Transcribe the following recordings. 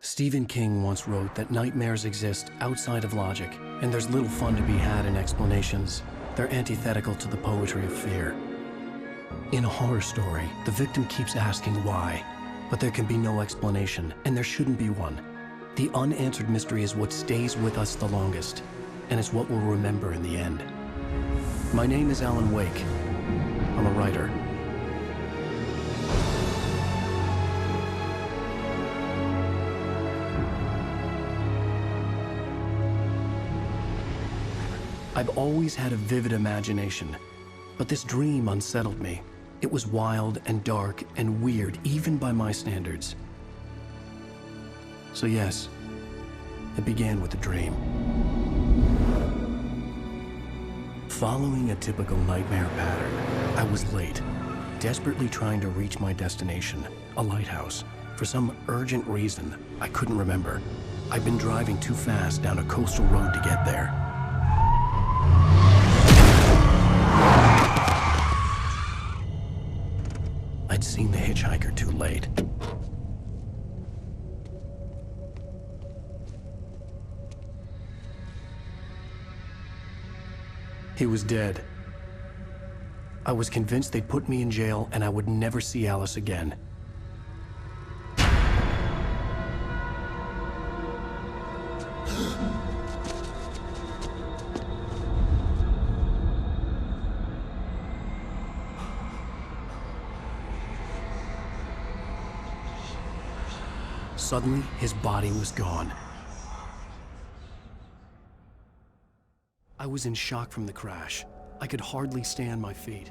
Stephen King once wrote that nightmares exist outside of logic, and there's little fun to be had in explanations. They're antithetical to the poetry of fear. In a horror story, the victim keeps asking why, but there can be no explanation, and there shouldn't be one. The unanswered mystery is what stays with us the longest, and it's what we'll remember in the end. My name is Alan Wake. I'm a writer. I've always had a vivid imagination, but this dream unsettled me. It was wild and dark and weird, even by my standards. So yes, it began with a dream. Following a typical nightmare pattern, I was late, desperately trying to reach my destination, a lighthouse. For some urgent reason, I couldn't remember. I'd been driving too fast down a coastal road to get there. I'd seen the hitchhiker too late. He was dead. I was convinced they'd put me in jail and I would never see Alice again. Suddenly, his body was gone. I was in shock from the crash. I could hardly stay on my feet.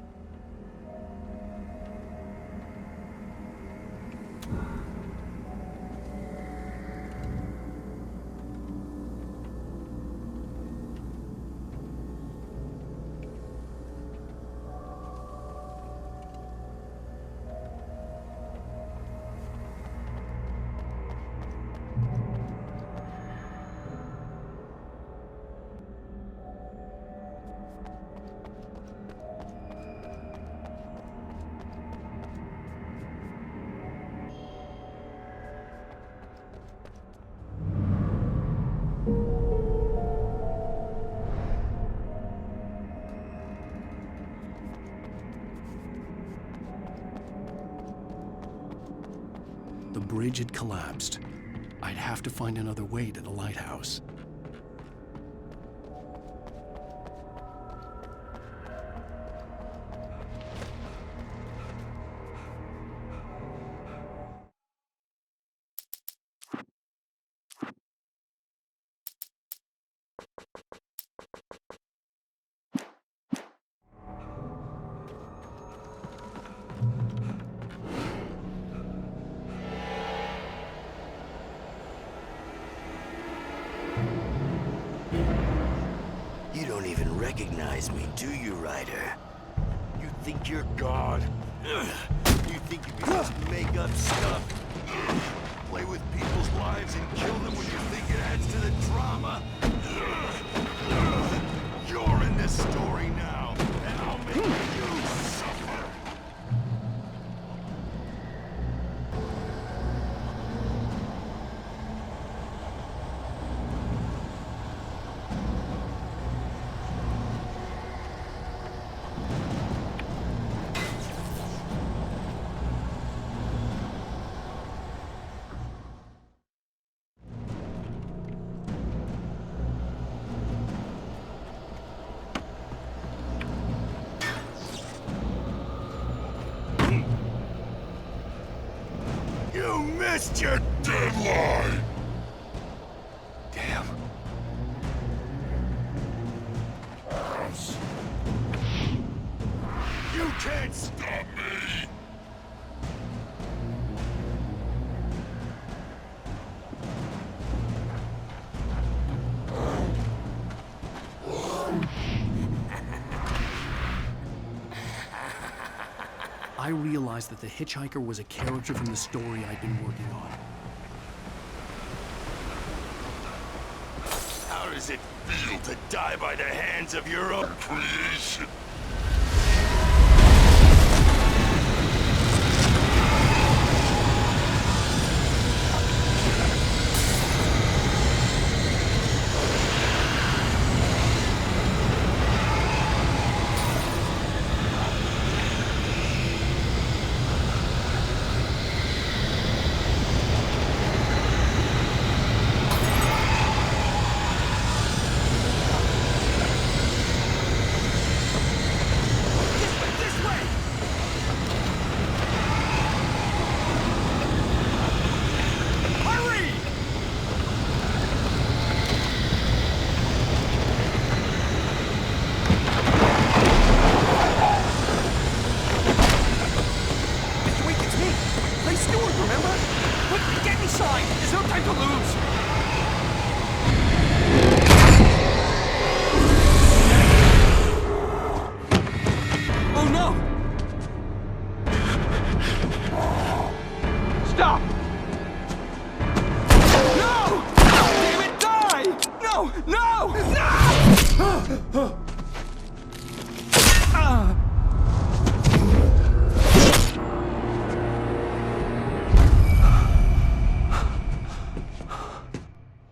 The bridge had collapsed. I'd have to find another way to the lighthouse. You don't even recognize me, do you, Ryder? You think you're God? You think you can just make up stuff? Play with people's lives and kill them when you think it adds to the drama? You're in this story now, and I'll make you suffer! You missed your deadline! Damn. You can't stop me! I realized that the hitchhiker was a character from the story I'd been working on. How does it feel to die by the hands of your own creation? right! There's no time to lose! Oh no! Stop! No! Damn it, die! No! No! No!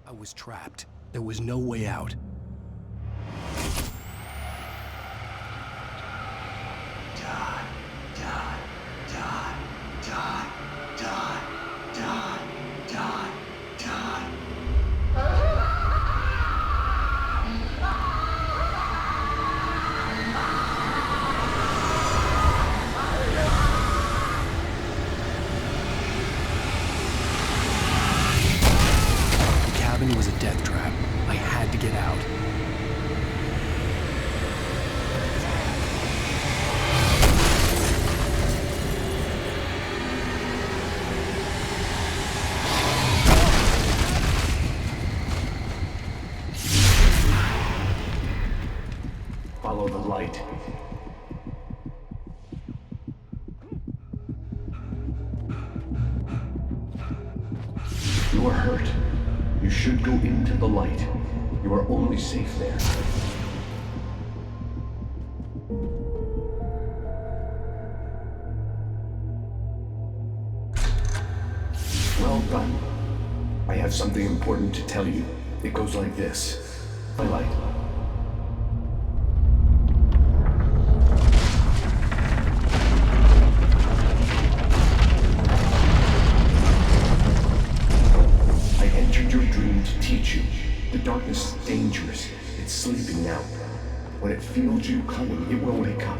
I was trapped. There was no way out. The cabin was a death trap. I had to get out. Follow the light. You are hurt. You should go into the light. You are only safe there. Well done. I have something important to tell you. It goes like this. My light. I entered your dream to teach you. The darkness is dangerous. It's sleeping now. When it feels you coming, it will wake up.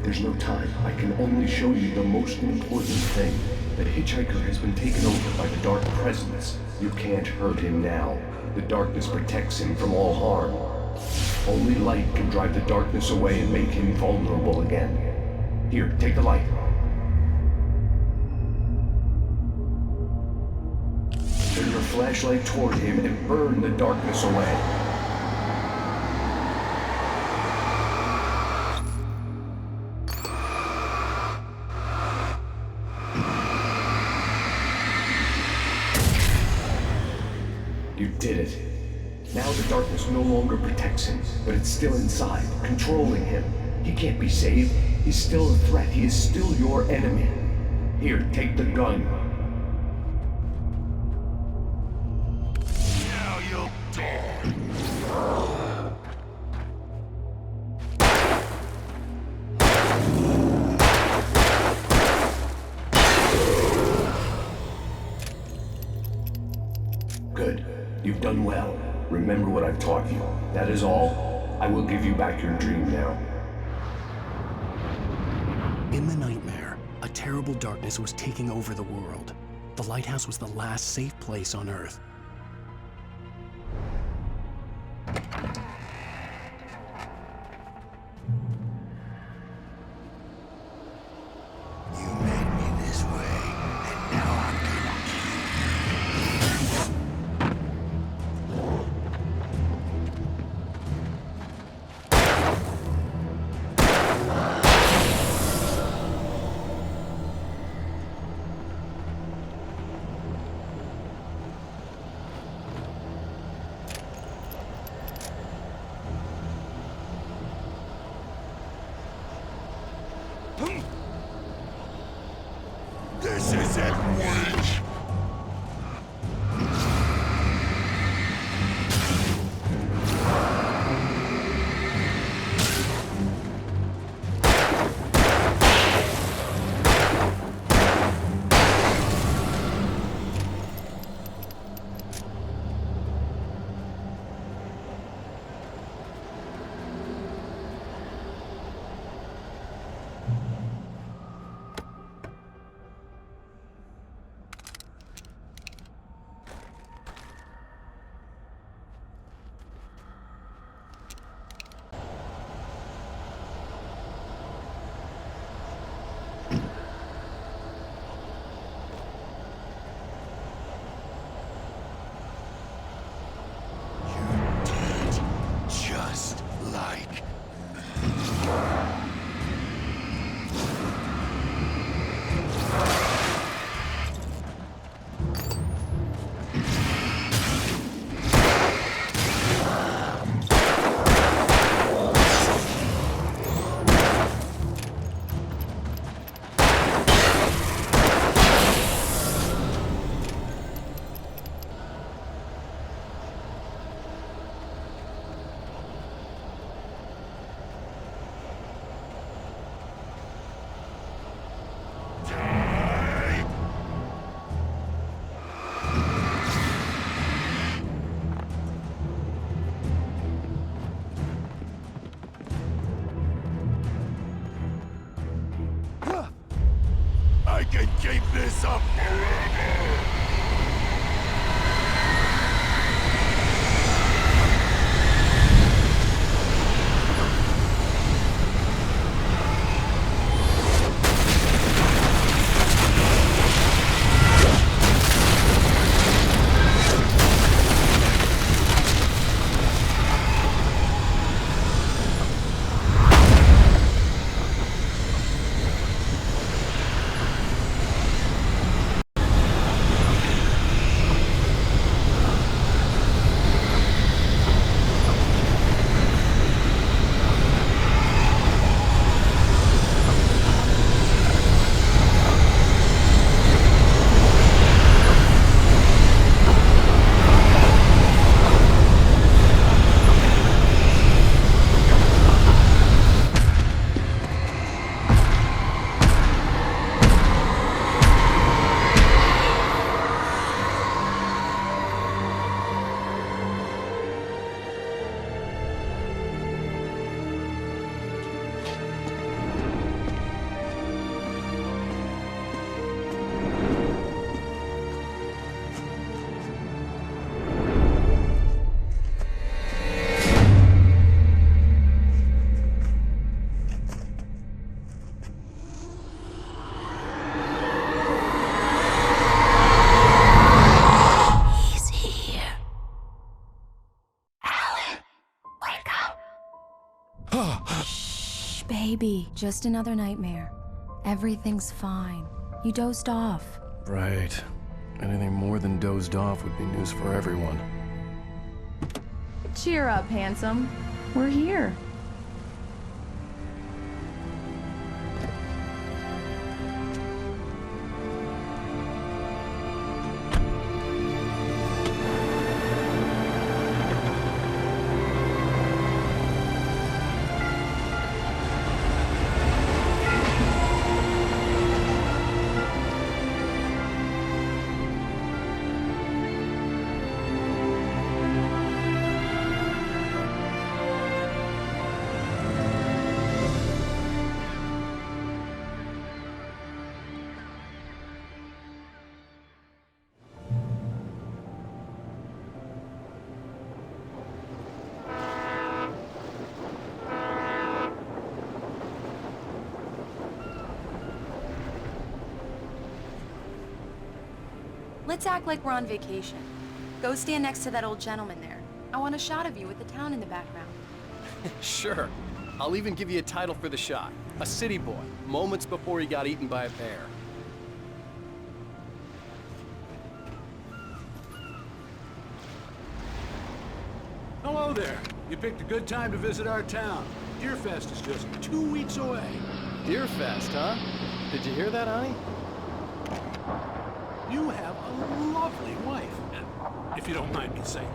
There's no time. I can only show you the most important thing. The hitchhiker has been taken over by the dark presence. You can't hurt him now. The darkness protects him from all harm. Only light can drive the darkness away and make him vulnerable again. Here, take the light. Turn your flashlight toward him and burn the darkness away. You did it. Now the darkness no longer protects him, but it's still inside, controlling him. He can't be saved. He's still a threat. He is still your enemy. Here, take the gun. Now you'll die. Good. You've done well. Remember what I've taught you. That is all. I will give you back your dream now. In the nightmare, a terrible darkness was taking over the world. The lighthouse was the last safe place on Earth. You made me this way, and now I'm gonna This isn't weak. I can keep this up forever! Shh, baby. Just another nightmare. Everything's fine. You dozed off. Right. Anything more than dozed off would be news for everyone. Cheer up, handsome. We're here. Let's act like we're on vacation. Go stand next to that old gentleman there. I want a shot of you with the town in the background. Sure. I'll even give you a title for the shot. A city boy, moments before he got eaten by a bear. Hello there. You picked a good time to visit our town. Deerfest is just 2 weeks away. Deerfest, huh? Did you hear that, honey? You have a lovely wife. And if you don't mind me saying,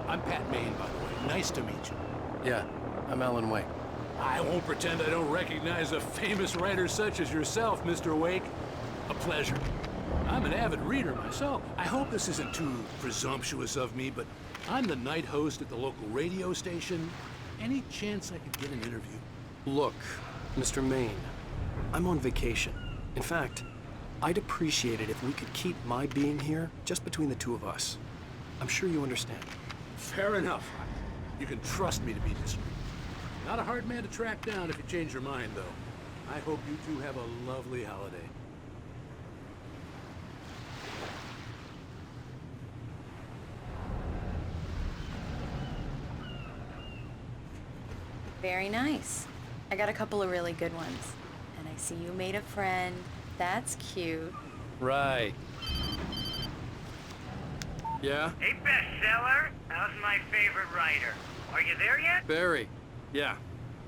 I'm Pat Maine, by the way. Nice to meet you. Yeah, I'm Alan Wake. I won't pretend I don't recognize a famous writer such as yourself, Mr. Wake. A pleasure. I'm an avid reader myself. I hope this isn't too presumptuous of me, but I'm the night host at the local radio station. Any chance I could get an interview? Look, Mr. Maine, I'm on vacation. In fact, I'd appreciate it if we could keep my being here just between the two of us. I'm sure you understand. Fair enough. You can trust me to be discreet. Not a hard man to track down if you change your mind, though. I hope you two have a lovely holiday. Very nice. I got a couple of really good ones. And I see you made a friend. That's cute. Right. Yeah? Hey, bestseller. How's my favorite writer? Are you there yet? Barry. Yeah.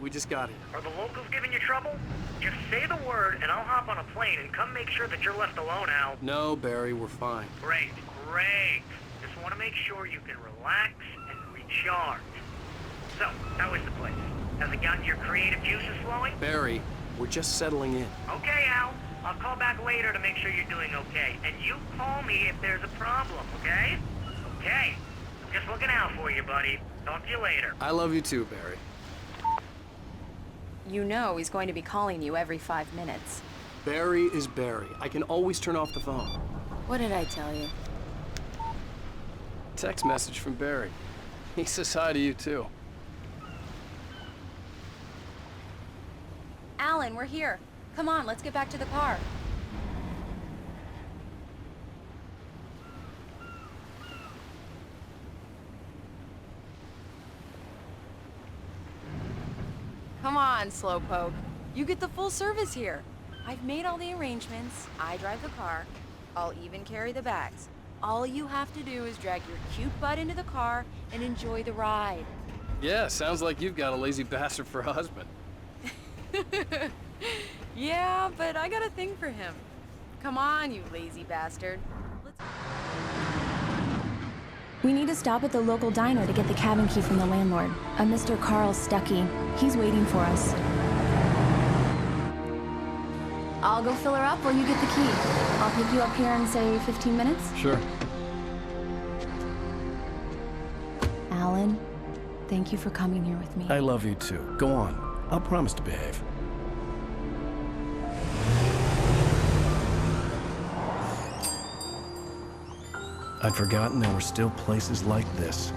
We just got here. Are the locals giving you trouble? Just say the word and I'll hop on a plane and come make sure that you're left alone, Al. No, Barry, we're fine. Great, great. Just want to make sure you can relax and recharge. So, how is the place? Has it gotten your creative juices flowing? Barry, we're just settling in. Okay, Al. I'll call back later to make sure you're doing okay. And you call me if there's a problem, okay? Okay. I'm just looking out for you, buddy. Talk to you later. I love you too, Barry. You know he's going to be calling you every 5 minutes. Barry is Barry. I can always turn off the phone. What did I tell you? Text message from Barry. He says hi to you, too. Alan, we're here. Come on, let's get back to the car. Come on, Slowpoke. You get the full service here. I've made all the arrangements. I drive the car. I'll even carry the bags. All you have to do is drag your cute butt into the car and enjoy the ride. Yeah, sounds like you've got a lazy bastard for a husband. Yeah, but I got a thing for him. Come on, you lazy bastard. We need to stop at the local diner to get the cabin key from the landlord, a Mr. Carl Stuckey. He's waiting for us. I'll go fill her up while you get the key. I'll pick you up here in, say, 15 minutes? Sure. Alan, thank you for coming here with me. I love you, too. Go on. I'll promise to behave. I'd forgotten there were still places like this.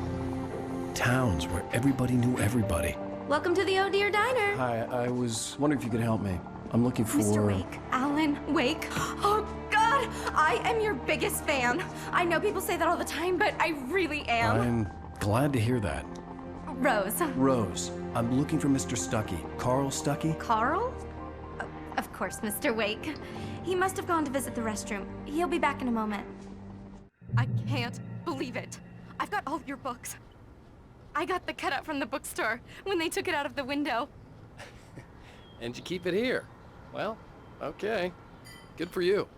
Towns where everybody knew everybody. Welcome to the Oh Dear Diner. Hi, I was wondering if you could help me. I'm looking for... Mr. Wake. Alan Wake. Oh, God! I am your biggest fan. I know people say that all the time, but I really am. I'm glad to hear that. Rose. Rose, I'm looking for Mr. Stuckey. Carl Stuckey? Carl? Of course, Mr. Wake. He must have gone to visit the restroom. He'll be back in a moment. I can't believe it. I've got all your books. I got the cutout from the bookstore when they took it out of the window. And you keep it here. Well, okay. Good for you.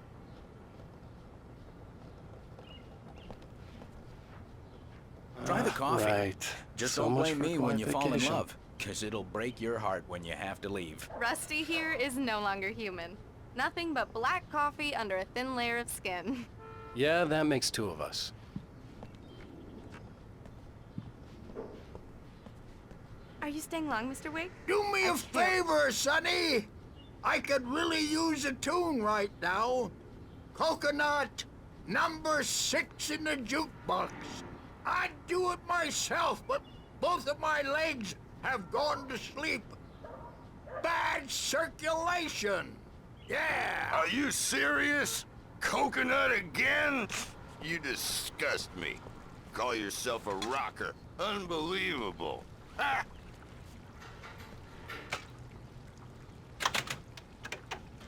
Try the coffee. Right. Just So don't much blame for me when you fall in vacation. love, because it'll break your heart when you have to leave. Rusty here is no longer human. Nothing but black coffee under a thin layer of skin. Yeah, that makes two of us. Are you staying long, Mr. Wake? Do me a favor, Sonny. I could really use a tune right now. Coconut, number 6 in the jukebox. I'd do it myself, but both of my legs have gone to sleep. Bad circulation. Yeah. Are you serious? Coconut again? You disgust me. Call yourself a rocker. Unbelievable. Ha!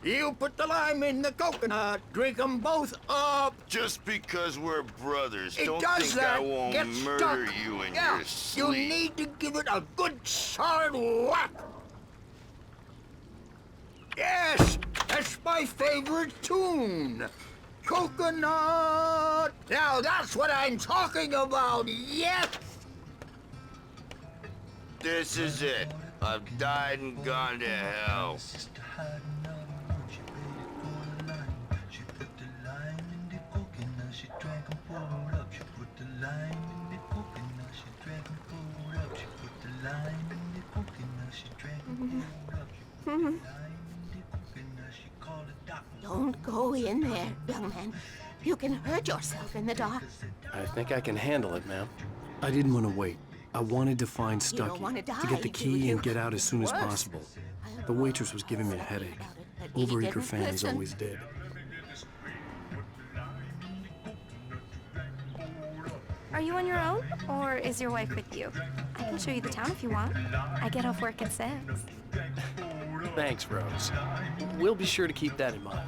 You put the lime in the coconut. Drink them both up. Just because we're brothers, It don't does think that. I won't Get murder stuck. you in Yeah, your sleep. you need to give it a good solid whack. Yes, that's my favorite tune. Coconut. Now that's what I'm talking about. Yes. This is it. I've died and gone to hell. Don't go in there, young man. You can hurt yourself in the dark. I think I can handle it, ma'am. I didn't want to wait. I wanted to find You don't Stuckey, wanna to die, get the do key you? and get out as soon as Worse. possible. The waitress was giving me a headache. But he Overeager didn't families listen. always did. Are you on your own, or is your wife with you? I can show you the town if you want. I get off work at 6. Thanks, Rose. We'll be sure to keep that in mind.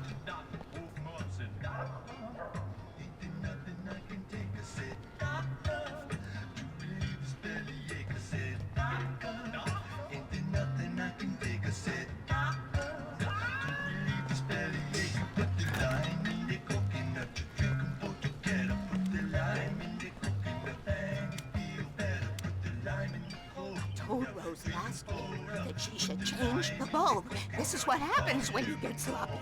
I told Rose last week that she should change the bulb. This is what happens when you get sloppy.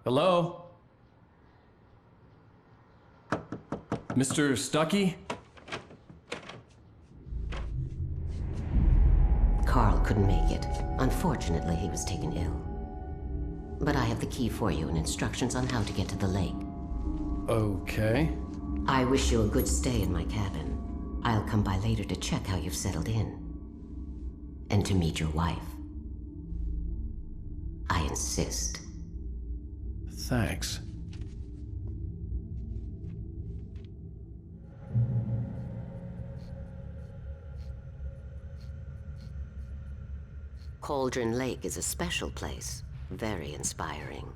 Hello? Mr. Stuckey? Carl couldn't make it. Unfortunately, he was taken ill. But I have the key for you and instructions on how to get to the lake. Okay. I wish you a good stay in my cabin. I'll come by later to check how you've settled in. And to meet your wife. I insist. Thanks. Cauldron Lake is a special place. Very inspiring.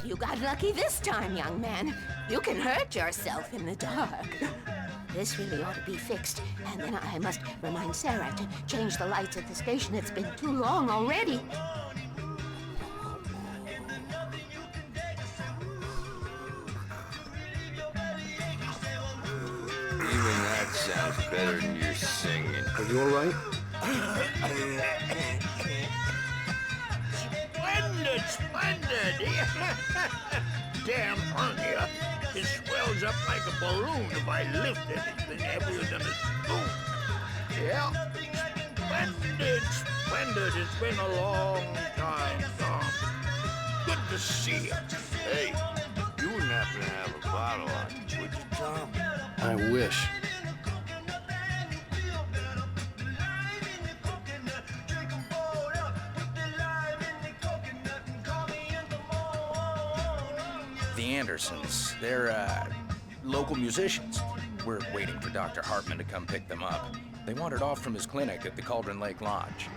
You got lucky this time, young man. You can hurt yourself in the dark. This really ought to be fixed. And then I must remind Sarah to change the lights at the station. It's been too long already. Even that sounds better than your singing. Are you all right? Splendid, splendid! Damn hernia. It swells up like a balloon if I lift it. It's been heavier than a spoon. Yeah. Splendid, splendid. It's been a long time, Tom. Good to see you. Hey, you wouldn't happen to have a bottle on you, would you, Tom? I wish. The Andersons, they're, local musicians. We're waiting for Dr. Hartman to come pick them up. They wandered off from his clinic at the Cauldron Lake Lodge.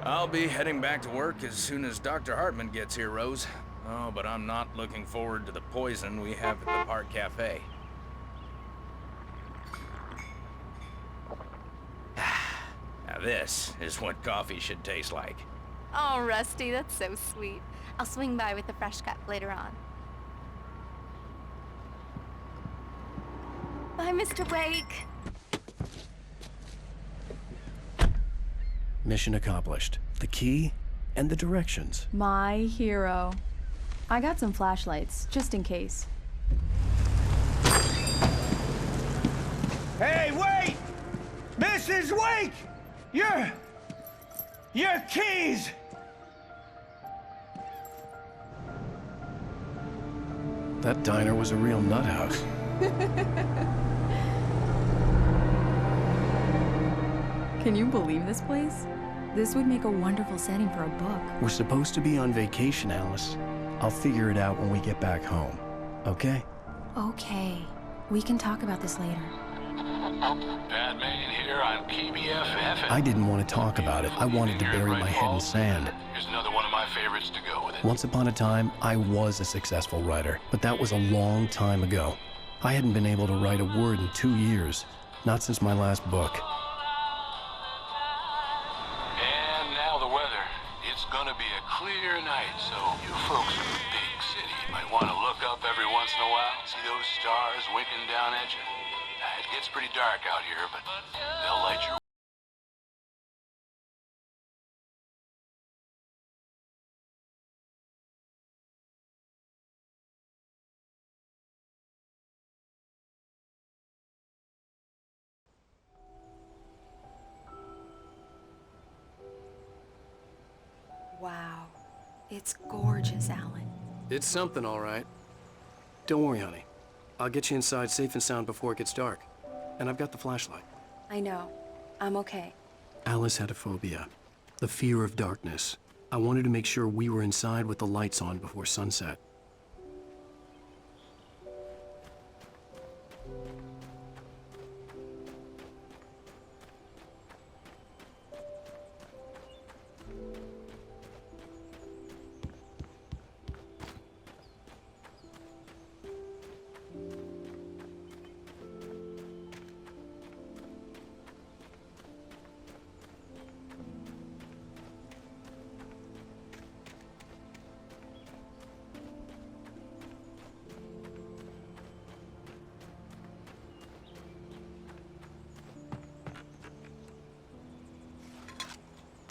I'll be heading back to work as soon as Dr. Hartman gets here, Rose. Oh, but I'm not looking forward to the poison we have at the Park Cafe. Now this is what coffee should taste like. Oh, Rusty, that's so sweet. I'll swing by with a fresh cup later on. Bye, Mr. Wake. Mission accomplished. The key and the directions. My hero. I got some flashlights, just in case. Hey, wait! Mrs. Wake! Your keys! That diner was a real nut house. Can you believe this place? This would make a wonderful setting for a book. We're supposed to be on vacation, Alice. I'll figure it out when we get back home. Okay? Okay. We can talk about this later. Batman here on PBFF. I didn't want to talk about it. I wanted to bury my head in sand. Here's another one of my favorites to go with it. Once upon a time, I was a successful writer, but that was a long time ago. I hadn't been able to write a word in 2 years. Not since my last book. And now the weather. It's gonna be a clear night, so you folks in the big city might want to look up every once in a while, see those stars winking down at you. It gets pretty dark out here, but they'll light your... Wow. It's gorgeous, Alan. It's something, all right. Don't worry, honey. I'll get you inside safe and sound before it gets dark. And I've got the flashlight. I know. I'm okay. Alice had a phobia. The fear of darkness. I wanted to make sure we were inside with the lights on before sunset.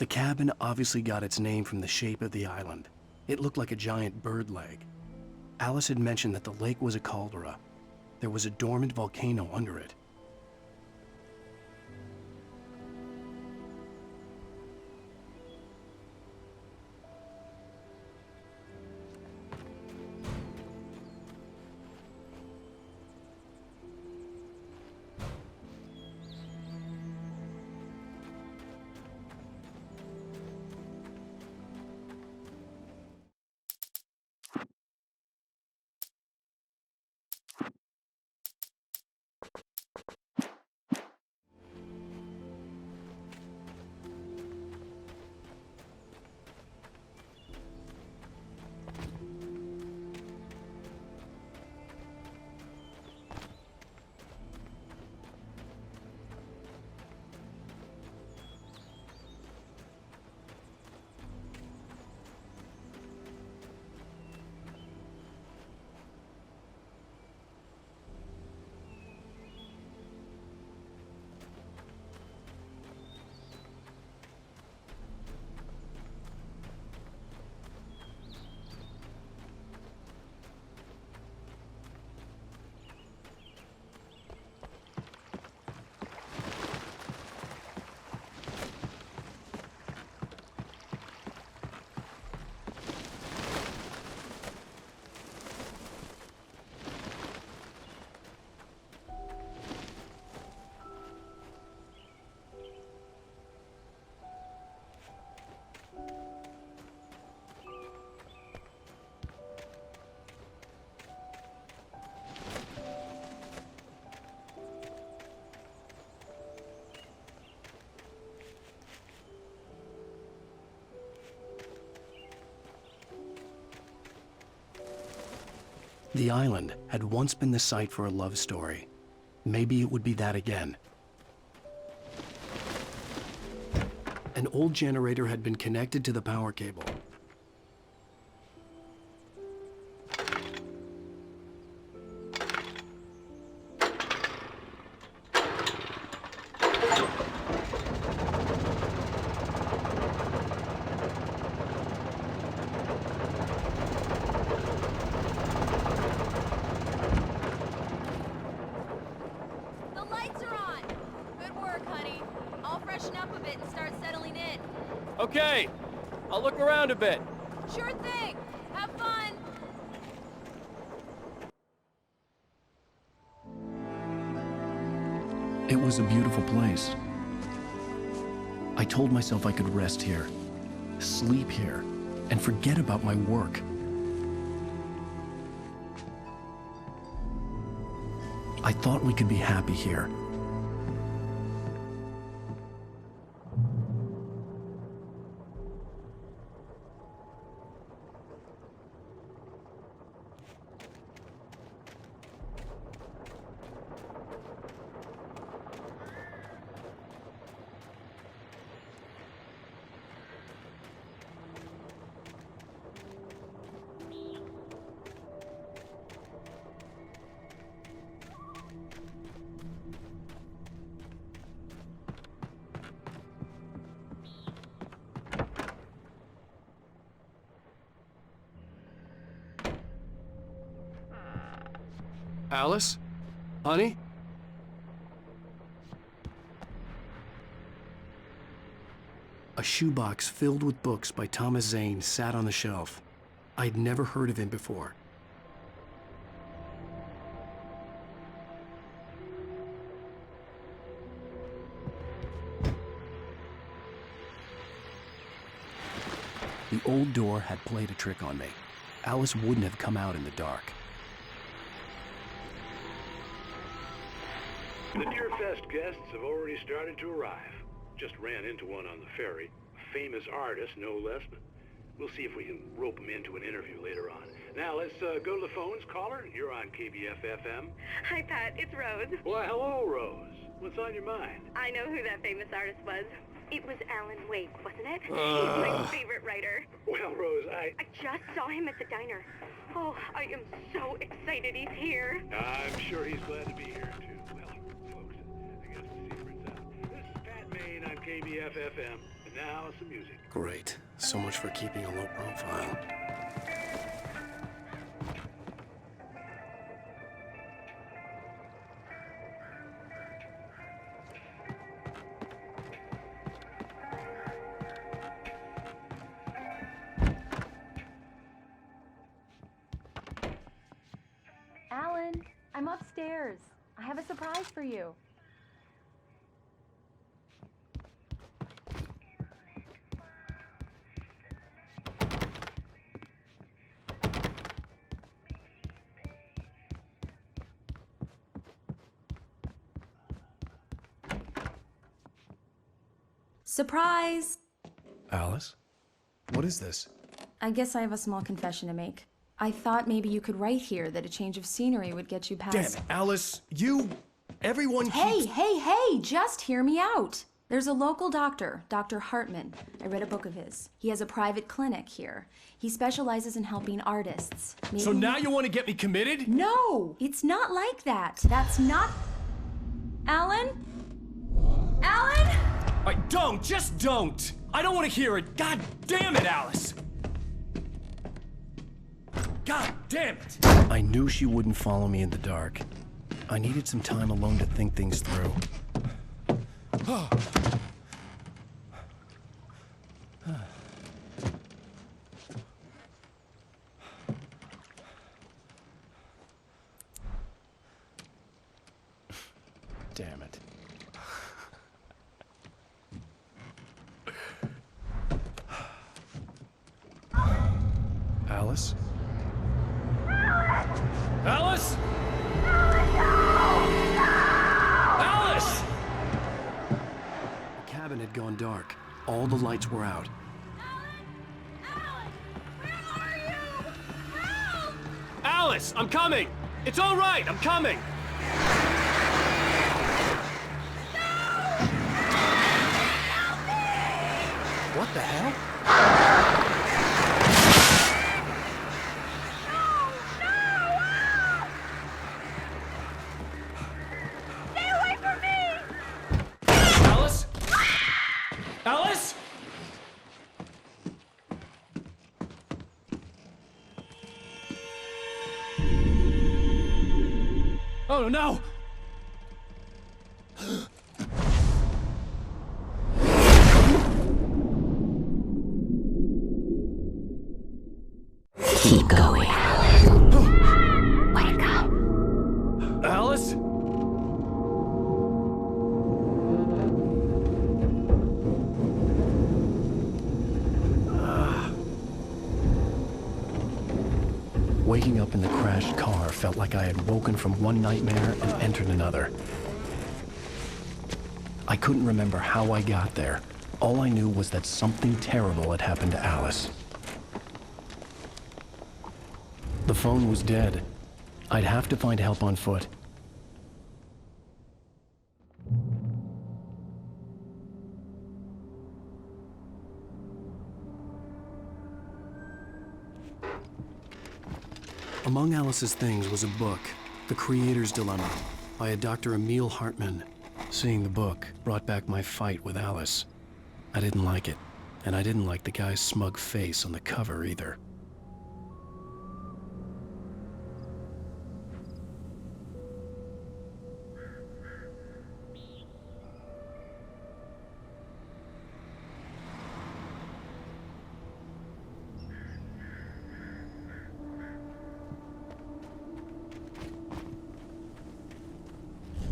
The cabin obviously got its name from the shape of the island. It looked like a giant bird leg. Alice had mentioned that the lake was a caldera. There was a dormant volcano under it. The island had once been the site for a love story. Maybe it would be that again. An old generator had been connected to the power cable. Okay, I'll look around a bit. Sure thing. Have fun. It was a beautiful place. I told myself I could rest here, sleep here, and forget about my work. I thought we could be happy here. Alice? Honey? A shoebox filled with books by Thomas Zane sat on the shelf. I'd never heard of him before. The old door had played a trick on me. Alice wouldn't have come out in the dark. The Deerfest guests have already started to arrive. Just ran into one on the ferry. A famous artist, no less, but we'll see if we can rope him into an interview later on. Now, let's go to the phones. Caller, you're on KBF-FM. Hi, Pat. It's Rose. Why, hello, Rose. What's on your mind? I know who that famous artist was. It was Alan Wake, wasn't it? He's my favorite writer. Well, Rose, I just saw him at the diner. Oh, I am so excited he's here. I'm sure he's glad to be here, too. Well, folks, I guess we'll see where it's at. This is Pat Maine on KBF-FM, and Now some music. Great. So much for keeping a low profile. Alan, I'm upstairs. I have a surprise for you. Surprise! Alice? What is this? I guess I have a small confession to make. I thought maybe you could write here that a change of scenery would get you past... Damn it, Alice! Everyone keeps... Hey! Just hear me out! There's a local doctor, Dr. Hartman. I read a book of his. He has a private clinic here. He specializes in helping artists. Maybe So now you want to get me committed? No! It's not like that. That's not... Alan? Alan? Just don't! I don't want to hear it! God damn it, Alice! God damn it! I knew she wouldn't follow me in the dark. I needed some time alone to think things through. Damn it. Alice? Alice? Alice! The cabin had gone dark. All the lights were out. Alice, I'm coming! It's all right, I'm coming! What the hell? Stay away from me! Alice? Alice? Oh no! Keep going. Wake up. Alice? Waking up in the crashed car felt like I had woken from one nightmare and entered another. I couldn't remember how I got there. All I knew was that something terrible had happened to Alice. The phone was dead. I'd have to find help on foot. Among Alice's things was a book, The Creator's Dilemma, by a Dr. Emil Hartman. Seeing the book brought back my fight with Alice. I didn't like it, and I didn't like the guy's smug face on the cover either.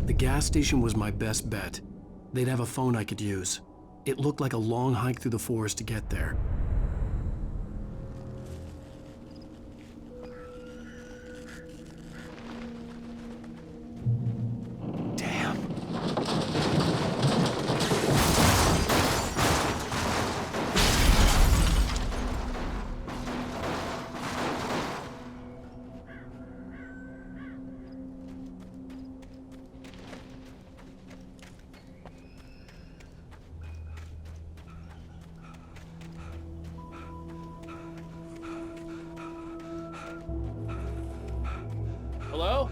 The gas station was my best bet. They'd have a phone I could use. It looked like a long hike through the forest to get there. Hello?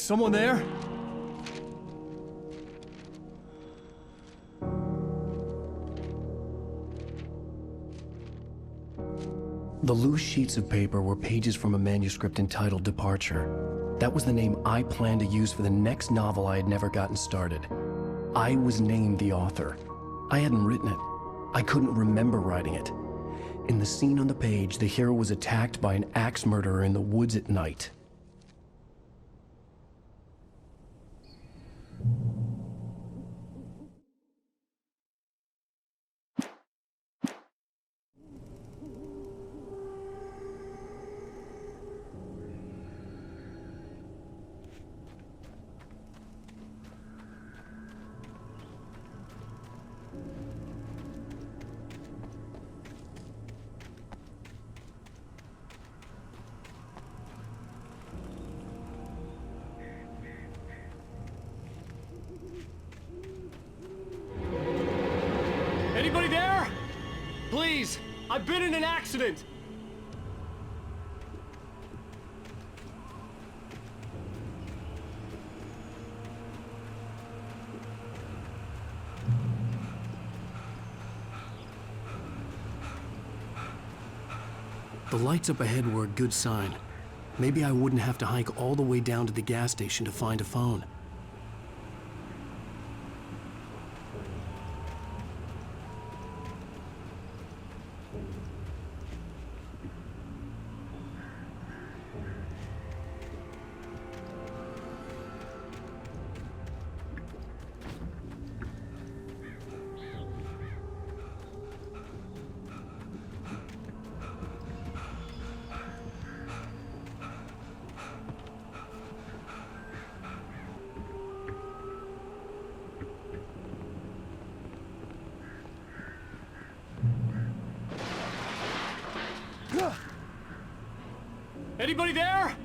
someone there? The loose sheets of paper were pages from a manuscript entitled Departure. That was the name I planned to use for the next novel I had never gotten started. I was named the author. I hadn't written it. I couldn't remember writing it. In the scene on the page, the hero was attacked by an axe murderer in the woods at night. Anybody there? Please, I've been in an accident. The lights up ahead were a good sign. Maybe I wouldn't have to hike all the way down to the gas station to find a phone. Anybody there?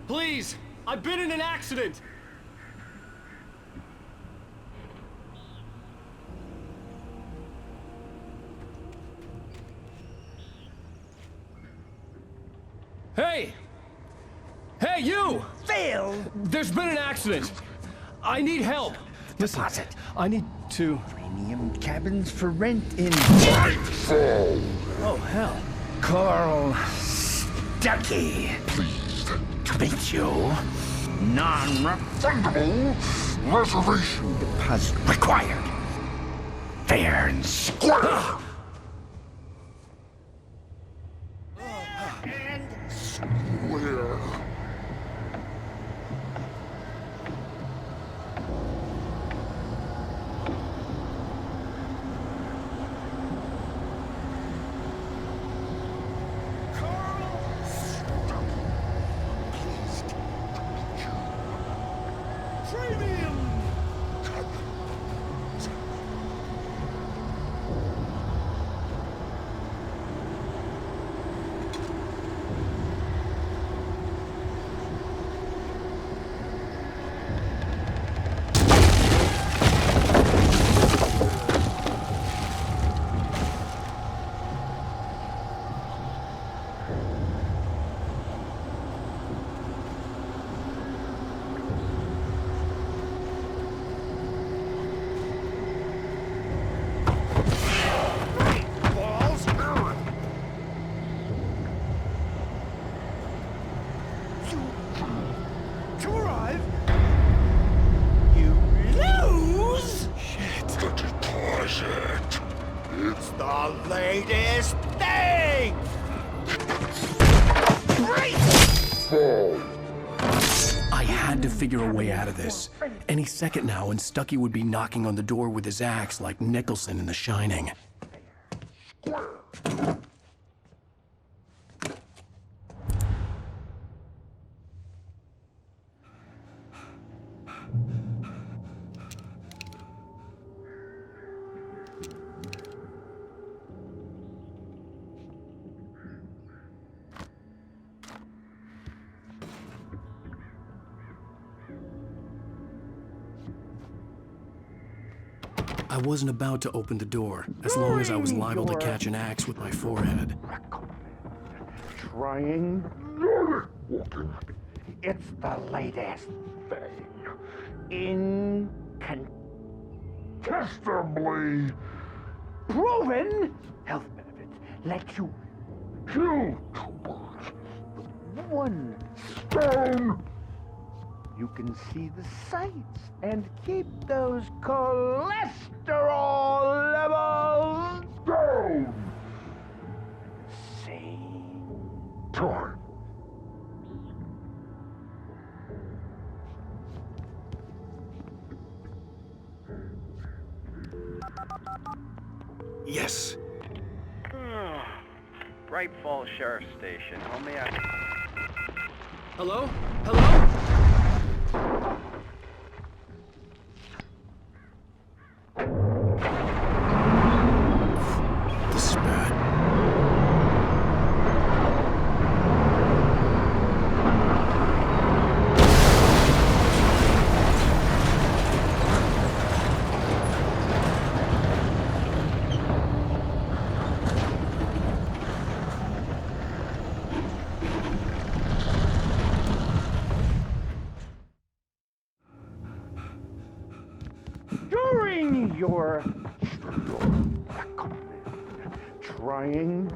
Please, I've been in an accident. Hey! Hey, you! Phil! There's been an accident. I need help. Listen, I need to... Premium cabins for rent in... Oh, hell. Carl Stuckey. Pleased to meet you. Non-refundable reservation deposit required. Fair and square. And square. It's the latest thing! I had to figure a way out of this. Any second now, and Stuckey would be knocking on the door with his axe like Nicholson in The Shining. I wasn't about to open the door, as long as I was liable to catch an axe with my forehead. Trying, walking, It's the latest thing. Incontestably proven health benefits let you kill tumors with one stone. You can see the sights and keep those cholesterol levels down at the same time. Yes. Bright Falls Sheriff Station. How may I... Hello? Hello? This is bad. During your trying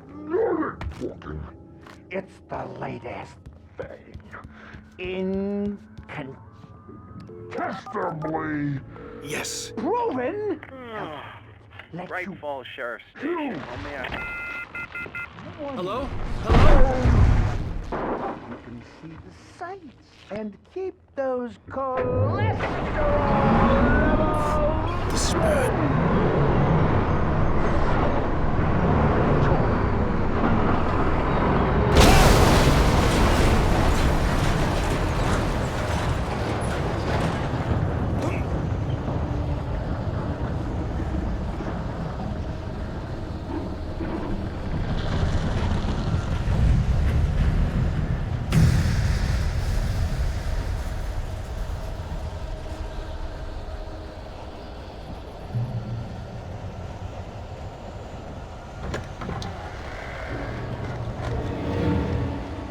it's the latest thing. Incontestably Yes. proven let Bright you Falls Sheriff Station. How may I... Hello? Hello? You can see the sights and keep those cholesterol levels. This is bad.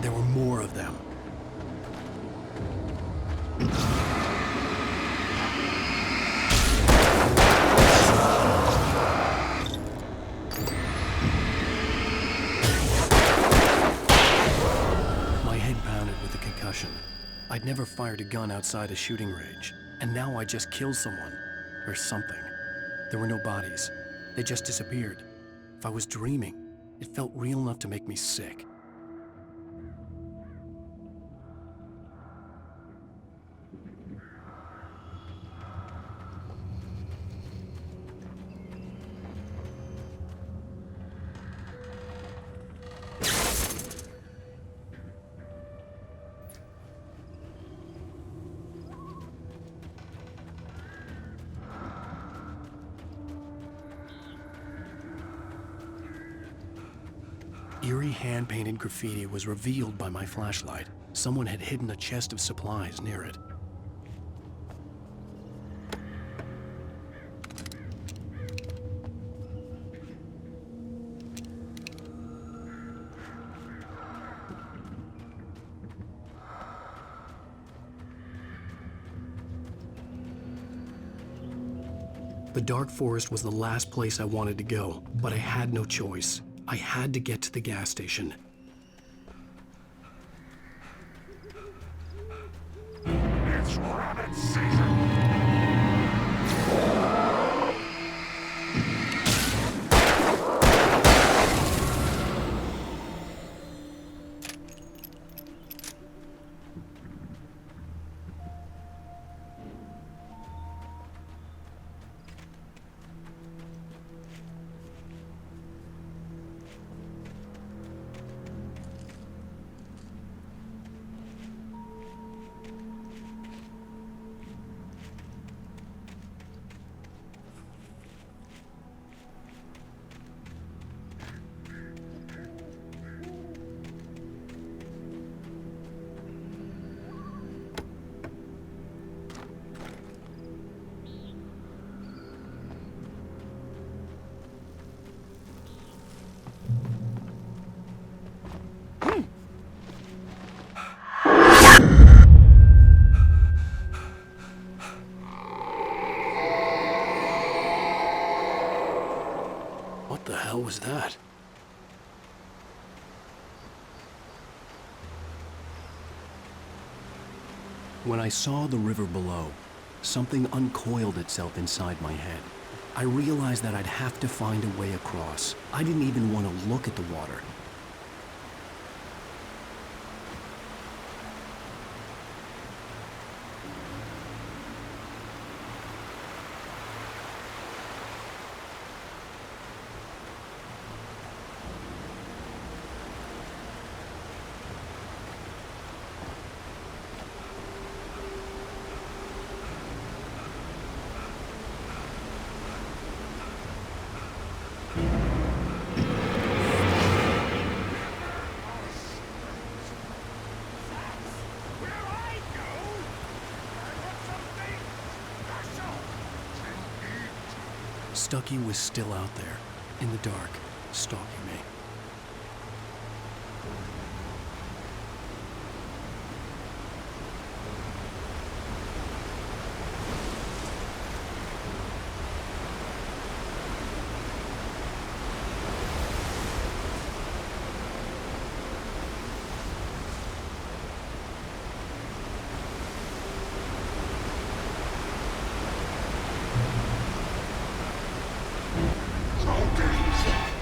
There were more of them. My head pounded with the concussion. I'd never fired a gun outside a shooting range, and now I just killed someone. Or something. There were no bodies. They just disappeared. If I was dreaming, it felt real enough to make me sick. Eerie hand-painted graffiti was revealed by my flashlight. Someone had hidden a chest of supplies near it. The dark forest was the last place I wanted to go, but I had no choice. I had to get to the gas station. It's rabbit season. What the hell was that? When I saw the river below, something uncoiled itself inside my head. I realized that I'd have to find a way across. I didn't even want to look at the water. Stucky was still out there, in the dark, stalking me.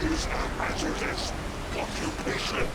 Is a hazardous occupation.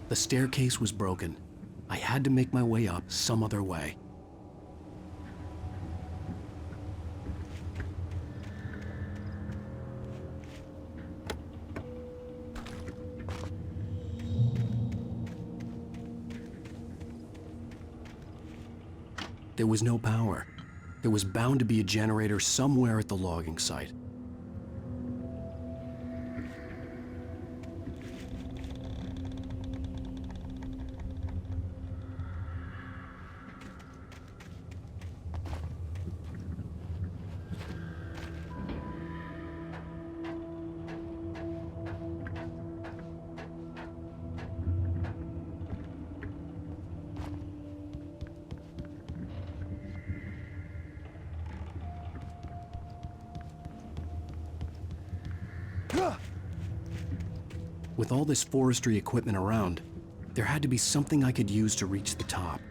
The staircase was broken. I had to make my way up some other way. There was no power. There was bound to be a generator somewhere at the logging site. With all this forestry equipment around, there had to be something I could use to reach the top.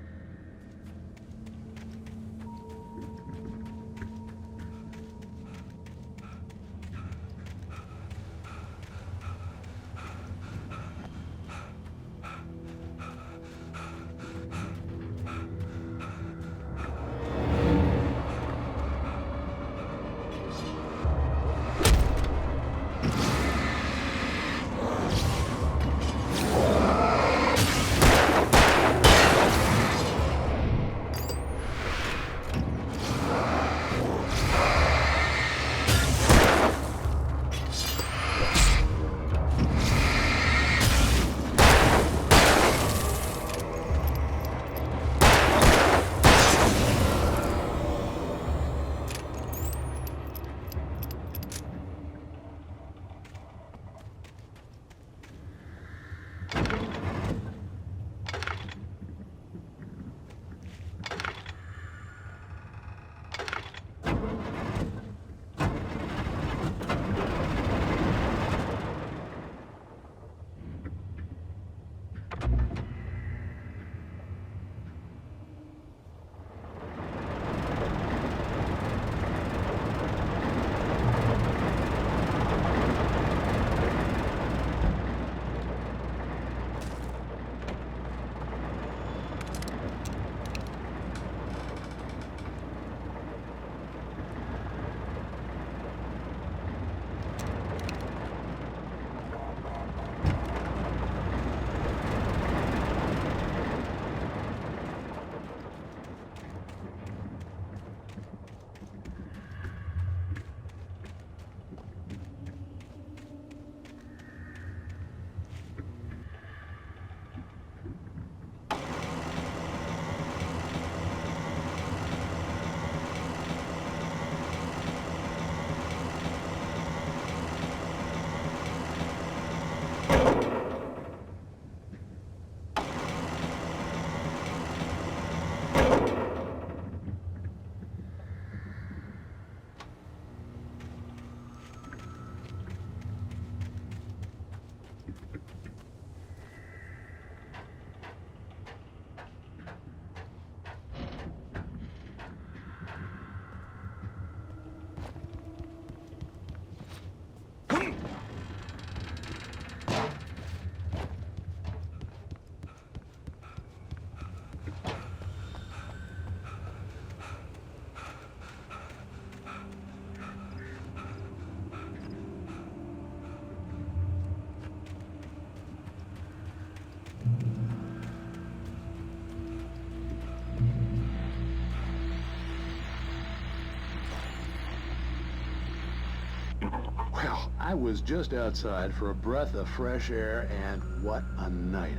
Well, I was just outside for a breath of fresh air, and what a night.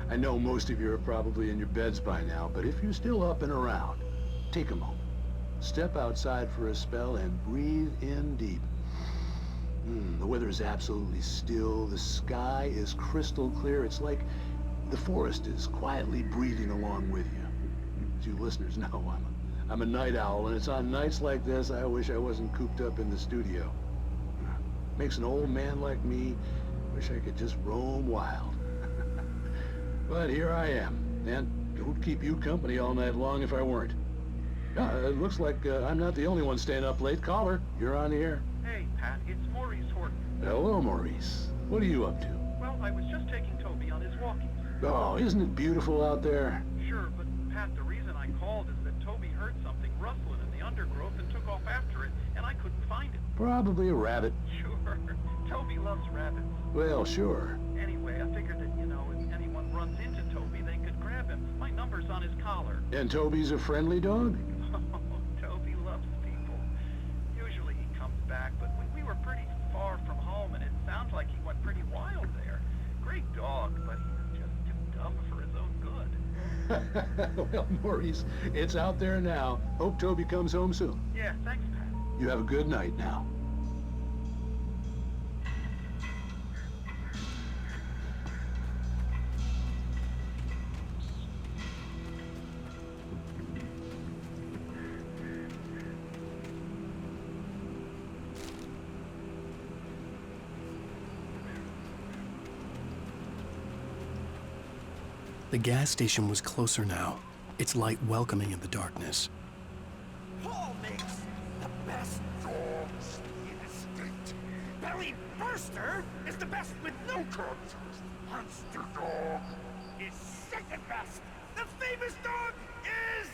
I know most of you are probably in your beds by now, but if you're still up and around, take a moment. Step outside for a spell and breathe in deep. The weather is absolutely still. The sky is crystal clear. It's like the forest is quietly breathing along with you. As you listeners know, I'm a night owl, and it's on nights like this I wish I wasn't cooped up in the studio. Makes an old man like me wish I could just roam wild. But here I am, and it would keep you company all night long if I weren't. It looks like I'm not the only one staying up late. Caller, you're on the air. Hey, Pat, it's Maurice Horton. Hello, Maurice. What are you up to? Well, I was just taking Toby on his walkies. Oh, isn't it beautiful out there? Sure, but Pat, the reason I called is that Toby heard something rustling in the undergrowth and took off after it, and I couldn't find it. Probably a rabbit. Sure. Toby loves rabbits. Well, sure. Anyway, I figured that, if anyone runs into Toby, they could grab him. My number's on his collar. And Toby's a friendly dog? Toby loves people. Usually he comes back, but we were pretty far from home, and it sounds like he went pretty wild there. Great dog, but he's just too dumb for his own good. Well, Maurice, it's out there now. Hope Toby comes home soon. Yeah, thanks, Pat. You have a good night now. The gas station was closer now, its light welcoming in the darkness. Paul makes the best dogs in the state. Belly Burster is the best with no contest. Monster Dog is second best. The famous dog is...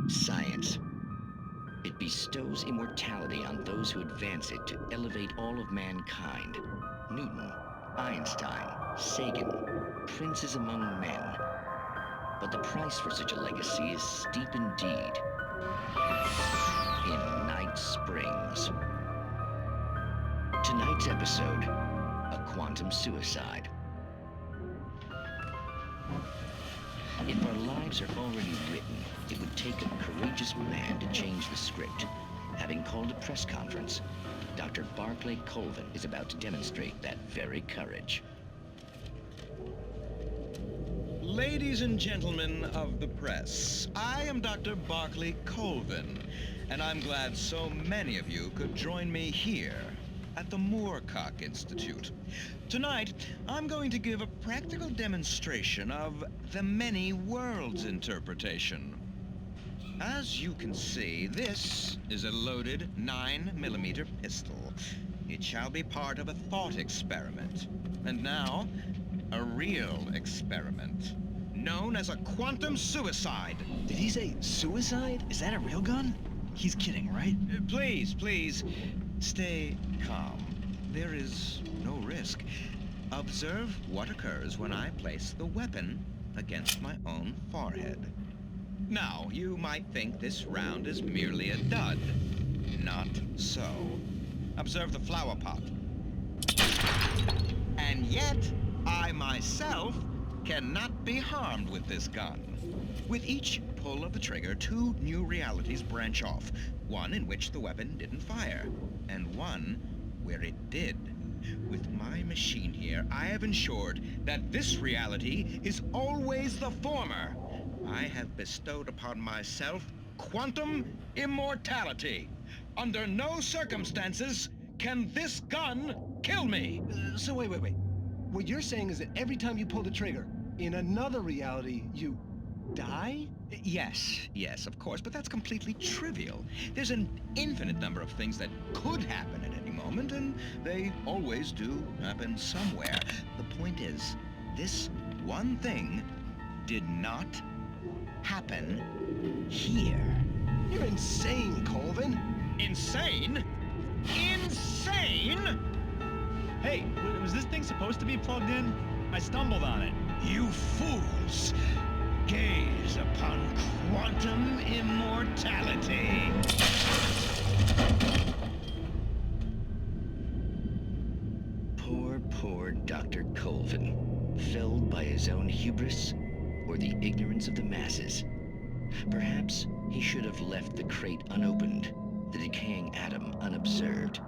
Science. bestows immortality on those who advance it to elevate all of mankind. Newton, Einstein, Sagan, princes among men. But the price for such a legacy is steep indeed. In Night Springs. Tonight's episode, a quantum suicide. If our lives are already written, it would take a courageous man to change the script. Having called a press conference, Dr. Barclay Colvin is about to demonstrate that very courage. Ladies and gentlemen of the press, I am Dr. Barclay Colvin, and I'm glad so many of you could join me here at the Moorcock Institute. Tonight, I'm going to give a practical demonstration of the many worlds interpretation. As you can see, this is a loaded 9mm pistol. It shall be part of a thought experiment. And now, a real experiment, known as a quantum suicide. Did he say suicide? Is that a real gun? He's kidding, right? Please, stay calm. There is no risk. Observe what occurs when I place the weapon against my own forehead. Now, you might think this round is merely a dud. Not so. Observe the flower pot. And yet, I myself cannot be harmed with this gun. With each pull of the trigger, 2 new realities branch off. One in which the weapon didn't fire, and one where it did. With my machine here, I have ensured that this reality is always the former. I have bestowed upon myself quantum immortality. Under no circumstances can this gun kill me. So wait. What you're saying is that every time you pull the trigger, in another reality, you die? Yes, of course, but that's completely trivial. There's an infinite number of things that could happen at any moment, and they always do happen somewhere. The point is, this one thing did not happen here. You're insane, Colvin. Insane? Insane? Hey, was this thing supposed to be plugged in? I stumbled on it. You fools! Gaze upon quantum immortality. Poor Dr. Colvin, felled by his own hubris or the ignorance of the masses. Perhaps he should have left the crate unopened, the decaying atom unobserved.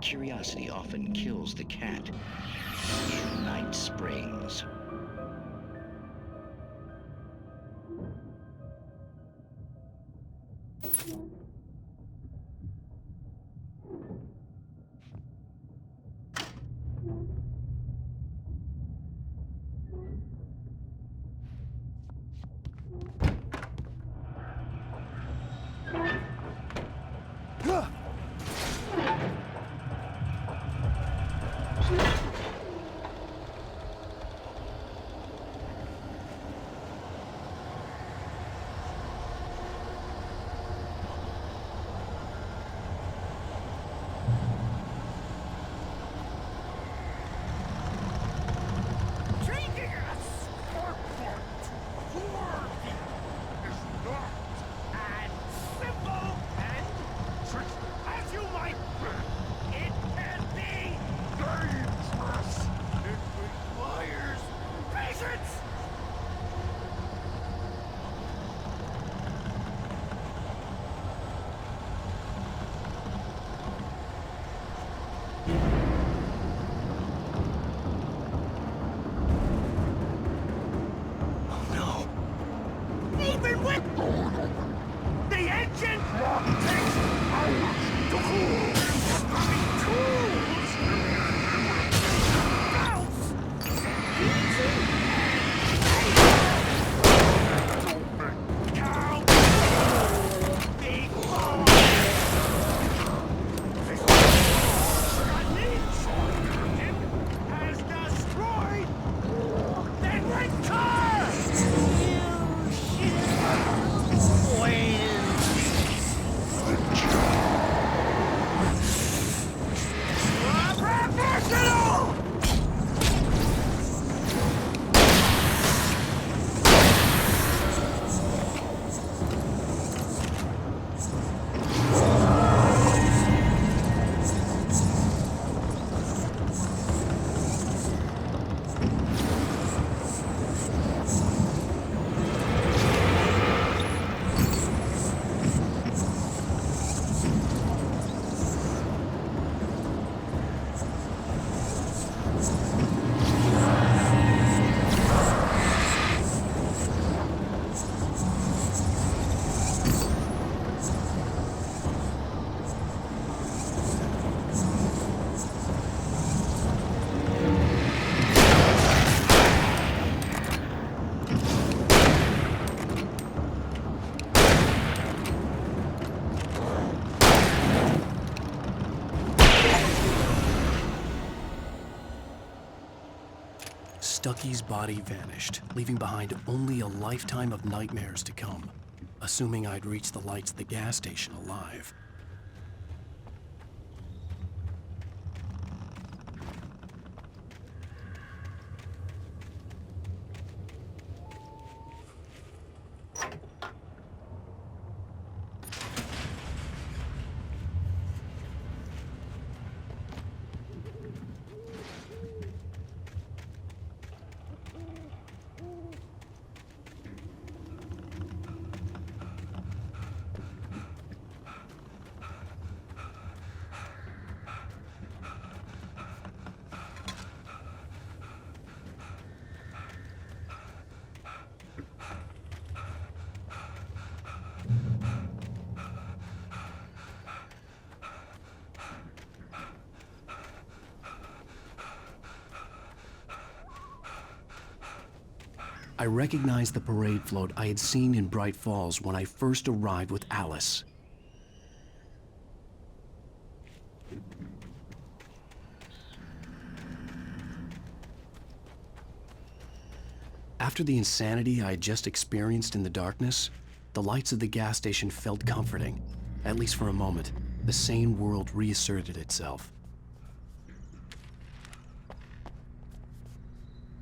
Curiosity often kills the cat. In Night Springs. Even with the engine takes hours to cool. Tools. Bounce. Easy. Count. Big ball. This has destroyed the red car. The Stucky's body vanished, leaving behind only a lifetime of nightmares to come, assuming I'd reach the lights at the gas station alive. I recognized the parade float I had seen in Bright Falls when I first arrived with Alice. After the insanity I had just experienced in the darkness, the lights of the gas station felt comforting. At least for a moment, the sane world reasserted itself.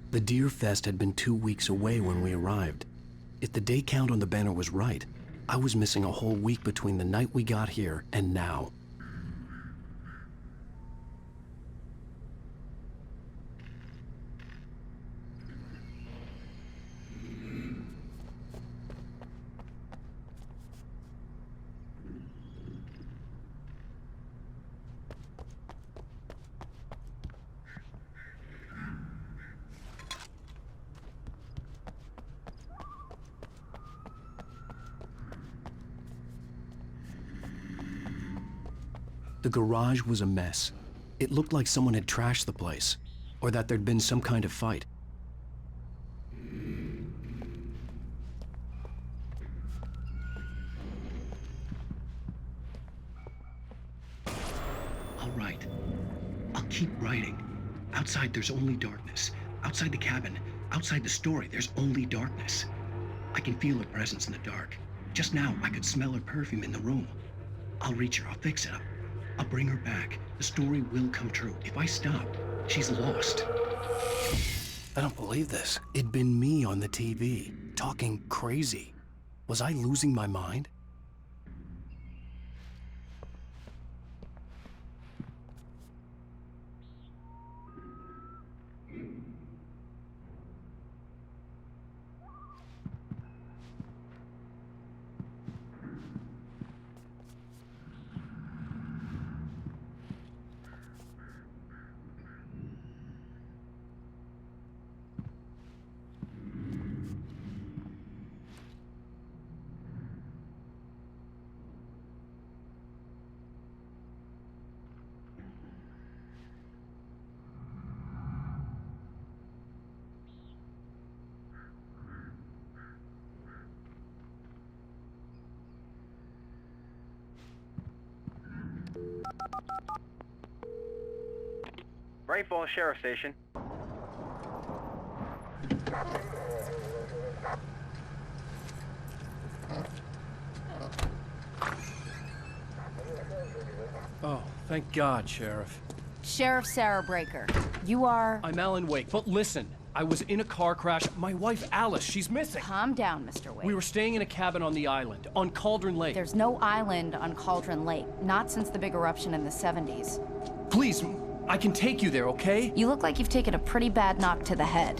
The Deer Fest had been 2 weeks away when we arrived. If the day count on the banner was right, I was missing a whole week between the night we got here and now. The garage was a mess. It looked like someone had trashed the place, or that there'd been some kind of fight. All right. I'll keep writing. Outside, there's only darkness. Outside the cabin, outside the story, there's only darkness. I can feel her presence in the dark. Just now, I could smell her perfume in the room. I'll reach her. I'll fix it up. I'll bring her back. The story will come true. If I stop, she's lost. I don't believe this. It'd been me on the TV, talking crazy. Was I losing my mind? Bright Falls Sheriff Station. Oh, thank God, Sheriff. Sheriff Sarah Breaker. You are... I'm Alan Wake, but listen. I was in a car crash. My wife, Alice, she's missing. Calm down, Mr. Wake. We were staying in a cabin on the island, on Cauldron Lake. There's no island on Cauldron Lake. Not since the big eruption in the 70s. Please, I can take you there, okay? You look like you've taken a pretty bad knock to the head.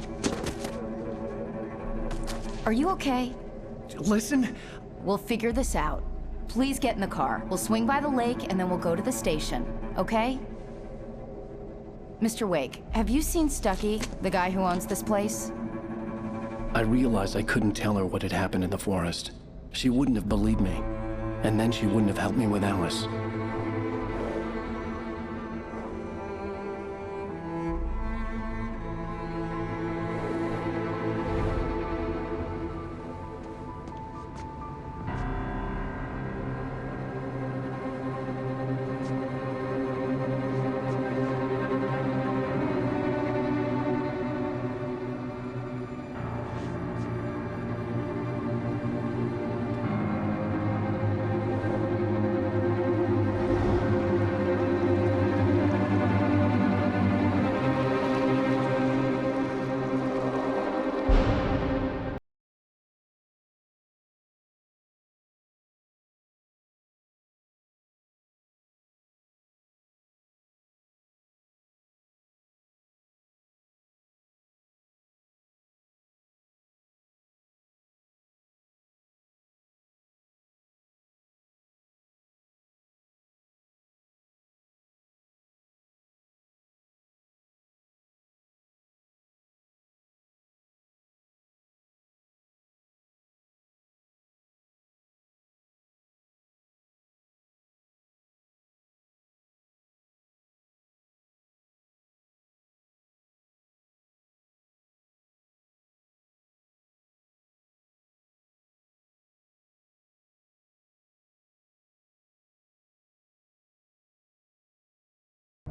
Are you okay? Listen. We'll figure this out. Please get in the car. We'll swing by the lake and then we'll go to the station, okay? Mr. Wake, have you seen Stucky, the guy who owns this place? I realized I couldn't tell her what had happened in the forest. She wouldn't have believed me, and then she wouldn't have helped me with Alice.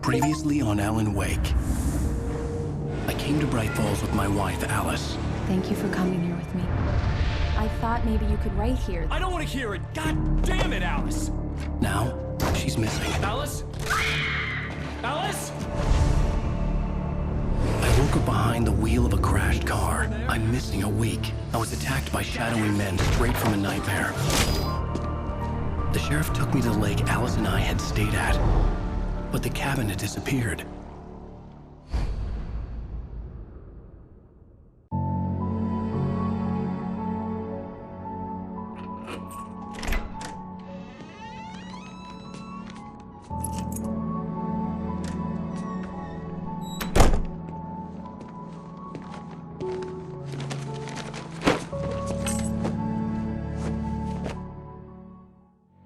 Previously on Alan Wake. I came to Bright Falls with my wife, Alice. Thank you for coming here with me. I thought maybe you could write here. I don't want to hear it! God damn it, Alice! Now, she's missing. Alice? Alice? I woke up behind the wheel of a crashed car. I'm missing a week. I was attacked by shadowy men straight from a nightmare. The sheriff took me to the lake Alice and I had stayed at, but the cabin had disappeared.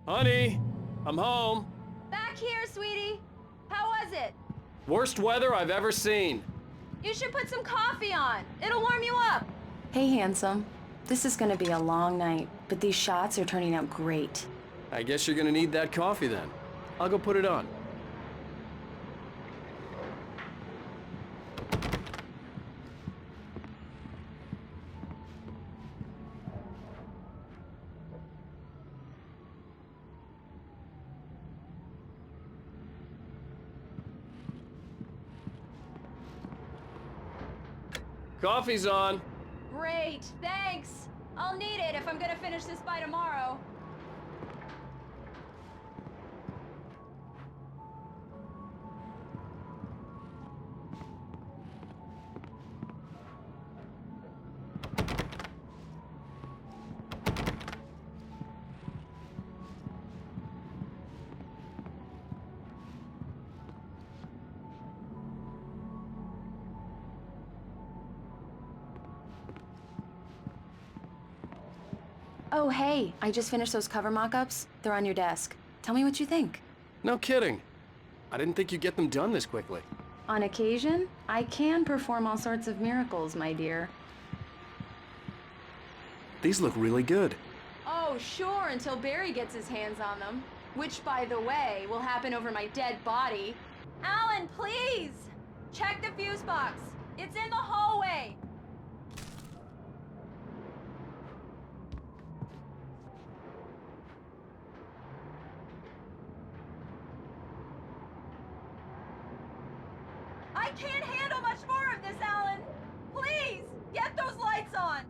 Honey, I'm home. Back here, sweetie. How was it? Worst weather I've ever seen. You should put some coffee on. It'll warm you up. Hey, handsome. This is gonna be a long night, but these shots are turning out great. I guess you're gonna need that coffee then. I'll go put it on. Coffee's on. Great, thanks. I'll need it if I'm gonna finish this by tomorrow. Oh, hey, I just finished those cover mock-ups. They're on your desk. Tell me what you think. No kidding. I didn't think you'd get them done this quickly. On occasion, I can perform all sorts of miracles, my dear. These look really good. Oh, sure, until Barry gets his hands on them. Which, by the way, will happen over my dead body. Alan, please! Check the fuse box. It's in the hallway. I can't handle much more of this, Alan! Please, get those lights on!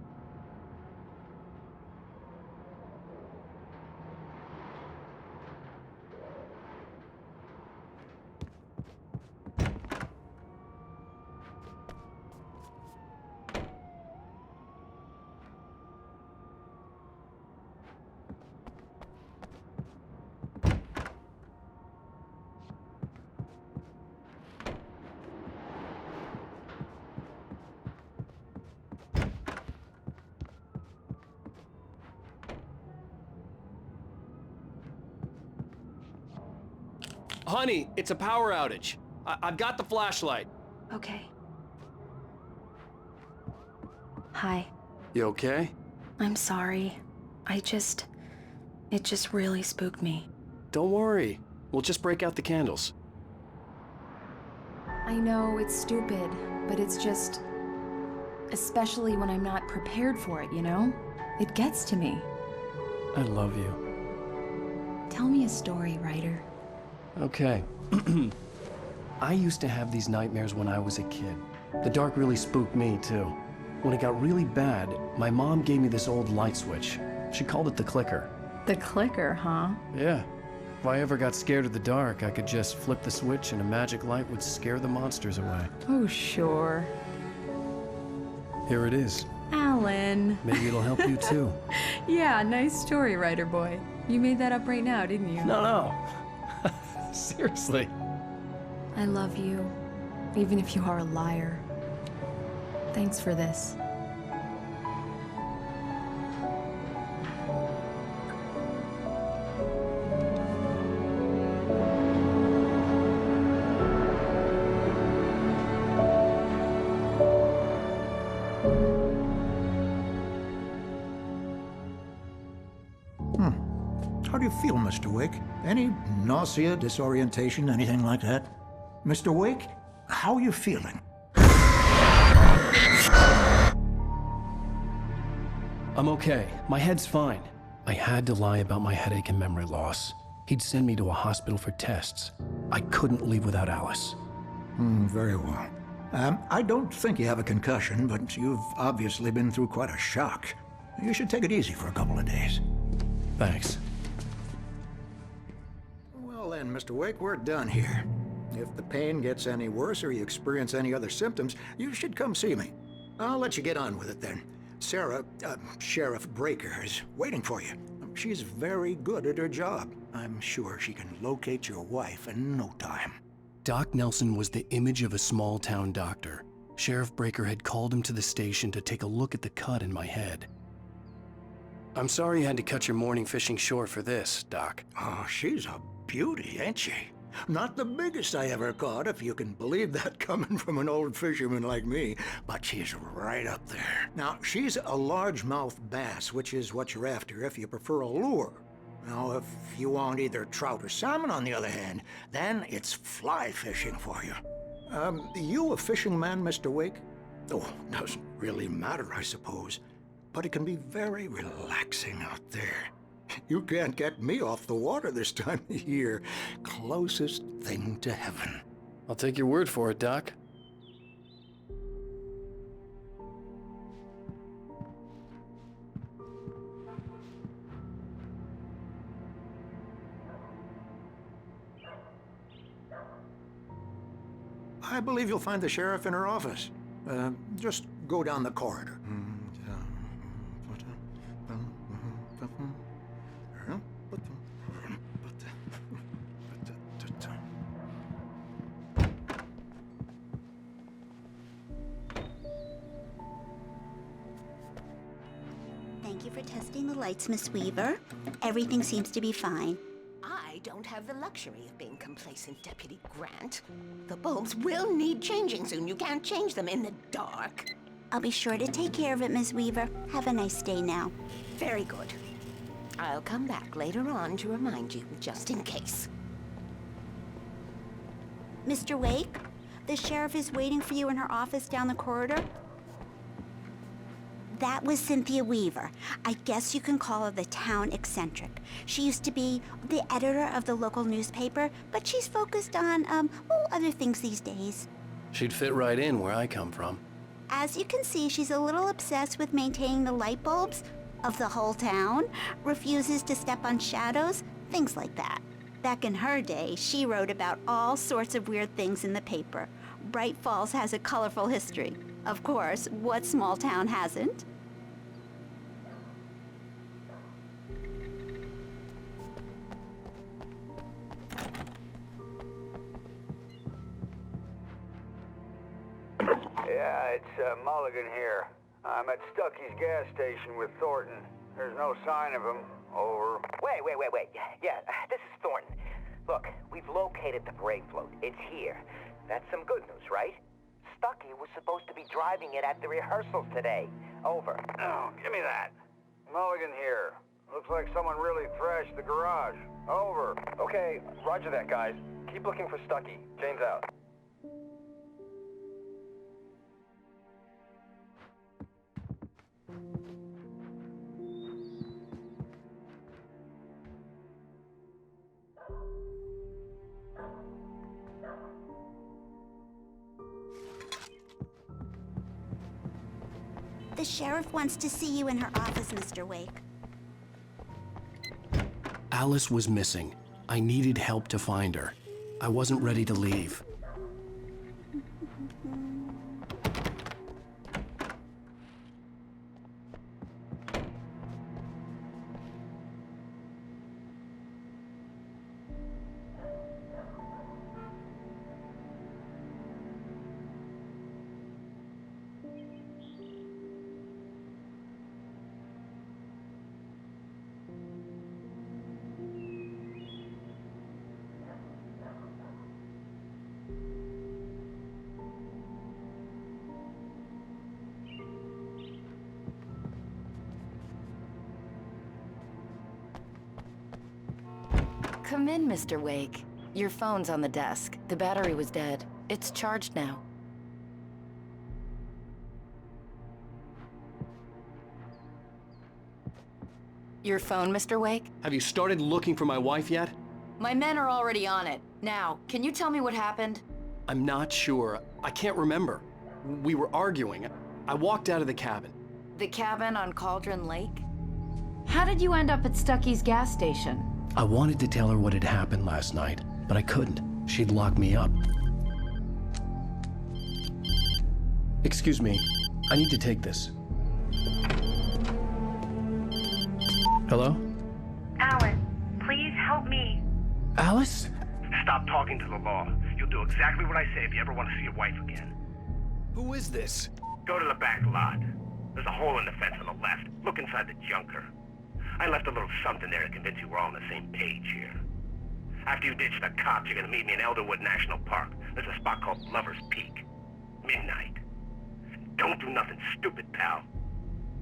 Honey, it's a power outage. I've got the flashlight. Okay. Hi. You okay? I'm sorry. It just really spooked me. Don't worry. We'll just break out the candles. I know it's stupid, but it's just... especially when I'm not prepared for it, you know? It gets to me. I love you. Tell me a story, writer. Okay. I used to have these nightmares when I was a kid. The dark really spooked me, too. When it got really bad, my mom gave me this old light switch. She called it the clicker. The clicker, huh? Yeah. If I ever got scared of the dark, I could just flip the switch and a magic light would scare the monsters away. Oh, sure. Here it is. Alan. Maybe it'll help you, too. Yeah, nice story, writer boy. You made that up right now, didn't you? No. Seriously. I love you, even if you are a liar. Thanks for this. How do you feel, Mr. Wake? Any nausea, disorientation, anything like that? Mr. Wake, how are you feeling? I'm okay. My head's fine. I had to lie about my headache and memory loss. He'd send me to a hospital for tests. I couldn't leave without Alice. Very well. I don't think you have a concussion, but you've obviously been through quite a shock. You should take it easy for a couple of days. Thanks. Well then, Mr. Wake, we're done here. If the pain gets any worse or you experience any other symptoms, you should come see me. I'll let you get on with it then. Sarah, Sheriff Breaker, is waiting for you. She's very good at her job. I'm sure she can locate your wife in no time. Doc Nelson was the image of a small-town doctor. Sheriff Breaker had called him to the station to take a look at the cut in my head. I'm sorry you had to cut your morning fishing short for this, Doc. Oh, she's a beauty, ain't she? Not the biggest I ever caught, if you can believe that coming from an old fisherman like me, but she's right up there. Now, she's a largemouth bass, which is what you're after if you prefer a lure. Now, if you want either trout or salmon, on the other hand, then it's fly fishing for you. You a fishing man, Mr. Wake? Oh, doesn't really matter, I suppose. But it can be very relaxing out there. You can't get me off the water this time of year. Closest thing to heaven. I'll take your word for it, Doc. I believe you'll find the sheriff in her office. Just go down the corridor. Thank you for testing the lights, Miss Weaver. Everything seems to be fine. I don't have the luxury of being complacent, Deputy Grant. The bulbs will need changing soon. You can't change them in the dark. I'll be sure to take care of it, Miss Weaver. Have a nice day now. Very good. I'll come back later on to remind you, just in case. Mr. Wake, the sheriff is waiting for you in her office down the corridor. That was Cynthia Weaver. I guess you can call her the town eccentric. She used to be the editor of the local newspaper, but she's focused on, other things these days. She'd fit right in where I come from. As you can see, she's a little obsessed with maintaining the light bulbs of the whole town, refuses to step on shadows, things like that. Back in her day, she wrote about all sorts of weird things in the paper. Bright Falls has a colorful history. Of course, what small town hasn't? Yeah, it's Mulligan here. I'm at Stucky's gas station with Thornton. There's no sign of him. Over. Wait. Yeah, this is Thornton. Look, we've located the brake float. It's here. That's some good news, right? Stucky was supposed to be driving it at the rehearsals today. Over. Oh, give me that. Mulligan here. Looks like someone really thrashed the garage. Over. Okay, roger that, guys. Keep looking for Stucky. Jane's out. The sheriff wants to see you in her office, Mr. Wake. Alice was missing. I needed help to find her. I wasn't ready to leave. Come in, Mr. Wake. Your phone's on the desk. The battery was dead. It's charged now. Your phone, Mr. Wake? Have you started looking for my wife yet? My men are already on it. Now, can you tell me what happened? I'm not sure. I can't remember. We were arguing. I walked out of the cabin. The cabin on Cauldron Lake? How did you end up at Stucky's gas station? I wanted to tell her what had happened last night, but I couldn't. She'd lock me up. Excuse me. I need to take this. Hello? Alice, please help me. Alice? Stop talking to the law. You'll do exactly what I say if you ever want to see your wife again. Who is this? Go to the back lot. There's a hole in the fence on the left. Look inside the junker. I left a little something there to convince you we're all on the same page here. After you ditch the cops, you're gonna meet me in Elderwood National Park. There's a spot called Lover's Peak. Midnight. Don't do nothing stupid, pal.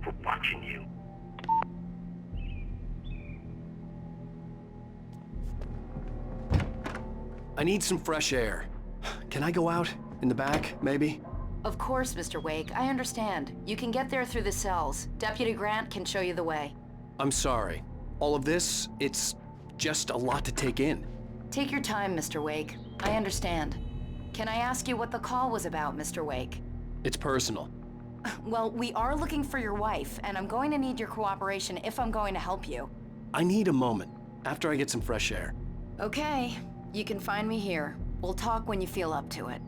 We're watching you. I need some fresh air. Can I go out? In the back, maybe? Of course, Mr. Wake. I understand. You can get there through the cells. Deputy Grant can show you the way. I'm sorry. All of this, it's just a lot to take in. Take your time, Mr. Wake. I understand. Can I ask you what the call was about, Mr. Wake? It's personal. Well, we are looking for your wife, and I'm going to need your cooperation if I'm going to help you. I need a moment, after I get some fresh air. Okay. You can find me here. We'll talk when you feel up to it.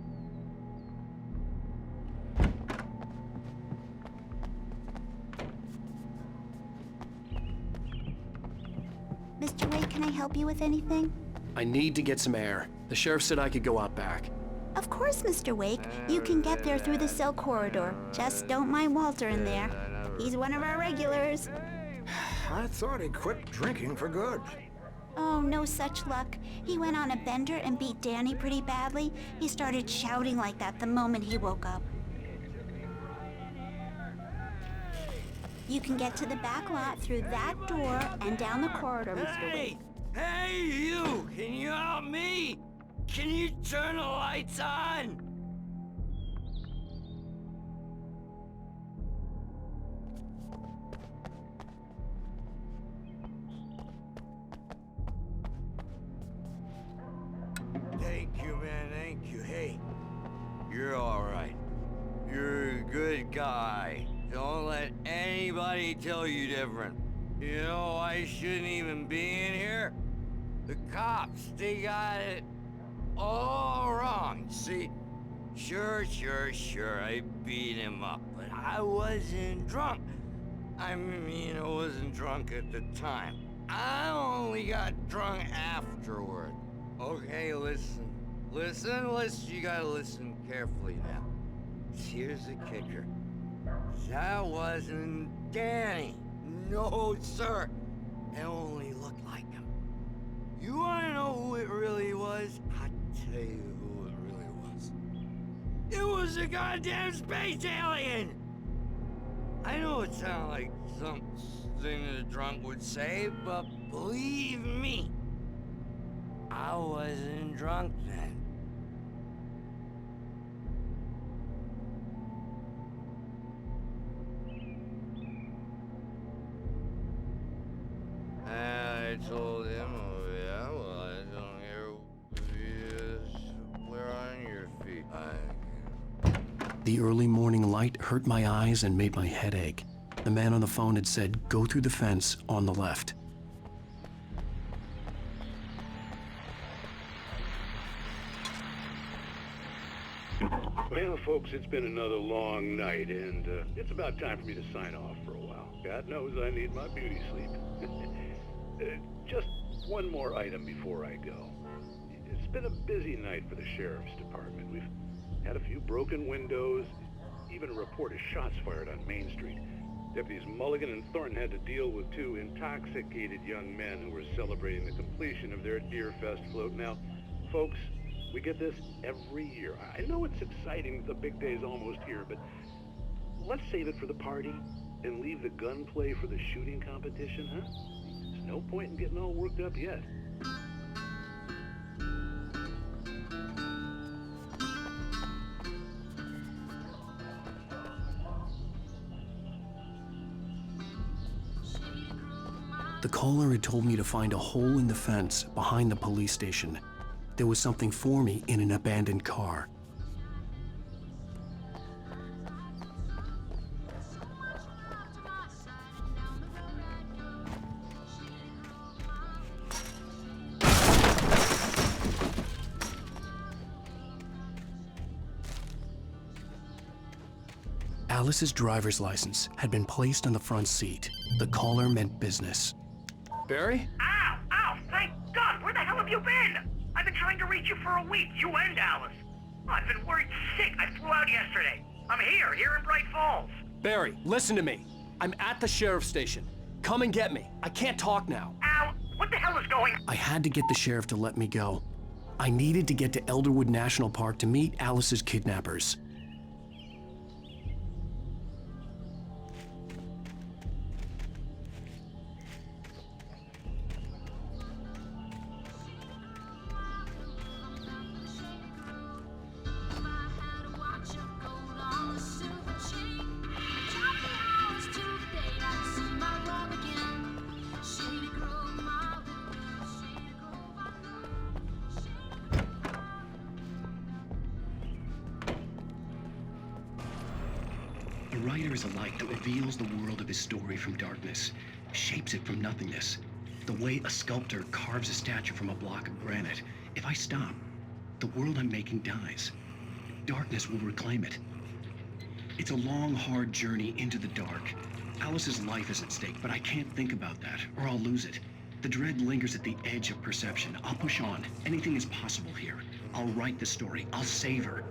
Mr. Wake, can I help you with anything? I need to get some air. The sheriff said I could go out back. Of course, Mr. Wake. You can get there through the cell corridor. Just don't mind Walter in there. He's one of our regulars. I thought he quit drinking for good. Oh, no such luck. He went on a bender and beat Danny pretty badly. He started shouting like that the moment he woke up. You can get to the back lot through that door and down the corridor, Mr. Wake. Hey, you! Can you help me? Can you turn the lights on? Thank you, man, thank you. Hey, you're all right. You're a good guy. Don't let anybody tell you different. You know, I shouldn't even be in here. The cops, they got it all wrong. See, sure, I beat him up, but I wasn't drunk. I mean, I wasn't drunk at the time. I only got drunk afterward. Okay, listen. You gotta listen carefully now. Here's the kicker. That wasn't Danny. No, sir. It only looked like him. You wanna know who it really was? I'll tell you who it really was. It was a goddamn space alien! I know it sounded like something a drunk would say, but believe me, I wasn't drunk then. I told him, oh yeah, well, I don't hear we're on your feet. The early morning light hurt my eyes and made my head ache. The man on the phone had said, go through the fence on the left. Well, folks, it's been another long night, and it's about time for me to sign off for a while. God knows I need my beauty sleep. Just one more item before I go. It's been a busy night for the Sheriff's Department. We've had a few broken windows, even a report of shots fired on Main Street. Deputies Mulligan and Thornton had to deal with two intoxicated young men who were celebrating the completion of their Deerfest float. Now, folks, we get this every year. I know it's exciting, the big day's almost here, but let's save it for the party and leave the gunplay for the shooting competition, huh? There's no point in getting all worked up yet. The caller had told me to find a hole in the fence behind the police station. There was something for me in an abandoned car. Alice's driver's license had been placed on the front seat. The caller meant business. Barry? Ow! Ow! Thank God! Where the hell have you been? I've been trying to reach you for a week, you and Alice. Oh, I've been worried sick. I flew out yesterday. I'm here in Bright Falls. Barry, listen to me. I'm at the sheriff's station. Come and get me. I can't talk now. Ow! What the hell is going on? I had to get the sheriff to let me go. I needed to get to Elderwood National Park to meet Alice's kidnappers. A writer is a light that reveals the world of his story from darkness, shapes it from nothingness. The way a sculptor carves a statue from a block of granite. If I stop, the world I'm making dies. Darkness will reclaim it. It's a long, hard journey into the dark. Alice's life is at stake, but I can't think about that, or I'll lose it. The dread lingers at the edge of perception. I'll push on. Anything is possible here. I'll write the story. I'll save her.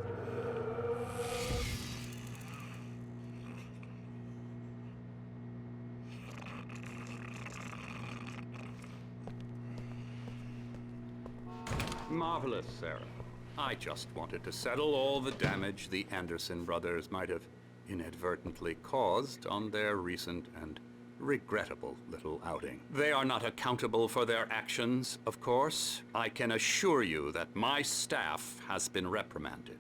Marvelous, Sarah. I just wanted to settle all the damage the Anderson brothers might have inadvertently caused on their recent and regrettable little outing. They are not accountable for their actions, of course. I can assure you that my staff has been reprimanded.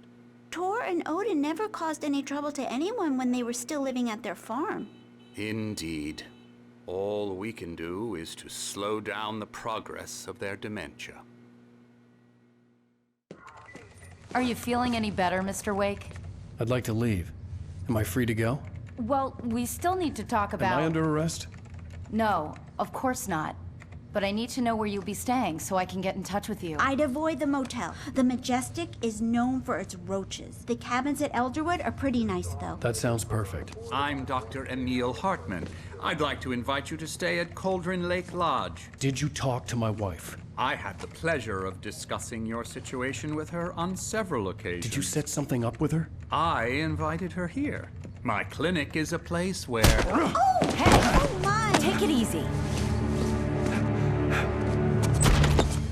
Tor and Odin never caused any trouble to anyone when they were still living at their farm. Indeed. All we can do is to slow down the progress of their dementia. Are you feeling any better, Mr. Wake? I'd like to leave. Am I free to go? Well, we still need to talk about... Am I under arrest? No, of course not. But I need to know where you'll be staying so I can get in touch with you. I'd avoid the motel. The Majestic is known for its roaches. The cabins at Elderwood are pretty nice, though. That sounds perfect. I'm Dr. Emil Hartman. I'd like to invite you to stay at Cauldron Lake Lodge. Did you talk to my wife? I had the pleasure of discussing your situation with her on several occasions. Did you set something up with her? I invited her here. My clinic is a place where... Oh! Hey! Oh, my! Take it easy.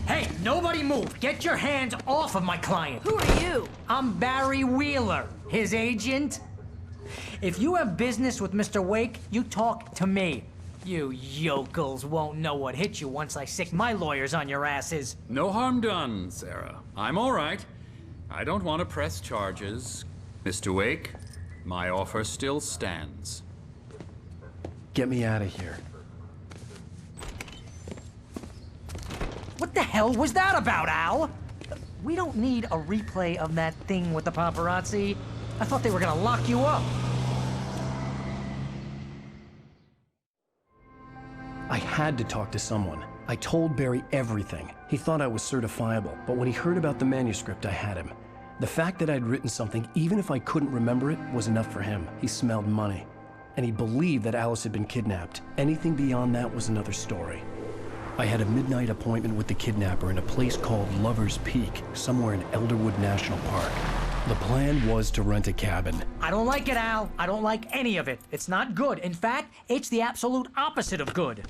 Hey, nobody move! Get your hands off of my client! Who are you? I'm Barry Wheeler, his agent. If you have business with Mr. Wake, you talk to me. You yokels won't know what hit you once I sick my lawyers on your asses. No harm done, Sarah. I'm all right. I don't want to press charges. Mr. Wake, my offer still stands. Get me out of here. What the hell was that about, Al? We don't need a replay of that thing with the paparazzi. I thought they were gonna lock you up. I had to talk to someone. I told Barry everything. He thought I was certifiable, but when he heard about the manuscript, I had him. The fact that I'd written something, even if I couldn't remember it, was enough for him. He smelled money. And he believed that Alice had been kidnapped. Anything beyond that was another story. I had a midnight appointment with the kidnapper in a place called Lover's Peak, somewhere in Elderwood National Park. The plan was to rent a cabin. I don't like it, Al. I don't like any of it. It's not good. In fact, it's the absolute opposite of good.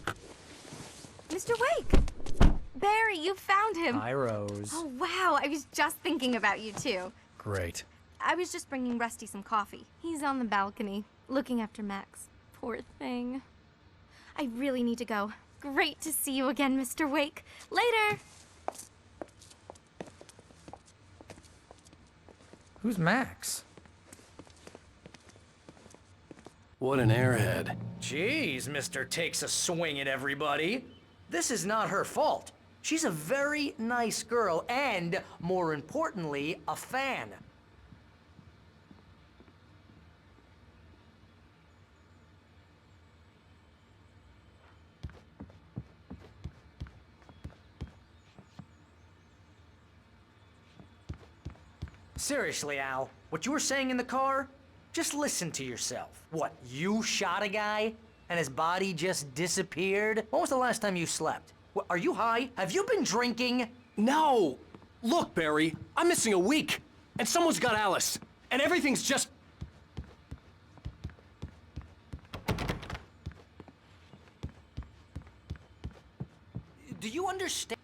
Mr. Wake! Barry, you found him. Hi, Rose. Oh, wow. I was just thinking about you, too. Great. I was just bringing Rusty some coffee. He's on the balcony, looking after Max. Poor thing. I really need to go. Great to see you again, Mr. Wake. Later! Who's Max? What an airhead. Jeez, Mr. Takes a swing at everybody. This is not her fault. She's a very nice girl and, more importantly, a fan. Seriously, Al, what you were saying in the car? Just listen to yourself. What, you shot a guy and his body just disappeared? When was the last time you slept? What, are you high? Have you been drinking? No! Look, Barry, I'm missing a week, and someone's got Alice, and everything's just... Do you understand?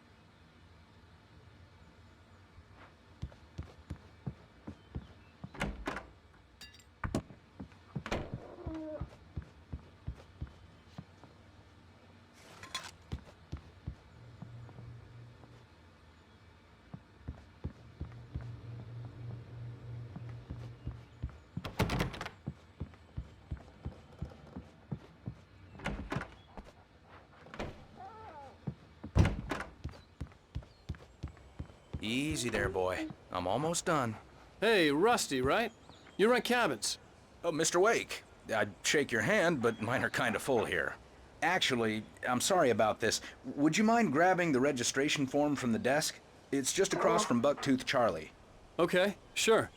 Easy there, boy. I'm almost done. Hey, Rusty, right? You rent cabins. Oh, Mr. Wake. I'd shake your hand, but mine are kind of full here. Actually, I'm sorry about this. Would you mind grabbing the registration form from the desk? It's just across from Bucktooth Charlie. Okay, sure.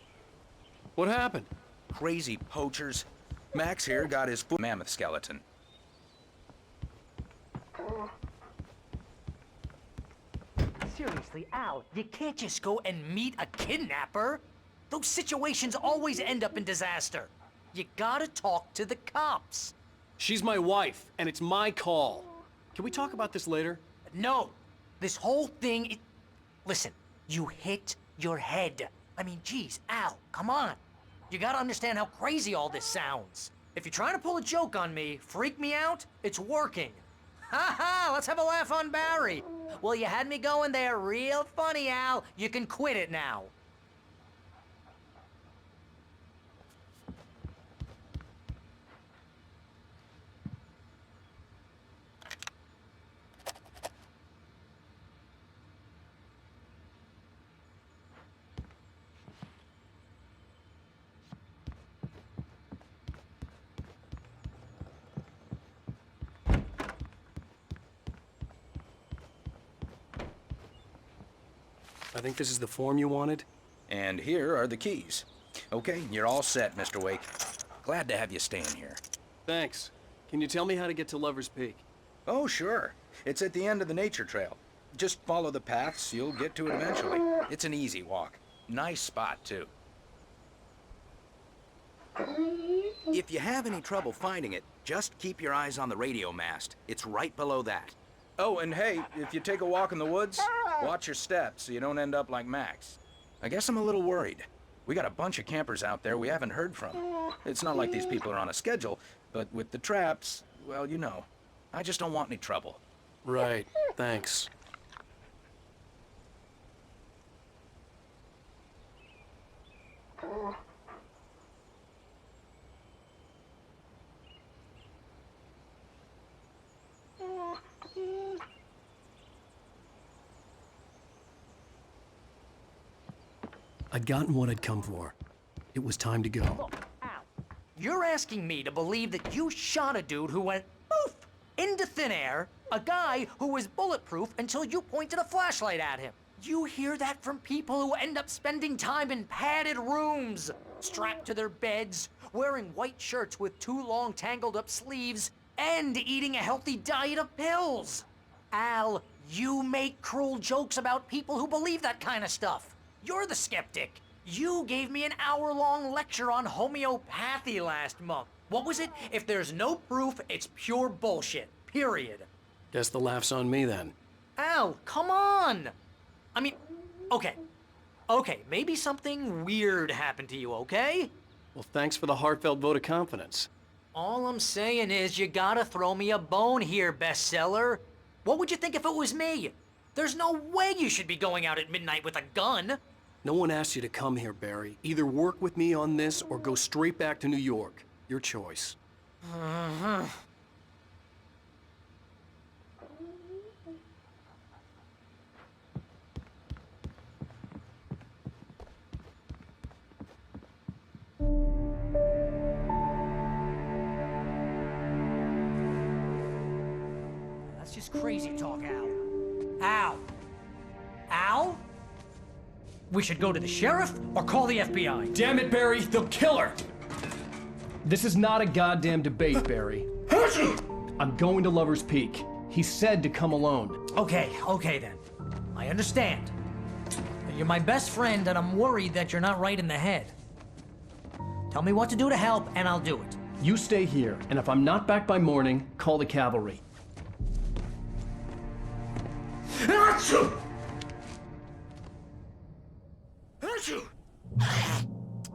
What happened? Crazy poachers. Max here got his mammoth skeleton. Seriously, Al, you can't just go and meet a kidnapper. Those situations always end up in disaster. You gotta talk to the cops. She's my wife, and it's my call. Can we talk about this later? No. This whole thing... Listen, you hit your head. I mean, geez, Al, come on. You gotta understand how crazy all this sounds. If you're trying to pull a joke on me, freak me out, it's working. Ha ha, let's have a laugh on Barry. Well, you had me going there real funny, Al. You can quit it now. I think this is the form you wanted. And here are the keys. Okay, you're all set, Mr. Wake. Glad to have you staying here. Thanks. Can you tell me how to get to Lover's Peak? Oh, sure. It's at the end of the nature trail. Just follow the paths, you'll get to it eventually. It's an easy walk. Nice spot, too. If you have any trouble finding it, just keep your eyes on the radio mast. It's right below that. Oh, and hey, if you take a walk in the woods, watch your steps so you don't end up like Max. I guess I'm a little worried. We got a bunch of campers out there we haven't heard from. It's not like these people are on a schedule, but with the traps, well, you know. I just don't want any trouble. Right, thanks. I'd gotten what I'd come for. It was time to go. Look, Al, you're asking me to believe that you shot a dude who went poof into thin air, a guy who was bulletproof until you pointed a flashlight at him. You hear that from people who end up spending time in padded rooms, strapped to their beds, wearing white shirts with too long tangled up sleeves, and eating a healthy diet of pills. Al, you make cruel jokes about people who believe that kind of stuff. You're the skeptic. You gave me an hour-long lecture on homeopathy last month. What was it? If there's no proof, it's pure bullshit. Period. Guess the laugh's on me then. Al, come on! I mean, okay. Okay, maybe something weird happened to you, okay? Well, thanks for the heartfelt vote of confidence. All I'm saying is you gotta throw me a bone here, bestseller. What would you think if it was me? There's no way you should be going out at midnight with a gun. No one asked you to come here, Barry. Either work with me on this or go straight back to New York. Your choice. That's just crazy talk, Al. Al? Al? We should go to the sheriff or call the FBI. Damn it, Barry, they'll kill her! This is not a goddamn debate, Barry. I'm going to Lover's Peak. He said to come alone. Okay then. I understand. You're my best friend, and I'm worried that you're not right in the head. Tell me what to do to help, and I'll do it. You stay here, and if I'm not back by morning, call the cavalry.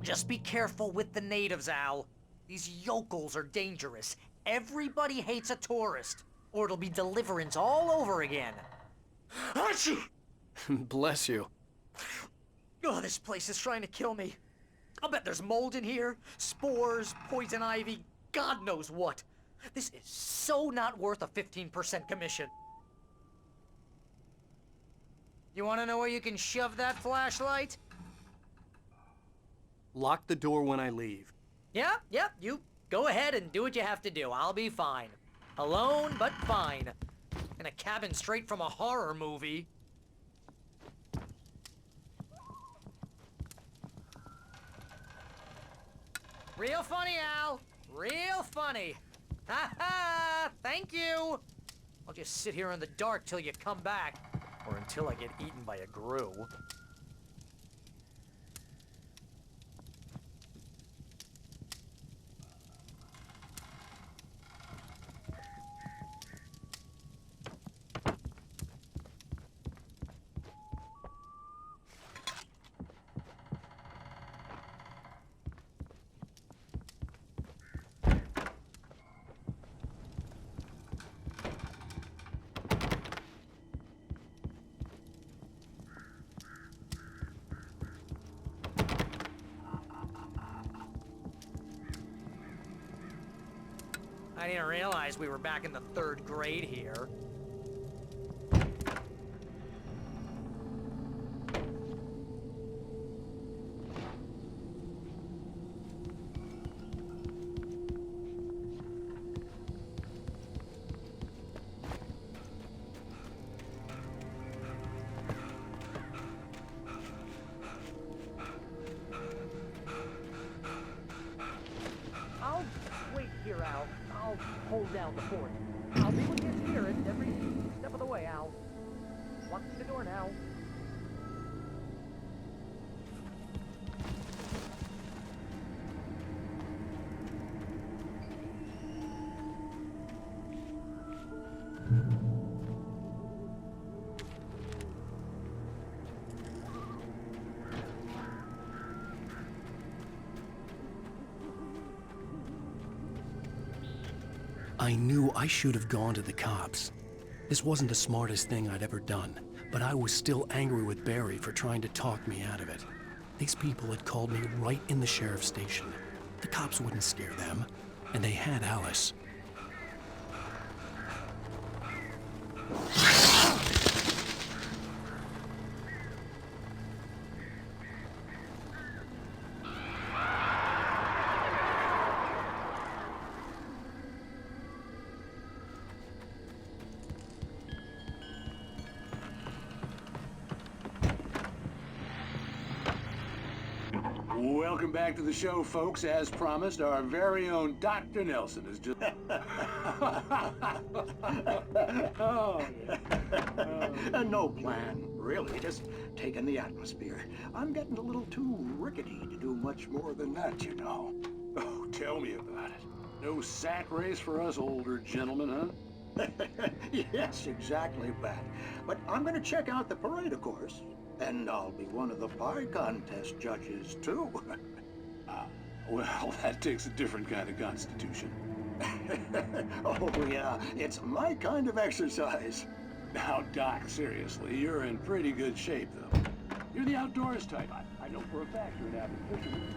Just be careful with the natives, Al. These yokels are dangerous. Everybody hates a tourist, or it'll be Deliverance all over again. Bless you. Oh, this place is trying to kill me. I'll bet there's mold in here, spores, poison ivy, God knows what. This is so not worth a 15% commission. You want to know where you can shove that flashlight? Lock the door when I leave. Yeah, you go ahead and do what you have to do. I'll be fine. Alone, but fine. In a cabin straight from a horror movie. Real funny, Al. Real funny. Ha ha! Thank you! I'll just sit here in the dark till you come back. Or until I get eaten by a grue. I didn't realize we were back in the 3rd grade here. I'll wait here, Al. I'll hold down the fort. I'll be with you here at every step of the way, Al. Watch the door now. I knew I should have gone to the cops. This wasn't the smartest thing I'd ever done, but I was still angry with Barry for trying to talk me out of it. These people had called me right in the sheriff's station. The cops wouldn't scare them, and they had Alice. Welcome back to the show, folks. As promised, our very own Dr. Nelson is just... No plan, really. Just taking the atmosphere. I'm getting a little too rickety to do much more than that, you know. Oh, tell me about it. No sack race for us older gentlemen, huh? Yes, exactly that. But I'm going to check out the parade, of course. And I'll be one of the pie contest judges, too. Well, that takes a different kind of constitution. Oh, yeah. It's my kind of exercise. Now, Doc, seriously, you're in pretty good shape, though. You're the outdoors type. I know for a fact you're an avid fisherman.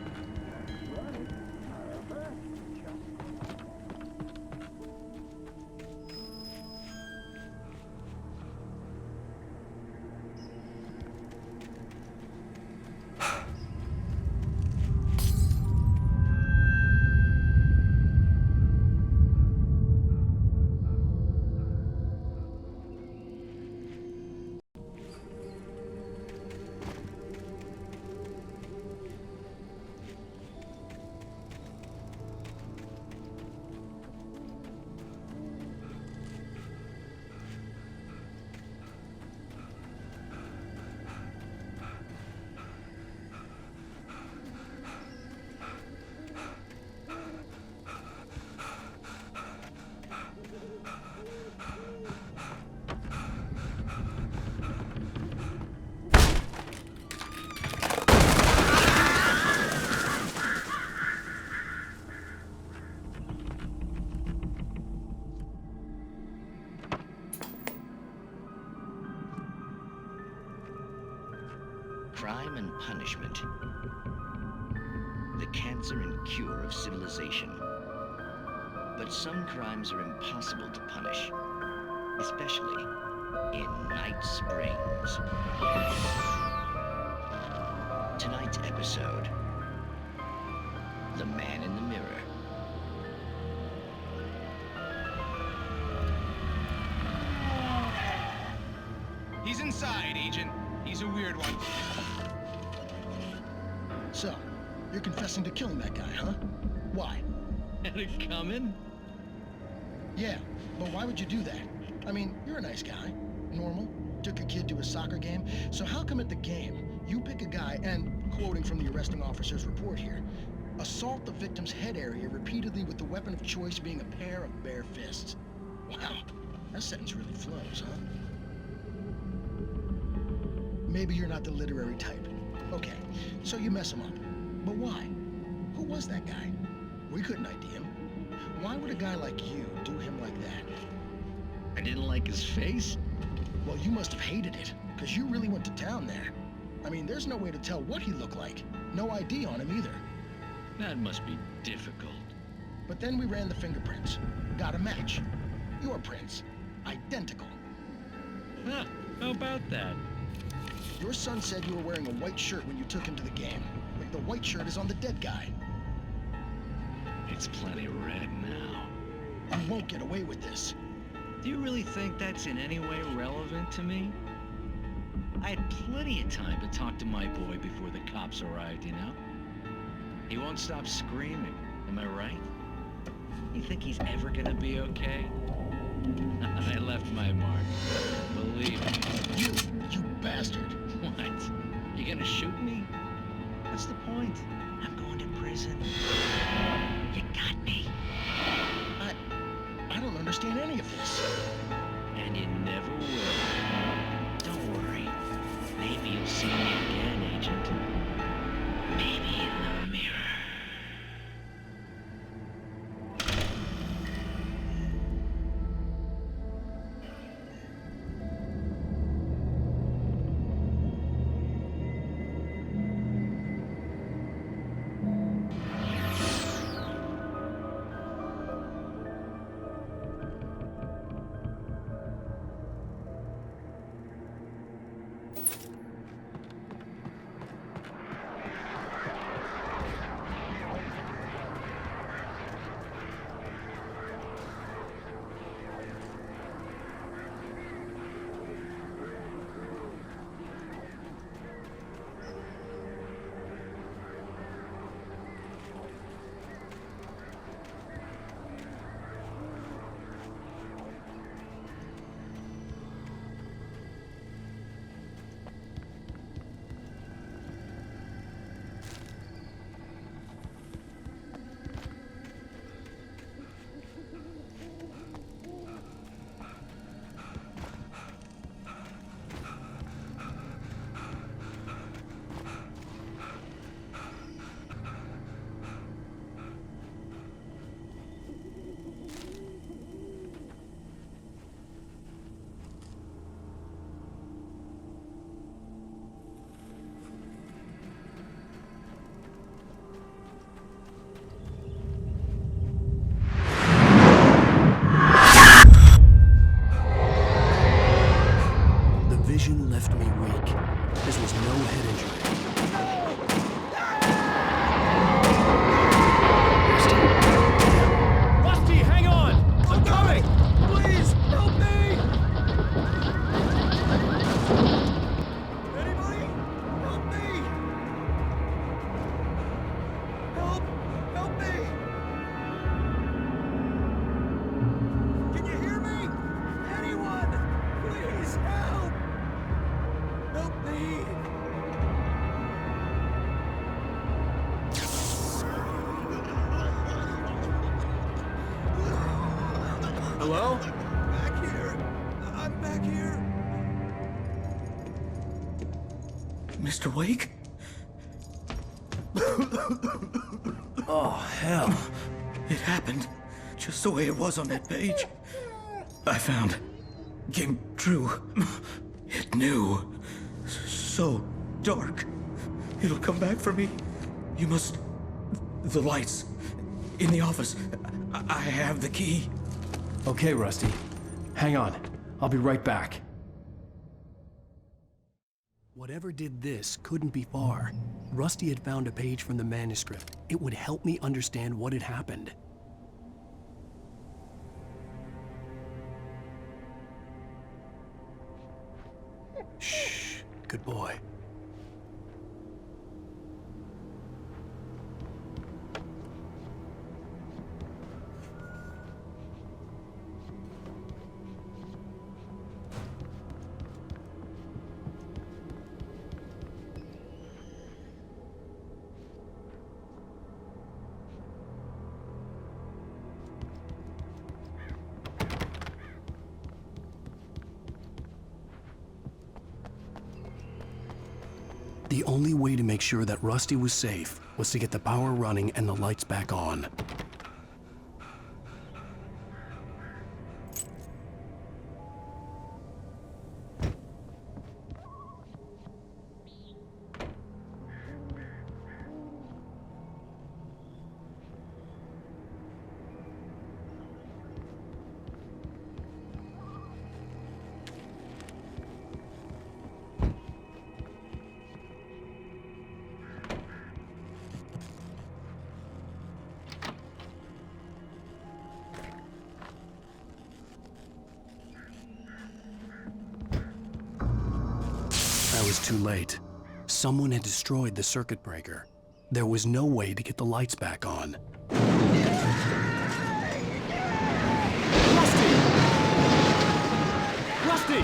crime and punishment. The cancer and cure of civilization. But some crimes are impossible to punish, especially in Night Springs. Tonight's episode, The Man in the Mirror. He's inside, Agent. He's a weird one. So, you're confessing to killing that guy, huh? Why? Had it coming? Yeah, but why would you do that? I mean, you're a nice guy. Normal. Took a kid to a soccer game. So how come at the game, you pick a guy and, quoting from the arresting officer's report here, assault the victim's head area repeatedly with the weapon of choice being a pair of bare fists? Wow, that sentence really flows, huh? Maybe you're not the literary type. Okay, so you mess him up. But why? Who was that guy? We couldn't ID him. Why would a guy like you do him like that? I didn't like his face? Well, you must have hated it, because you really went to town there. I mean, there's no way to tell what he looked like. No ID on him either. That must be difficult. But then we ran the fingerprints. Got a match. Your prints. Identical. Huh, how about that? Your son said you were wearing a white shirt when you took him to the game. But the white shirt is on the dead guy. It's plenty red now. You won't get away with this. Do you really think that's in any way relevant to me? I had plenty of time to talk to my boy before the cops arrived, you know? He won't stop screaming, am I right? You think he's ever gonna be okay? I left my mark. Believe me. You bastard. What? You gonna shoot me? What's the point? I'm going to prison. You got me. I don't understand any of this. And you never will. Don't worry. Maybe you'll see me again, Agent. Maybe in the mirror. Hello? Back here. I'm back here. Mr. Wake? Oh, hell. It happened just the way it was on that page. I found. Came true. It knew. So dark. It'll come back for me. You must... The lights. In the office. I have the key. Okay, Rusty. Hang on. I'll be right back. Whatever did this couldn't be far. Rusty had found a page from the manuscript. It would help me understand what had happened. Shh. Good boy. The only way to make sure that Rusty was safe was to get the power running and the lights back on. I was too late. Someone had destroyed the circuit breaker. There was no way to get the lights back on. Rusty!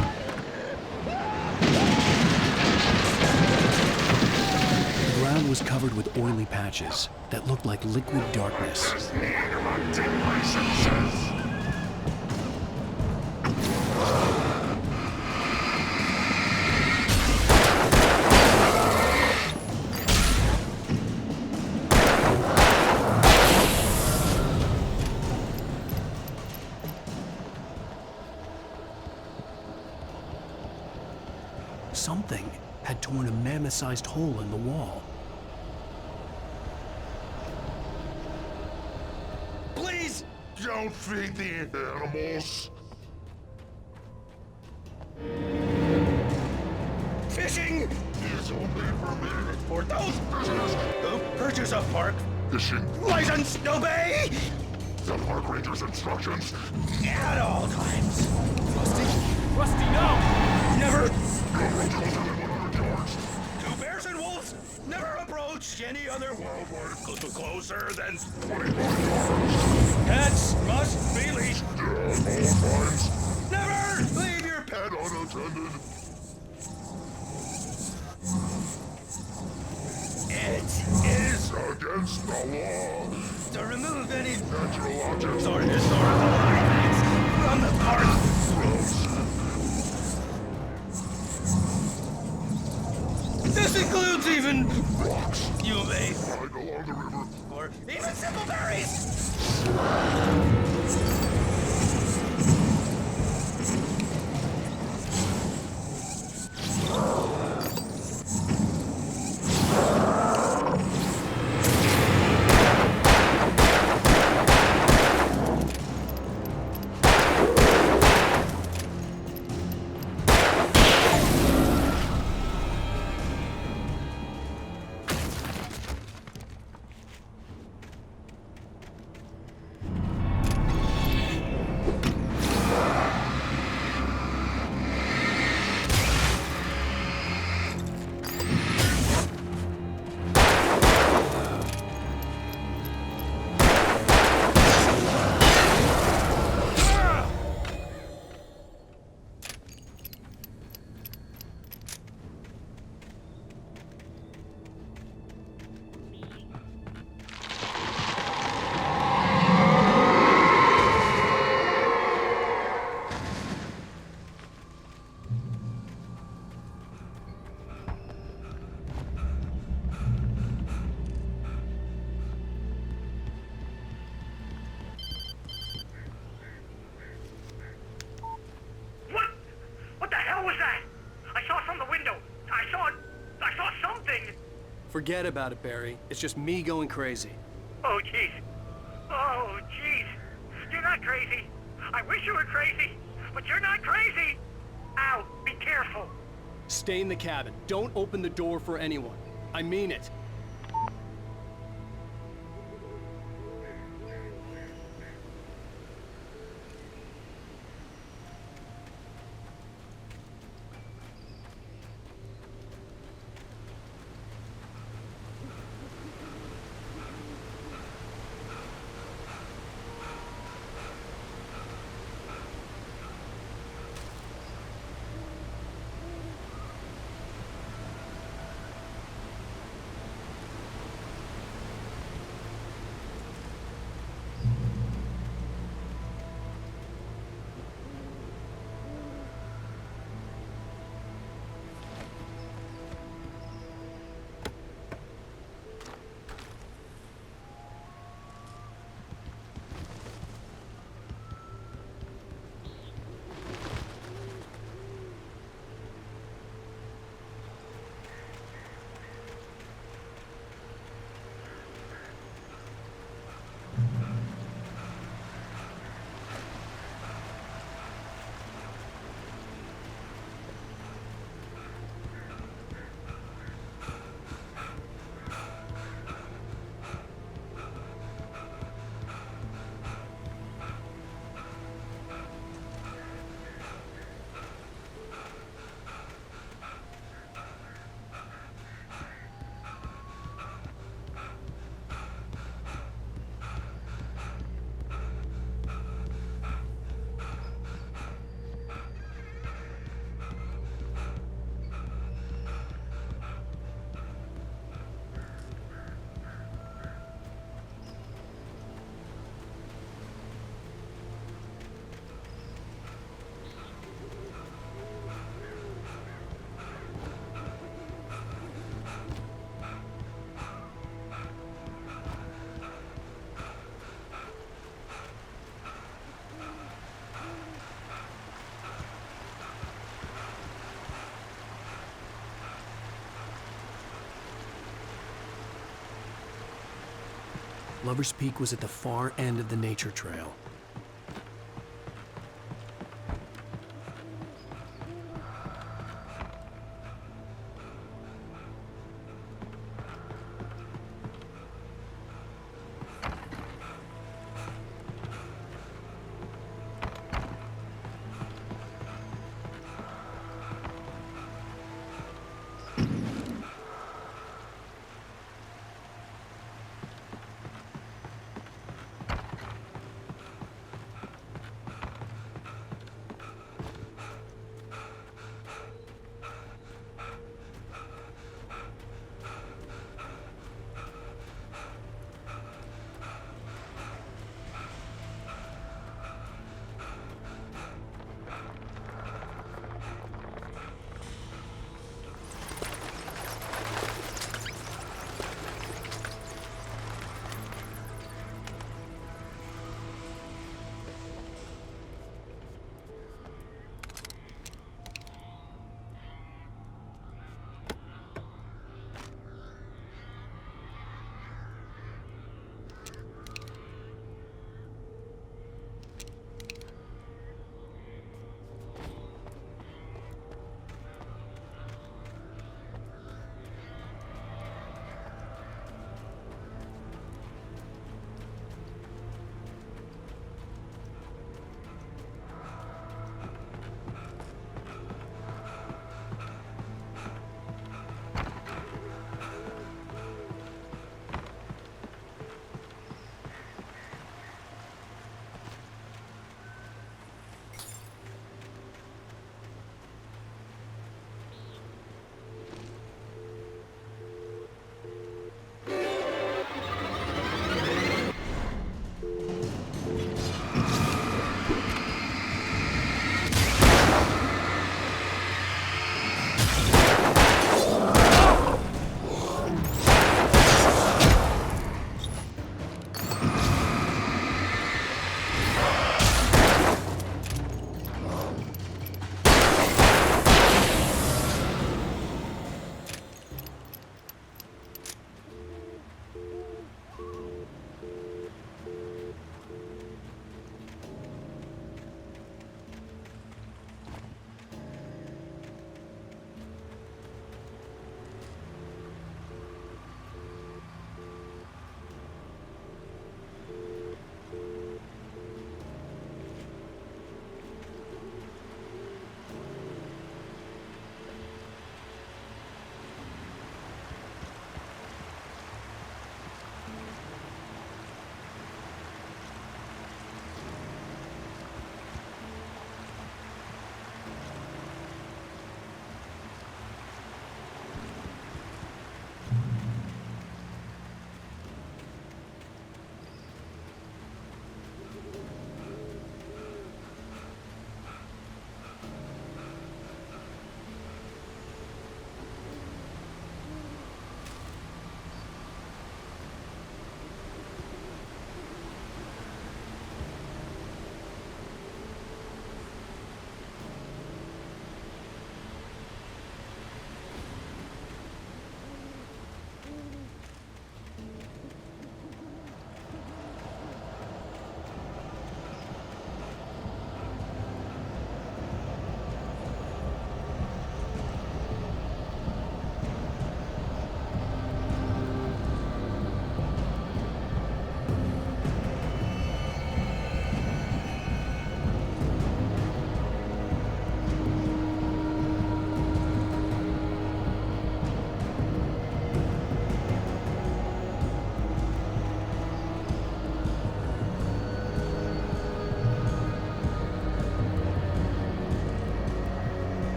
The ground was covered with oily patches that looked like liquid darkness. Something had torn a mammoth-sized hole in the wall. Please don't feed the animals. Fishing is only permitted for those persons who purchase a park fishing license to obey the park ranger's instructions at all times. Rusty, no! Never go closer than 100 yards. Two bears and wolves never approach any other wildlife closer than 25 yards. Pets must be leashed at all times. Never leave your pet unattended. It is against the law to remove any natural objects or historical artifacts from the park. This includes even rocks you may find along the river, or even simple berries. Forget about it, Barry. It's just me going crazy. Oh, jeez. Oh, jeez. You're not crazy. I wish you were crazy, but you're not crazy. Ow, be careful. Stay in the cabin. Don't open the door for anyone. I mean it. Lover's Peak was at the far end of the nature trail.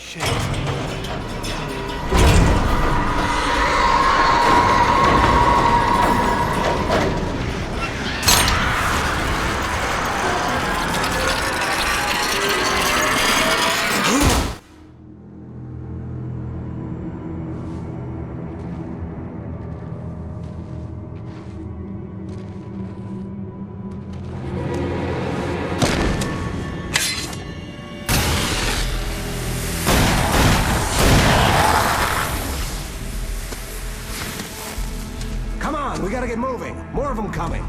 shit. Come on, we gotta get moving. More of them coming.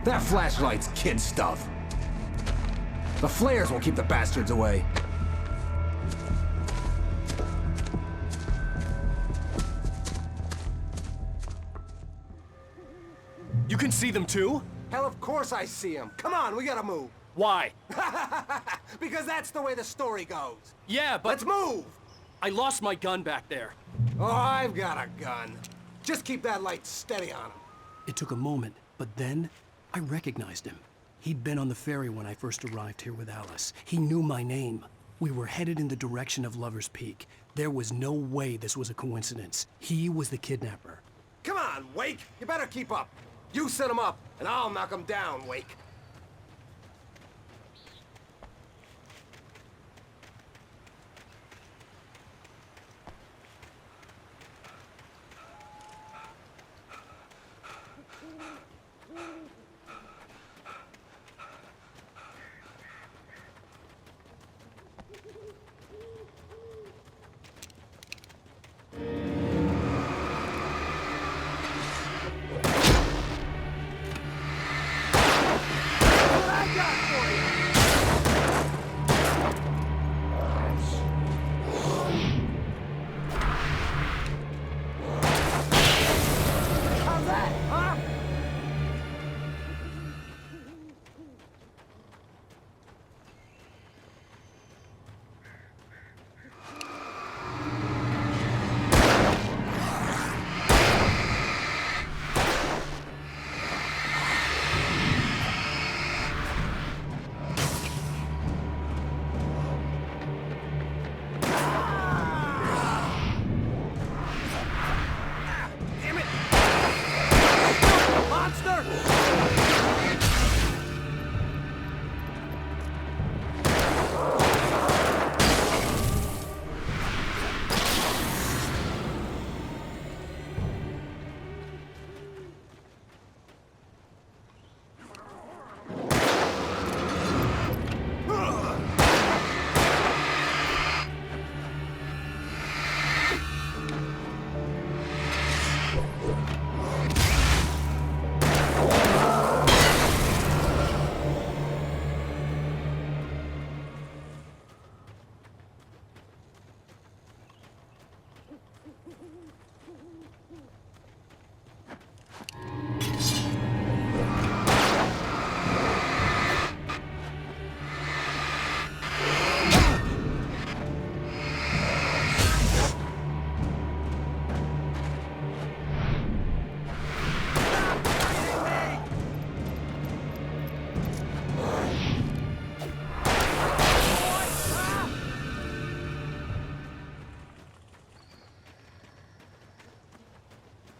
That flashlight's kid stuff. The flares will keep the bastards away. You can see them too? Hell, of course I see them. Come on, we gotta move. Why? Because that's the way the story goes. Yeah, but... Let's move! I lost my gun back there. Oh, I've got a gun. Just keep that light steady on him. It took a moment, but then I recognized him. He'd been on the ferry when I first arrived here with Alice. He knew my name. We were headed in the direction of Lover's Peak. There was no way this was a coincidence. He was the kidnapper. Come on, Wake. You better keep up. You set him up, and I'll knock him down, Wake.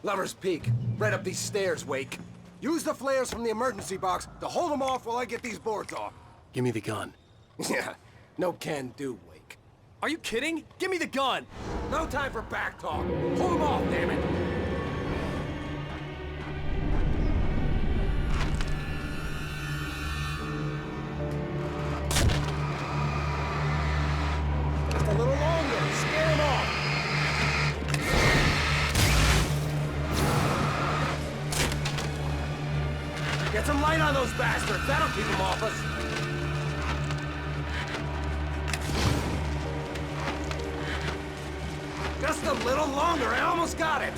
Lover's Peak. Right up these stairs, Wake. Use the flares from the emergency box to hold them off while I get these boards off. Give me the gun. Yeah, no can do, Wake. Are you kidding? Give me the gun! No time for back talk. Hold them off, damn it! Just a little longer. Scare them off. Get some light on those bastards. That'll keep them off us. Just a little longer. I almost got it.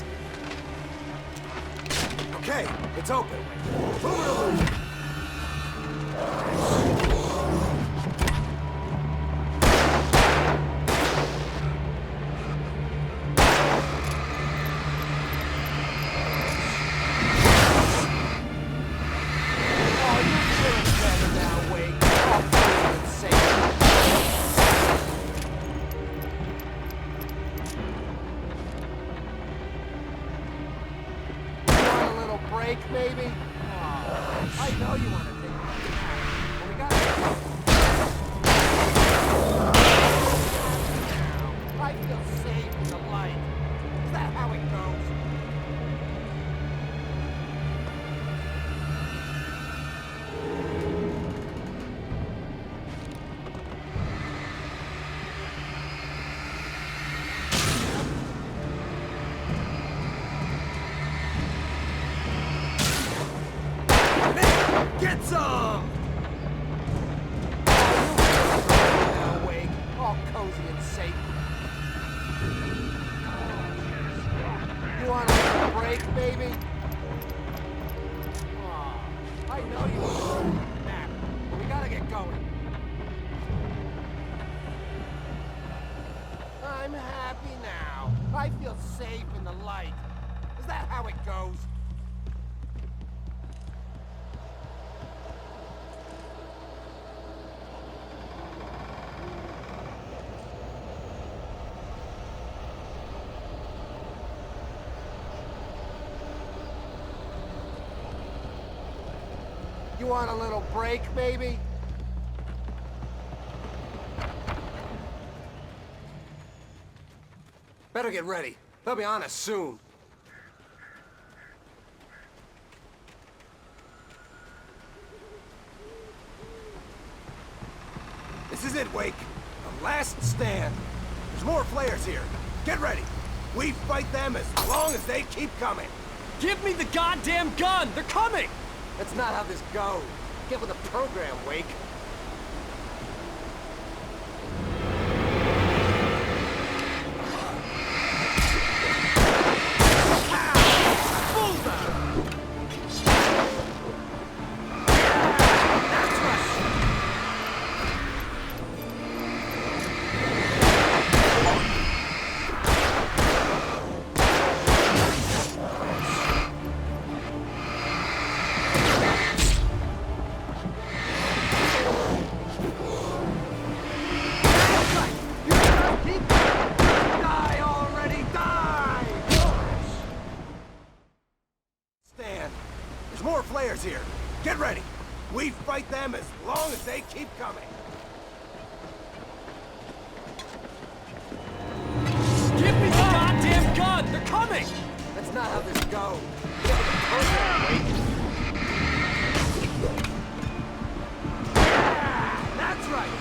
Okay, it's open. Move it along. Oh, you're feeling better now, Wake. Oh, for goodness sake. know you want to take it. Well, we got I feel safe in the light. Is that how it goes? Get some! Awake, all cozy and safe. You want a little break, baby? Aw, I know you want a nap, but we gotta get going. I'm happy now. I feel safe in the light. Is that how it goes? You want a little break, baby? Better get ready. They'll be on us soon. This is it, Wake. The last stand. There's more flares here. Get ready. We fight them as long as they keep coming. Give me the goddamn gun! They're coming! That's not how this goes. Get with the program, Wake. Here. Get ready. We fight them as long as they keep coming. Give me the goddamn gun! They're coming! That's not how this goes. Get with the program, Wake. That's right.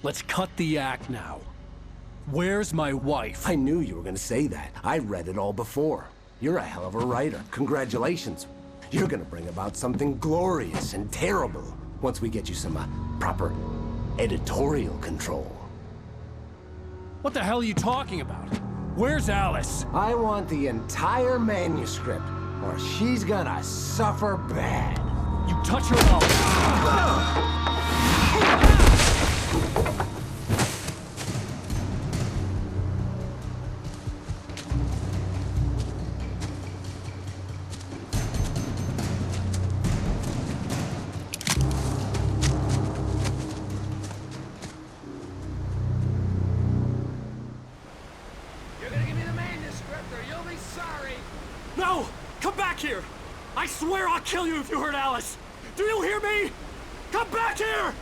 Let's cut the act now. Where's my wife? I knew you were gonna say that. I read it all before. You're a hell of a writer. Congratulations. You're gonna bring about something glorious and terrible once we get you some proper editorial control. What the hell are you talking about? Where's Alice? I want the entire manuscript, or she's gonna suffer bad. You touch her and I'll... You're gonna give me the manuscript or you'll be sorry. No! Come back here! I swear I'll kill you if you hurt Alice! Do you hear me? Come back here!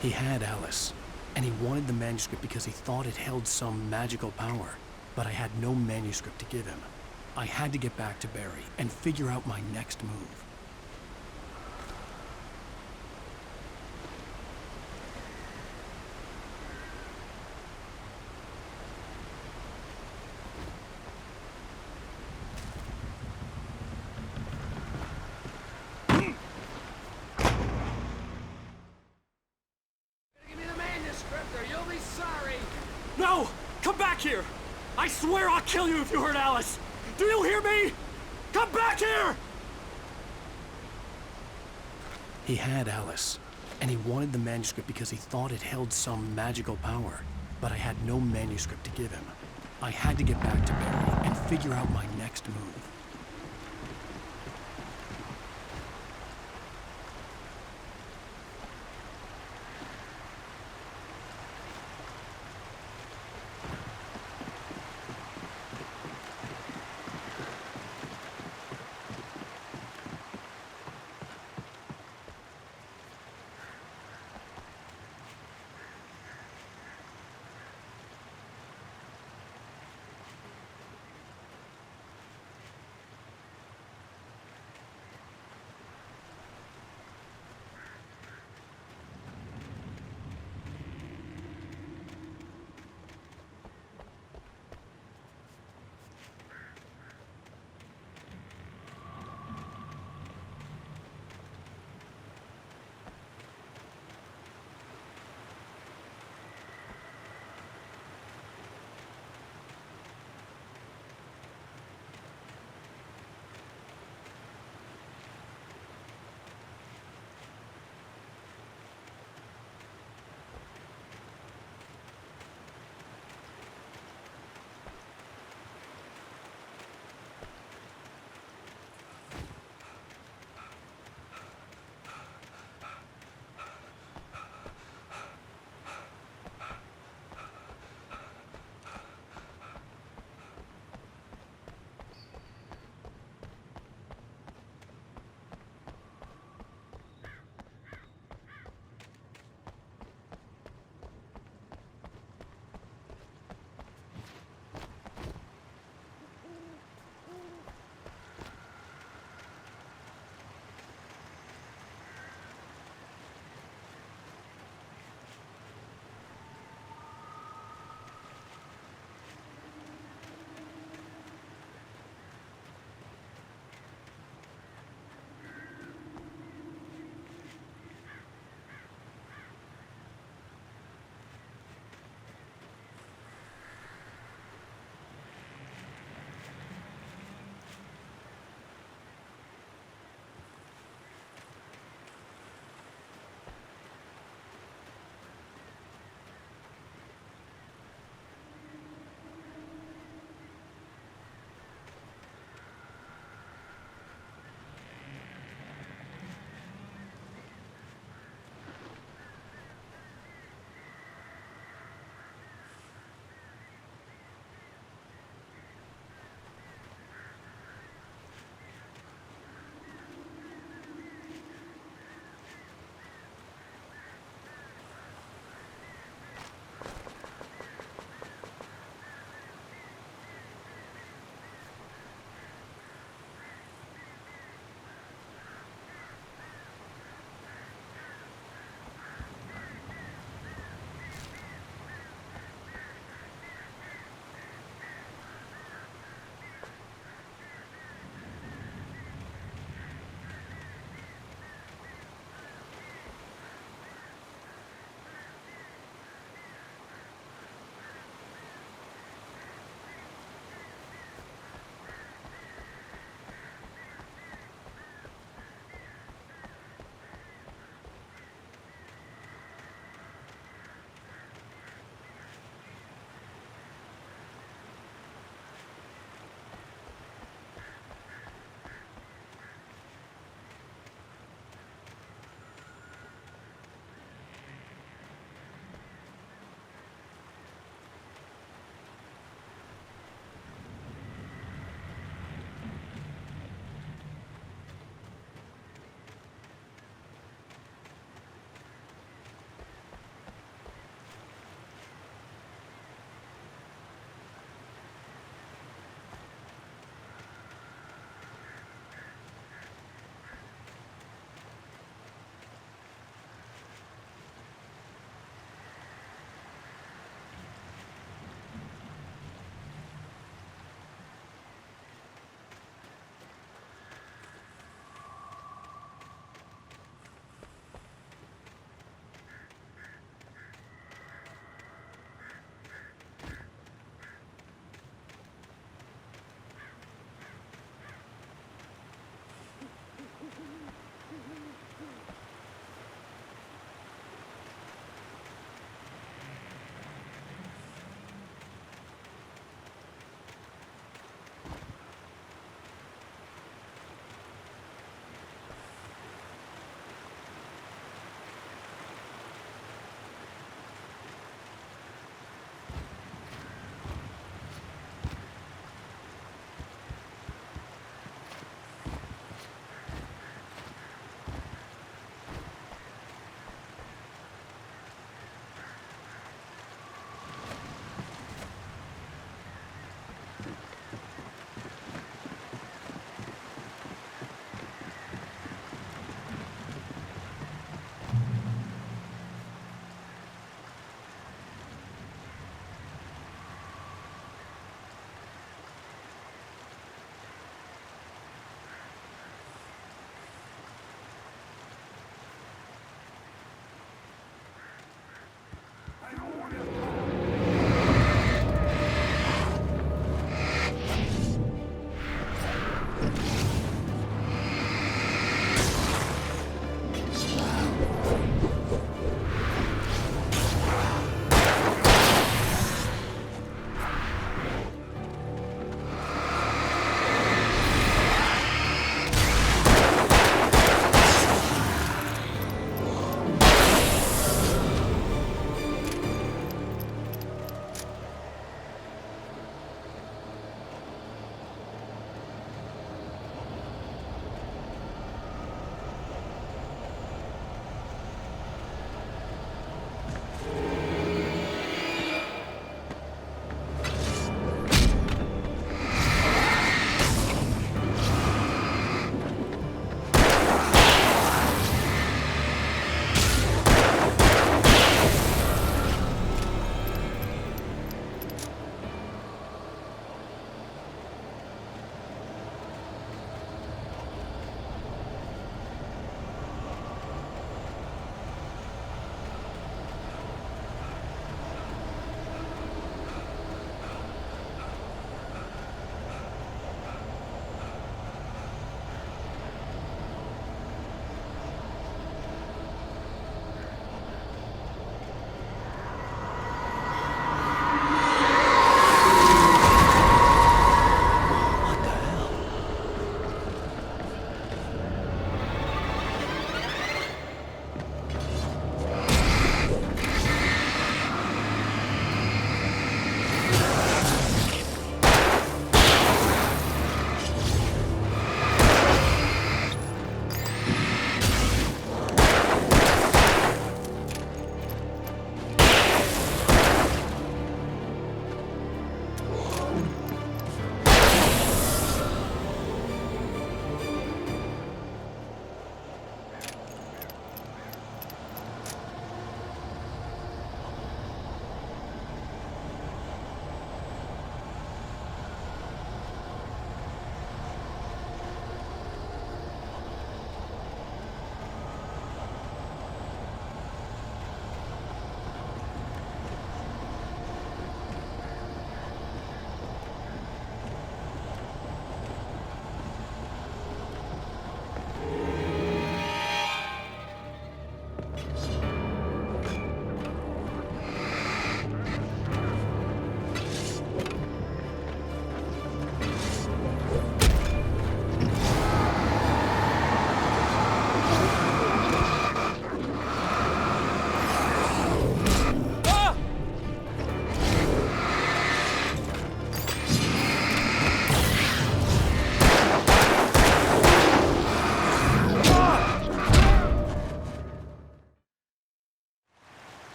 He had Alice, and he wanted the manuscript because he thought it held some magical power. But I had no manuscript to give him. I had to get back to Barry and figure out my next move. Give me the manuscript or you'll be sorry. No! Come back here! I swear I'll kill you if you hurt Alice! Do you hear me? Come back here! He had Alice, and he wanted the manuscript because he thought it held some magical power. But I had no manuscript to give him. I had to get back to Barry and figure out my next move.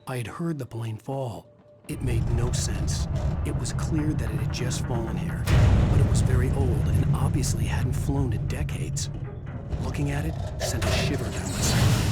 I had heard the plane fall. It made no sense. It was clear that it had just fallen here, but it was very old and obviously hadn't flown in decades. Looking at it sent a shiver down my spine.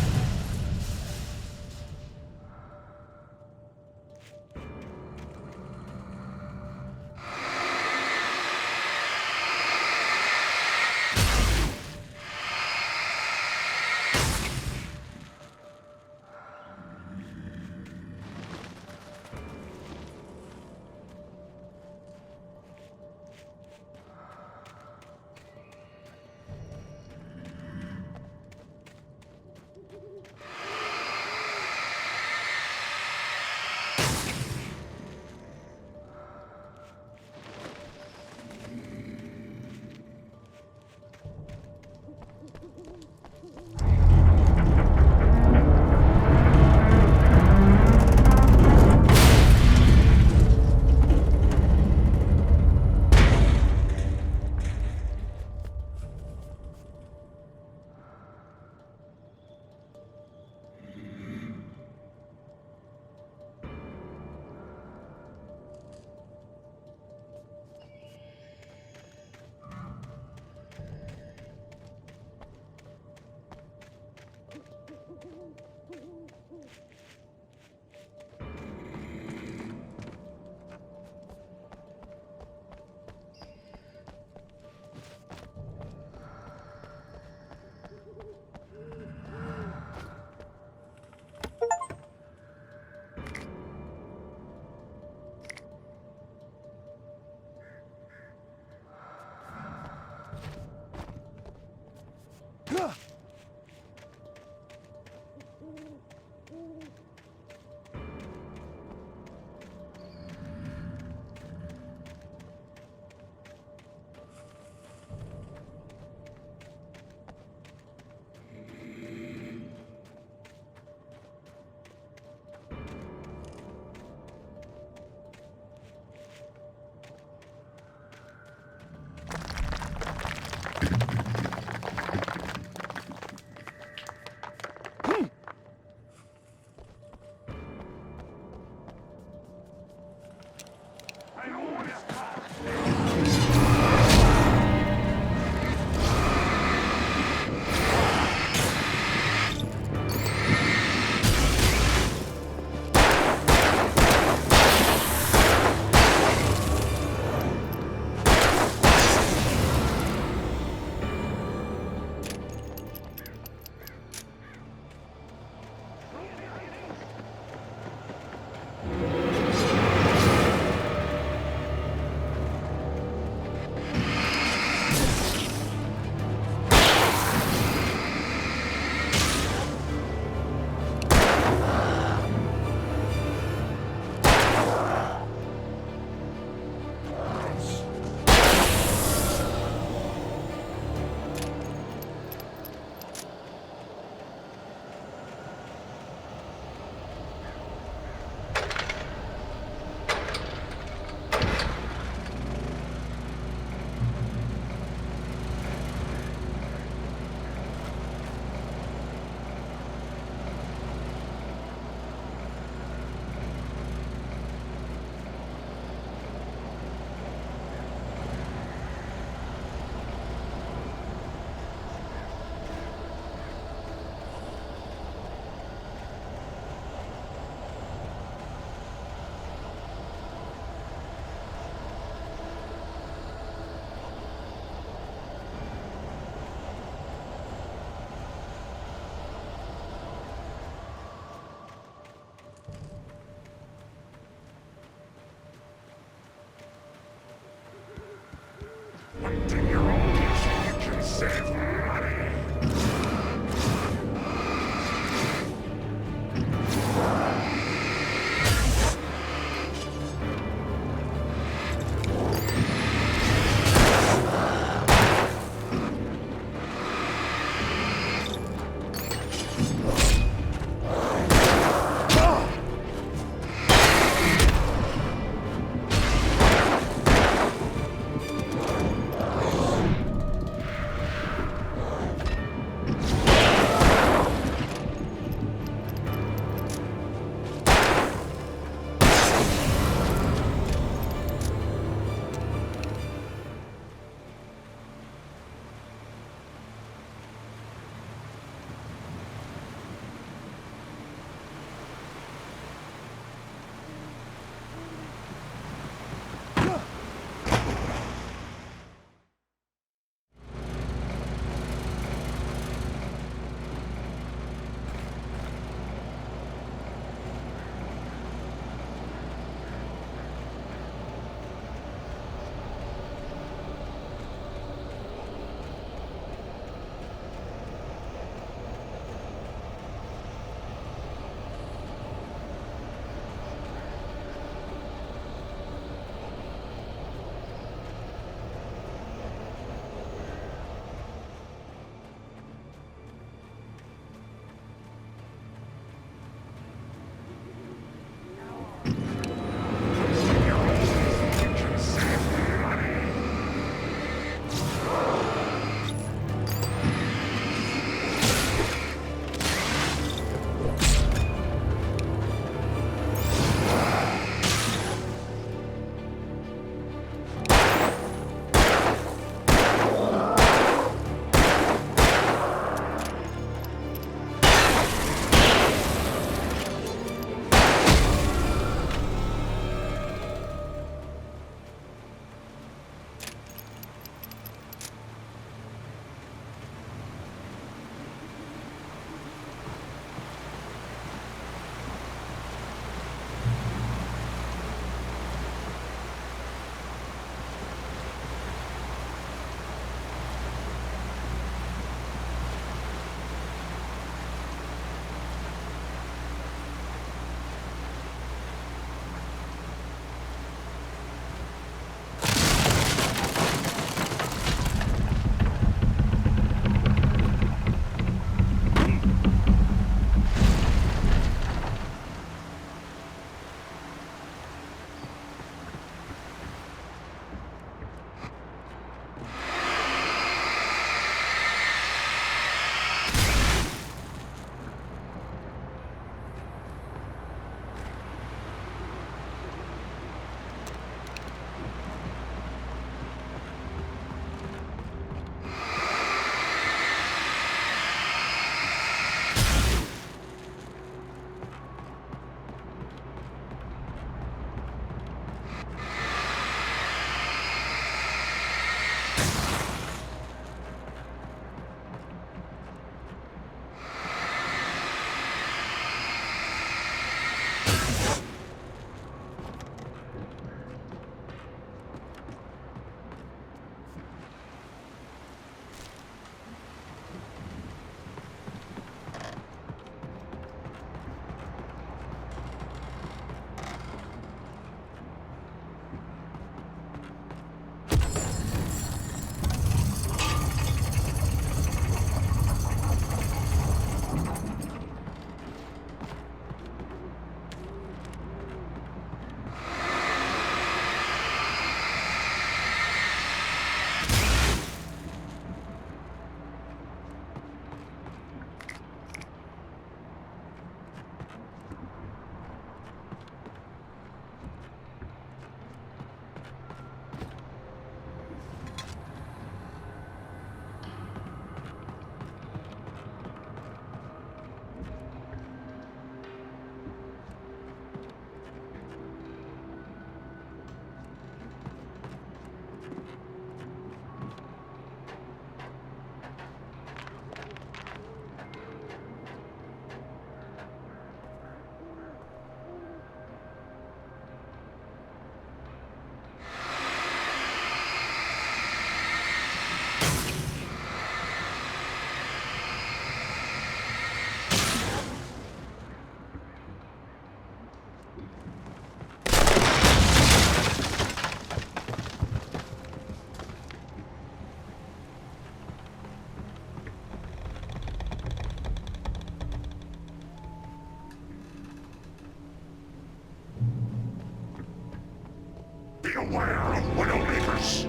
Beware of Widowmakers!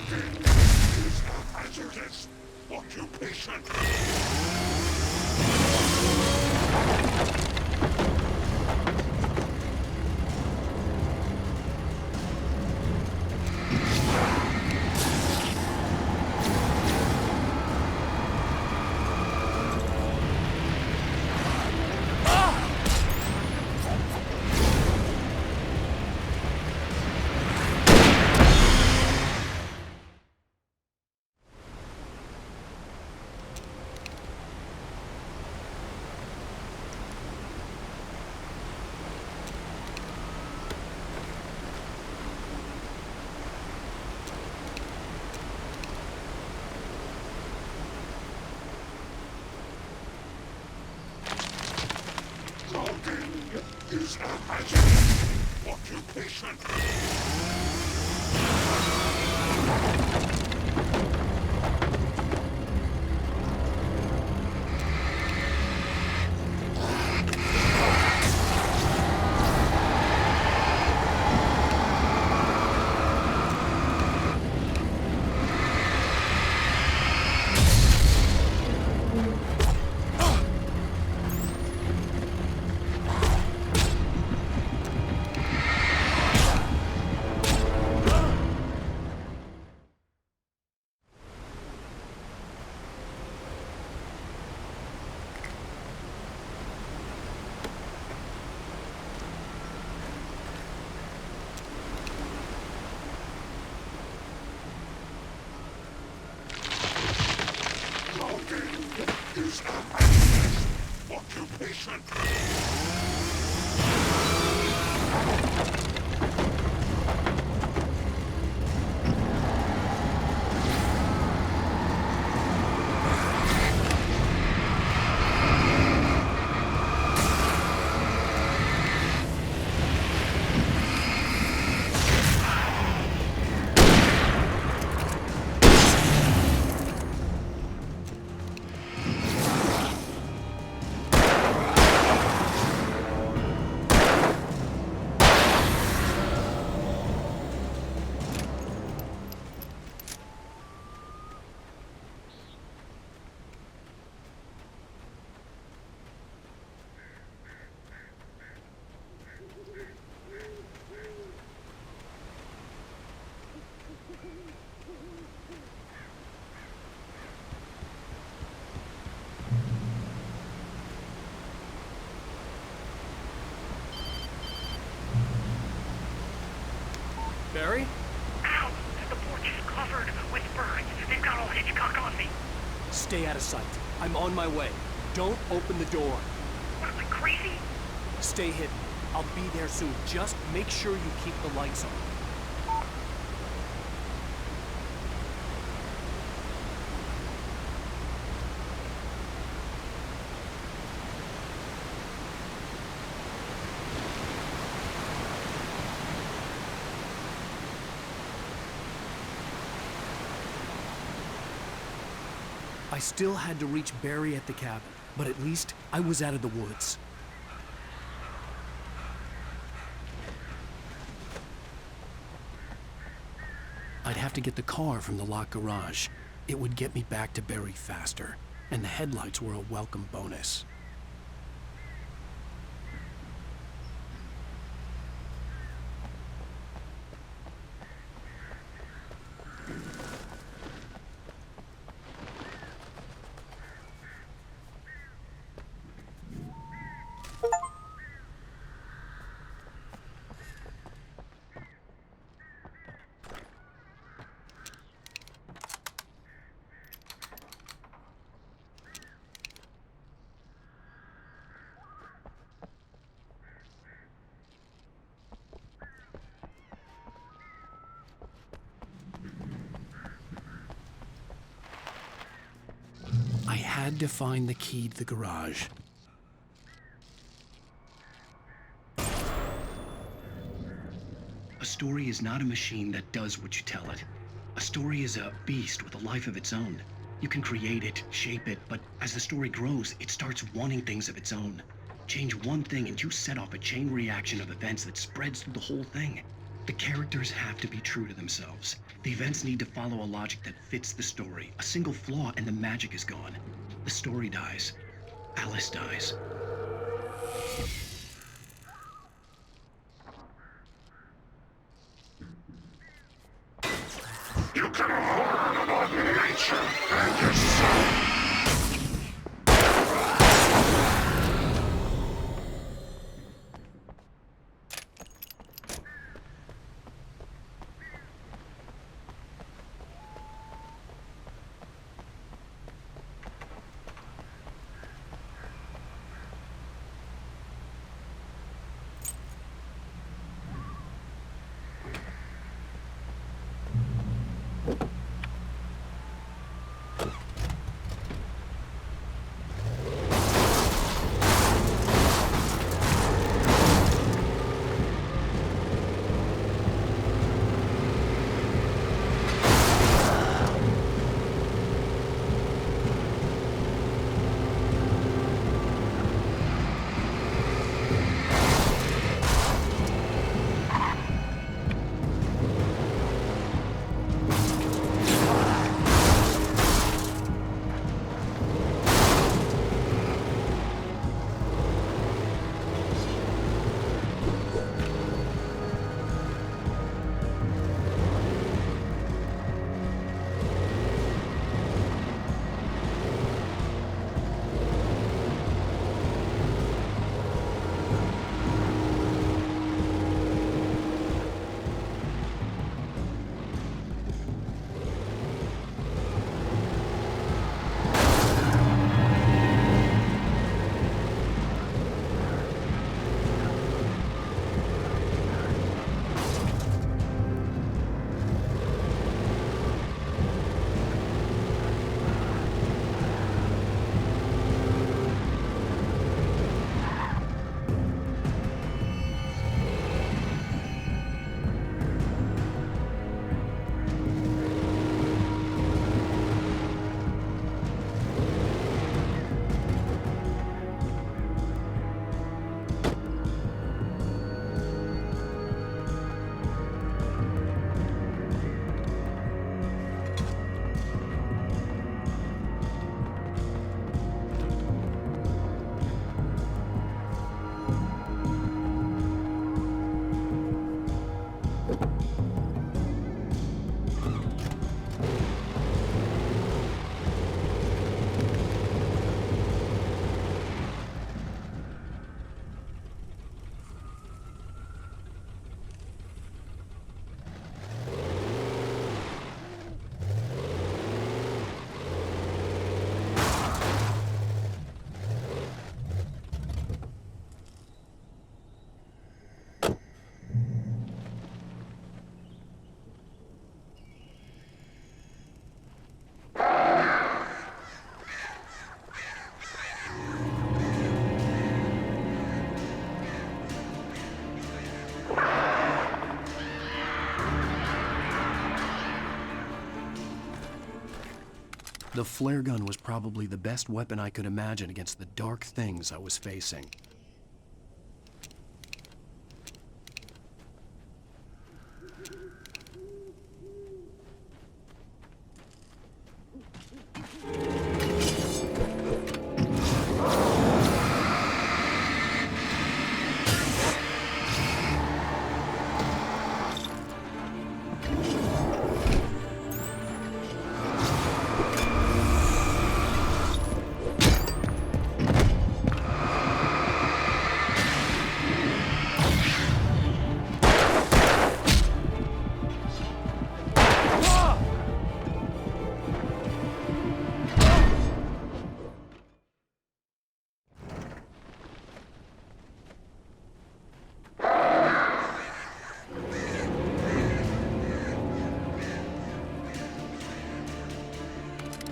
Is a hazardous occupation. Is a hazardous occupation. Stay out of sight. I'm on my way. Don't open the door. What am I, crazy? Stay hidden. I'll be there soon. Just make sure you keep the lights on. I still had to reach Barry at the cabin, but at least I was out of the woods. I'd have to get the car from the locked garage. It would get me back to Barry faster, and the headlights were a welcome bonus. I had to find the key to the garage. A story is not a machine that does what you tell it. A story is a beast with a life of its own. You can create it, shape it, but as the story grows, it starts wanting things of its own. Change one thing and you set off a chain reaction of events that spreads through the whole thing. The characters have to be true to themselves. The events need to follow a logic that fits the story. A single flaw and the magic is gone. The story dies. Alice dies. You can learn about nature and yourself. The flare gun was probably the best weapon I could imagine against the dark things I was facing.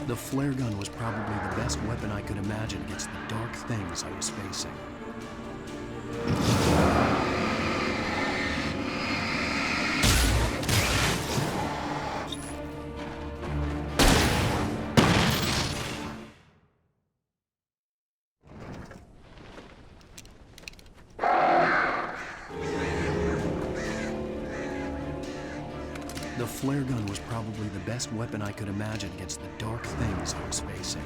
The flare gun was probably the best weapon I could imagine against the dark things I was facing. The flare gun was probably the best weapon I could imagine against the dark things I was facing.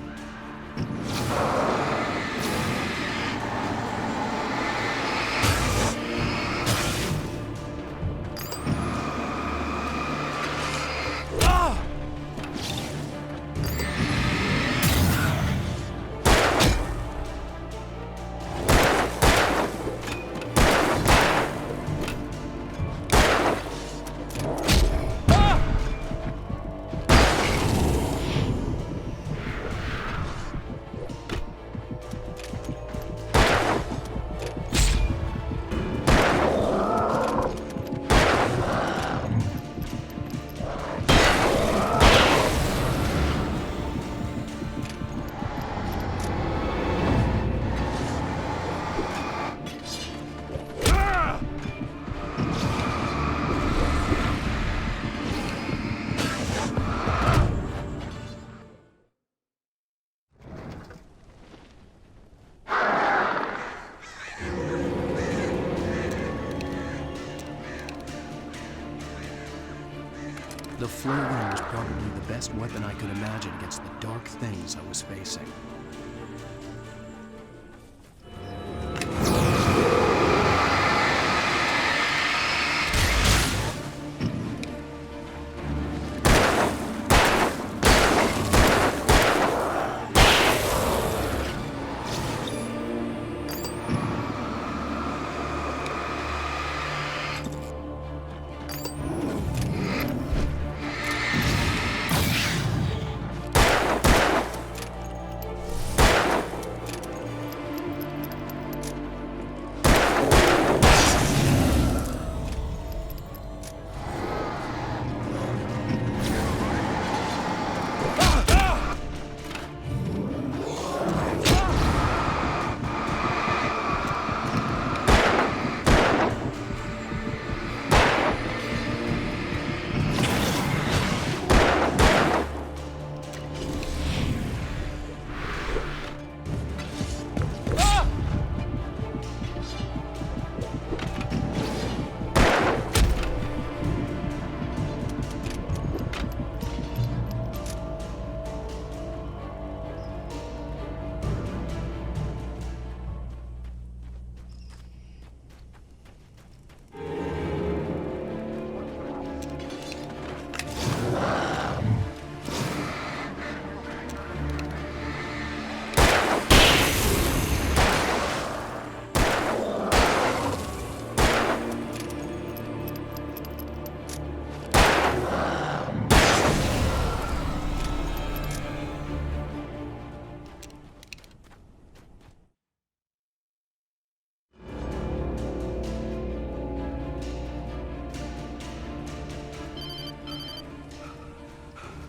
The flare gun was probably the best weapon I could imagine against the dark things I was facing.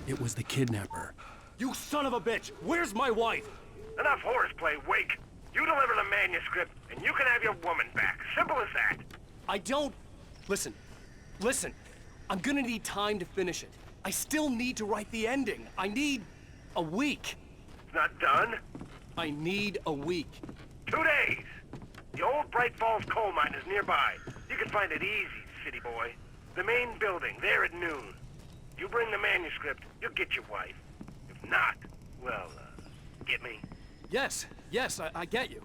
It was the kidnapper. You son of a bitch! Where's my wife? Enough horseplay, Wake. You deliver the manuscript, and you can have your woman back. Simple as that. I don't... Listen. I'm gonna need time to finish it. I still need to write the ending. I need... A week. It's not done? I need a week. 2 days. The old Bright Falls coal mine is nearby. You can find it easy, city boy. The main building, there at noon. You bring the manuscript, you'll get your wife. If not, well, get me? Yes, I get you.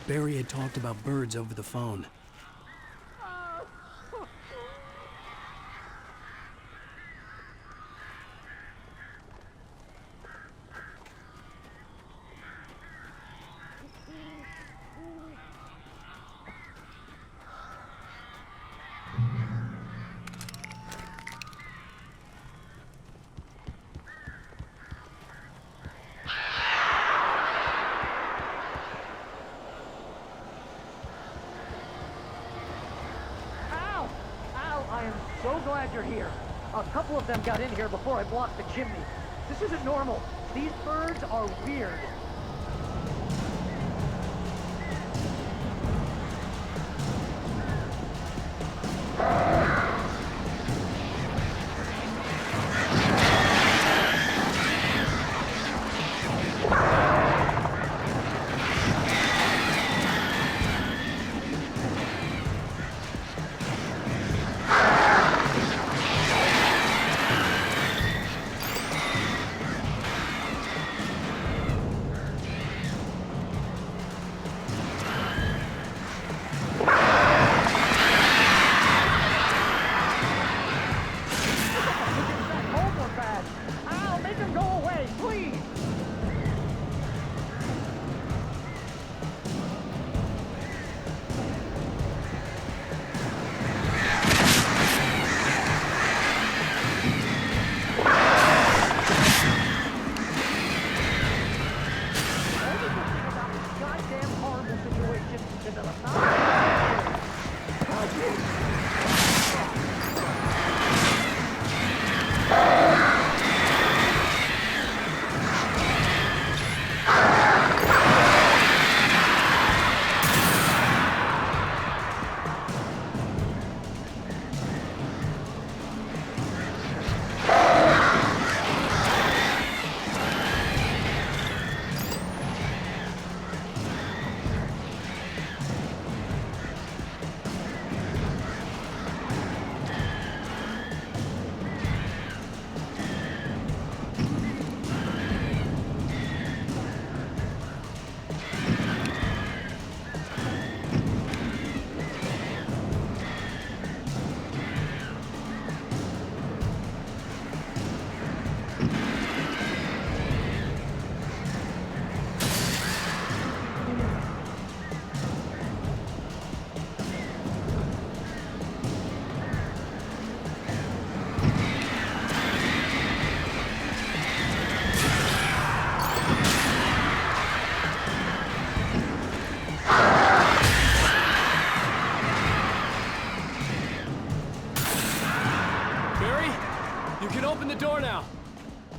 Barry had talked about birds over the phone. I am so glad you're here. A couple of them got in here before I blocked the chimney. This isn't normal. These birds are weird.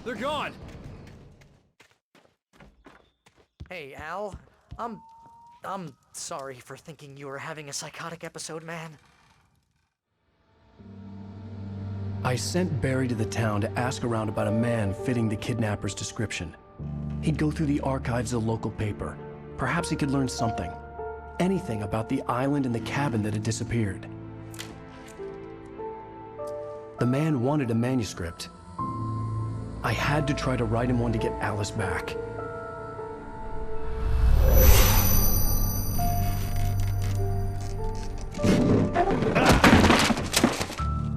They're gone! Hey, Al. I'm sorry for thinking you were having a psychotic episode, man. I sent Barry to the town to ask around about a man fitting the kidnapper's description. He'd go through the archives of the local paper. Perhaps he could learn something. Anything about the island and the cabin that had disappeared. The man wanted a manuscript. I had to try to write him one to get Alice back.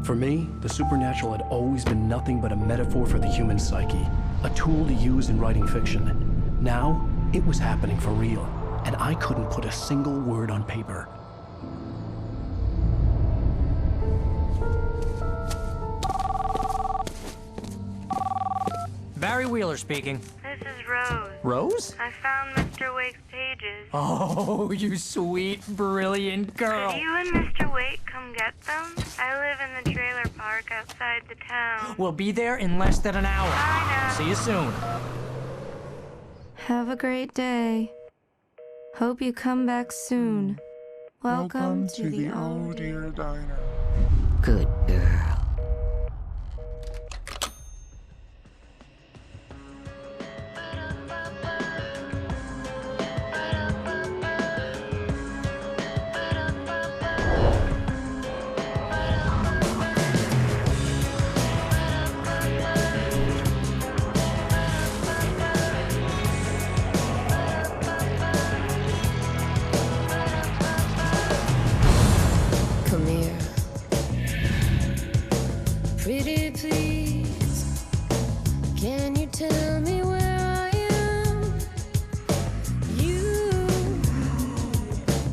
For me, the supernatural had always been nothing but a metaphor for the human psyche, a tool to use in writing fiction. Now, it was happening for real, and I couldn't put a single word on paper. Barry Wheeler speaking. This is Rose. Rose? I found Mr. Wake's pages. Oh, you sweet, brilliant girl. Could you and Mr. Wake come get them? I live in the trailer park outside the town. We'll be there in less than an hour. Bye now. See you soon. Have a great day. Hope you come back soon. Welcome to the Oh Dear Diner. Good girl. Come here. Pretty please, can you tell me where I am? You,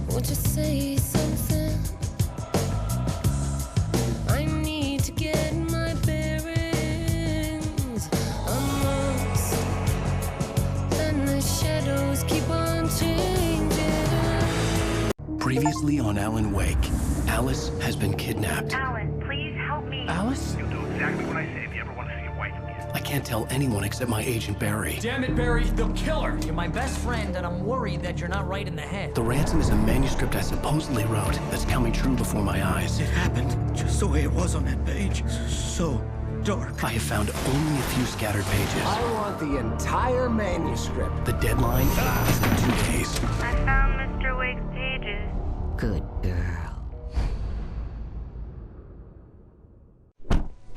won't you say something? I need to get my bearings amongst, and the shadows keep on changing. Previously on Alan Wake, Alice has been kidnapped. Alan, please help me. Alice? You'll do exactly what I say if you ever want to see your wife again. I can't tell anyone except my agent Barry. Damn it, Barry, they'll kill her! You're my best friend, and I'm worried that you're not right in the head. The ransom is a manuscript I supposedly wrote that's coming true before my eyes. It happened just the way it was on that page. So dark. I have found only a few scattered pages. I want the entire manuscript. The deadline is in 2 days. I found Mr. Wake's pages. Good girl.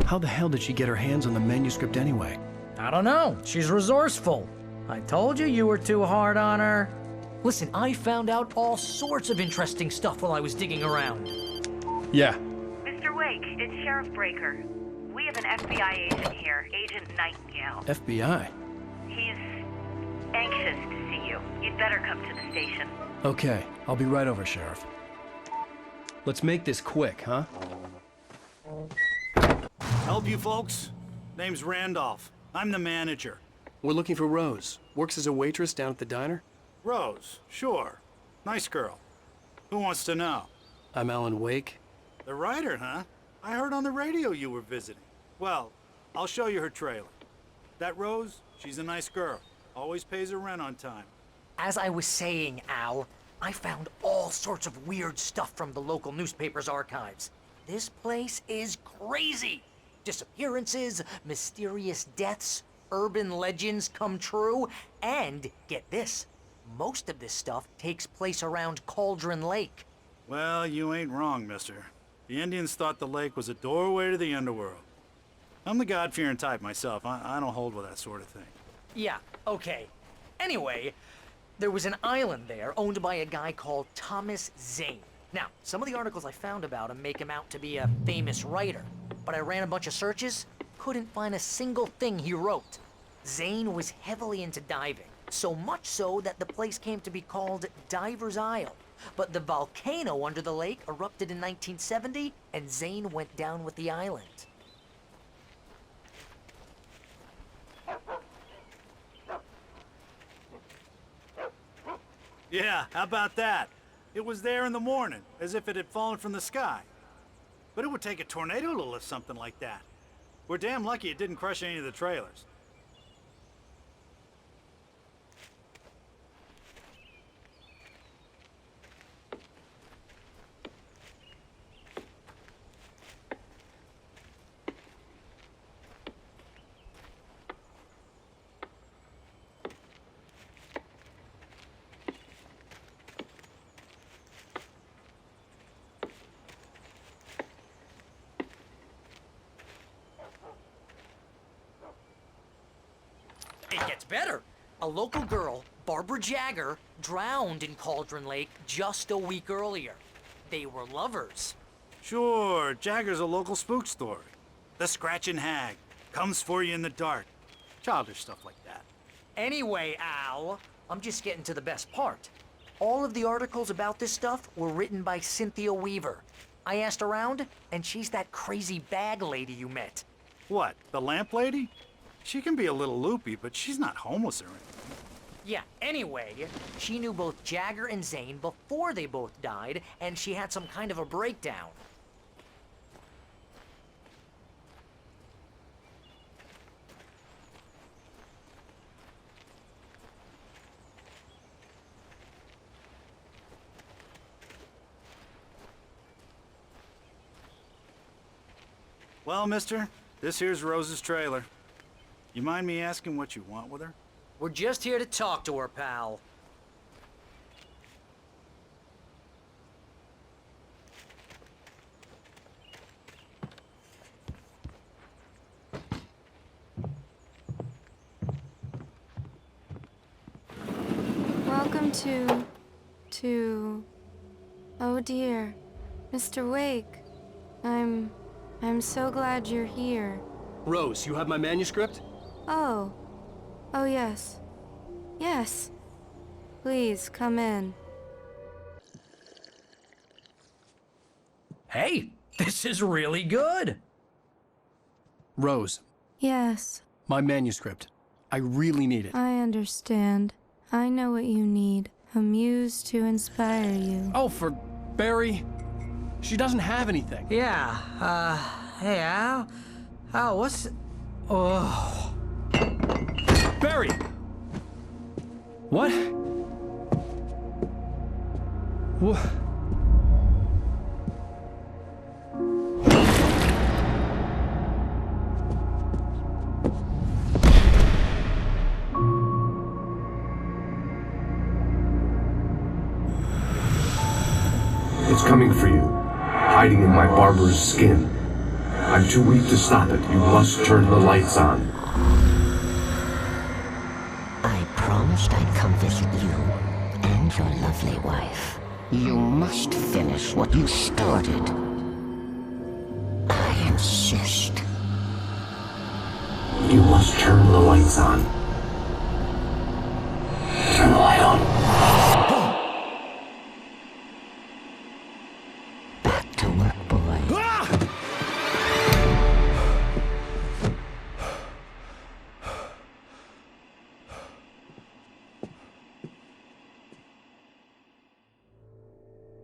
How the hell did she get her hands on the manuscript anyway? I don't know. She's resourceful. I told you were too hard on her. Listen, I found out all sorts of interesting stuff while I was digging around. Yeah. Mr. Wake, it's Sheriff Breaker. We have an FBI agent here, Agent Nightingale. FBI? He's anxious to see you. You'd better come to the station. Okay, I'll be right over, Sheriff. Let's make this quick, huh? Help you folks? Name's Randolph. I'm the manager. We're looking for Rose. Works as a waitress down at the diner. Rose, sure. Nice girl. Who wants to know? I'm Alan Wake. The writer, huh? I heard on the radio you were visiting. Well, I'll show you her trailer. That Rose, she's a nice girl. Always pays her rent on time. As I was saying, Al, I found all sorts of weird stuff from the local newspaper's archives. This place is crazy. Disappearances, mysterious deaths, urban legends come true, and get this, most of this stuff takes place around Cauldron Lake. Well, you ain't wrong, mister. The Indians thought the lake was a doorway to the underworld. I'm the God-fearing type myself. I don't hold with that sort of thing. Yeah, okay. Anyway, there was an island there owned by a guy called Thomas Zane. Now, some of the articles I found about him make him out to be a famous writer, but I ran a bunch of searches, couldn't find a single thing he wrote. Zane was heavily into diving, so much so that the place came to be called Diver's Isle. But the volcano under the lake erupted in 1970, and Zane went down with the island. Yeah, how about that? It was there in the morning, as if it had fallen from the sky. But it would take a tornado to lift something like that. We're damn lucky it didn't crush any of the trailers. It gets better. A local girl, Barbara Jagger, drowned in Cauldron Lake just a week earlier. They were lovers. Sure, Jagger's a local spook story. The Scratching Hag comes for you in the dark. Childish stuff like that. Anyway, Al, I'm just getting to the best part. All of the articles about this stuff were written by Cynthia Weaver. I asked around, and she's that crazy bag lady you met. What, the lamp lady? She can be a little loopy, but she's not homeless or anything. Yeah, anyway, she knew both Jagger and Zane before they both died, and she had some kind of a breakdown. Well, mister, this here's Rose's trailer. You mind me asking what you want with her? We're just here to talk to her, pal. Welcome to... Oh dear, Mr. Wake. I'm so glad you're here. Rose, you have my manuscript? Oh. Oh, yes. Yes. Please, come in. Hey, this is really good. Rose, Yes, my manuscript. I really need it. I understand. I know what you need. A muse to inspire you. Oh, for Barry? She doesn't have anything. Yeah, hey, Al? Al, what's... Oh... Barry! What? What? It's coming for you, hiding in my barber's skin. I'm too weak to stop it. You must turn the lights on. I promised I'd come visit you and your lovely wife. You must finish what you started. I insist. You must turn the lights on. Turn the light on. Back to work, boy.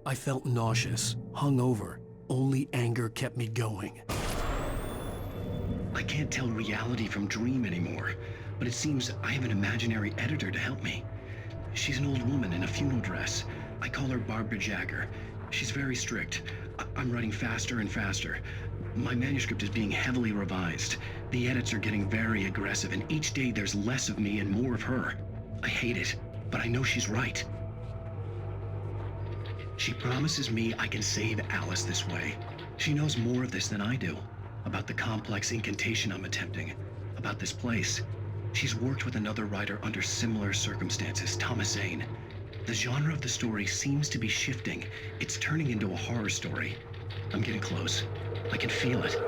I felt nauseous, hungover. Only anger kept me going. I can't tell reality from dream anymore, but it seems I have an imaginary editor to help me. She's an old woman in a funeral dress. I call her Barbara Jagger. She's very strict. I'm writing faster and faster. My manuscript is being heavily revised. The edits are getting very aggressive, and each day there's less of me and more of her. I hate it, but I know she's right. She promises me I can save Alice this way. She knows more of this than I do. About the complex incantation I'm attempting. About this place. She's worked with another writer under similar circumstances, Thomas Zane. The genre of the story seems to be shifting. It's turning into a horror story. I'm getting close. I can feel it.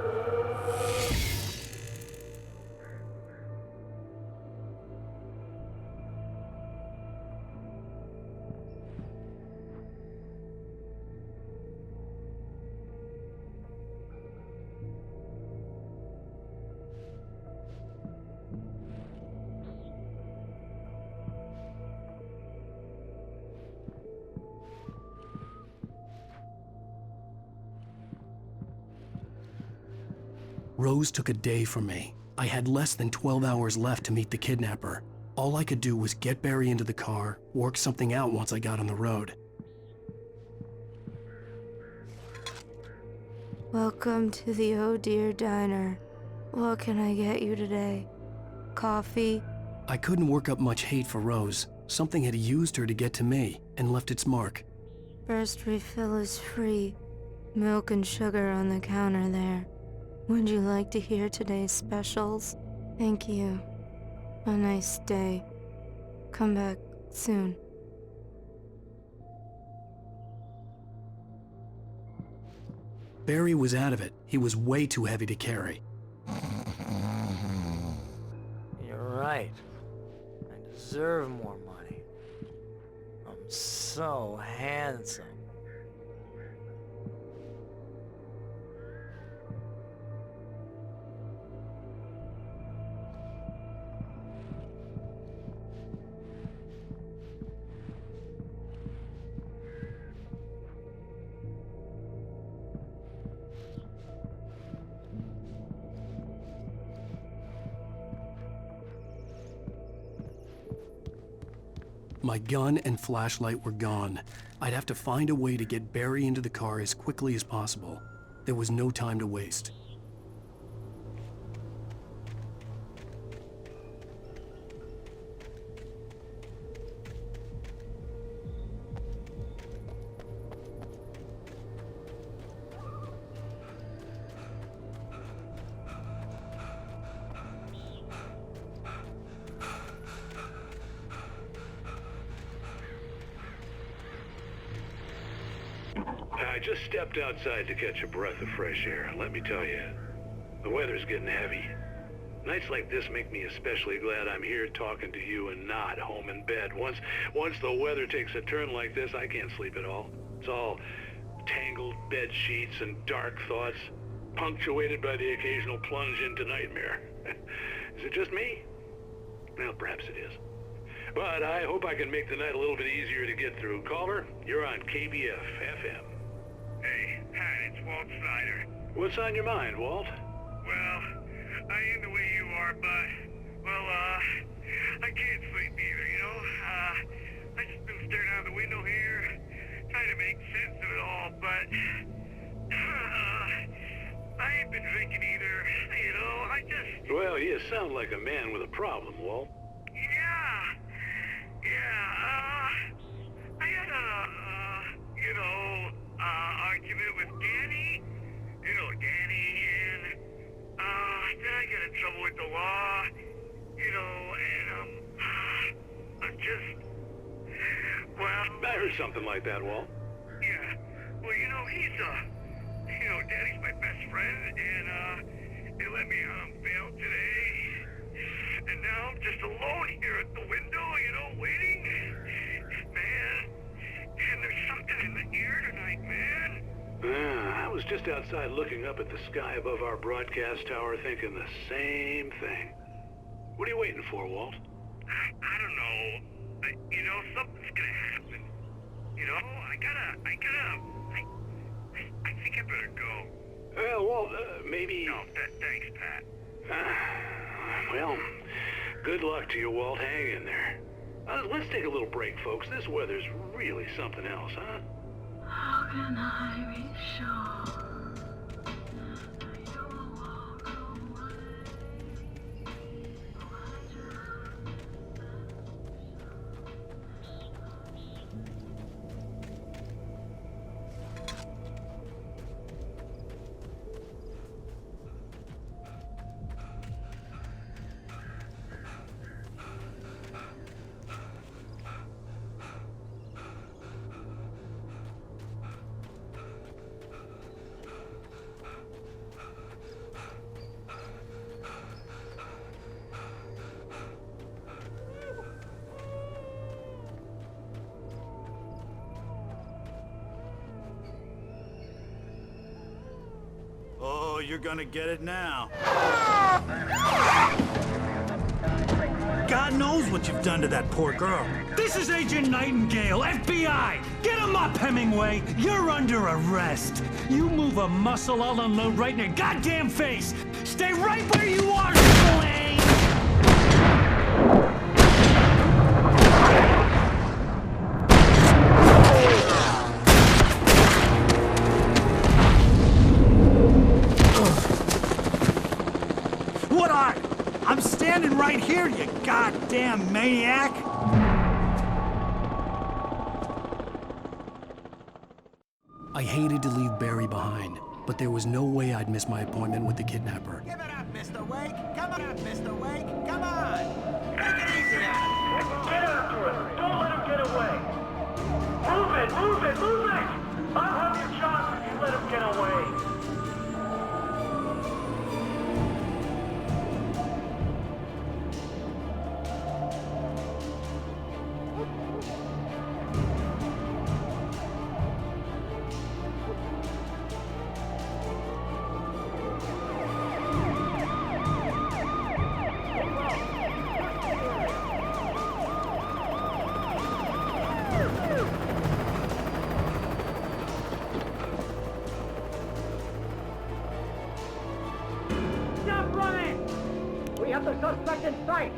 Rose took a day from me. I had less than 12 hours left to meet the kidnapper. All I could do was get Barry into the car, work something out once I got on the road. Welcome to the Oh Dear Diner. What can I get you today? Coffee? I couldn't work up much hate for Rose. Something had used her to get to me and left its mark. First refill is free. Milk and sugar on the counter there. Would you like to hear today's specials? Thank you. A nice day. Come back soon. Barry was out of it. He was way too heavy to carry. You're right. I deserve more money. I'm so handsome. My gun and flashlight were gone. I'd have to find a way to get Barry into the car as quickly as possible. There was no time to waste. I just stepped outside to catch a breath of fresh air. Let me tell you, the weather's getting heavy. Nights like this make me especially glad I'm here talking to you and not home in bed. Once the weather takes a turn like this, I can't sleep at all. It's all tangled bed sheets and dark thoughts, punctuated by the occasional plunge into nightmare. Is it just me? Well, perhaps it is. But I hope I can make the night a little bit easier to get through. Caller, you're on KBF FM. Hey, Pat, it's Walt Snyder. What's on your mind, Walt? Well, I am the way you are, but, well, I can't sleep either, you know? I just been staring out the window here, trying to make sense of it all, but, I ain't been drinking either, you know? I just... Well, you sound like a man with a problem, Walt. I had argument with Danny. You know, Danny, and, then I got in trouble with the law, you know, and, I'm just, well... I heard something like that, Walt. Yeah, well, you know, Danny's my best friend, and, he let me on bail today. And now I'm just alone here at the window, you know, waiting. Man, and there's something in the air tonight, man. I was just outside looking up at the sky above our broadcast tower thinking the same thing. What are you waiting for, Walt? I don't know. You know, something's gonna happen. You know, I think I better go. Well, Walt, maybe... No, thanks, Pat. Well, good luck to you, Walt. Hang in there. Let's take a little break, folks. This weather's really something else, huh? How can I be sure? Oh, you're gonna get it now. God knows what you've done to that poor girl. This is Agent Nightingale, FBI! Get him up, Hemingway! You're under arrest! You move a muscle, I'll unload right in your goddamn face! Stay right where you are, Spillane! I'm standing right here, you goddamn maniac! I hated to leave Barry behind, but there was no way I'd miss my appointment with the kidnapper. Give it up, Mr. Wake! Come on, Mr. Wake! Come on! Take it easy on him! Get after him! Don't let him get away! Move it! Move it! Move it! I'll have your chance if you let him get away! We have the suspect in sight!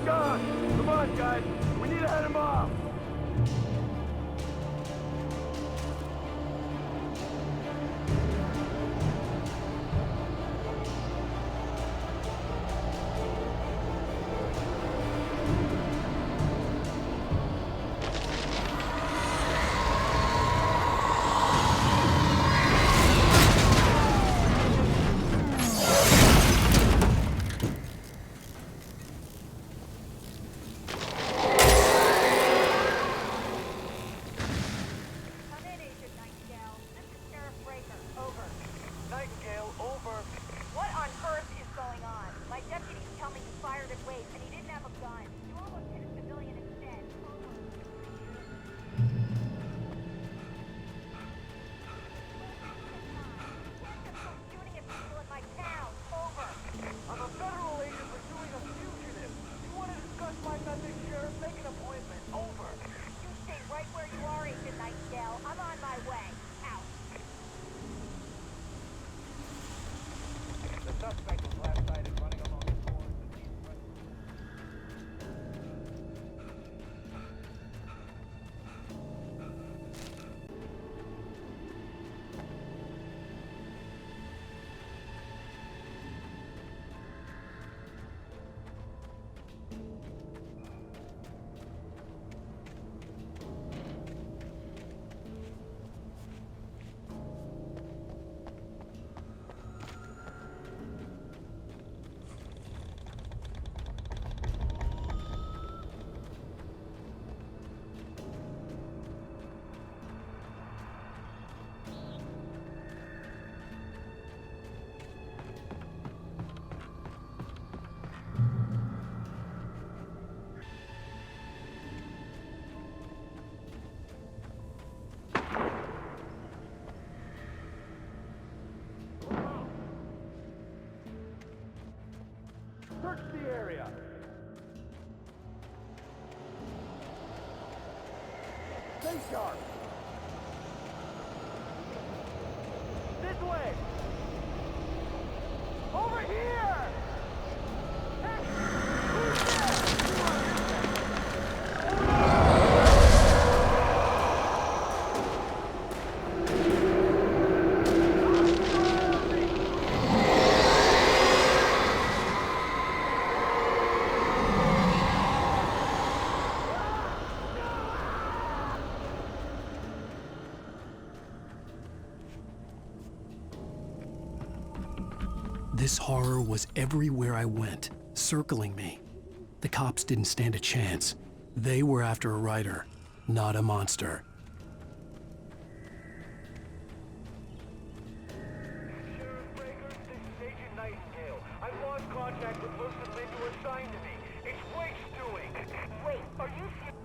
gone! Come on, guys! We need to head him off! Nightingale, over. What on earth is going on? My deputies tell me you fired at Wade and he didn't have a gun. You almost hit a civilian instead. Shooting at people in my town. Over. I'm a federal agent pursuing a fugitive. You want to discuss my message, Sheriff? Make an appointment. Over. You stay right where you are, Agent Nightingale. I'm on my way. Out. The suspect was last sighted running along the shores of the Search the area. Stay sharp. This way. Over here. Hey, who's This horror was everywhere I went, circling me. The cops didn't stand a chance. They were after a writer, not a monster. Sheriff Breaker, this is Agent Nightingale. I've lost contact with Wilson Lynn, who assigned to me. It's Wake's doing. Wait, are you serious?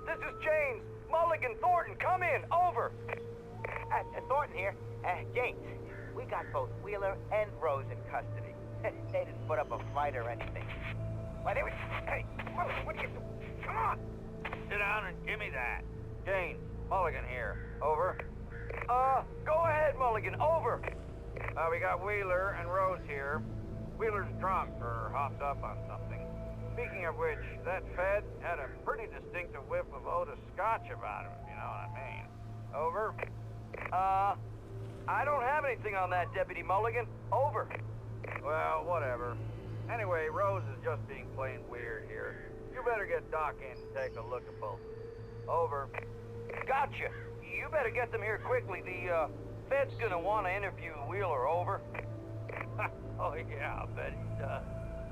This is James. Mulligan, Thornton, come in. Over. Thornton here. James, we got both Wheeler and Rose in custody. They didn't put up a fight or anything. Why, they were... Hey, Mulligan, what are you doing? Come on! Sit down and give me that. James, Mulligan here. Over. Go ahead, Mulligan. Over. We got Wheeler and Rose here. Wheeler's drunk or hopped up on something. Speaking of which, that Fed had a pretty distinctive whiff of Otis Scotch about him, if you know what I mean. Over. I don't have anything on that, Deputy Mulligan. Over. Well, whatever. Anyway, Rose is just being plain weird here. You better get Doc in to take a look at both. Over. Gotcha. You better get them here quickly. The, Fed's gonna want to interview Wheeler. Over. Oh, yeah, I bet he does.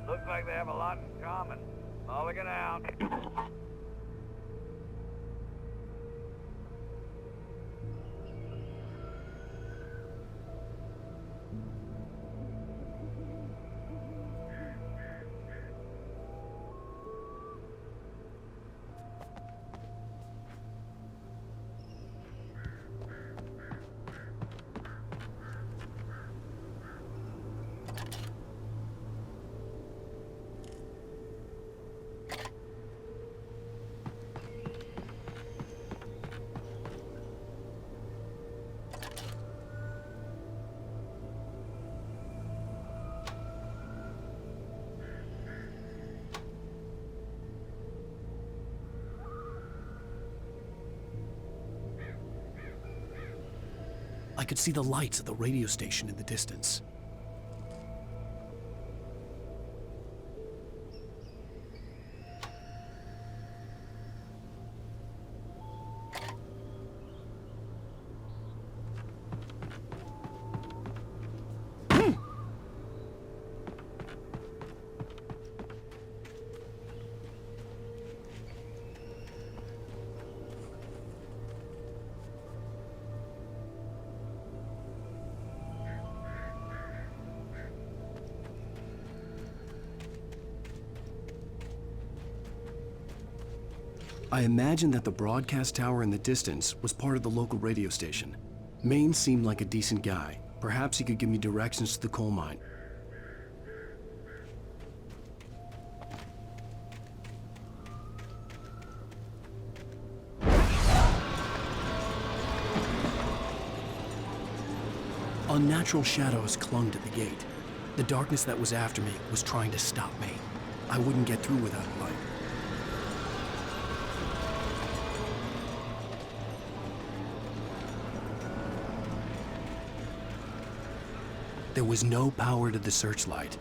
Looks like they have a lot in common. Mulligan out. I could see the lights of the radio station in the distance. I imagined that the broadcast tower in the distance was part of the local radio station. Maine seemed like a decent guy. Perhaps he could give me directions to the coal mine. Unnatural shadows clung to the gate. The darkness that was after me was trying to stop me. I wouldn't get through without a light. There was no power to the searchlight.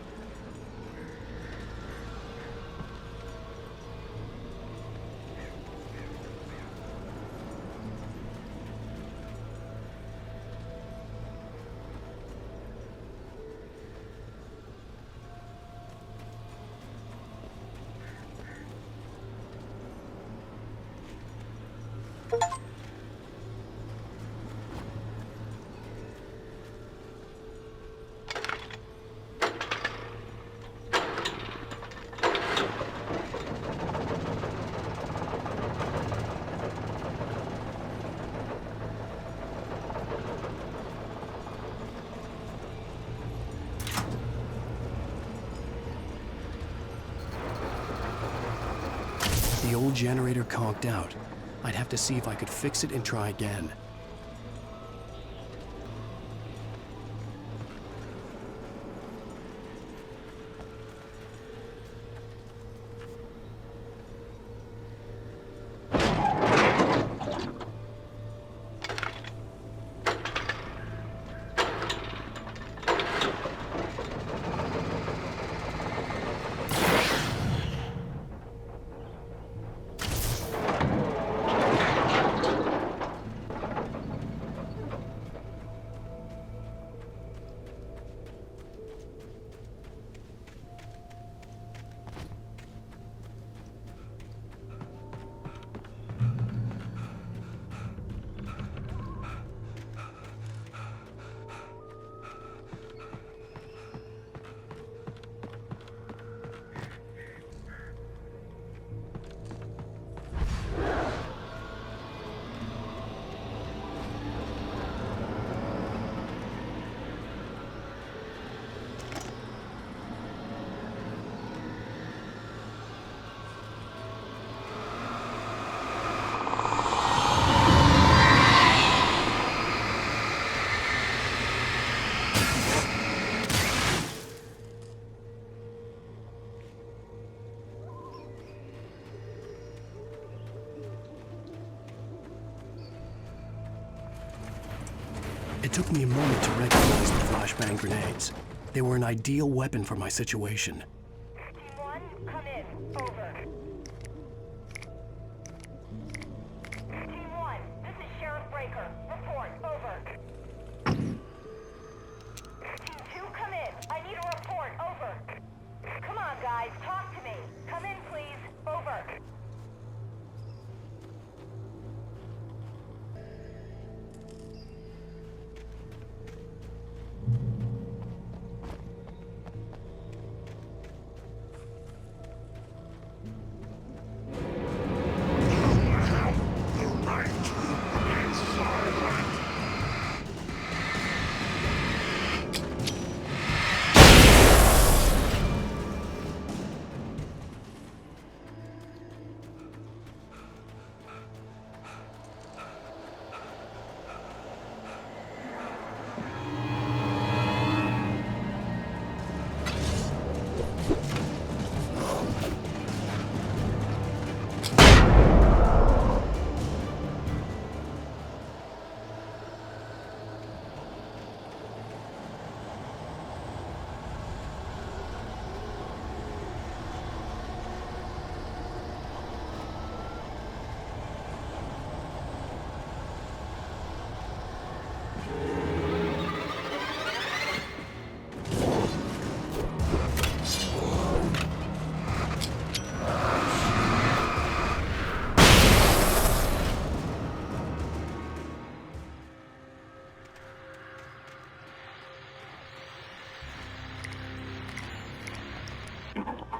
The old generator conked out. I'd have to see if I could fix it and try again. It took me a moment to recognize the flashbang grenades. They were an ideal weapon for my situation. Team 1, come in. Over. Team 1, this is Sheriff Breaker. Report. Over. Team 2, come in. I need a report. Over. Come on, guys. Talk to me. Come in, please. Over.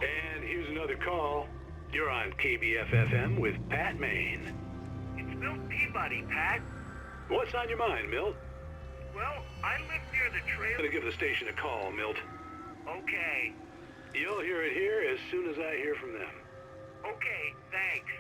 And here's another call. You're on KBF-FM with Pat Maine. It's Milt Peabody, Pat. What's on your mind, Milt? Well, I live near the trail. I'm gonna give the station a call, Milt. Okay. You'll hear it here as soon as I hear from them. Okay, thanks.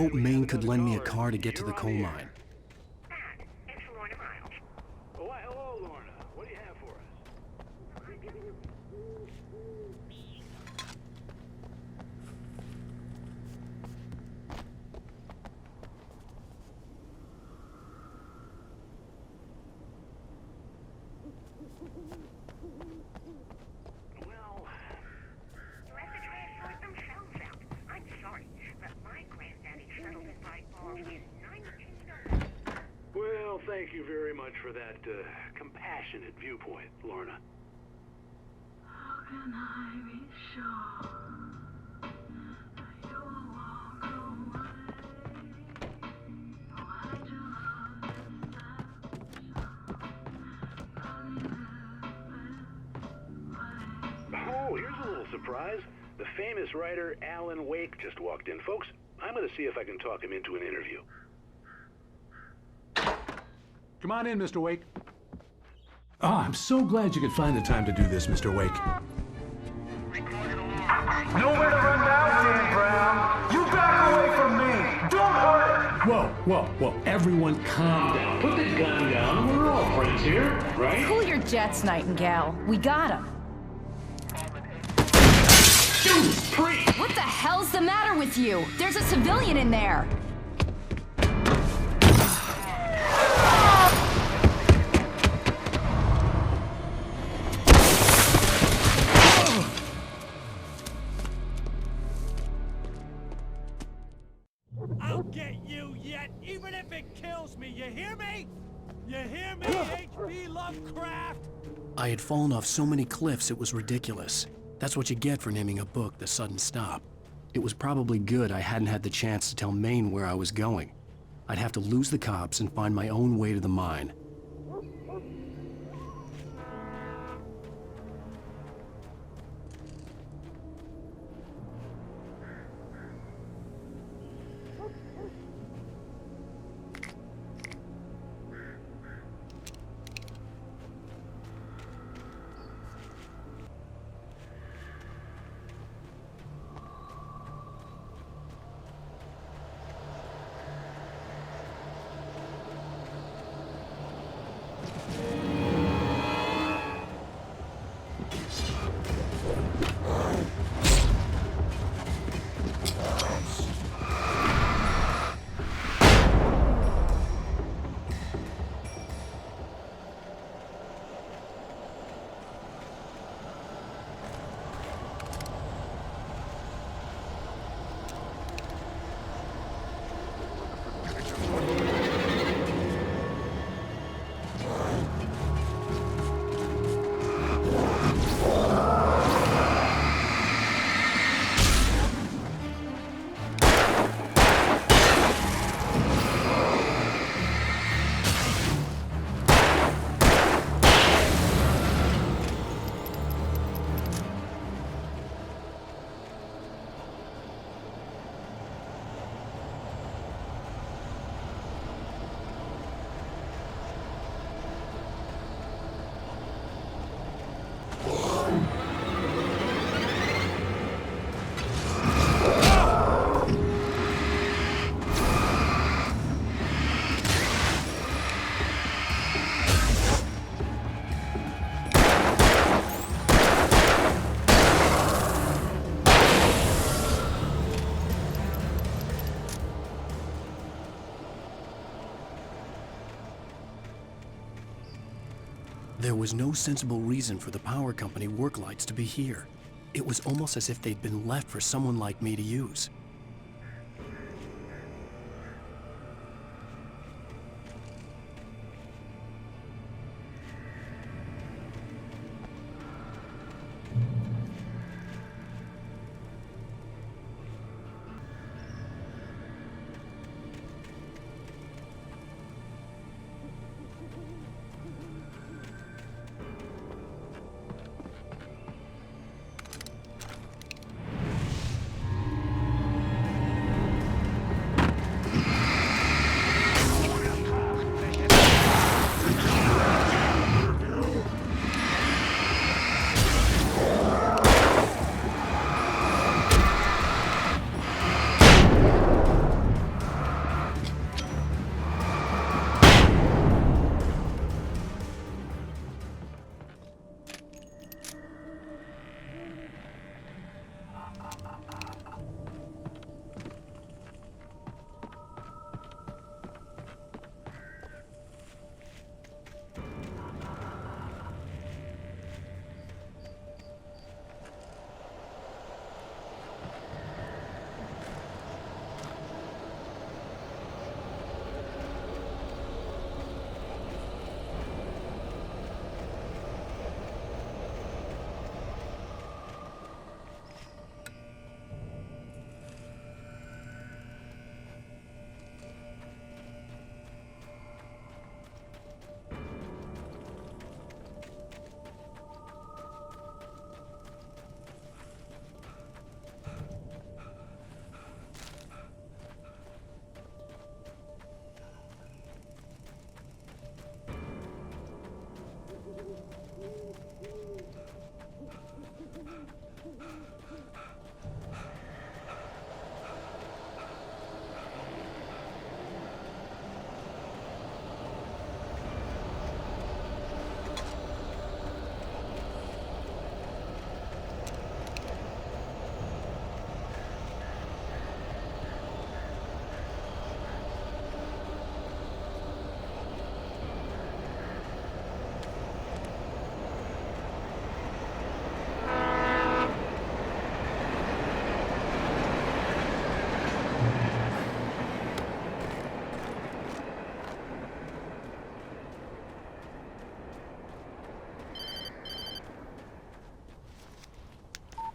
hoped Maine could lend me a car to get to the coal mine. Oh, why, hello, Lorna. What do you have for us? Well, you'll have to transfer some shells out. I'm sorry, but my granddaddy settled it by law in 1900. Well, thank you very much for that compassionate viewpoint, Lorna. How can I be sure you will walk away? Why'd you love Oh, here's a little surprise. The famous writer Alan Wake just walked in. Folks, I'm going to see if I can talk him into an interview. Come on in, Mr. Wake. Ah, I'm so glad you could find the time to do this, Mr. Wake. Nowhere to run now, Dan Brown. You back away from me. Don't hurt. Whoa. Everyone calm down. Put the gun down. We're all friends here, right? Cool your jets, Nightingale. We got him. What the hell's the matter with you? There's a civilian in there. I'll get you yet, even if it kills me. You hear me? You hear me, H.P. Lovecraft? I had fallen off so many cliffs it was ridiculous. That's what you get for naming a book The Sudden Stop. It was probably good I hadn't had the chance to tell Maine where I was going. I'd have to lose the cops and find my own way to the mine. There was no sensible reason for the power company work lights to be here. It was almost as if they'd been left for someone like me to use.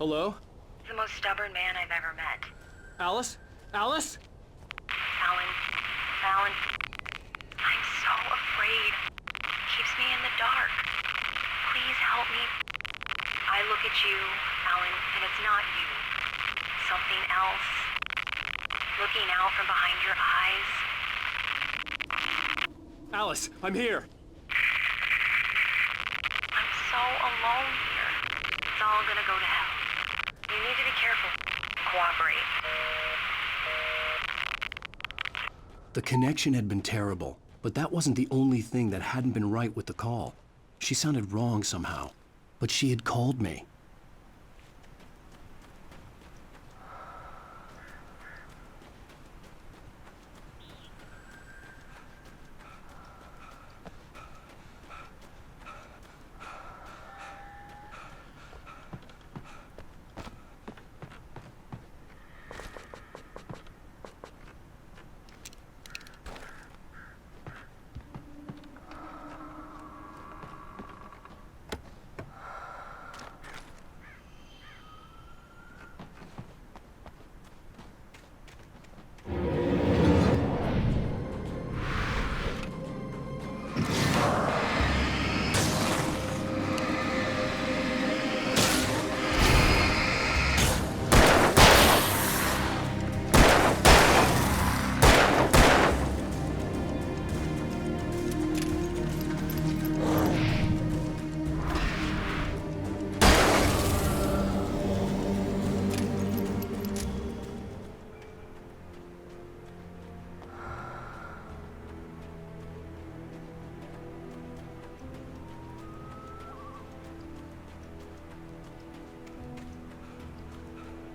Hello? The most stubborn man I've ever met. Alice? Alice? Alan, I'm so afraid. Keeps me in the dark. Please help me. I look at you, Alan, and it's not you. Something else. Looking out from behind your eyes. Alice, I'm here. I'm so alone here. It's all gonna go to hell. You need to be careful. Cooperate. The connection had been terrible, but that wasn't the only thing that hadn't been right with the call. She sounded wrong somehow, but she had called me.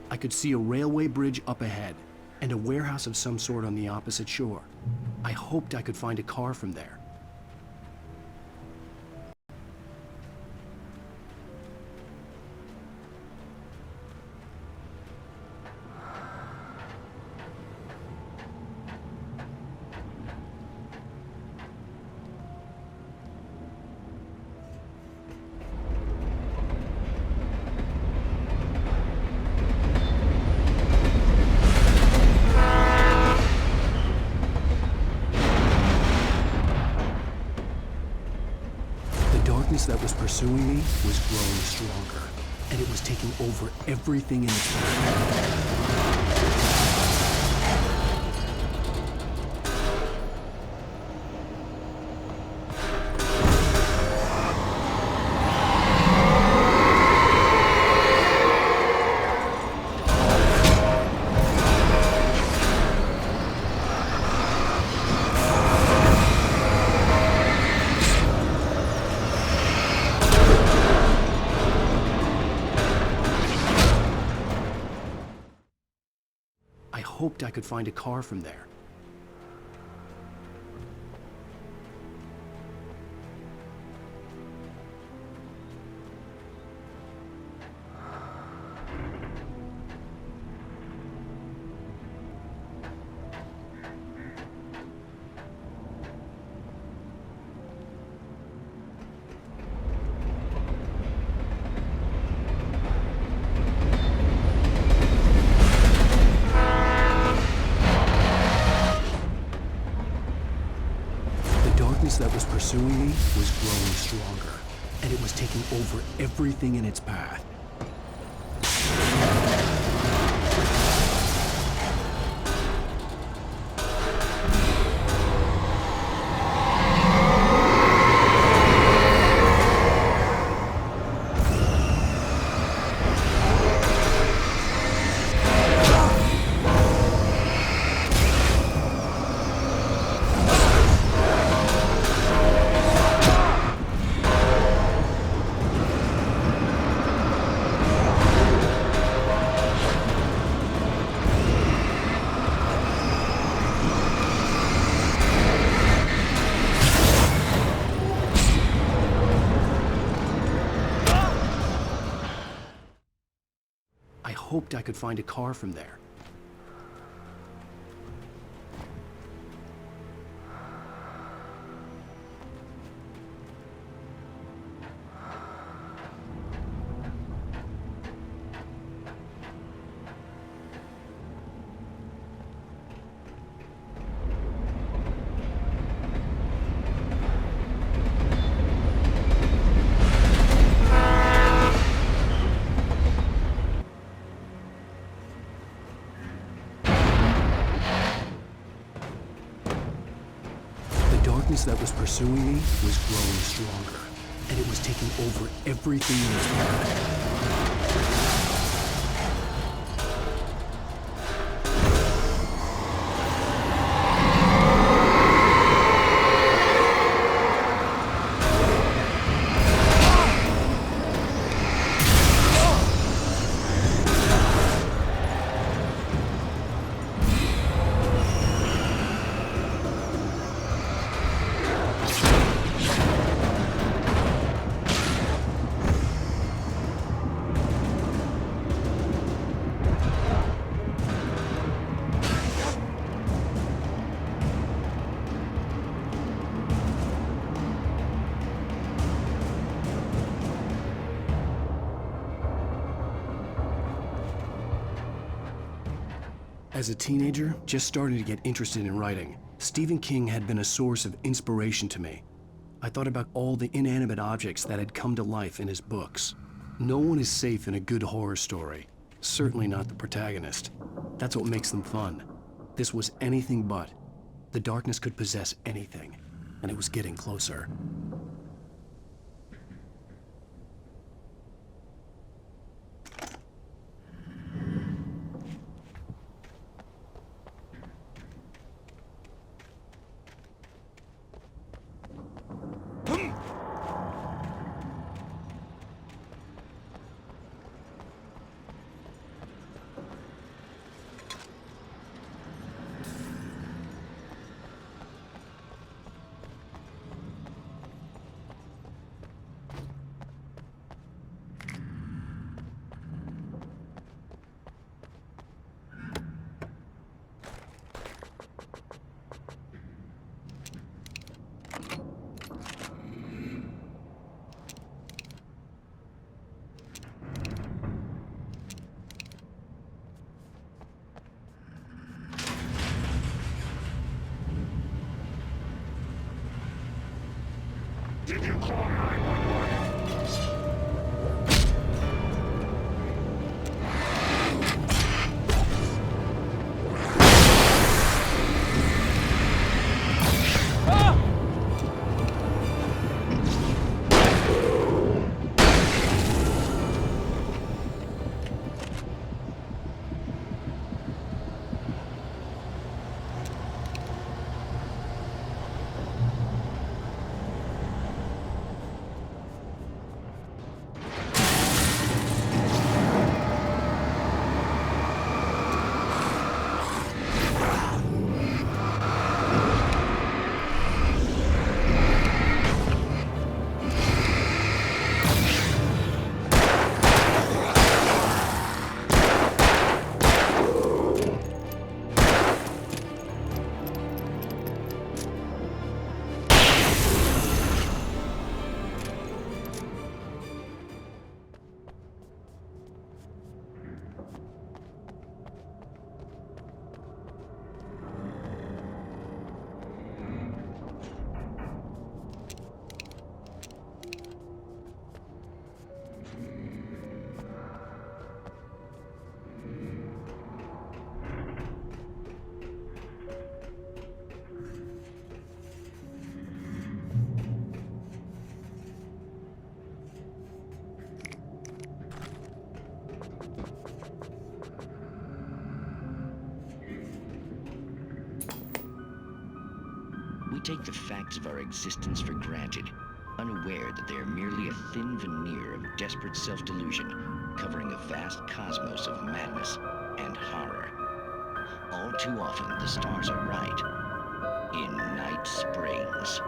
I could see a railway bridge up ahead, and a warehouse of some sort on the opposite shore. I hoped I could find a car from there. That was pursuing me was growing stronger, and it was taking over everything in its path. I hoped I could find a car from there. That was pursuing me was growing stronger, and it was taking over everything in its path. I hoped I could find a car from there. darkness that was pursuing me was growing stronger, and it was taking over everything in its path. As a teenager, just starting to get interested in writing, Stephen King had been a source of inspiration to me. I thought about all the inanimate objects that had come to life in his books. No one is safe in a good horror story, certainly not the protagonist. That's what makes them fun. This was anything but. The darkness could possess anything, and it was getting closer. Did you call 911? We take the facts of our existence for granted, unaware that they are merely a thin veneer of desperate self-delusion, covering a vast cosmos of madness and horror. All too often, the stars are right. In Night Springs.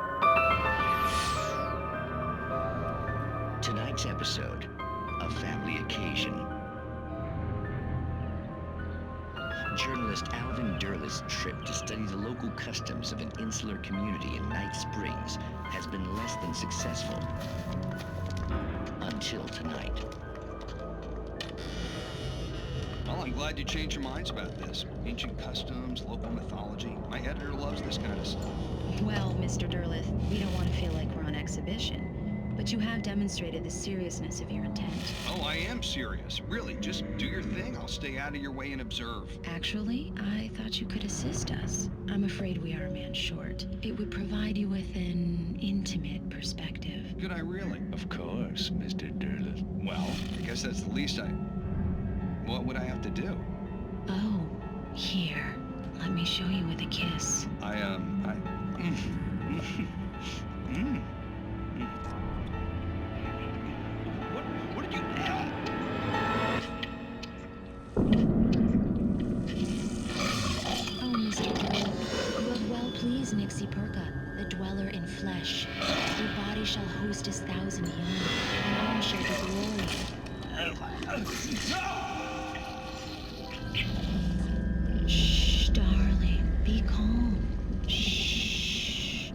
Tonight's episode, a family occasion. Journalist Alvin Derlis' trip to study the local customs of an insular community in Night Springs has been less than successful. Until tonight. Well, I'm glad you changed your minds about this. Ancient customs, local mythology. My editor loves this kind of stuff. Well, Mr. Derlis, we don't want to feel like we're on exhibition. but you have demonstrated the seriousness of your intent. Oh, I am serious. Really, just do your thing. I'll stay out of your way and observe. Actually, I thought you could assist us. I'm afraid we are a man short. It would provide you with an intimate perspective. Could I really? Of course, Mr. Derleth. Well, I guess that's the least I... What would I have to do? Oh, here. Let me show you with a kiss. What did you... Oh, Mr. Derleth, you have well pleased Nixie Perka, the dweller in flesh. Your body shall host his 1,000 young, and all shall be glory. Shh, darling, be calm. Shh.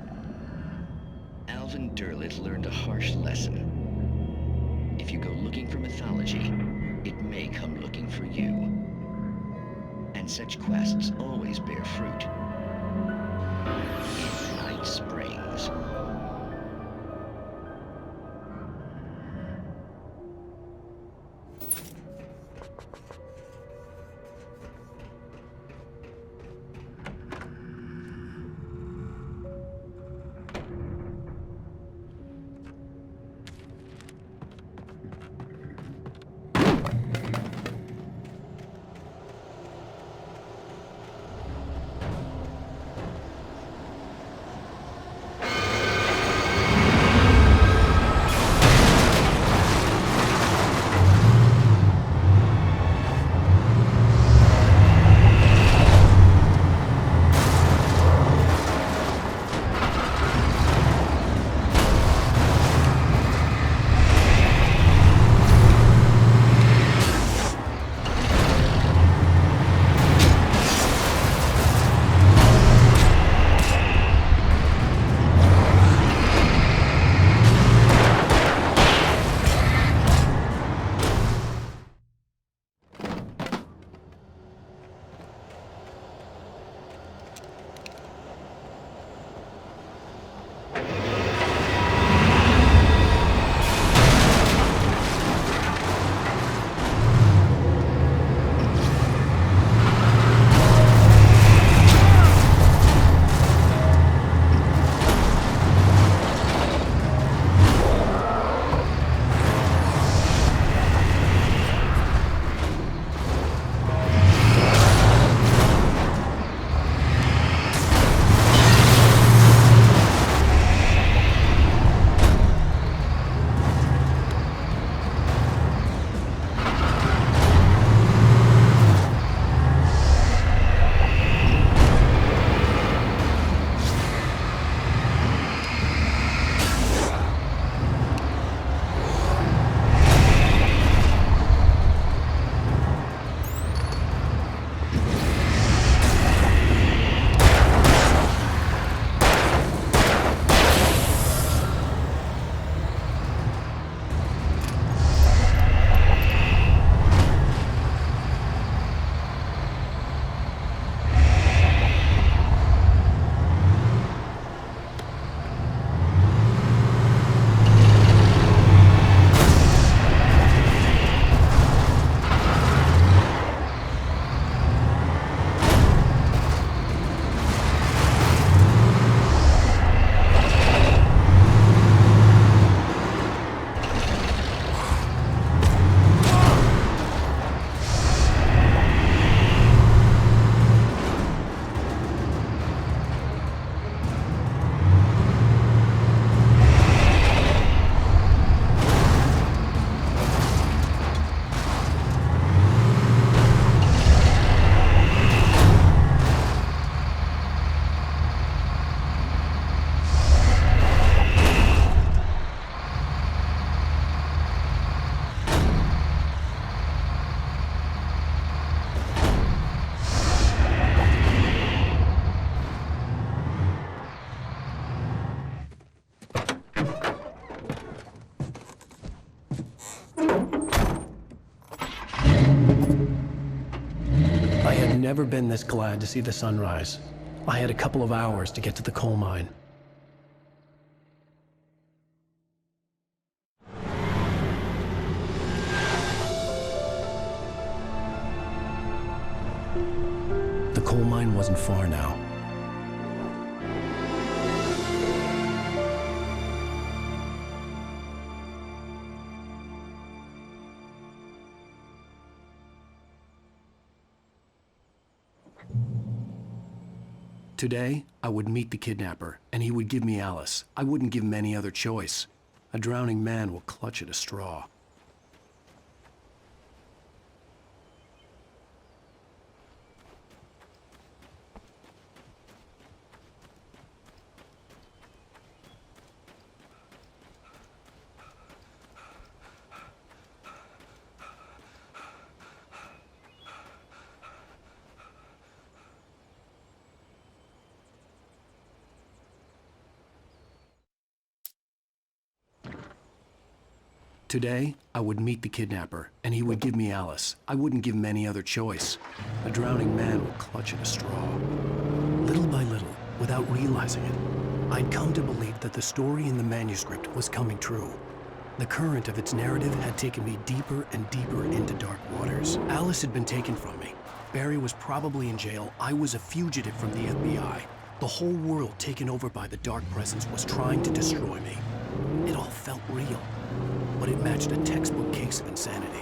Alvin Derleth learned a harsh lesson. If you go looking for mythology, it may come looking for you. And such quests always bear fruit. In Night Springs. never been this glad to see the sunrise. I had a couple of hours to get to the coal mine. coal mine wasn't far now. Today, I would meet the kidnapper, and he would give me Alice. I wouldn't give him any other choice. A drowning man will clutch at a straw. Today, I would meet the kidnapper, and he would give me Alice. I wouldn't give him any other choice. A drowning man would clutch at a straw. Little by little, without realizing it, I'd come to believe that the story in the manuscript was coming true. The current of its narrative had taken me deeper and deeper into dark waters. Alice had been taken from me. Barry was probably in jail. I was a fugitive from the FBI. The whole world taken over by the Dark Presence was trying to destroy me. It all felt real, but it matched a textbook case of insanity.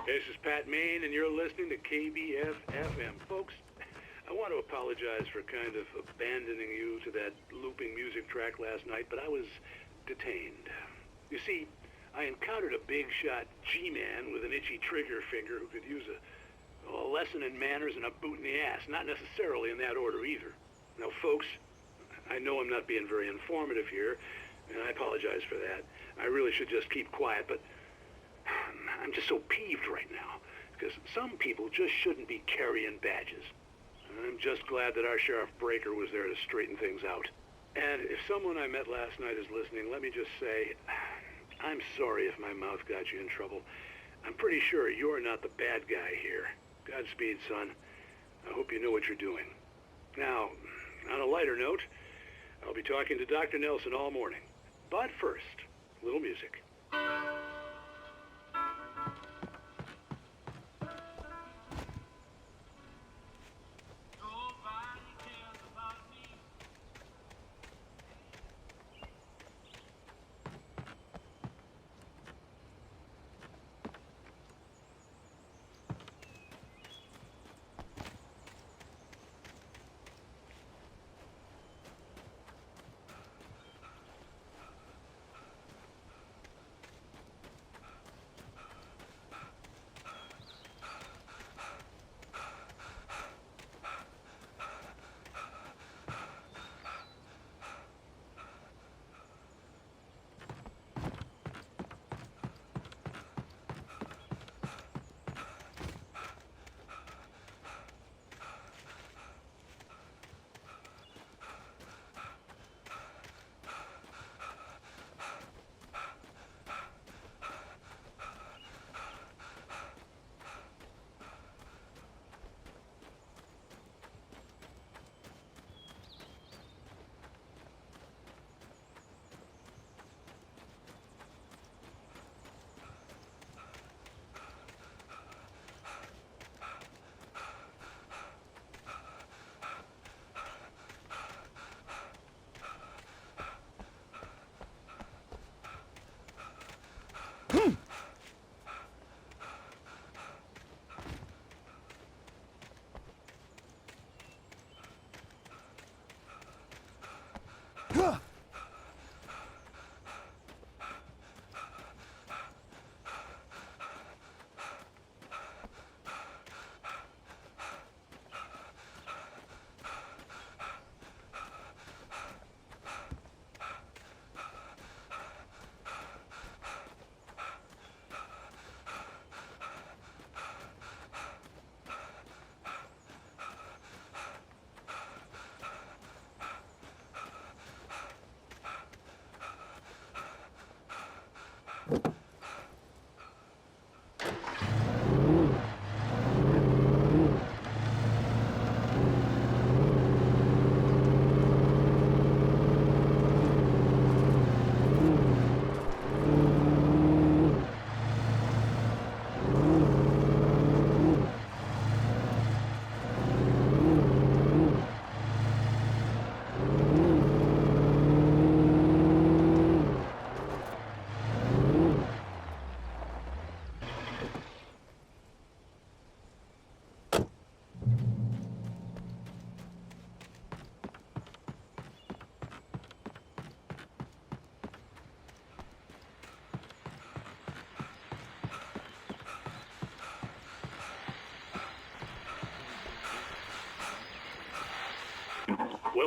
This is Pat Main, and you're listening to KBF-FM. Folks, I want to apologize for kind of abandoning you to that looping music track last night, but I was detained. You see, I encountered a big-shot G-man with an itchy trigger finger who could use a lesson in manners and a boot in the ass, not necessarily in that order either. Now, folks, I know I'm not being very informative here, and I apologize for that. I really should just keep quiet, but I'm just so peeved right now, because some people just shouldn't be carrying badges. And I'm just glad that our Sheriff Breaker was there to straighten things out. And if someone I met last night is listening, let me just say, I'm sorry if my mouth got you in trouble. I'm pretty sure you're not the bad guy here. Godspeed, son. I hope you know what you're doing. Now, on a lighter note, I'll be talking to Dr. Nelson all morning. But first, a little music.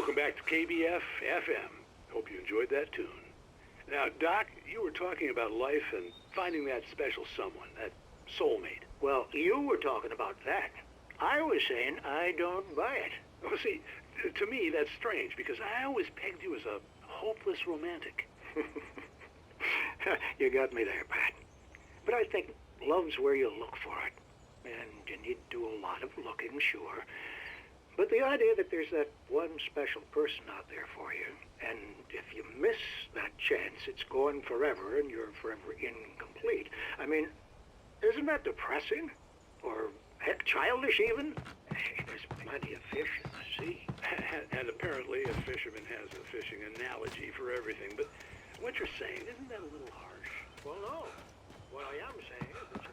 Welcome back to KBF FM. Hope you enjoyed that tune. Now, Doc, you were talking about life and finding that special someone, that soulmate. Well, you were talking about that. I was saying I don't buy it. Well, see, to me, that's strange, because I always pegged you as a hopeless romantic. You got me there, Pat. But I think love's where you look for it. And you need to do a lot of looking, sure. But the idea that there's that one special person out there for you, and if you miss that chance, it's gone forever, and you're forever incomplete. I mean, isn't that depressing? Or, heck, childish even? Hey, there's plenty of fish in the sea. And apparently a fisherman has a fishing analogy for everything, but what you're saying, isn't that a little harsh? Well, no. What I am saying is that you're...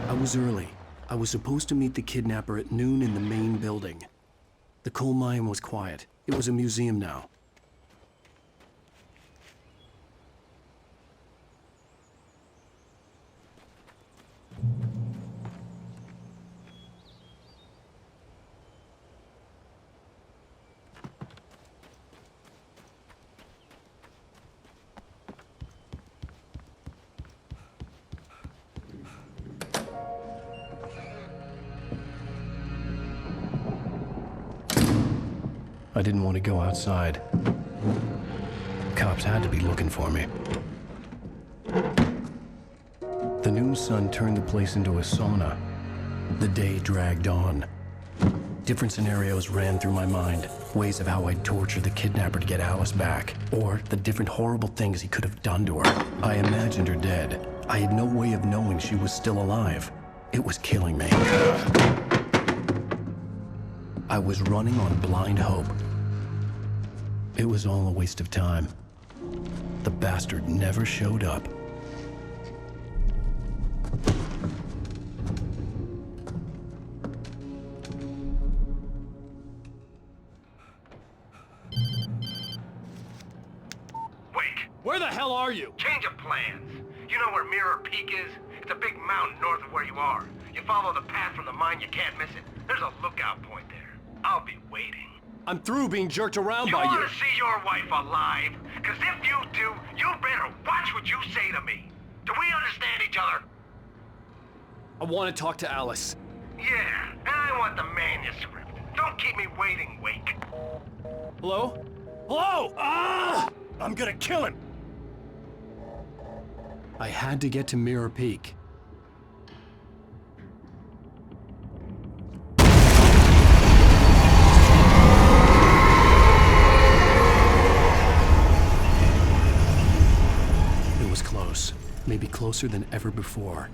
I was early. I was supposed to meet the kidnapper at noon in the main building. The coal mine was quiet. It was a museum now. I didn't want to go outside. Cops had to be looking for me. The noon sun turned the place into a sauna. The day dragged on. Different scenarios ran through my mind. Ways of how I'd torture the kidnapper to get Alice back. Or the different horrible things he could have done to her. I imagined her dead. I had no way of knowing she was still alive. It was killing me. I was running on blind hope. It was all a waste of time. The bastard never showed up. Wake! Where the hell are you? Change of plans. You know where Mirror Peak is? It's a big mountain north of where you are. You follow the path from the mine, you can't miss it. There's a lookout point there. I'll be waiting. I'm through being jerked around by You you. want to see your wife alive? Because if you do, you better watch what you say to me. Do we understand each other? I want to talk to Alice. Yeah, and I want the manuscript. Don't keep me waiting, Wake. Hello? Hello! Ah! I'm gonna kill him! I had to get to Mirror Peak. It was close. Maybe closer than ever before.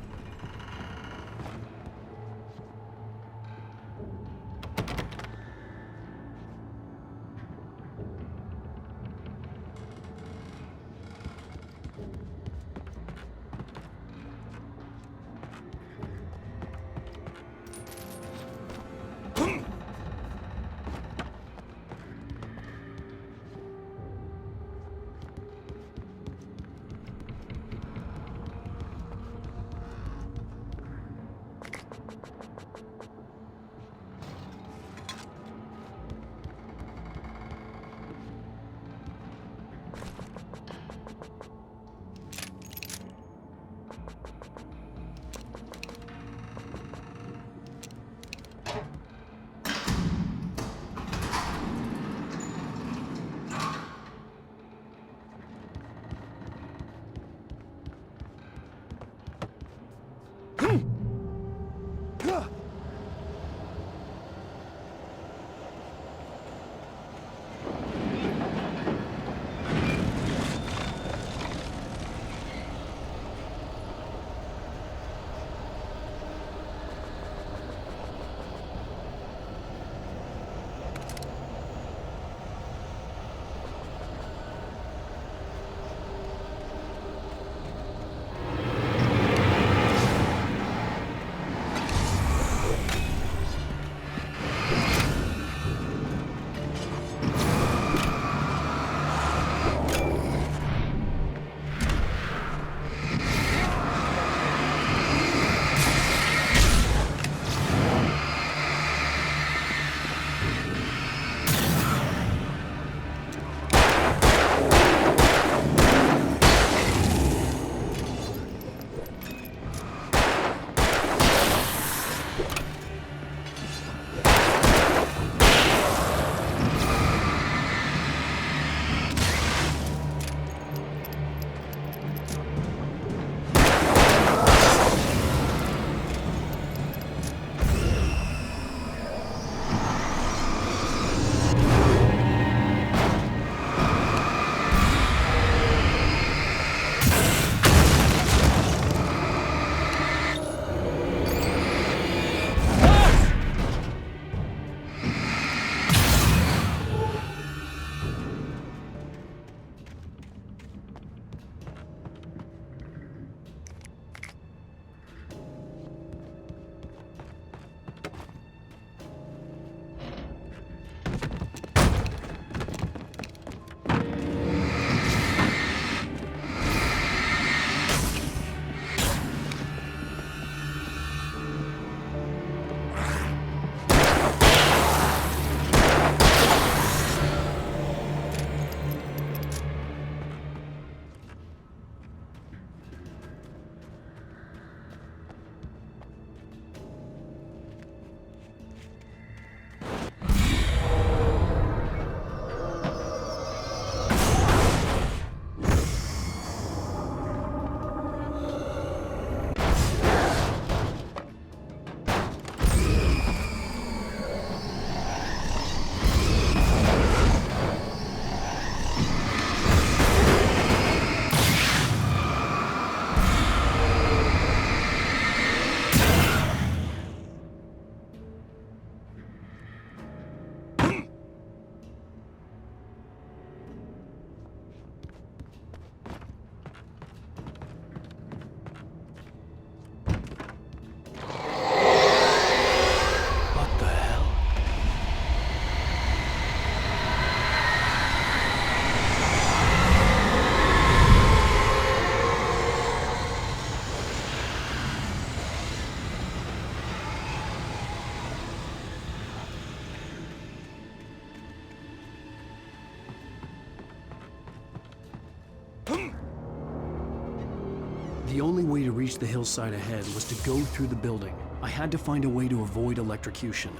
The only way to reach the hillside ahead was to go through the building. I had to find a way to avoid electrocution.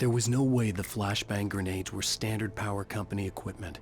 There was no way the flashbang grenades were Standard Power Company equipment.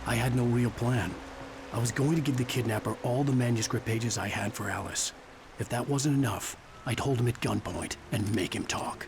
I had no real plan. I was going to give the kidnapper all the manuscript pages I had for Alice. If that wasn't enough, I'd hold him at gunpoint and make him talk.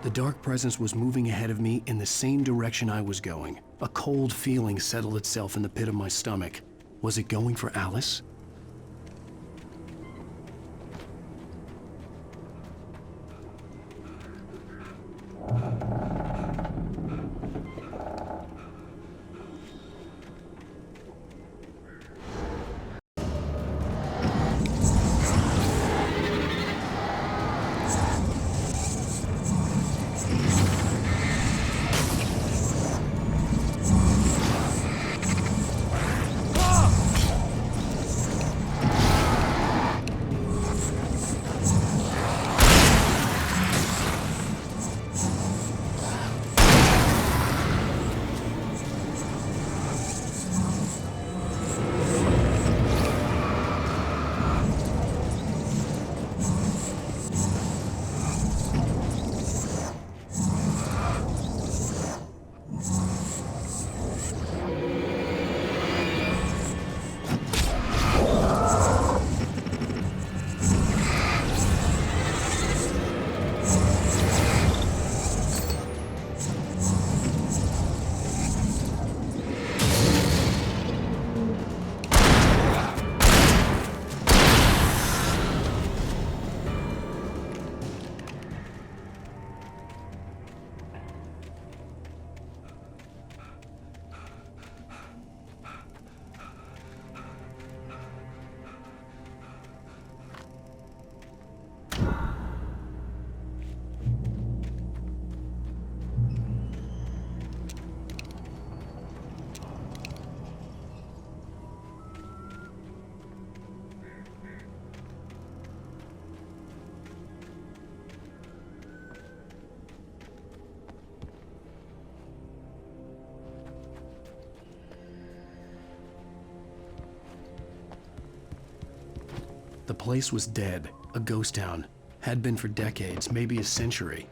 The dark presence was moving ahead of me in the same direction I was going. A cold feeling settled itself in the pit of my stomach. Was it going for Alice? The place was dead, a ghost town. Had been for decades, maybe a century.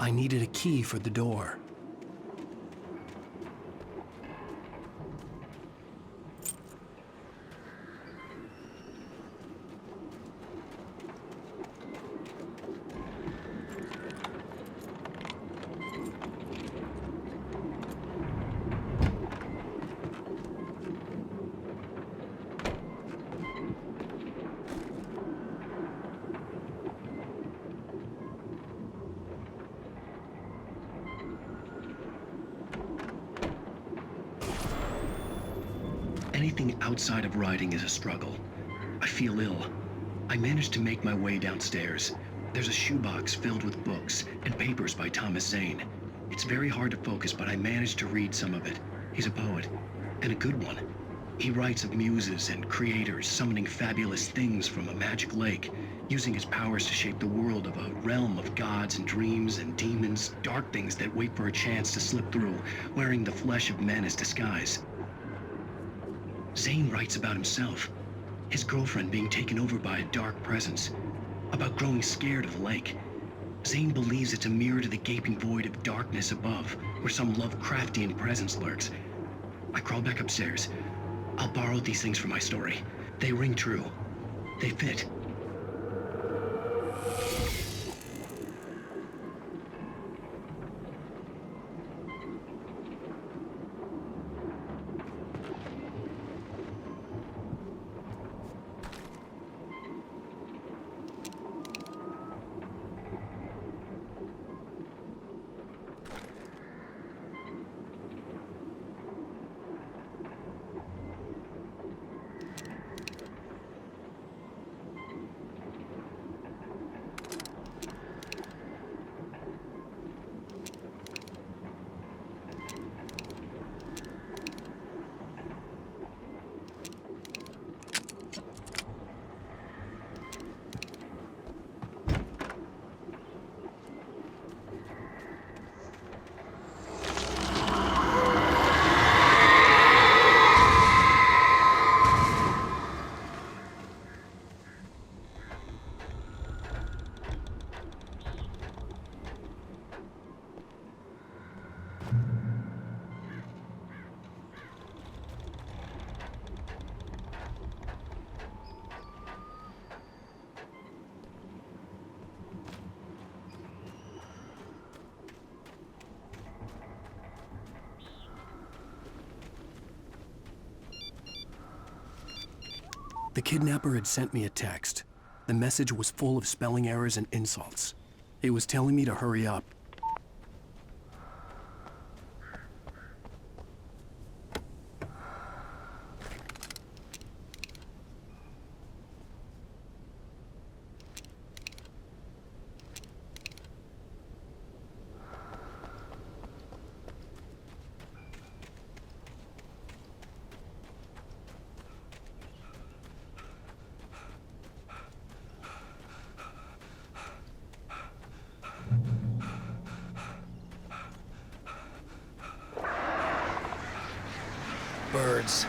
I needed a key for the door. Anything outside of riding is a struggle. I feel ill. I managed to make my way downstairs. There's a shoebox filled with books and papers by Thomas Zane. It's very hard to focus, but I managed to read some of it. He's a poet, and a good one. He writes of muses and creators summoning fabulous things from a magic lake, using his powers to shape the world of a realm of gods and dreams and demons, dark things that wait for a chance to slip through, wearing the flesh of men as disguise. Zane writes about himself, his girlfriend being taken over by a dark presence, about growing scared of the lake. Zane believes it's a mirror to the gaping void of darkness above, where some Lovecraftian presence lurks. I crawl back upstairs. I'll borrow these things for my story. They ring true. They fit. The kidnapper had sent me a text. The message was full of spelling errors and insults. It was telling me to hurry up. Birds.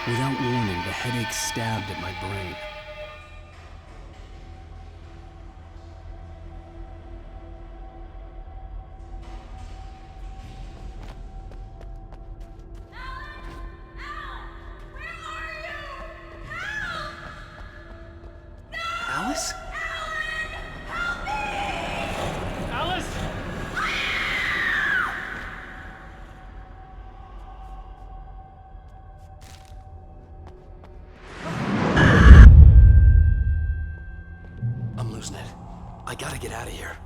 Without warning, the headache stabbed at my brain. Alice? Alice! I'm losing it. I gotta get out of here.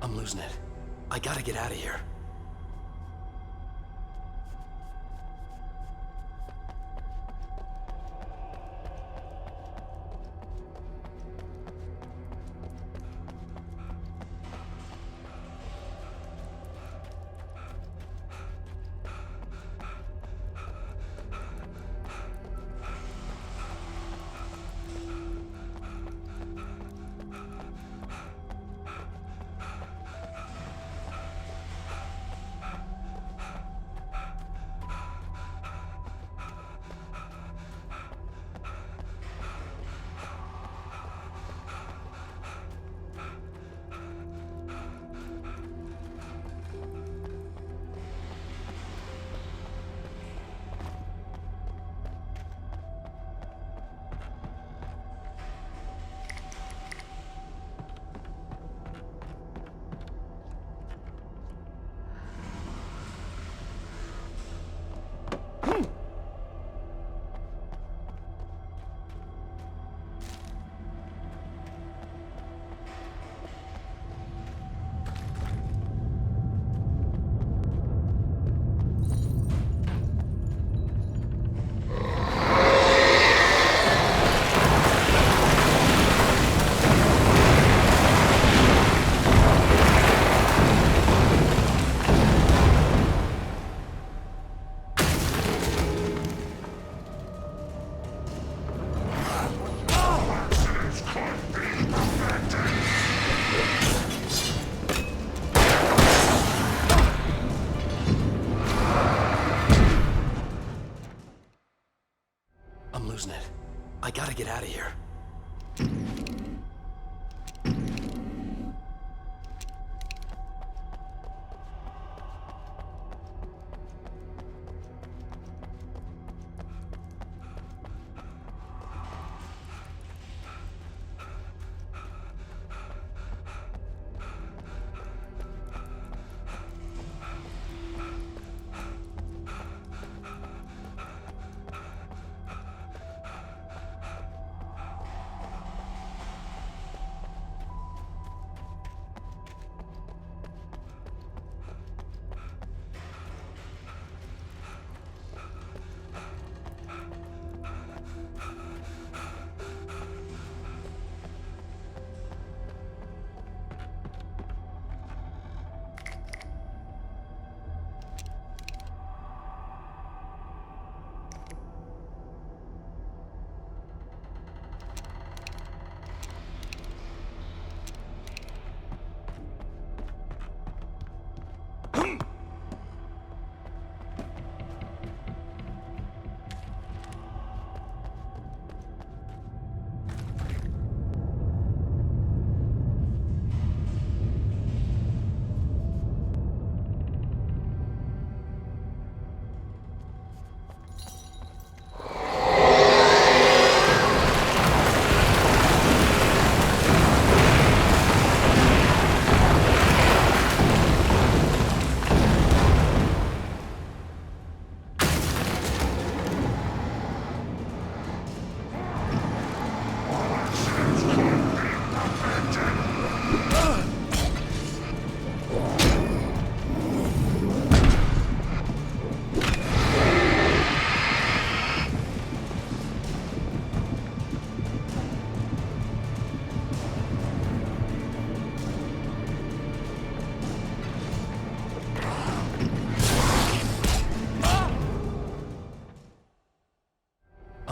I'm losing it. I gotta get out of here. I'm losing it. I gotta get out of here.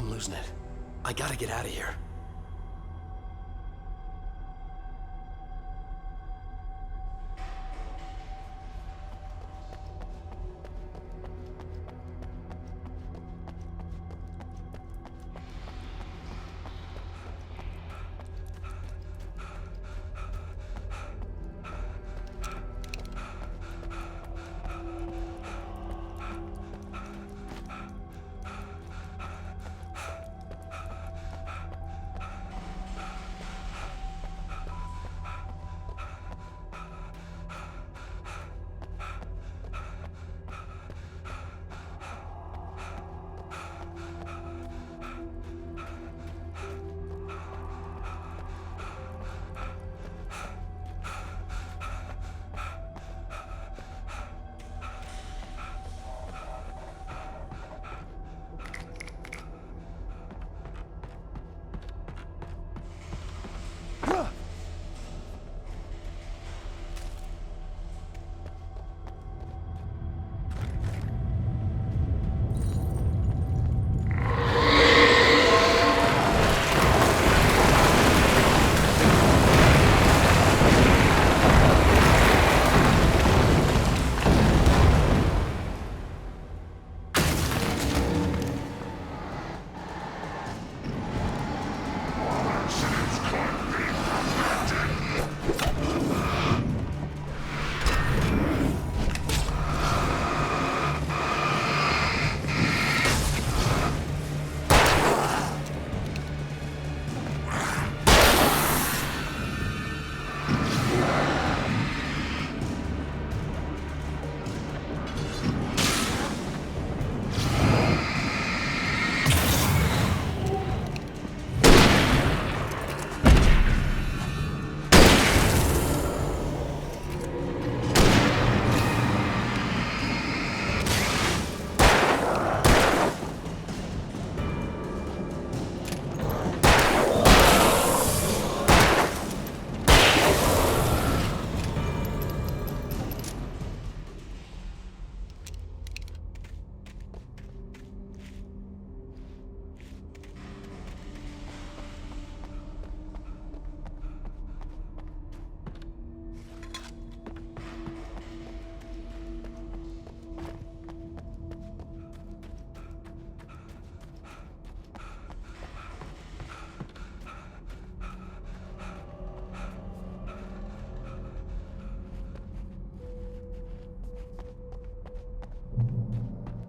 I'm losing it. I gotta get out of here.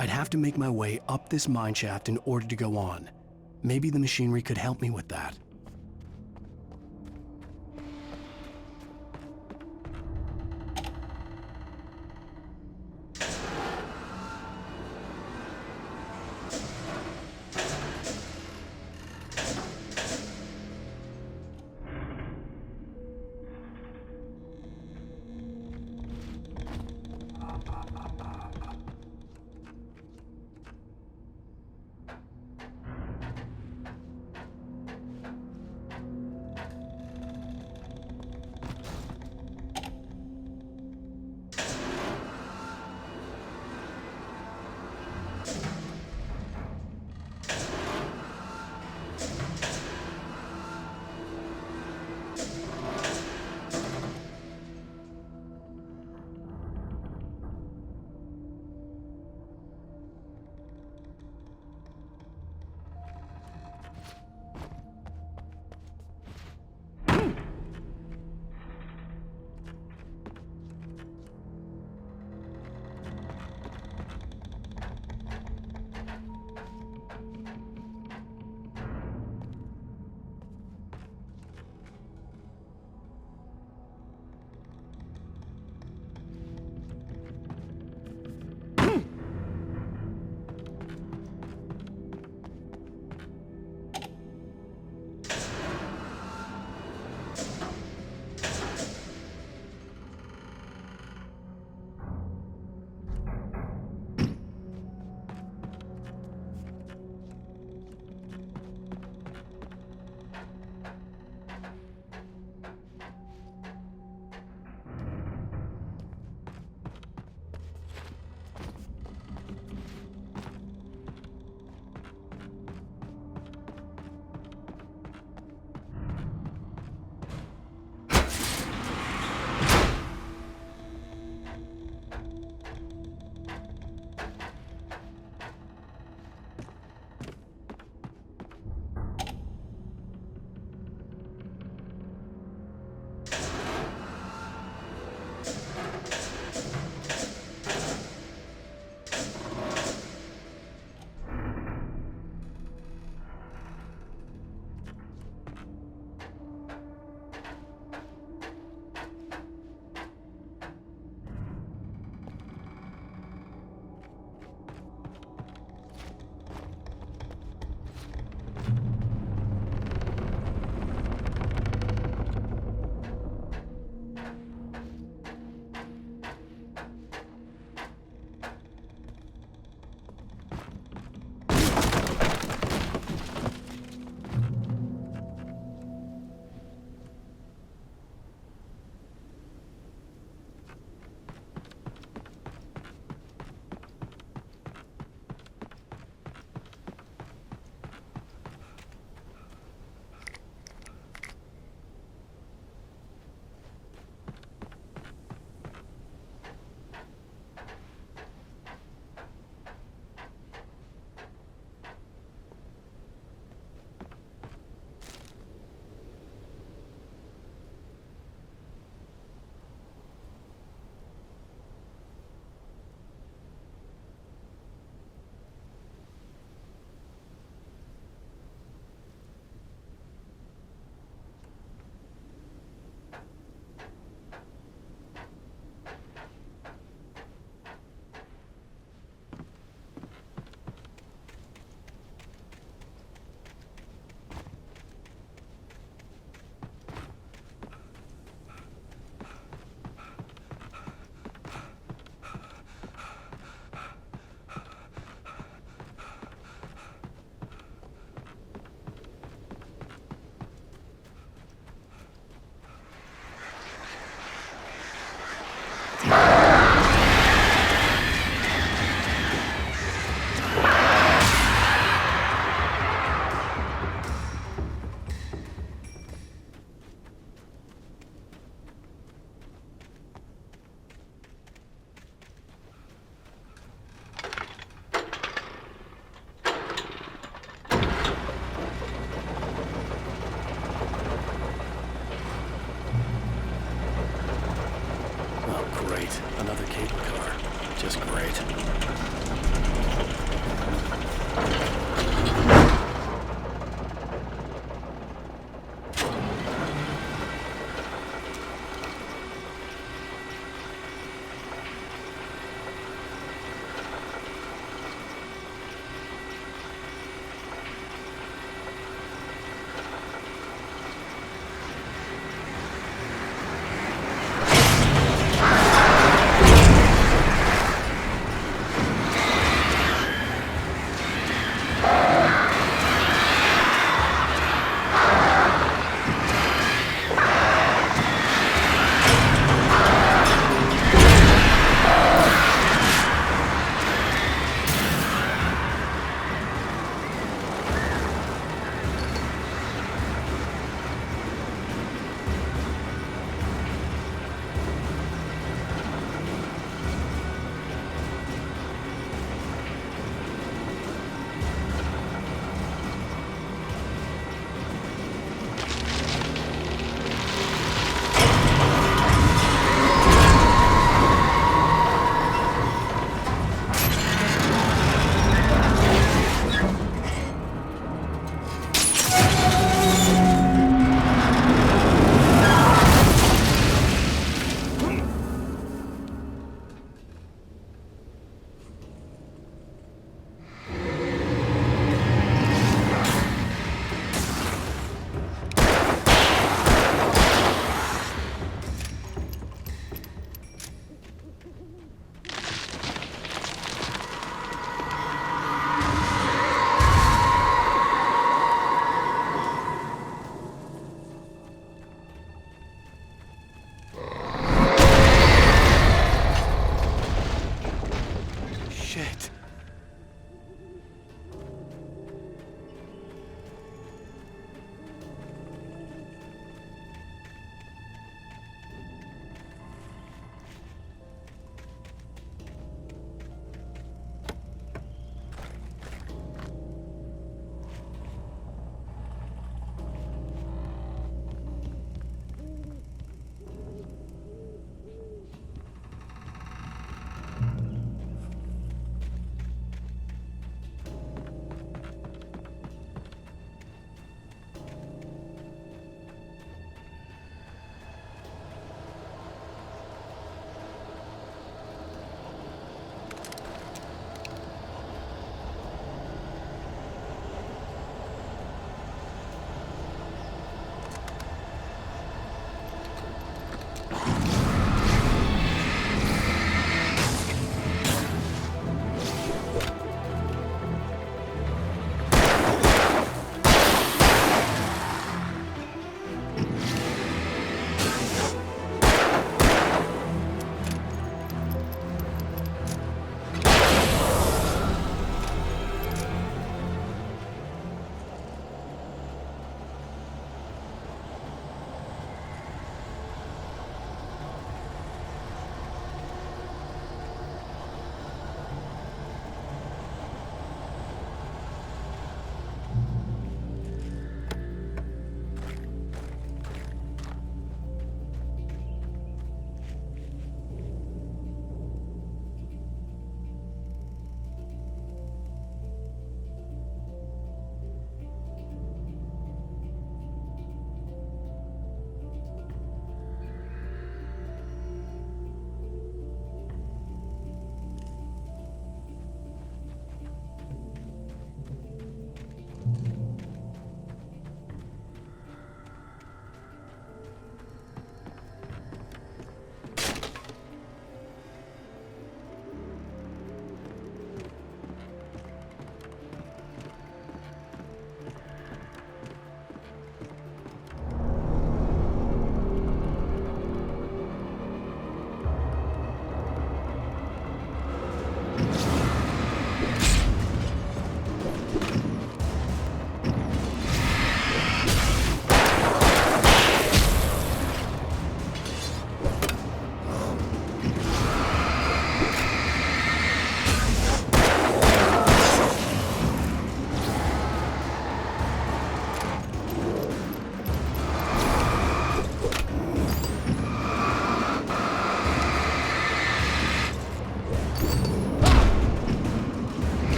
I'd have to make my way up this mine shaft in order to go on. Maybe the machinery could help me with that.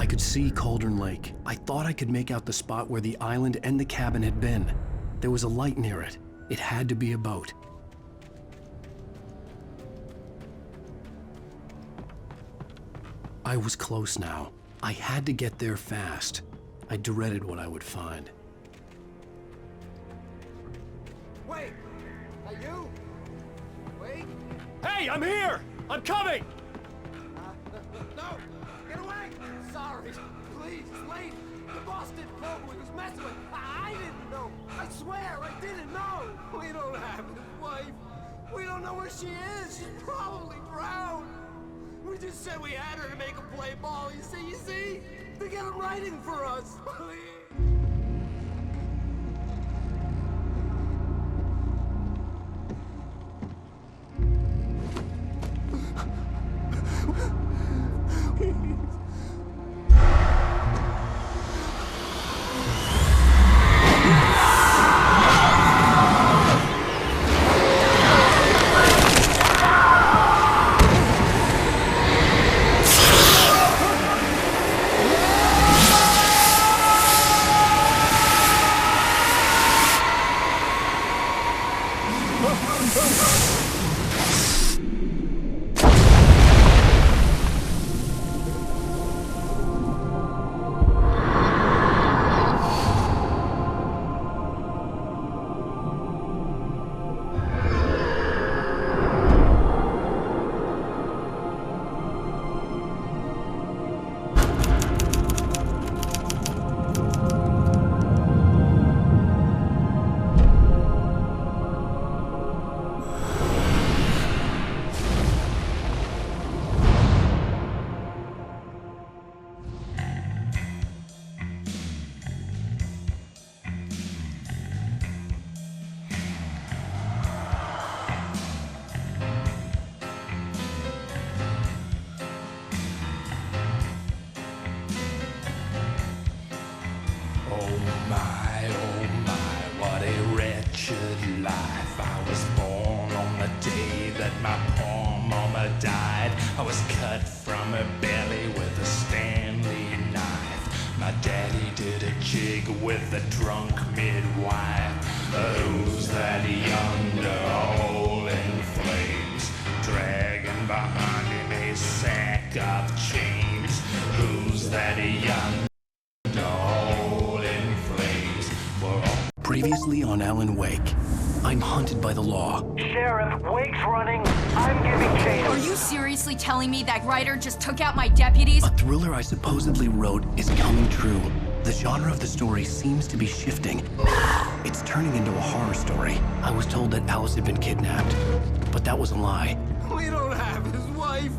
I could see Cauldron Lake. I thought I could make out the spot where the island and the cabin had been. There was a light near it. It had to be a boat. I was close now. I had to get there fast. I dreaded what I would find. Wait! Are you? Wait! Hey, I'm here! I'm coming! No! Get away! Sorry. Please, it's late. The boss didn't know who he was messing with. I didn't know. I swear, I didn't know. We don't have his wife. We don't know where she is. She's probably drowned. We just said we had her to make him play ball. You see? To get him writing for us. Please. Previously on Alan Wake, I'm hunted by the law. Sheriff, Wake's running. I'm giving chase. Are you seriously telling me that writer just took out my deputies? A thriller I supposedly wrote is coming true. The genre of the story seems to be shifting. It's turning into a horror story. I was told that Alice had been kidnapped, but that was a lie. We don't have his wife.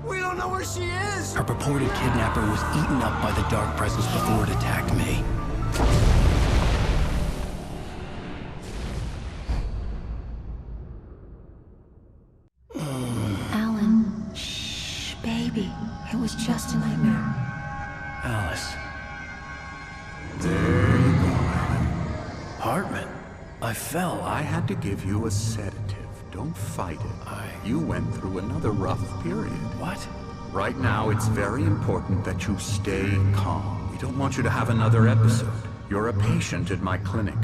We don't know where she is. Her purported kidnapper was eaten up by the dark presence before it attacked me. Alan, shh, baby. It was just a nightmare. Alice. There you go, Alan. Hartman, I fell. I had to give you a sedative. Don't fight it. You went through another rough period. What? Right now, it's very important that you stay calm. We don't want you to have another episode. You're a patient at my clinic.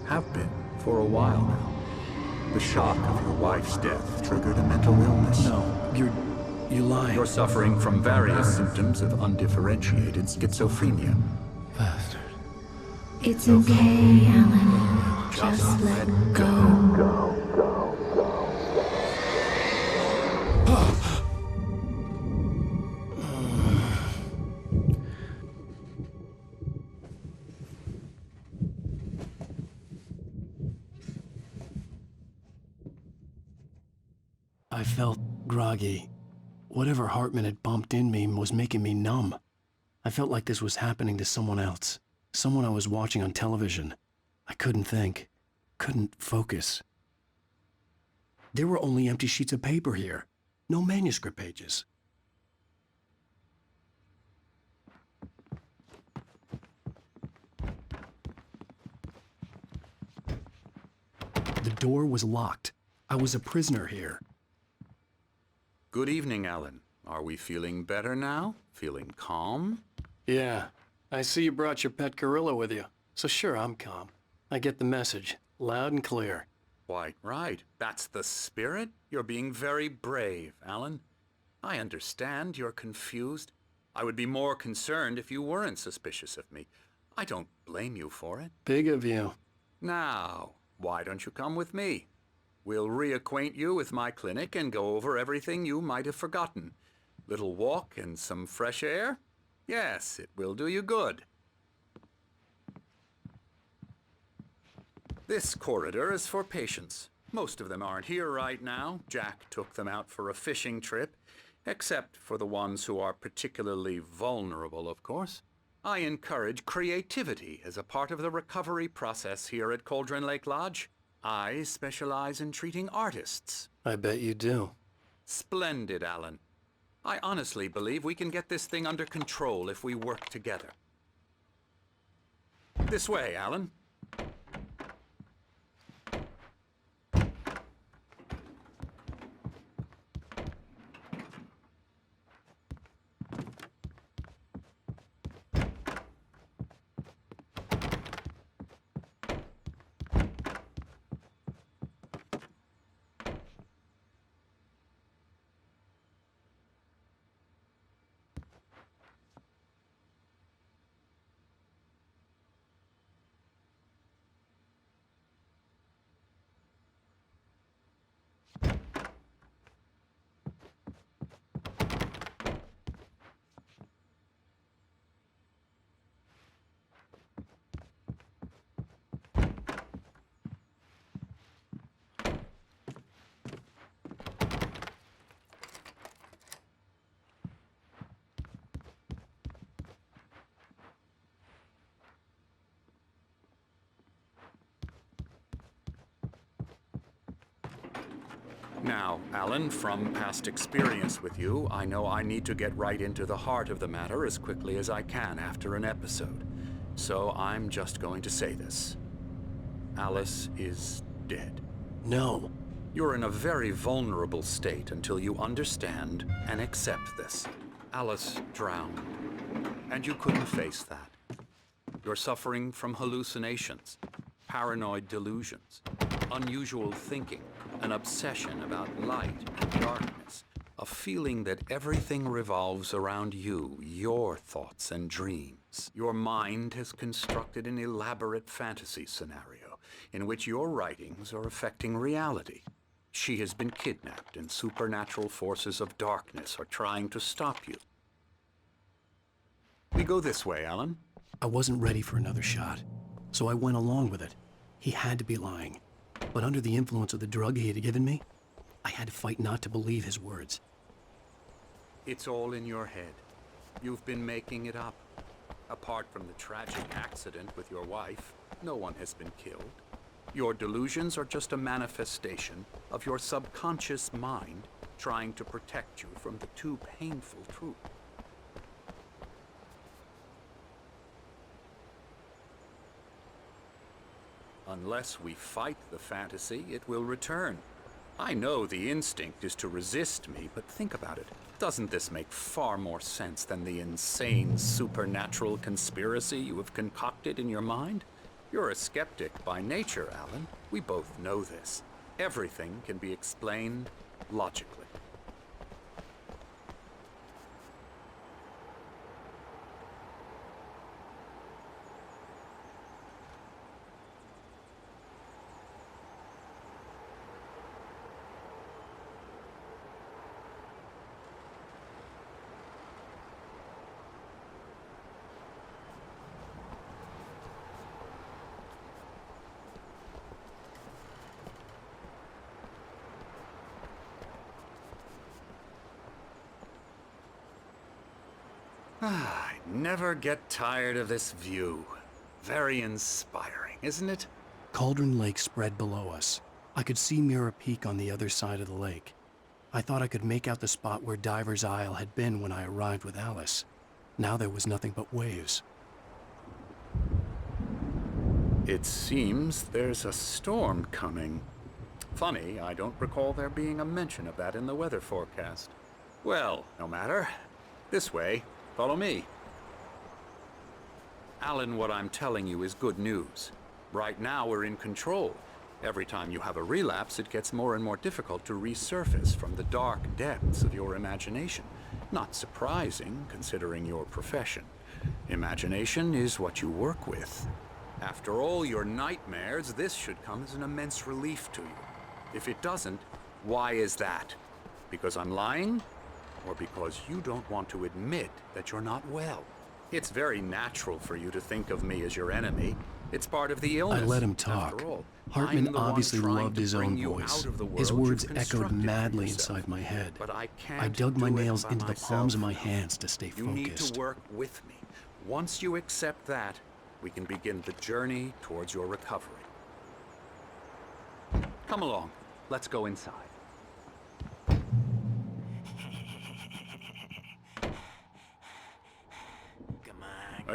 Have been for a while now. The shock of your wife's death triggered a mental illness. No, you lie. You're suffering from various symptoms of undifferentiated schizophrenia. Bastard. It's okay, Alan. Just let go. I felt groggy. Whatever Hartman had bumped in me was making me numb. I felt like this was happening to someone else. Someone I was watching on television. I couldn't think. Couldn't focus. There were only empty sheets of paper here. No manuscript pages. The door was locked. I was a prisoner here. Good evening, Alan. Are we feeling better now? Feeling calm? Yeah, I see you brought your pet gorilla with you. So sure, I'm calm. I get the message, loud and clear. Quite right. That's the spirit. You're being very brave, Alan. I understand you're confused. I would be more concerned if you weren't suspicious of me. I don't blame you for it. Big of you. Now, why don't you come with me? We'll reacquaint you with my clinic and go over everything you might have forgotten. Little walk and some fresh air? Yes, it will do you good. This corridor is for patients. Most of them aren't here right now. Jack took them out for a fishing trip, except for the ones who are particularly vulnerable, of course. I encourage creativity as a part of the recovery process here at Cauldron Lake Lodge. I specialize in treating artists. I bet you do. Splendid, Alan. I honestly believe we can get this thing under control if we work together. This way, Alan. Now, Alan, from past experience with you, I know I need to get right into the heart of the matter as quickly as I can after an episode. So I'm just going to say this. Alice is dead. No. You're in a very vulnerable state until you understand and accept this. Alice drowned, and you couldn't face that. You're suffering from hallucinations, paranoid delusions, unusual thinking, an obsession about light and darkness, a feeling that everything revolves around you, your thoughts and dreams. Your mind has constructed an elaborate fantasy scenario in which your writings are affecting reality. She has been kidnapped and supernatural forces of darkness are trying to stop you. We go this way, Alan. I wasn't ready for another shot, so I went along with it. He had to be lying. But under the influence of the drug he had given me, I had to fight not to believe his words. It's all in your head. You've been making it up. Apart from the tragic accident with your wife, no one has been killed. Your delusions are just a manifestation of your subconscious mind trying to protect you from the too painful truth. Unless we fight the fantasy, it will return. I know the instinct is to resist me, but think about it. Doesn't this make far more sense than the insane supernatural conspiracy you have concocted in your mind? You're a skeptic by nature, Alan. We both know this. Everything can be explained logically. I never get tired of this view. Very inspiring, isn't it? Cauldron Lake spread below us. I could see Mirror Peak on the other side of the lake. I thought I could make out the spot where Diver's Isle had been when I arrived with Alice. Now there was nothing but waves. It seems there's a storm coming. Funny, I don't recall there being a mention of that in the weather forecast. Well, no matter. This way. Follow me. Alan, what I'm telling you is good news. Right now, we're in control. Every time you have a relapse, it gets more and more difficult to resurface from the dark depths of your imagination. Not surprising, considering your profession. Imagination is what you work with. After all your nightmares, this should come as an immense relief to you. If it doesn't, why is that? Because I'm lying? Or because you don't want to admit that you're not well? It's very natural for you to think of me as your enemy. It's part of the illness. I let him talk. After all, Hartman obviously loved his own voice. His words echoed madly inside my head. But I can't I dug my do it nails by into the myself. palms of my hands to stay You need focused. to work with me. Once you accept that, we can begin the journey towards your recovery. Come along. Let's go inside.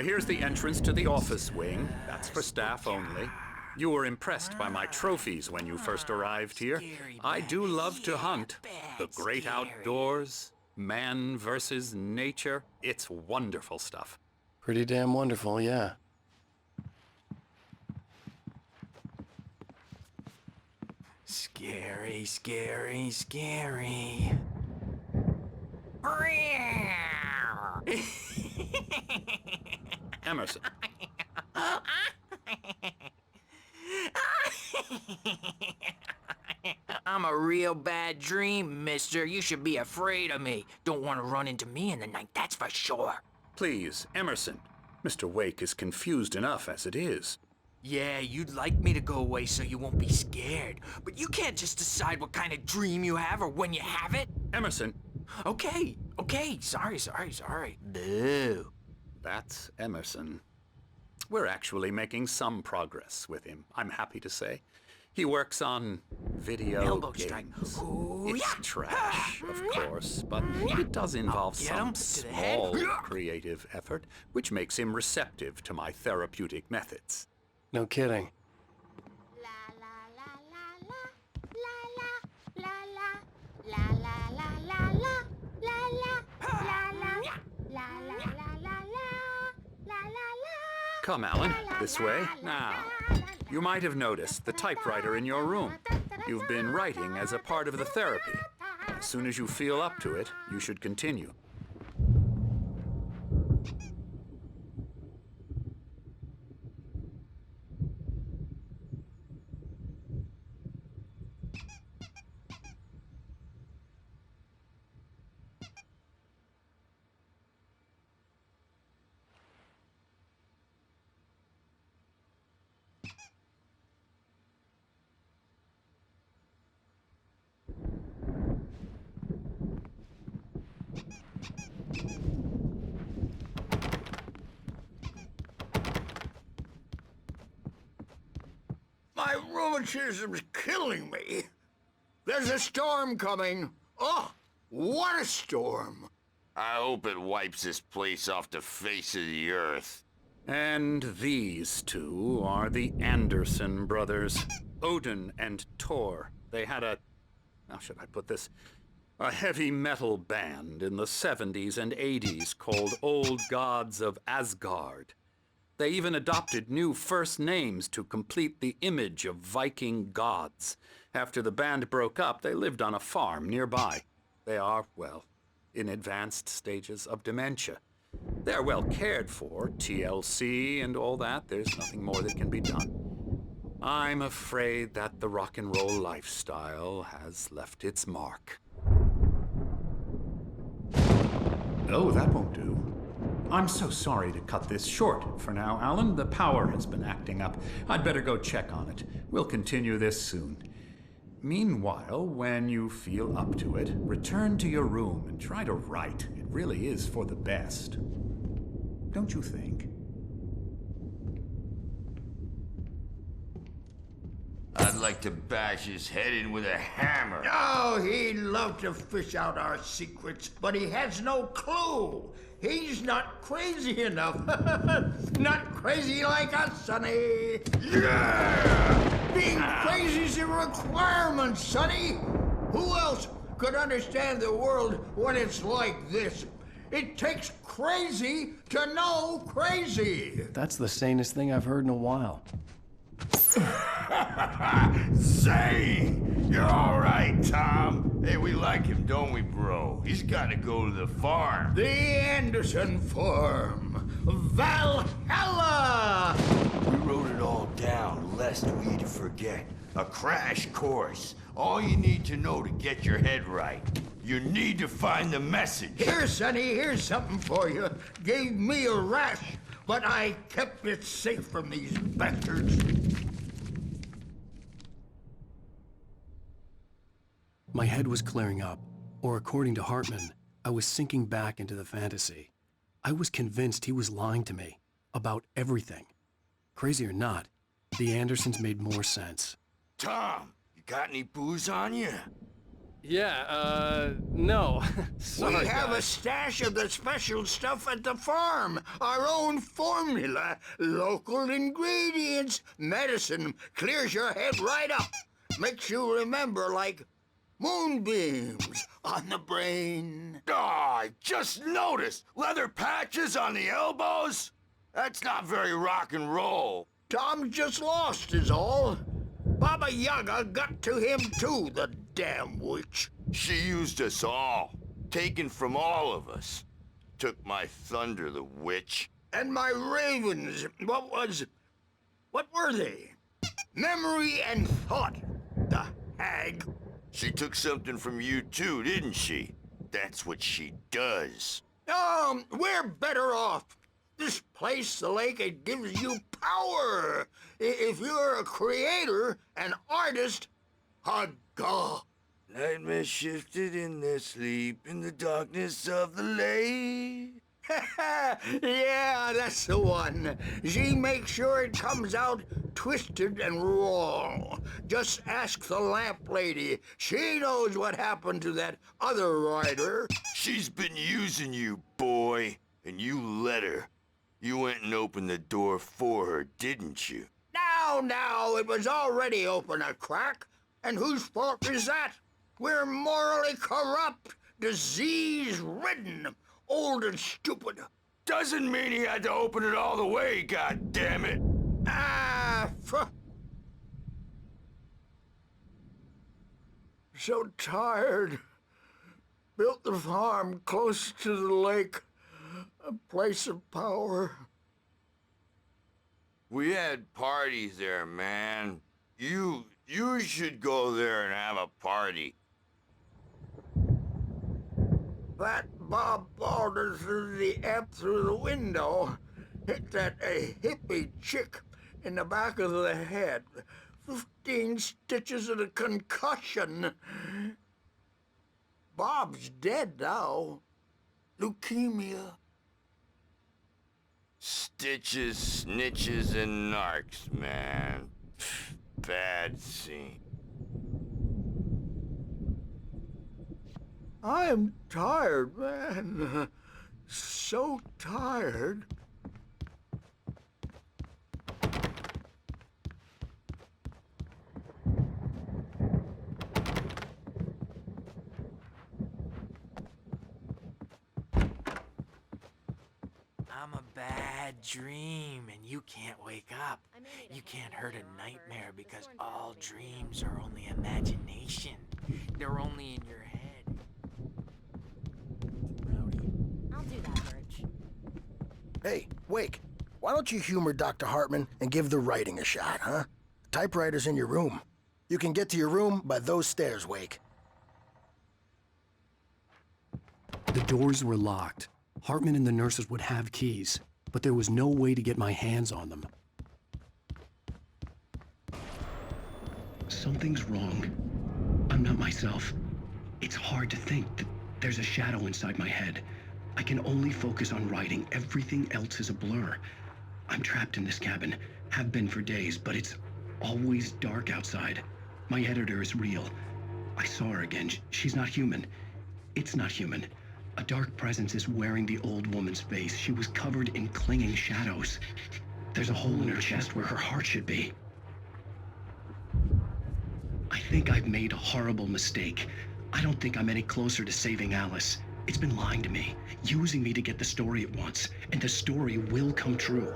Here's the entrance to the office wing. That's for staff only. You were impressed by my trophies when you first arrived here. I do love to hunt. The great outdoors, man versus nature. It's wonderful stuff. Pretty damn wonderful, yeah. Scary, scary, scary. Emerson. I'm a real bad dream, mister. You should be afraid of me. Don't want to run into me in the night, that's for sure. Please, Emerson. Mr. Wake is confused enough as it is. Yeah, you'd like me to go away so you won't be scared. But you can't just decide what kind of dream you have or when you have it. Emerson. Okay, sorry. Boo. That's Emerson. We're actually making some progress with him, I'm happy to say. He works on video Elbow games. strike. It's trash, of course, but it does involve some small creative effort, which makes him receptive to my therapeutic methods. No kidding. Come, Alan, this way. Now, you might have noticed the typewriter in your room. You've been writing as a part of the therapy. As soon as you feel up to it, you should continue. My rheumatism's killing me. There's a storm coming. Oh, what a storm. I hope it wipes this place off the face of the earth. And these two are the Anderson brothers, Odin and Tor. They had how should I put this? A heavy metal band in the 70s and 80s called Old Gods of Asgard. They even adopted new first names to complete the image of Viking gods. After the band broke up, they lived on a farm nearby. They are, well, in advanced stages of dementia. They're well cared for, TLC and all that. There's nothing more that can be done. I'm afraid that the rock and roll lifestyle has left its mark. Oh, that won't do. I'm so sorry to cut this short for now, Alan. The power has been acting up. I'd better go check on it. We'll continue this soon. Meanwhile, when you feel up to it, return to your room and try to write. It really is for the best. Don't you think? I'd like to bash his head in with a hammer. Oh, he'd love to fish out our secrets, but he has no clue. He's not crazy enough. Not crazy like us, Sonny. Yeah! Being crazy's a requirement, Sonny. Who else could understand the world when it's like this? It takes crazy to know crazy. That's the sanest thing I've heard in a while. Say, you're all right, Tom. Hey, we like him, don't we, bro? He's got to go to the farm. The Anderson Farm. Valhalla! We wrote it all down, lest we forget. A crash course. All you need to know to get your head right. You need to find the message. Here, Sonny, here's something for you. Gave me a rash, but I kept it safe from these bastards. My head was clearing up, or according to Hartman, I was sinking back into the fantasy. I was convinced he was lying to me about everything. Crazy or not, the Andersons made more sense. Tom, you got any booze on you? Yeah, no. Sorry, we have guys. a stash of the special stuff at the farm. Our own formula. Local ingredients. Medicine clears your head right up. Makes you remember like moonbeams on the brain. Oh, I just noticed. Leather patches on the elbows? That's not very rock and roll. Tom just lost is all. Baba Yaga got to him too, the damn witch. She used us all. Taken from all of us. Took my thunder, the witch. And my ravens. What were they? Memory and thought, the hag. She took something from you too, didn't she? That's what she does. We're better off. This place, the lake, it gives you power. If you're a creator, an artist, haga. Nightmare shifted in their sleep in the darkness of the lake. Yeah, that's the one. She makes sure it comes out twisted and raw. Just ask the lamp lady. She knows what happened to that other rider. She's been using you, boy, and you let her. You went and opened the door for her, didn't you? Now, it was already open a crack. And whose fault is that? We're morally corrupt, disease-ridden, old and stupid. Doesn't mean he had to open it all the way, goddammit. So tired. Built the farm close to the lake. A place of power. We had parties there, man. You should go there and have a party. That Bob Balder threw the amp through the window. Hit that hippie chick in the back of the head. 15 stitches and a concussion. Bob's dead now. Leukemia. Stitches, snitches, and narcs, man. Bad scene. I am tired, man. So tired. I'm a bad dream, and you can't wake up. You can't hurt a nightmare because all dreams are only imagination. They're only in your head. I'll do that, Birch. Hey, Wake, why don't you humor Dr. Hartman and give the writing a shot, huh? Typewriter's in your room. You can get to your room by those stairs, Wake. The doors were locked. Hartman and the nurses would have keys, but there was no way to get my hands on them. Something's wrong. I'm not myself. It's hard to think that there's a shadow inside my head. I can only focus on writing. Everything else is a blur. I'm trapped in this cabin. Have been for days, but it's always dark outside. My editor is real. I saw her again. She's not human. It's not human. A dark presence is wearing the old woman's face. She was covered in clinging shadows. There's a hole in her chest where her heart should be. I think I've made a horrible mistake. I don't think I'm any closer to saving Alice. It's been lying to me, using me to get the story it wants, and the story will come true.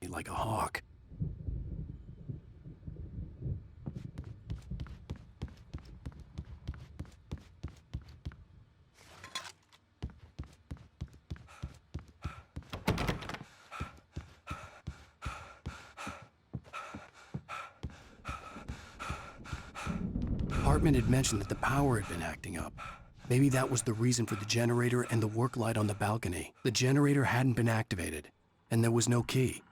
Like a hawk. Hartman had mentioned that the power had been acting up. Maybe that was the reason for the generator and the work light on the balcony. The generator hadn't been activated, and there was no key.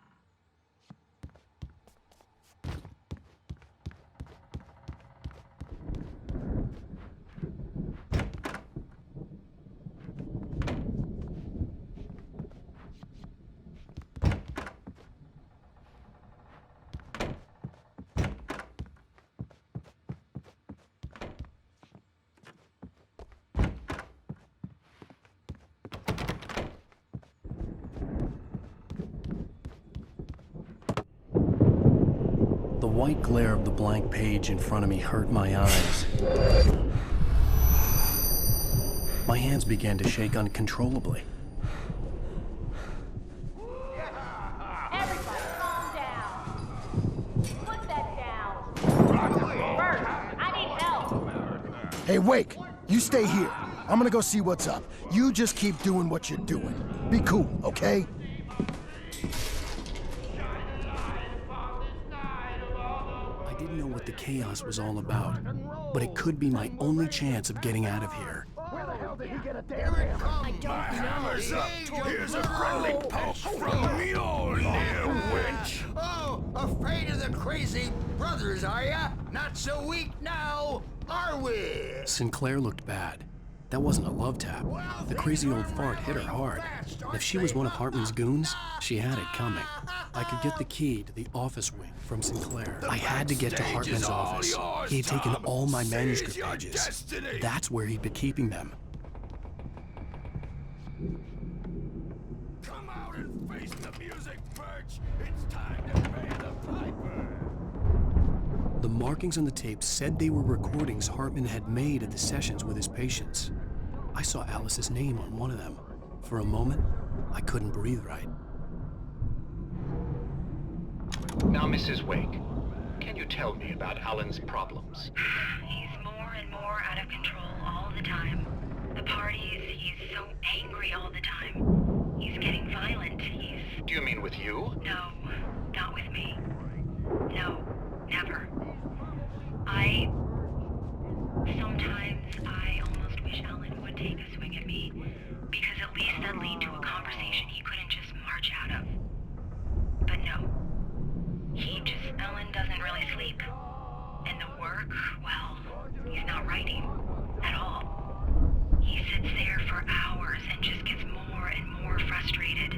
The white glare of the blank page in front of me hurt my eyes. My hands began to shake uncontrollably. Everybody, calm down. Put that down. Bert, I need help. Hey, Wake, you stay here. I'm gonna go see what's up. You just keep doing what you're doing. Be cool, okay? I didn't know what the chaos was all about, but it could be my only chance of getting out of here. Where the hell did he get a damn hammer? I don't know. Hammer's up. Here's a friendly poke from Mjolnir, witch. Oh, afraid of the crazy brothers, are ya? Not so weak now, are we? Sinclair looked bad. That wasn't a love tap. The crazy old fart hit her hard. If she was one of Hartman's goons, she had it coming. I could get the key to the office wing from Sinclair. I had to get to Hartman's office. He had taken all my manuscript pages. That's where he'd been keeping them. Come out and face the music, Birch. It's time to pay the piper. The markings on the tape said they were recordings Hartman had made at the sessions with his patients. I saw Alice's name on one of them. For a moment, I couldn't breathe right. Now, Mrs. Wake, can you tell me about Alan's problems? He's more and more out of control all the time. The parties, he's so angry all the time. He's getting violent. Do you mean with you? No, not with me. No, never. Sometimes I almost wish Alan would take a swing at me, because at least that'd lead to a conversation he couldn't just march out of. But no. Alan doesn't really sleep. And the work, well, he's not writing at all. He sits there for hours and just gets more and more frustrated.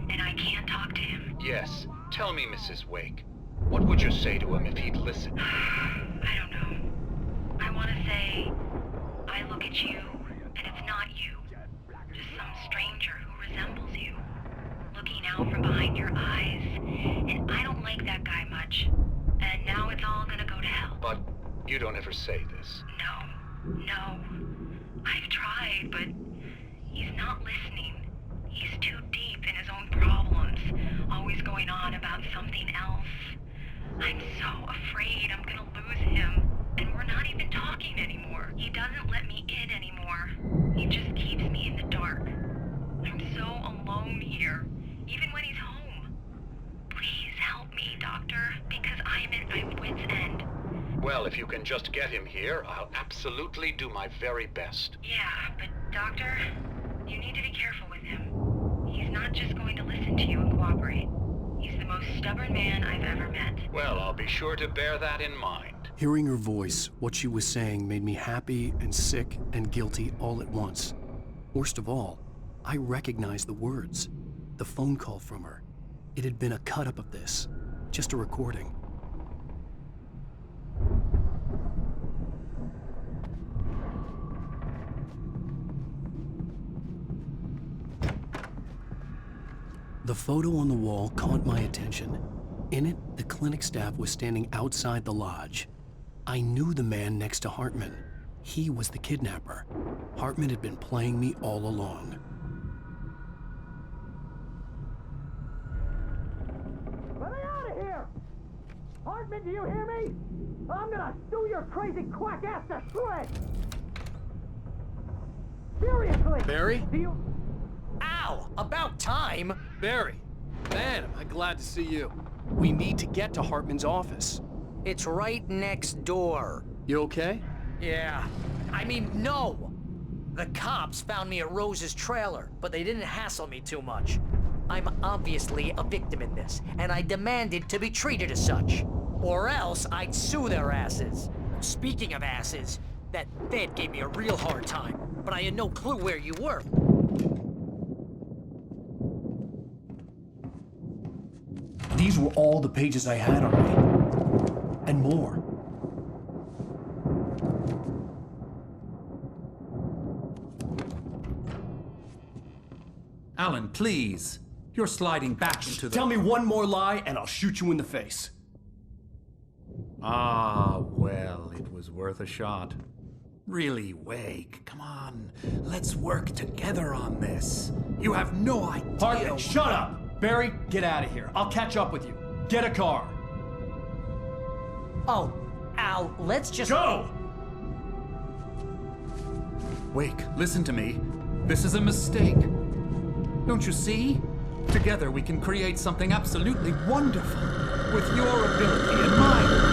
And I can't talk to him. Yes. Tell me, Mrs. Wake. What would you say to him if he'd listen? I don't know. I want to say, I look at you, and it's not you. Just some stranger who resembles you. Looking out from behind your eyes, and I don't like that guy much. And now it's all gonna go to hell. But you don't ever say this. No. I've tried, but he's not listening. He's too deep in his own problems, always going on about something else. I'm so afraid I'm gonna lose him, and we're not even talking anymore. He doesn't let me in anymore. He just keeps me in the dark. I'm so alone here, even when he's home. Please help me, Doctor, because I'm at my wit's end. Well, if you can just get him here, I'll absolutely do my very best. Yeah, but Doctor, you need to be careful with him. He's not just going to listen to you and cooperate. He's the most stubborn man I've ever met. Well, I'll be sure to bear that in mind. Hearing her voice, what she was saying made me happy and sick and guilty all at once. Worst of all, I recognized the words. The phone call from her. It had been a cut-up of this. Just a recording. The photo on the wall caught my attention. In it, the clinic staff was standing outside the lodge. I knew the man next to Hartman. He was the kidnapper. Hartman had been playing me all along. Let me out of here! Hartman, do you hear me? I'm gonna stew your crazy quack ass to shreds! Seriously! Barry? Do you... Ow! About time! Barry! Man, am I glad to see you. We need to get to Hartman's office. It's right next door. You okay? Yeah. I mean, no! The cops found me at Rose's trailer, but they didn't hassle me too much. I'm obviously a victim in this, and I demanded to be treated as such. Or else I'd sue their asses. Speaking of asses, that Fed gave me a real hard time, but I had no clue where you were. These were all the pages I had on me. And more. Alan, please. You're sliding back into the... Tell me one more lie and I'll shoot you in the face. Ah, well, it was worth a shot. Really, Wake, come on. Let's work together on this. You have no idea... Hartman, shut up! Barry, get out of here. I'll catch up with you. Get a car. Oh, Al, let's just... Go! Wake, listen to me. This is a mistake. Don't you see? Together we can create something absolutely wonderful. With your ability and mine.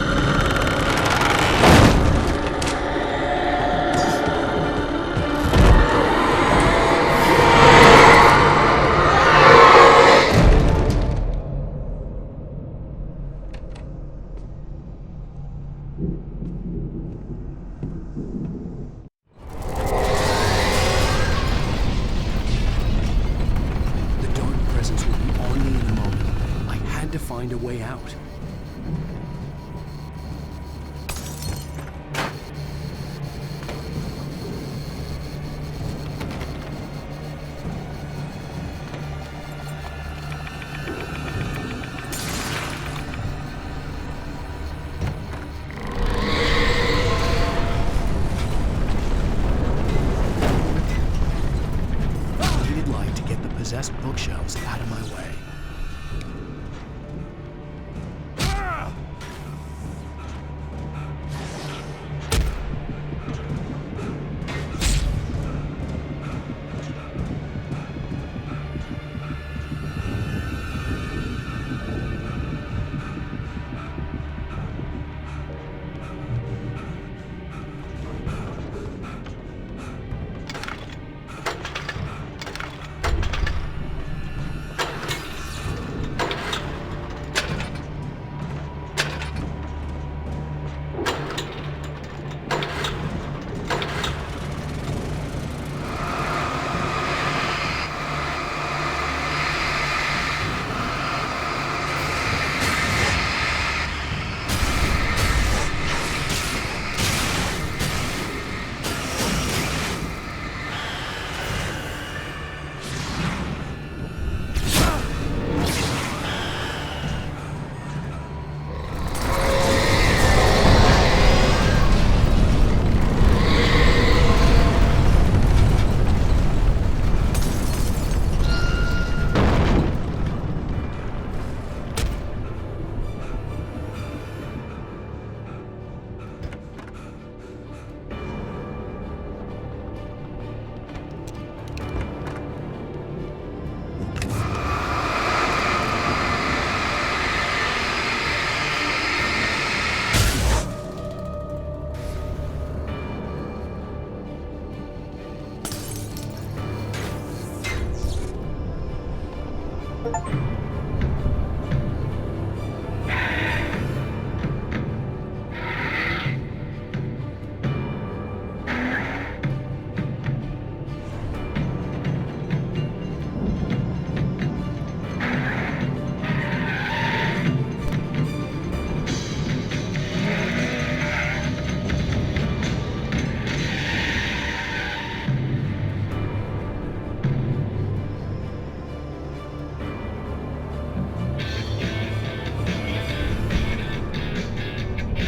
Find a way out. I needed light to get the possessed bookshelves out of my way.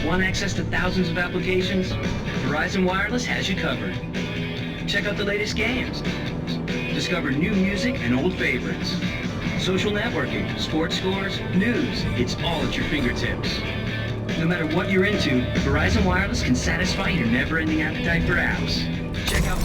Want access to thousands of applications? Verizon Wireless has you covered. Check out the latest games. Discover new music and old favorites. Social networking, sports scores, news. It's all at your fingertips. No matter what you're into, Verizon Wireless can satisfy your never-ending appetite for apps. Check out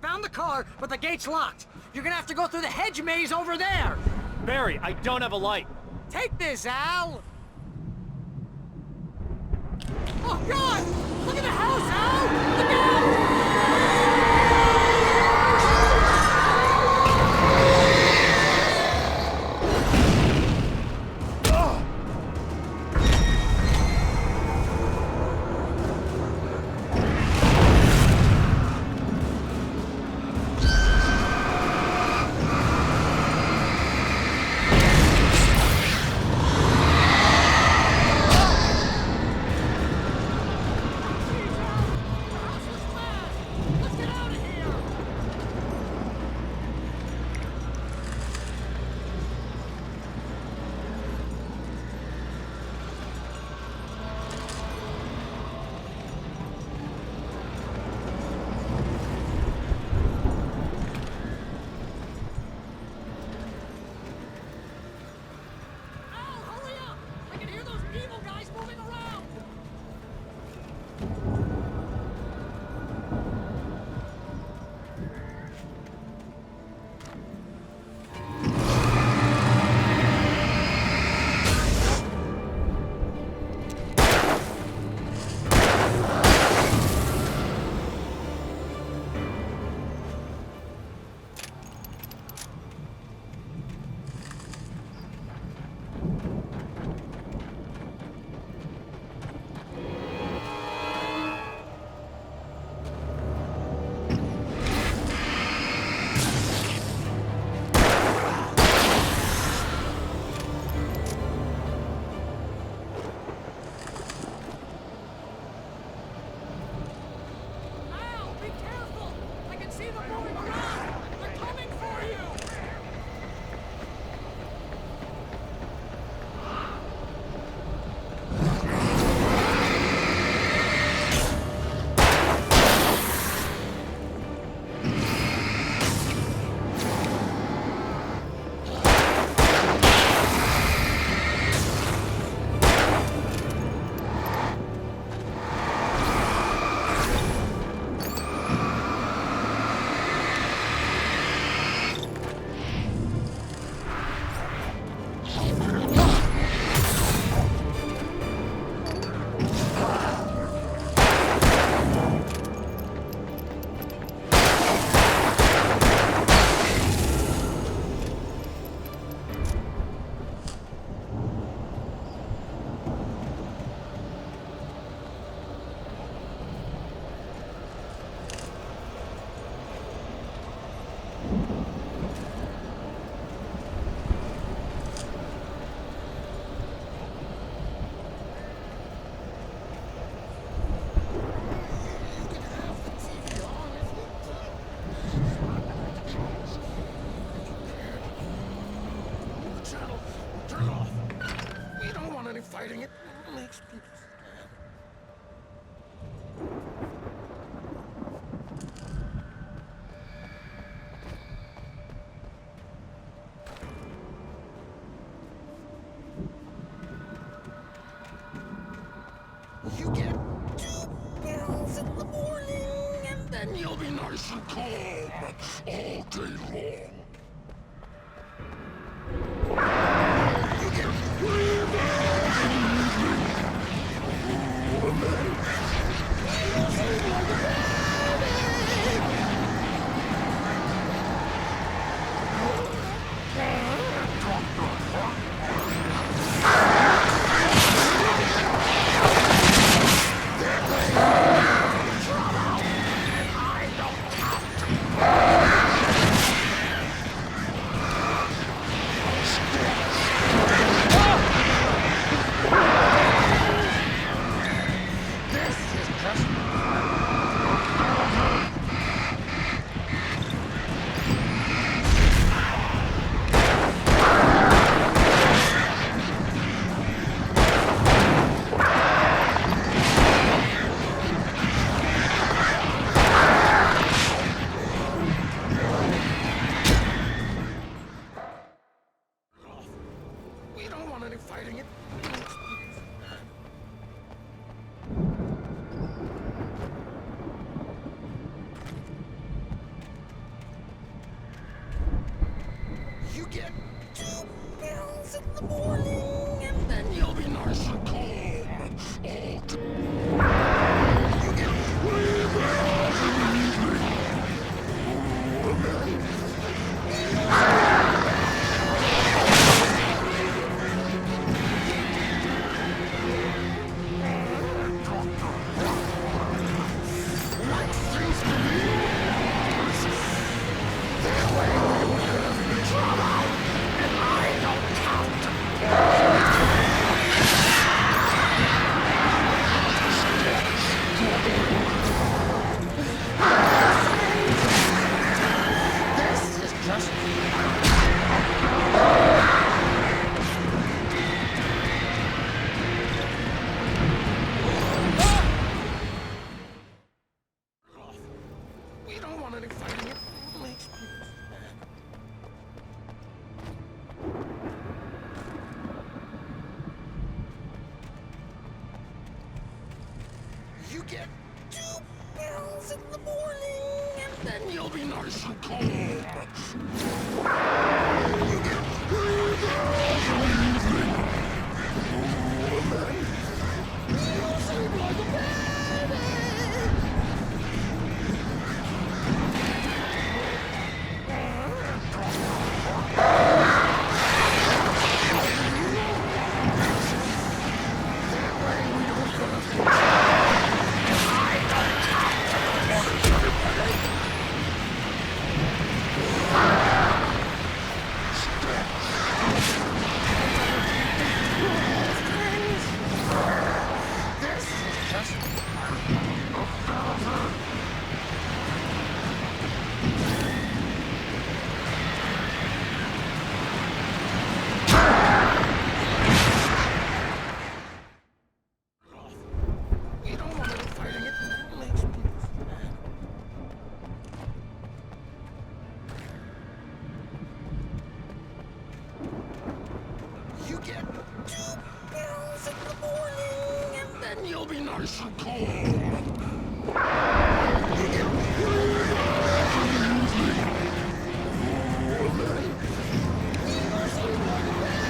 found the car, but the gate's locked. You're gonna have to go through the hedge maze over there. Barry, I don't have a light. Take this, Al. Oh, God! Look at the house, Al! Look out! nice and calm all day long. You get We don't want any fighting. It you get 2 pills in the morning, and then you'll be nice and calm all day. You get 3 pills in the evening, and then we don't want any fighting. It makes me mad. You get 2 pills in the morning, and then you'll be nice and calm. You get 3 pills in the evening, and then you'll sleep like a baby. We don't want any fighting. It makes me mad. You get 2 pills in the morning, and then you'll be nice and calm. You get 3 pills in the evening, and then you'll sleep like a baby.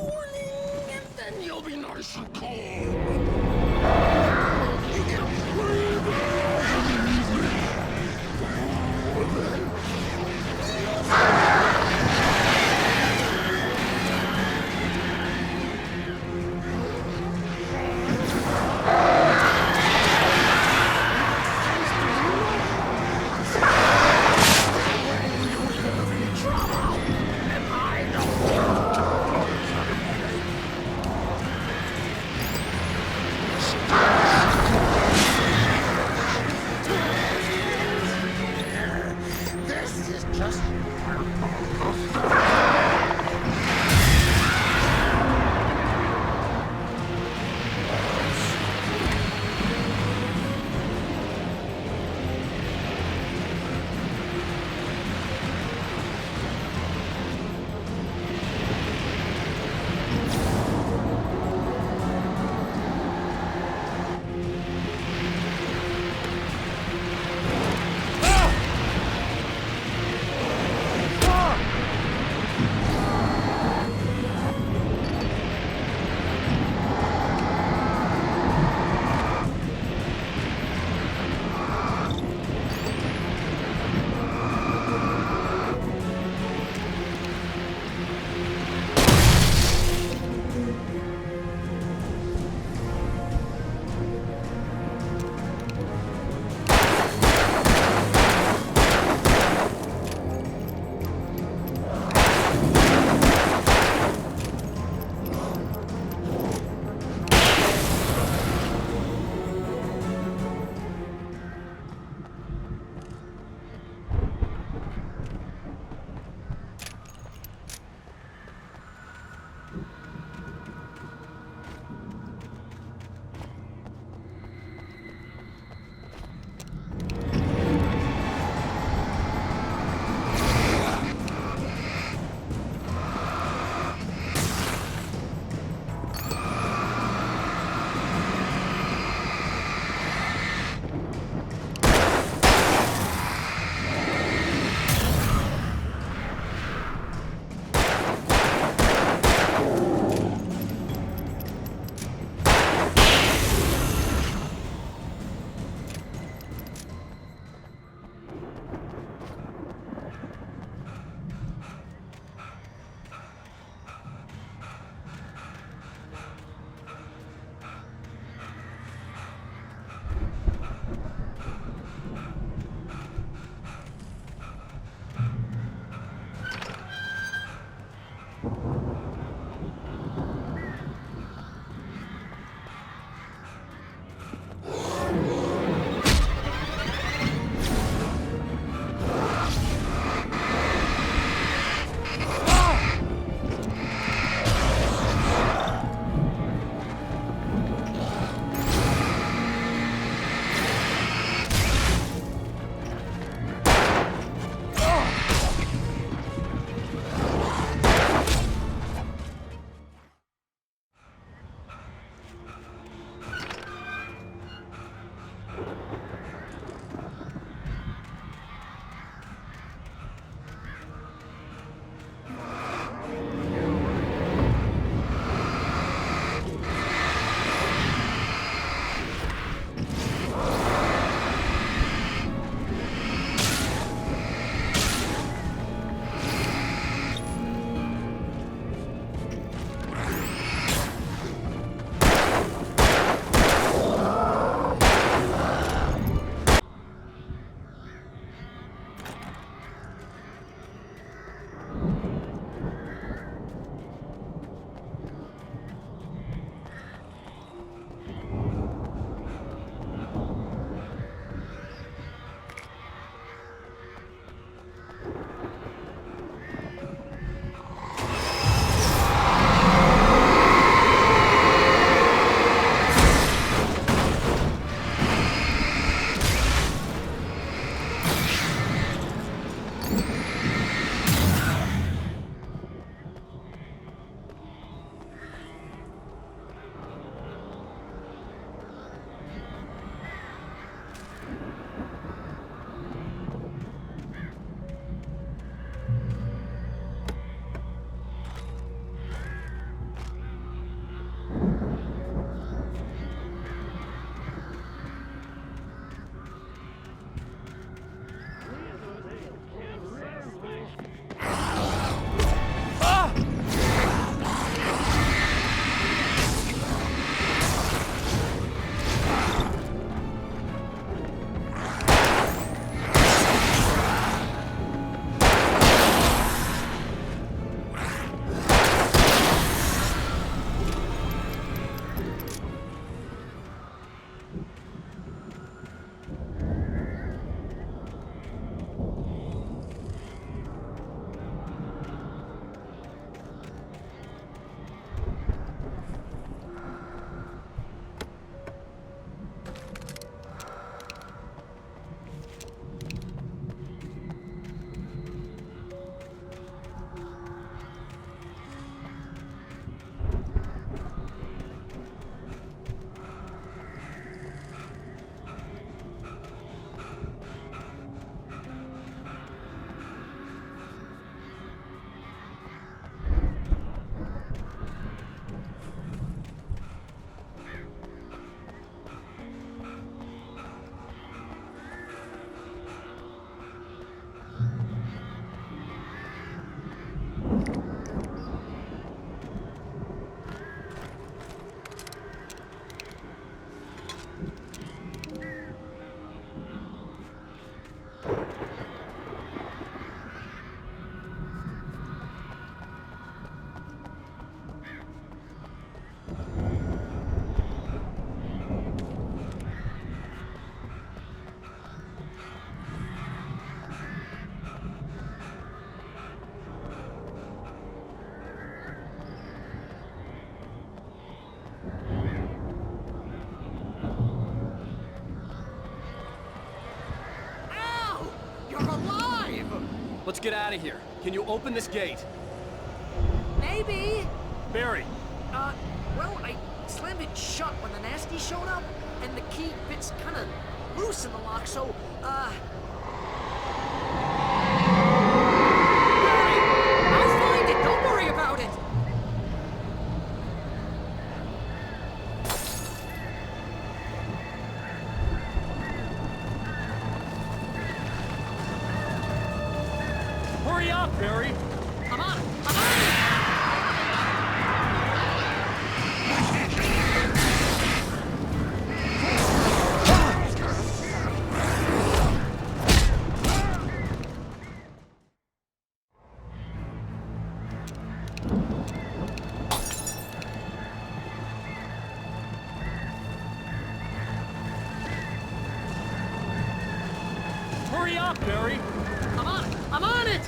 morning, and then you'll be nice and calm. Let's get out of here. Can you open this gate? Maybe. Barry. Well, I slammed it shut when the nasty showed up, and the key fits kind of loose in the lock, so, Barry, I'll find it. Don't worry about it. Hurry up, Barry. I'm on it. I'm on it. Hurry up, Barry. I'm on it. I'm on it.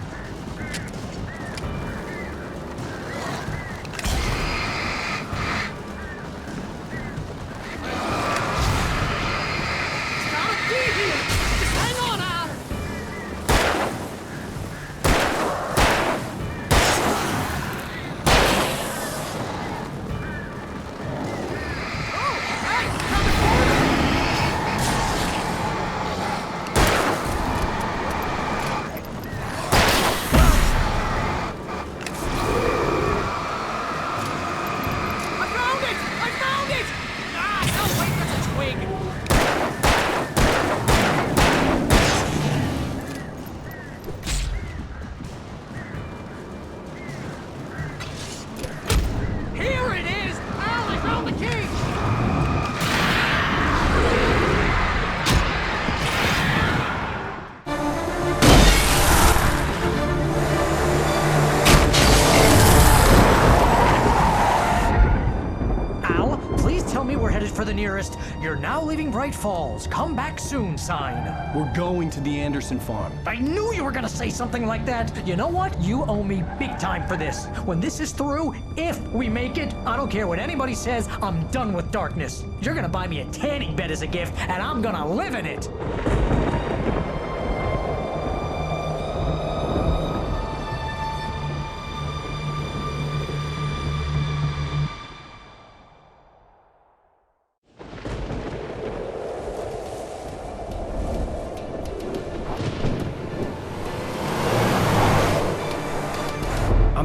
For the nearest, "You're now leaving Bright Falls. Come back soon" sign. We're going to the Anderson farm. I knew you were gonna say something like that. You know what? You owe me big time for this. When this is through, if we make it, I don't care what anybody says, I'm done with darkness. You're gonna buy me a tanning bed as a gift, and I'm gonna live in it.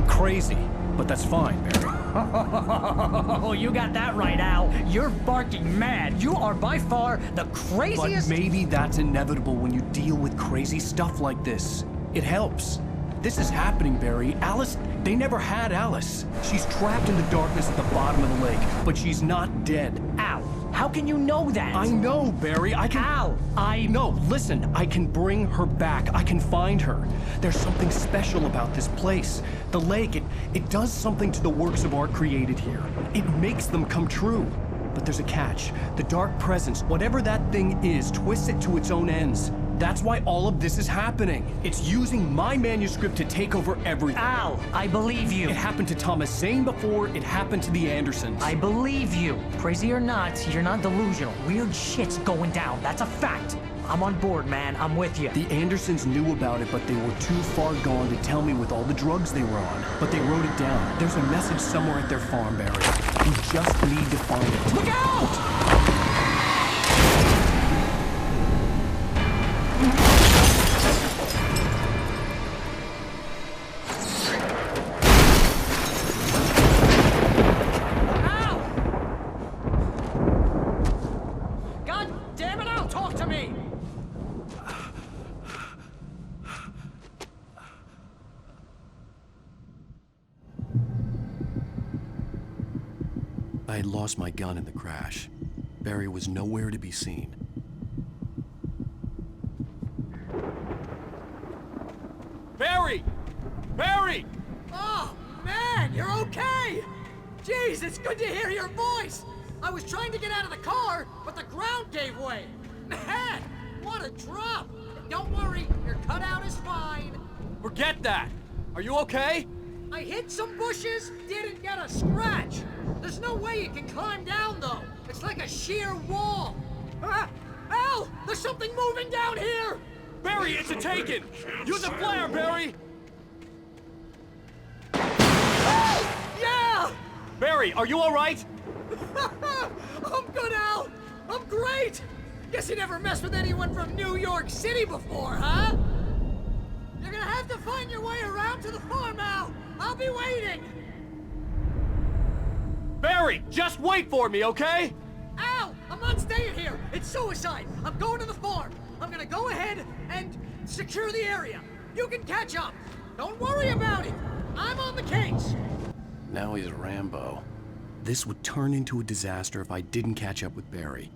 Crazy, but that's fine, Barry. Oh, you got that right, Al. You're barking mad. You are by far the craziest... But maybe that's inevitable when you deal with crazy stuff like this. It helps. This is happening, Barry. Alice, they never had Alice. She's trapped in the darkness at the bottom of the lake, but she's not dead. Al, how can you know that? I know, Barry. I can... Al, No, listen. I can bring her back. I can find her. There's something special about this place. The lake, it does something to the works of art created here. It makes them come true. But there's a catch. The dark presence, whatever that thing is, twists it to its own ends. That's why all of this is happening. It's using my manuscript to take over everything. Al, I believe you. It happened to Thomas Zane before, it happened to the Andersons. I believe you. Crazy or not, you're not delusional. Weird shit's going down. That's a fact. I'm on board, man. I'm with you. The Andersons knew about it, but they were too far gone to tell me with all the drugs they were on. But they wrote it down. There's a message somewhere at their farm, Barry. We just need to find it. Look out! I had lost my gun in the crash. Barry was nowhere to be seen. Barry! Barry! Oh, man, you're okay! Jeez, it's good to hear your voice! I was trying to get out of the car, but the ground gave way! Man, what a drop! Don't worry, your cutout is fine. Forget that! Are you okay? I hit some bushes, didn't get a scratch. There's no way you can climb down, though. It's like a sheer wall. Al, there's something moving down here! Barry, it's a taken! Use a flare, Barry! Yeah! Barry, are you alright? I'm good, Al! I'm great! Guess you never messed with anyone from New York City before, huh? You're gonna have to find your way around to the farm, Al! I'll be waiting! Barry, just wait for me, okay? Al! I'm not staying here! It's suicide! I'm going to the farm! I'm gonna go ahead and secure the area! You can catch up! Don't worry about it! I'm on the case! Now he's Rambo. This would turn into a disaster if I didn't catch up with Barry.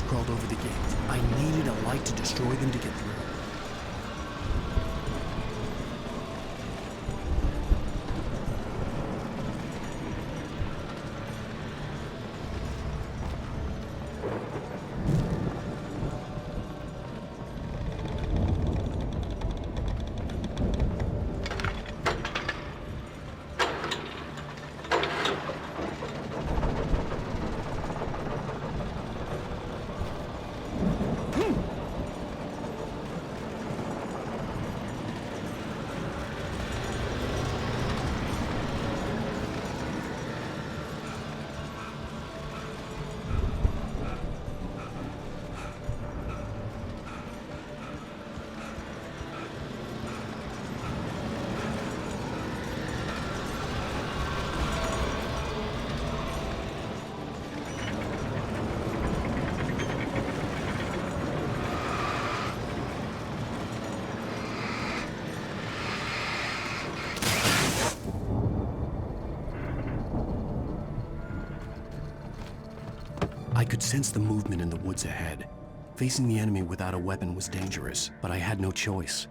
Crawled over the gate. I needed a light to destroy them to get through. I could sense the movement in the woods ahead. Facing the enemy without a weapon was dangerous, but I had no choice.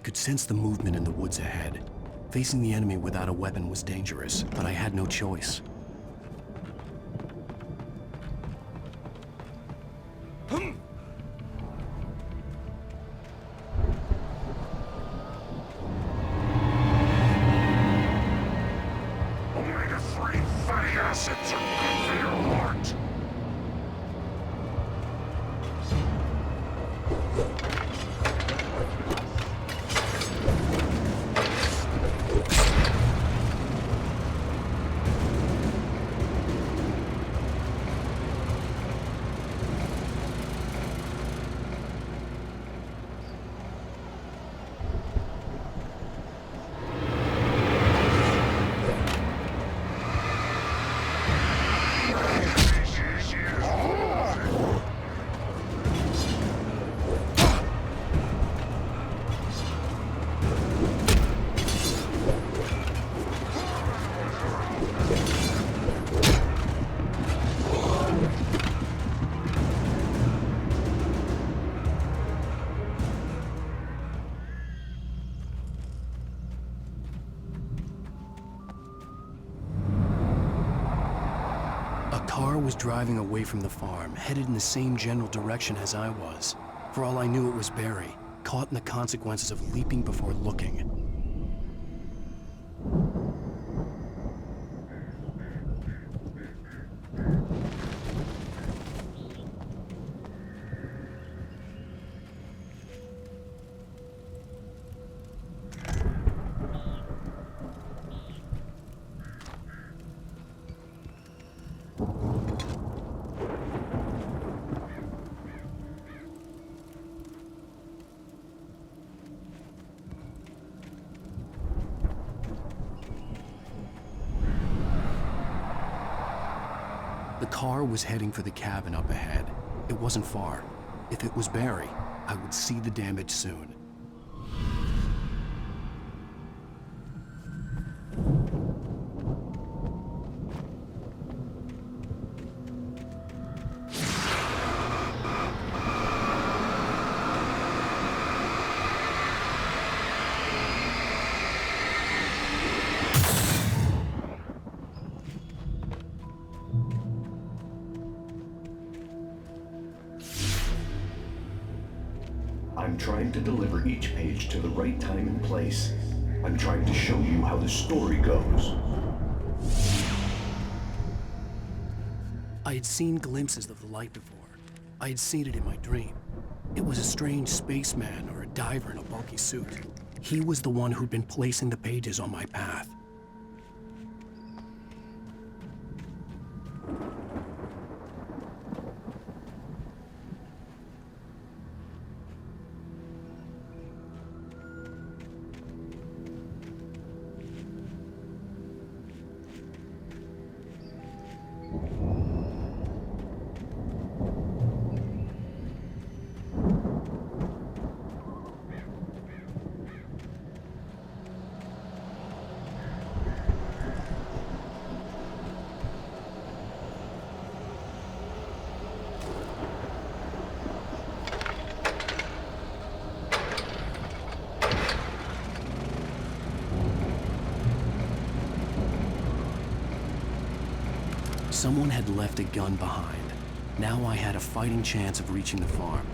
could sense the movement in the woods ahead. Facing the enemy without a weapon was dangerous, but I had no choice. Omega-3 fatty acids are good for your heart. A car was driving away from the farm, headed in the same general direction as I was. For all I knew, it was Barry, caught in the consequences of leaping before looking. The car was heading for the cabin up ahead. It wasn't far. If it was Barry, I would see the damage soon. I'm trying to deliver each page to the right time and place. I'm trying to show you how the story goes. I had seen glimpses of the light before. I had seen it in my dream. It was a strange spaceman or a diver in a bulky suit. He was the one who'd been placing the pages on my path. Someone had left a gun behind. Now I had a fighting chance of reaching the farm.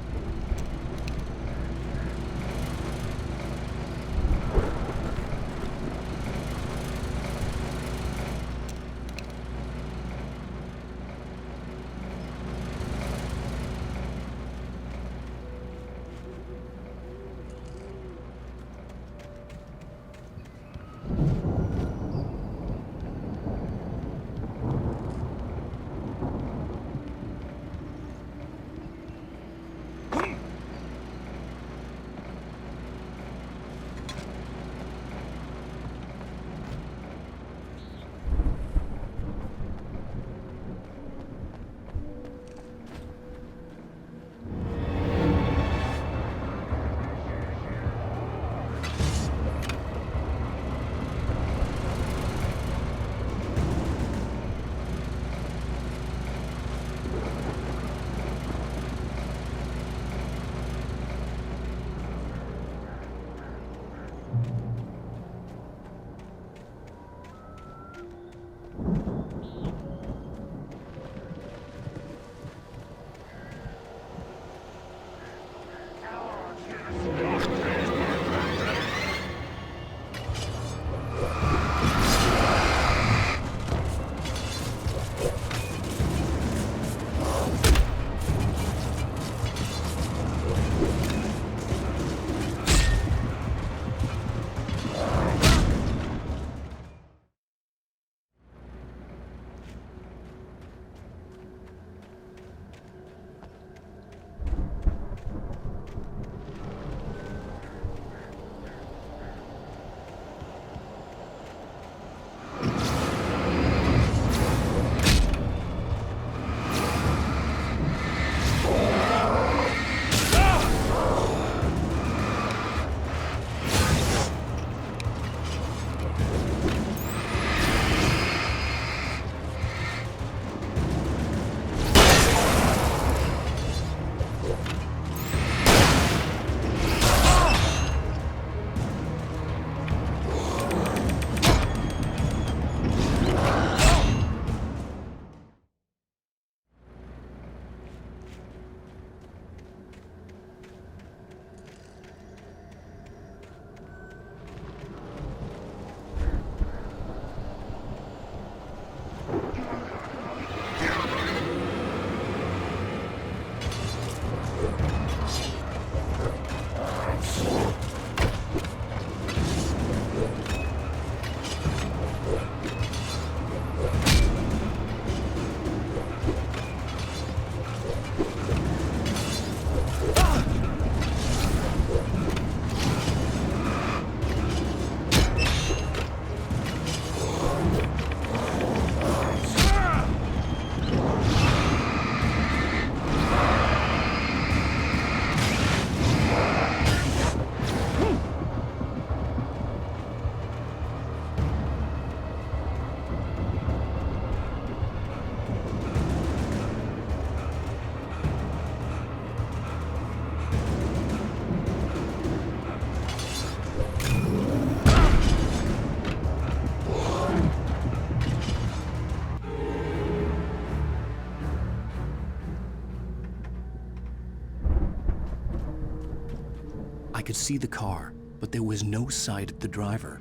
could see the car, but there was no sight of the driver.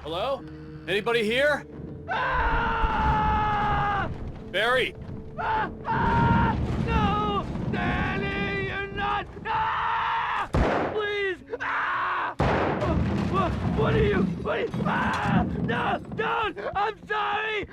Hello? Anybody here? Barry! No! Danny, you're not! Please! What are you? No! Don't! I'm sorry!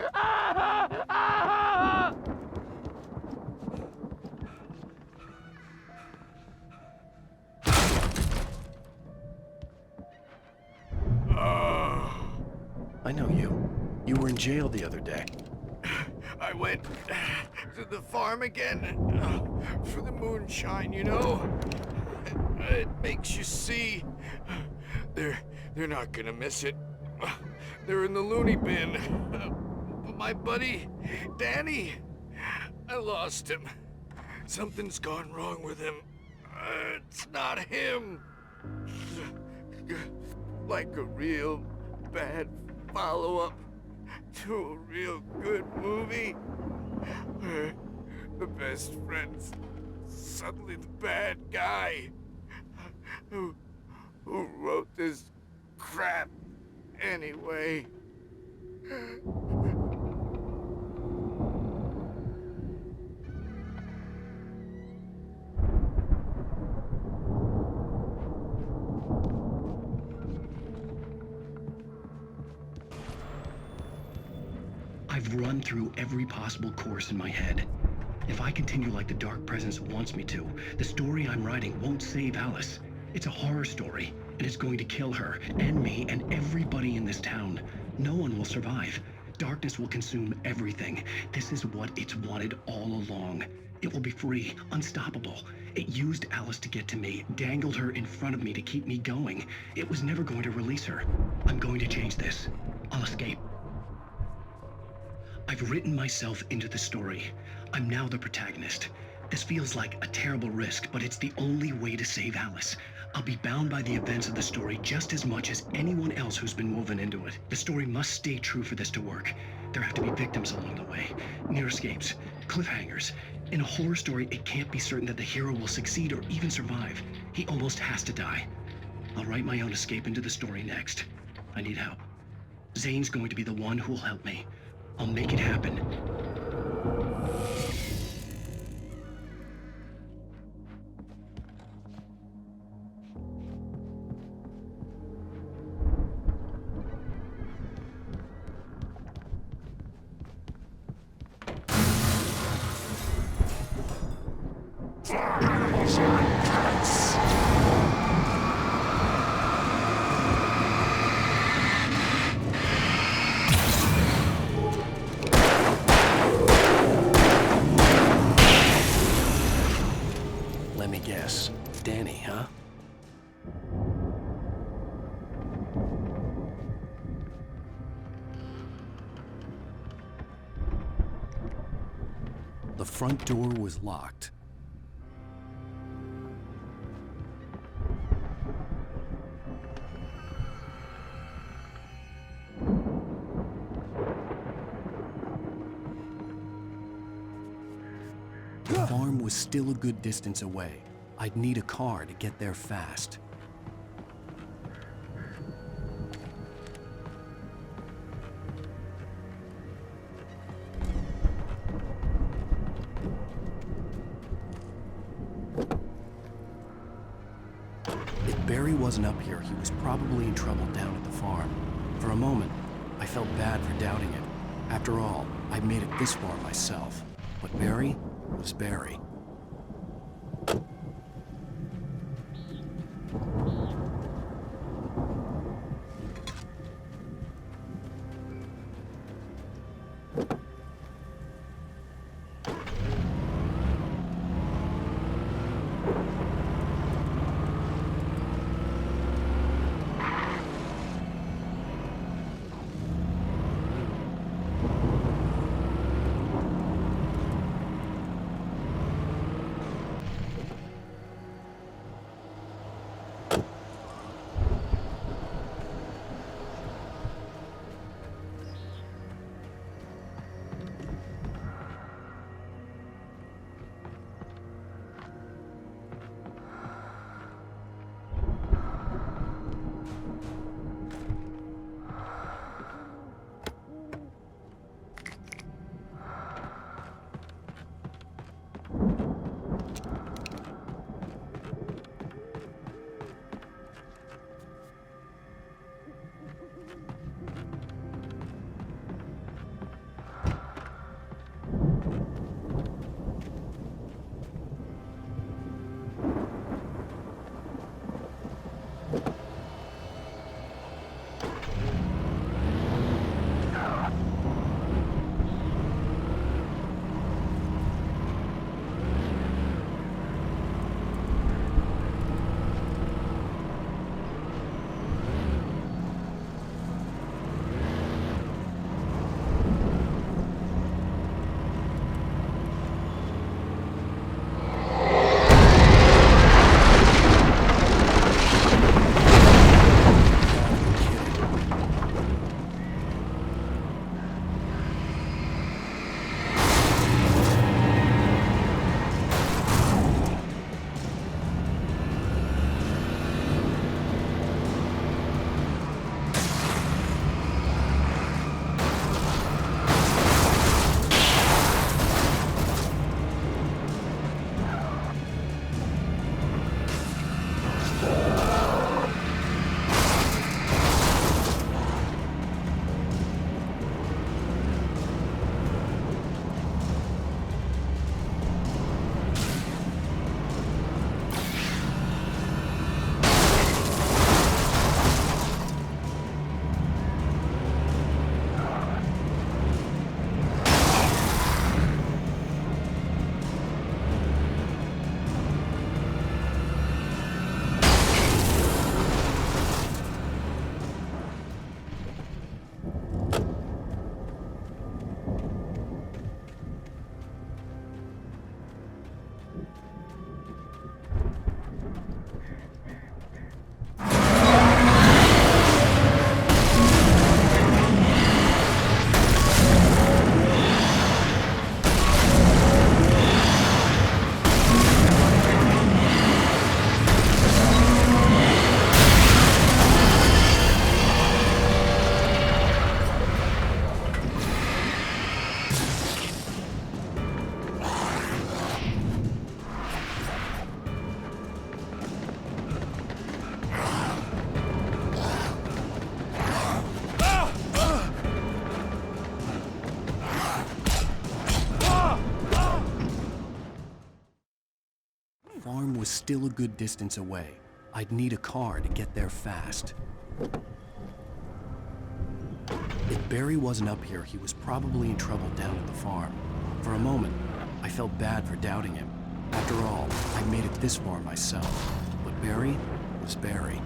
I know you. You were in jail the other day. I went to the farm again for the moonshine, you know? It makes you see. They're not gonna miss it. They're in the loony bin. But my buddy, Danny, I lost him. Something's gone wrong with him. It's not him. Like a real bad follow-up to a real good movie where the best friend's suddenly the bad guy who wrote this crap anyway. I've run through every possible course in my head. If I continue like the Dark Presence wants me to, the story I'm writing won't save Alice. It's a horror story, and it's going to kill her, and me, and everybody in this town. No one will survive. Darkness will consume everything. This is what it's wanted all along. It will be free, unstoppable. It used Alice to get to me, dangled her in front of me to keep me going. It was never going to release her. I'm going to change this. I'll escape. I've written myself into the story. I'm now the protagonist. This feels like a terrible risk, but it's the only way to save Alice. I'll be bound by the events of the story just as much as anyone else who's been woven into it. The story must stay true for this to work. There have to be victims along the way, near escapes, cliffhangers. In a horror story, it can't be certain that the hero will succeed or even survive. He almost has to die. I'll write my own escape into the story next. I need help. Zane's going to be the one who will help me. I'll make it happen. Let me guess. Danny, huh? The front door was locked. The farm was still a good distance away. I'd need a car to get there fast. If Barry wasn't up here, he was probably in trouble down at the farm. For a moment, I felt bad for doubting it. After all, I'd made it this far myself. But Barry was Barry. was still a good distance away. I'd need a car to get there fast. If Barry wasn't up here, he was probably in trouble down at the farm. For a moment, I felt bad for doubting him. After all, I made it this far myself. But Barry was Barry.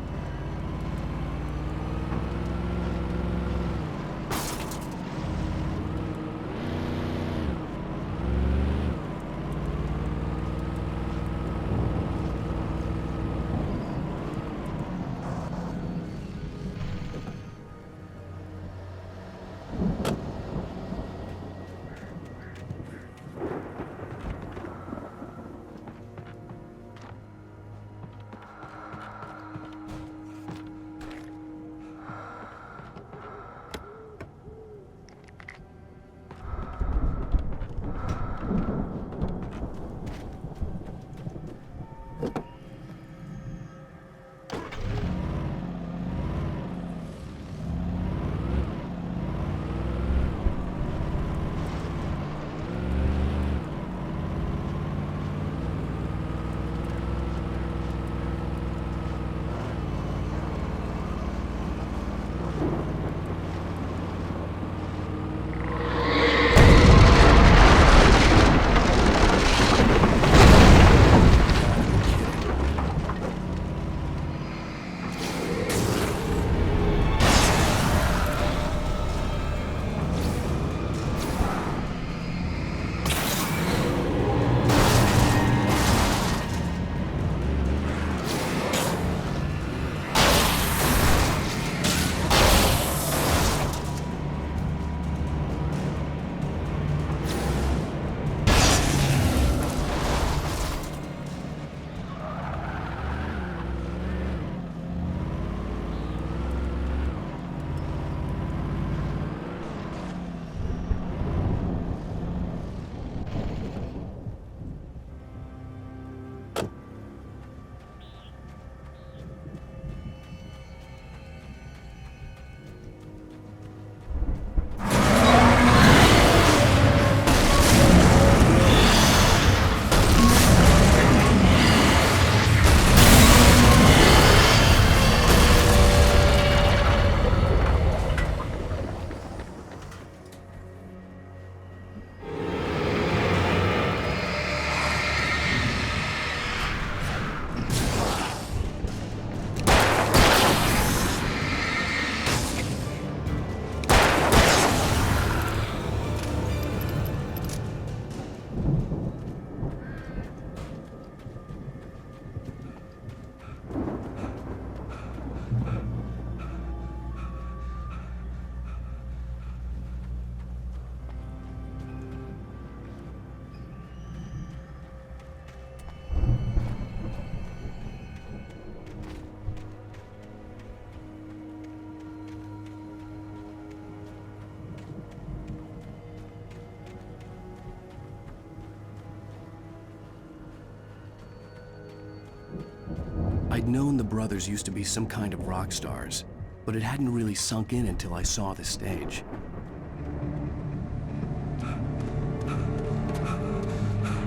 I'd known the brothers used to be some kind of rock stars, but it hadn't really sunk in until I saw the stage.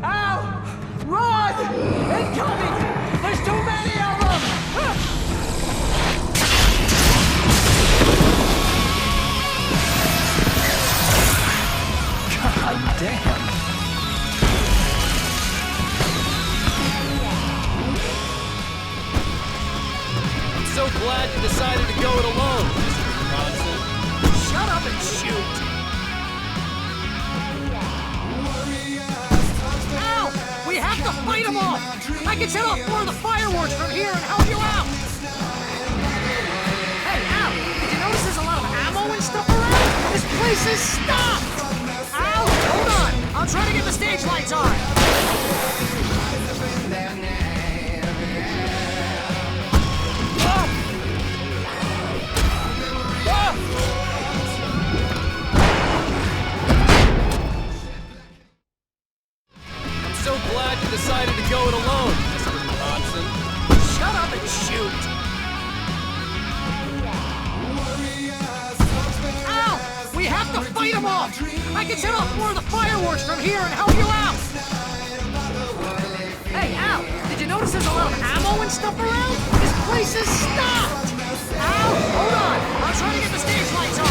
Ow! Run! Incoming! There's too many of them! God damn! So glad you decided to go it alone, Mr. Bronson. Shut up and shoot! Ow! We have to fight them off! I can set off more of the fireworks from here and help you out! Hey, Al! Did you notice there's a lot of ammo and stuff around? This place is stopped! Al, hold on! I'll try to get the stage lights on! So glad you decided to go it alone, Mr. Bronson. Shut up and shoot! Ow! We have to fight them off! I can set off more of the fireworks from here and help you out! Hey, Al! Did you notice notice there's a lot of ammo and stuff around? This place is stopped! Ow! Hold on! I'm trying to get the stage lights on!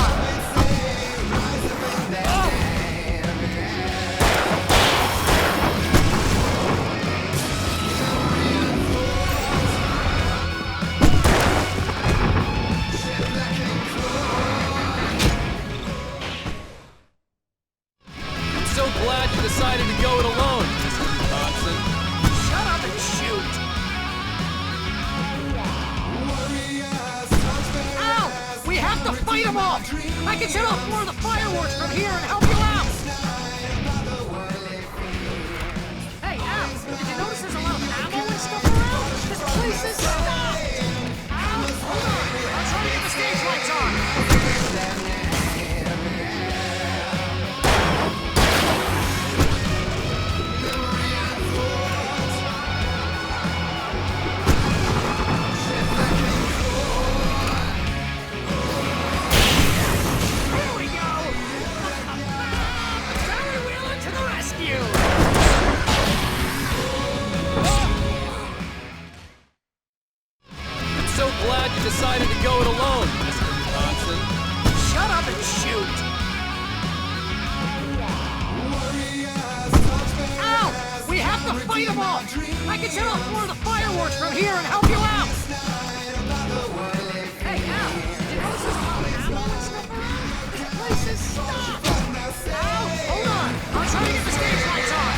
I'm so glad you decided to go it alone, Mr. Johnson. Shut up and shoot! Ow! We have to fight them off! I can set off more of the fireworks from here and help you out! Hey, Al, did you notice there's a lot of ammo and stuff around? This place is stopped! Al, hold on! I'm trying to get the stage lights on! I'm so glad you decided to go it alone, Mr. Johnson. Shut up and shoot! Ow! We have to fight them off! I can set off more of the fireworks from here and help you out! Hey, Al, did you notice there's a lot of ammo and stuff around? This place is stopped! Al, hold on! I'm trying to get the stage lights on!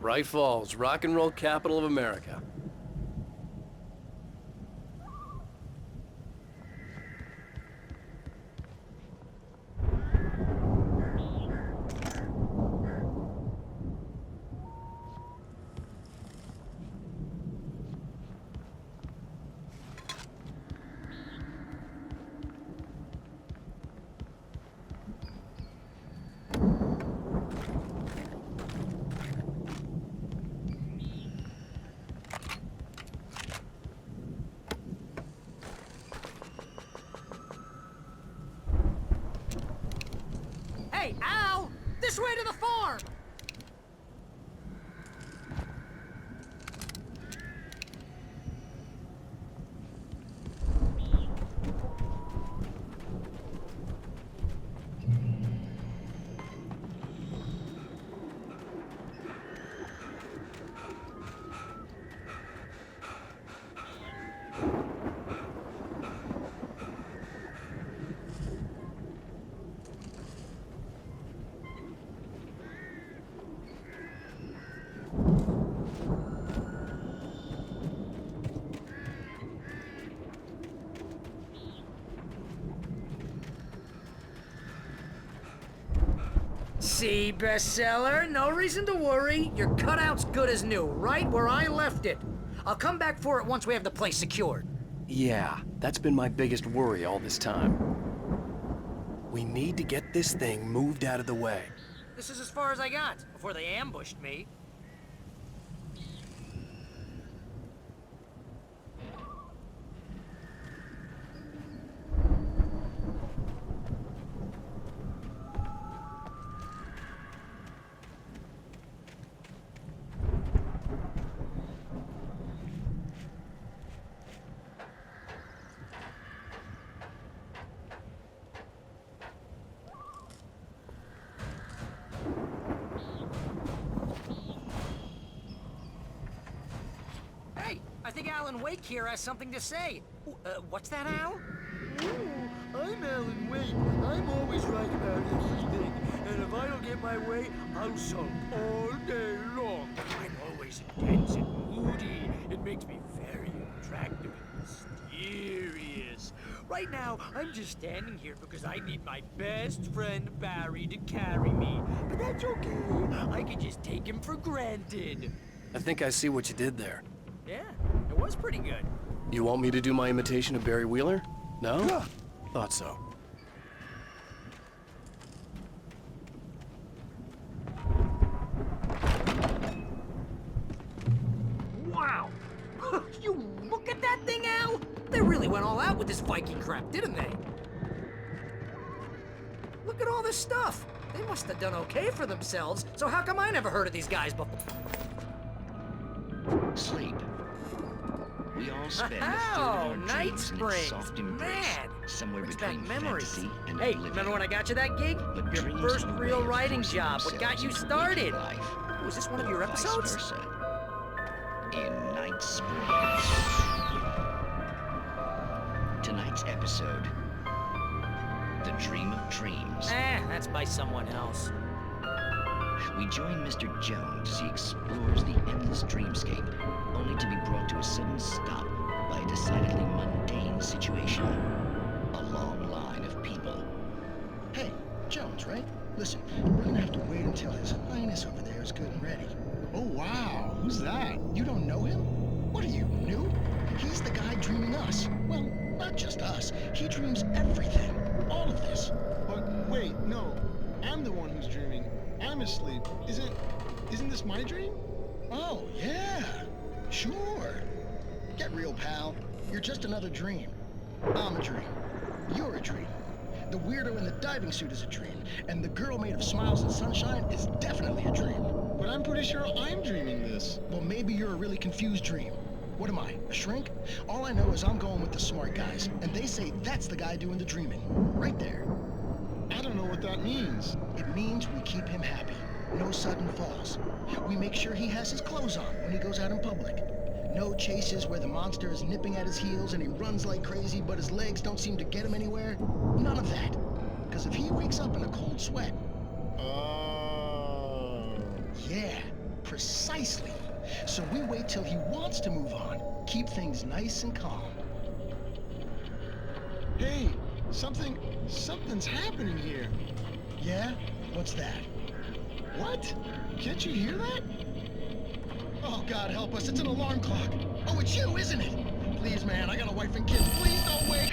Bright Falls, rock and roll capital of America. Hey, Al! This way to the farm! See, bestseller? No reason to worry. Your cutout's good as new, right where I left it. I'll come back for it once we have the place secured. Yeah, that's been my biggest worry all this time. We need to get this thing moved out of the way. This is as far as I got, before they ambushed me. I think Alan Wake here has something to say. What's that, Al? I'm Alan Wake. I'm always right about everything. And if I don't get my way, I'll sulk all day long. I'm always intense and moody. It makes me very attractive and mysterious. Right now, I'm just standing here because I need my best friend Barry to carry me. But that's okay. I can just take him for granted. I think I see what you did there. Yeah, it was pretty good. You want me to do my imitation of Barry Wheeler? No? Thought so. Wow! You look at that thing, Al! They really went all out with this Viking crap, didn't they? Look at all this stuff. They must have done okay for themselves, so how come I never heard of these guys before? Sleep. We all spend a third of our Night dreams in Springs. its soft embrace, Man, somewhere brings back between memories. fantasy and Hey, oblivion. remember when I got you that gig? But Your dreams first have a real way of writing forcing job. What got themselves you into started? life, Was this one of or your vice episodes? versa. In Night Springs. Tonight's episode, The Dream of Dreams. That's by someone else. We join Mr. Jones as he explores the endless dreamscape, only to be brought to a sudden stop by a decidedly mundane situation. A long line of people. Hey, Jones, right? Listen, we're gonna have to wait until His Highness over there is good and ready. Oh, wow. Who's that? You don't know him? What are you, new? He's the guy dreaming us. Well, not just us. He dreams everything. All of this. But wait, no. I'm the one who's dreaming. I'm asleep. Isn't this my dream? Oh, yeah. Sure. Get real, pal. You're just another dream. I'm a dream. You're a dream. The weirdo in the diving suit is a dream. And the girl made of smiles and sunshine is definitely a dream. But I'm pretty sure I'm dreaming this. Well, maybe you're a really confused dream. What am I, a shrink? All I know is I'm going with the smart guys, and they say that's the guy doing the dreaming. Right there. I don't know what that means. It means we keep him happy. No sudden falls. We make sure he has his clothes on when he goes out in public. No chases where the monster is nipping at his heels and he runs like crazy, but his legs don't seem to get him anywhere. None of that. Because if he wakes up in a cold sweat... Yeah, precisely. Precisely. So we wait till he wants to move on. Keep things nice and calm. Hey, something's happening here. Yeah? What's that? What? Can't you hear that? Oh, God help us, it's an alarm clock. Oh, it's you, isn't it? Please, man, I got a wife and kids. Please don't wait.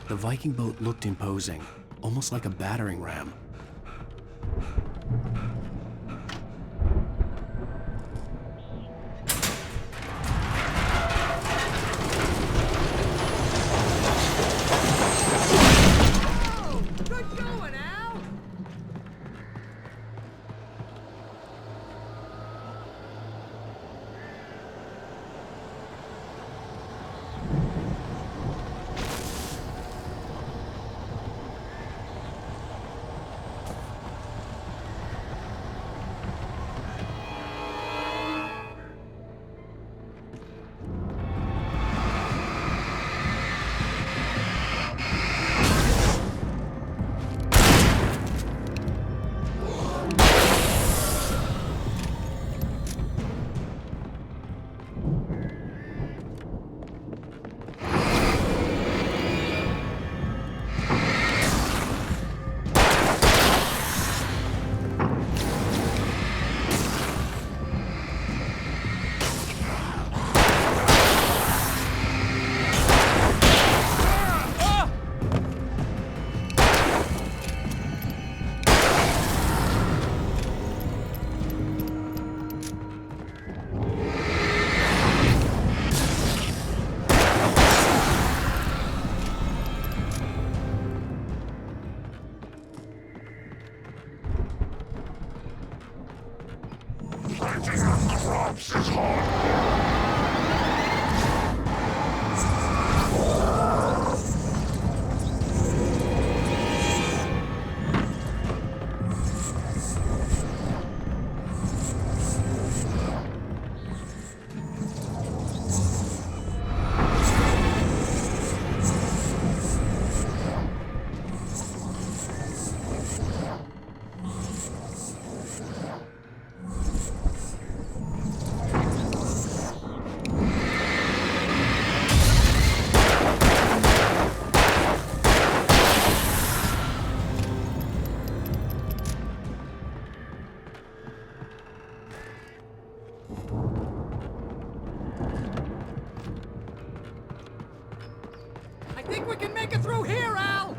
The Viking boat looked imposing, almost like a battering ram. Good going, Al! I think we can make it through here, Al!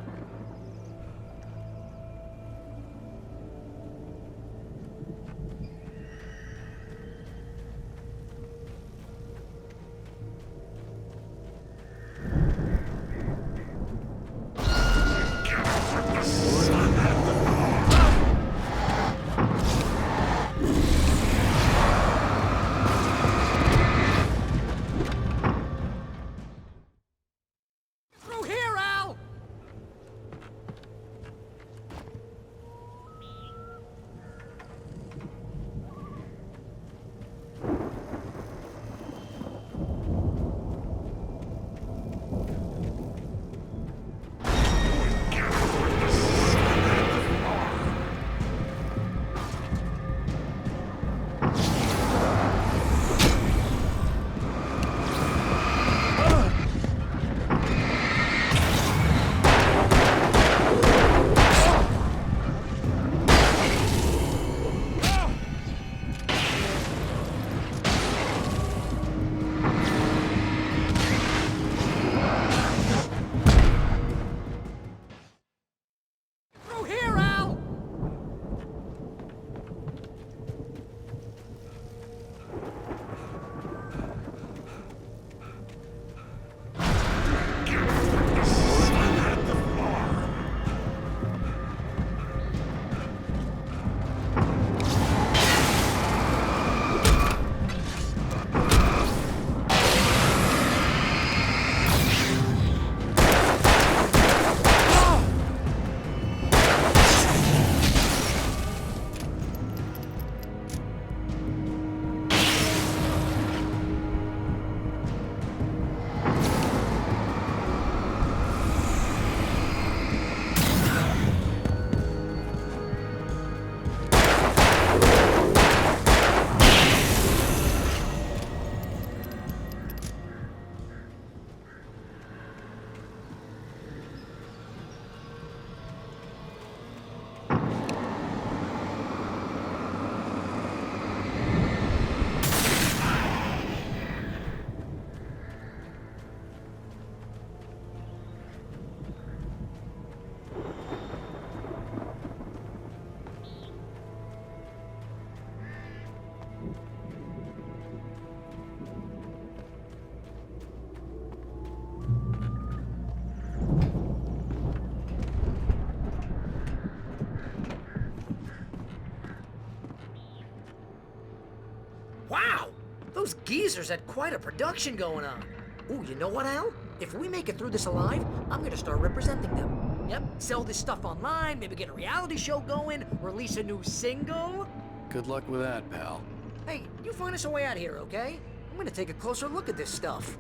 Those geezers had quite a production going on. Ooh, you know what, Al? If we make it through this alive, I'm gonna start representing them. Yep, sell this stuff online, maybe get a reality show going, release a new single. Good luck with that, pal. Hey, you find us a way out of here, okay? I'm gonna take a closer look at this stuff.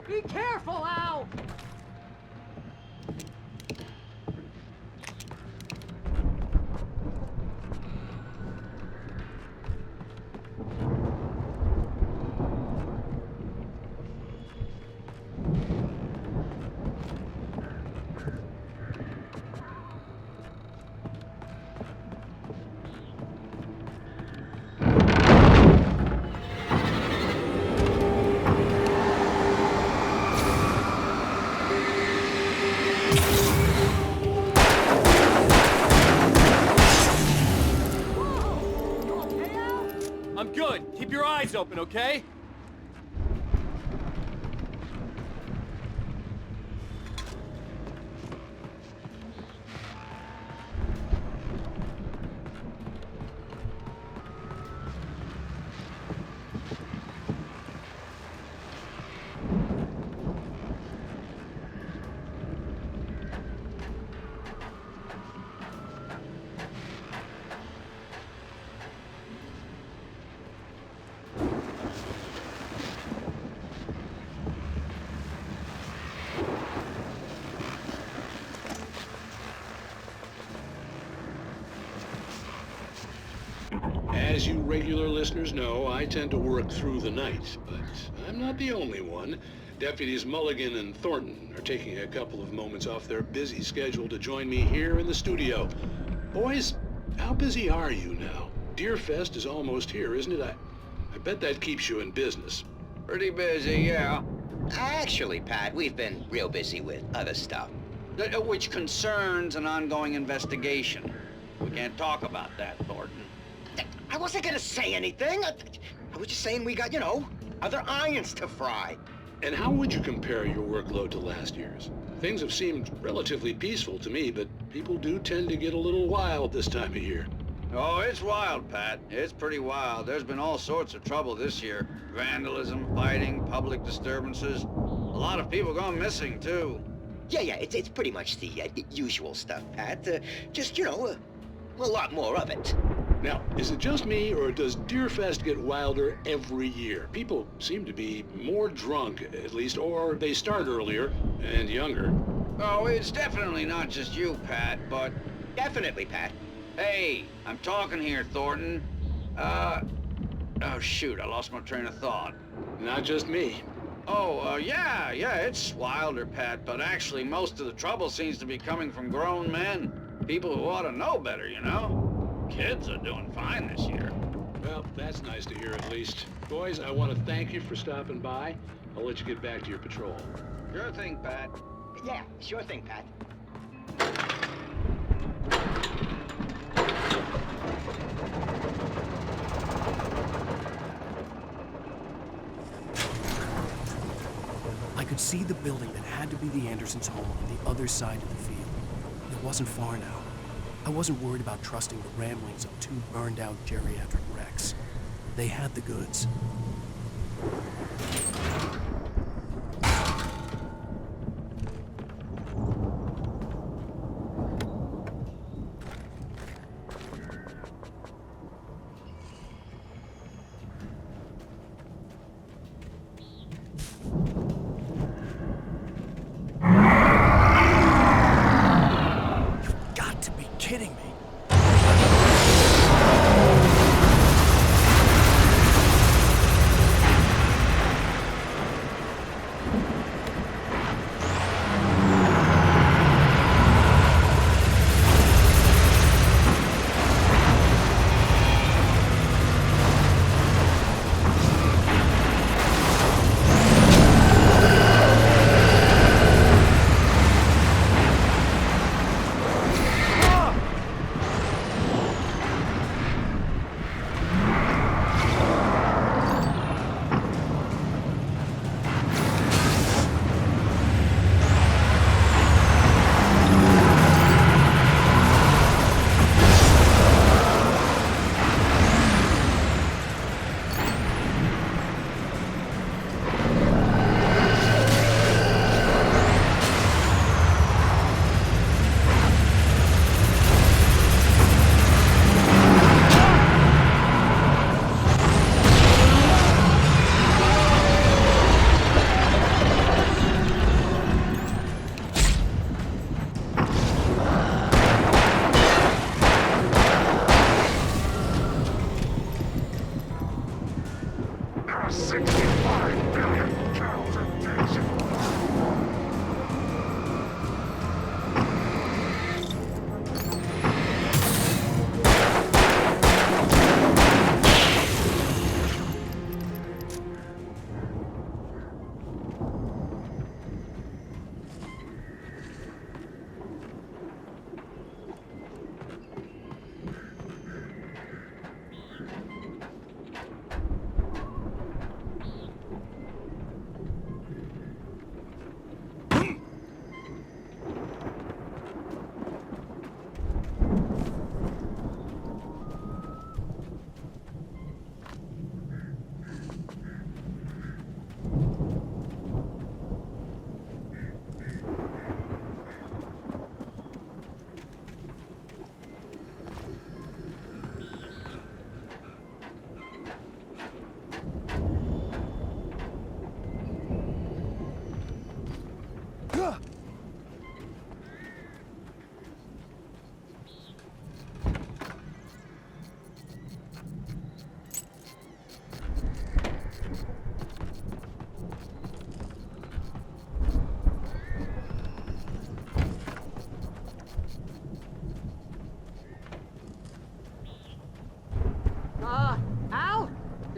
Be careful, Al! I'm good. Keep your eyes open, okay? As you regular listeners know, I tend to work through the night, but I'm not the only one. Deputies Mulligan and Thornton are taking a couple of moments off their busy schedule to join me here in the studio. Boys, how busy are you now? Deerfest is almost here, isn't it? I bet that keeps you in business. Pretty busy, yeah. Actually, Pat, we've been real busy with other stuff, which concerns an ongoing investigation. We can't talk about that, Thornton. I wasn't gonna say anything. I was just saying we got, other irons to fry. And how would you compare your workload to last year's? Things have seemed relatively peaceful to me, but people do tend to get a little wild this time of year. Oh, it's wild, Pat. It's pretty wild. There's been all sorts of trouble this year. Vandalism, fighting, public disturbances. A lot of people gone missing, too. Yeah, it's pretty much the usual stuff, Pat. Just, a lot more of it. Now, is it just me, or does Deerfest get wilder every year? People seem to be more drunk, at least, or they start earlier and younger. Oh, it's definitely not just you, Pat, but... Definitely, Pat. Hey, I'm talking here, Thornton. Oh, shoot, I lost my train of thought. Not just me. Oh, yeah, it's wilder, Pat, but actually most of the trouble seems to be coming from grown men. People who ought to know better, Kids are doing fine this year. Well, that's nice to hear at least. Boys, I want to thank you for stopping by. I'll let you get back to your patrol. Sure thing, Pat. Yeah, sure thing, Pat. I could see the building that had to be the Andersons' home on the other side of the field. It wasn't far now. I wasn't worried about trusting the ramblings of two burned-out geriatric wrecks. They had the goods. Kidding me.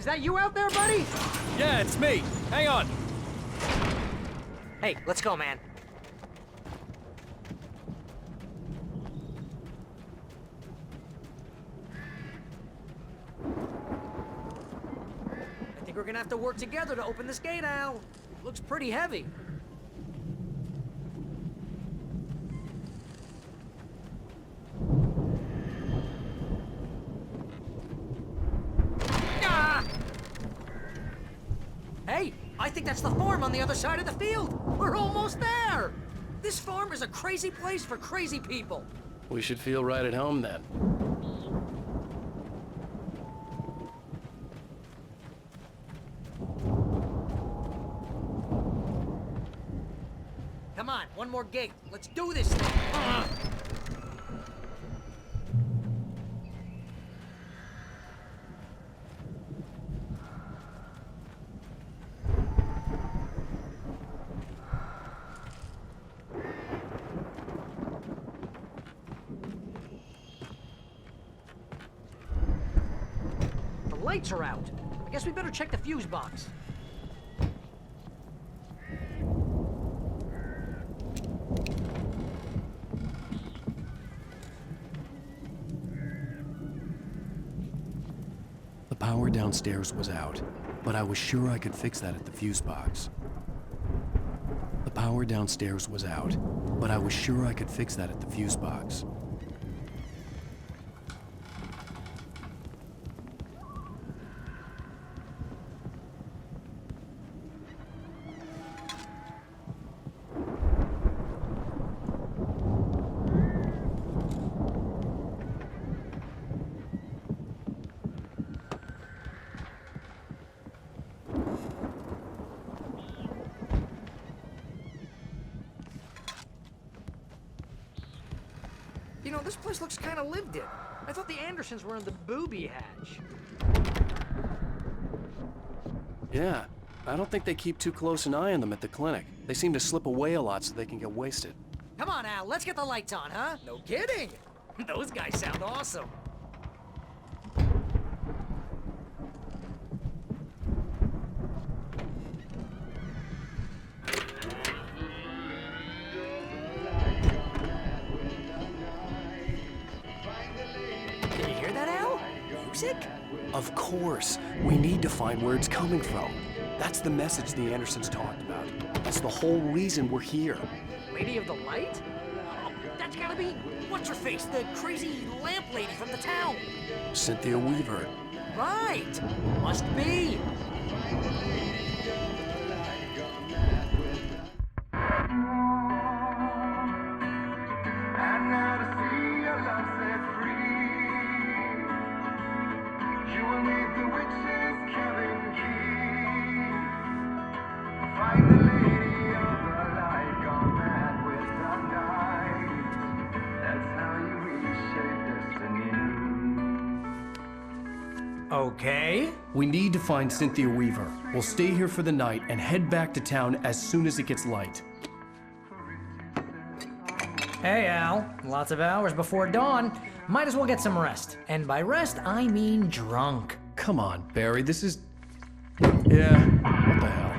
Is that you out there, buddy? Yeah, it's me. Hang on. Hey, let's go, man. I think we're gonna have to work together to open this gate, Al. Looks pretty heavy. Hey, I think that's the farm on the other side of the field. We're almost there. This farm is a crazy place for crazy people. We should feel right at home then. Come on, one more gate. Let's do this thing. The lights are out. I guess we better check the fuse box. The power downstairs was out, but I was sure I could fix that at the fuse box. The power downstairs was out, but I was sure I could fix that at the fuse box. You know, this place looks kind of lived in. I thought the Andersons were in the booby hatch. Yeah, I don't think they keep too close an eye on them at the clinic. They seem to slip away a lot so they can get wasted. Come on, Al, let's get the lights on, huh? No kidding. Those guys sound awesome. Can you hear that, Al? Music? Of course. We need to find where it's coming from. That's the message the Andersons talked about. That's the whole reason we're here. Lady of the Light? Oh, that's gotta be what's-her-face, the crazy lamp lady from the town. Cynthia Weaver. Right. Must be. Okay. We need to find Cynthia Weaver. We'll stay here for the night and head back to town as soon as it gets light. Hey, Al. Lots of hours before dawn. Might as well get some rest. And by rest, I mean drunk. Come on, Barry, this is... Yeah, what the hell?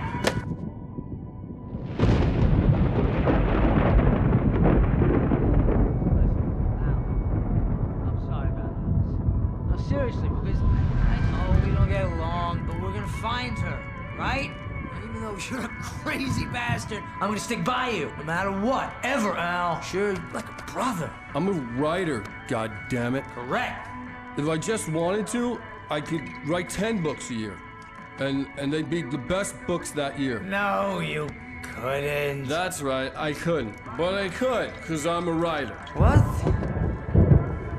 Seriously, because I know we don't get along, but we're gonna find her, right? Even though you're a crazy bastard, I'm gonna stick by you, no matter what, ever, Al. Sure, like a brother. I'm a writer, goddammit. Correct. If I just wanted to, I could write 10 books a year. And they'd be the best books that year. No, you couldn't. That's right, I couldn't. But I could, because I'm a writer. What?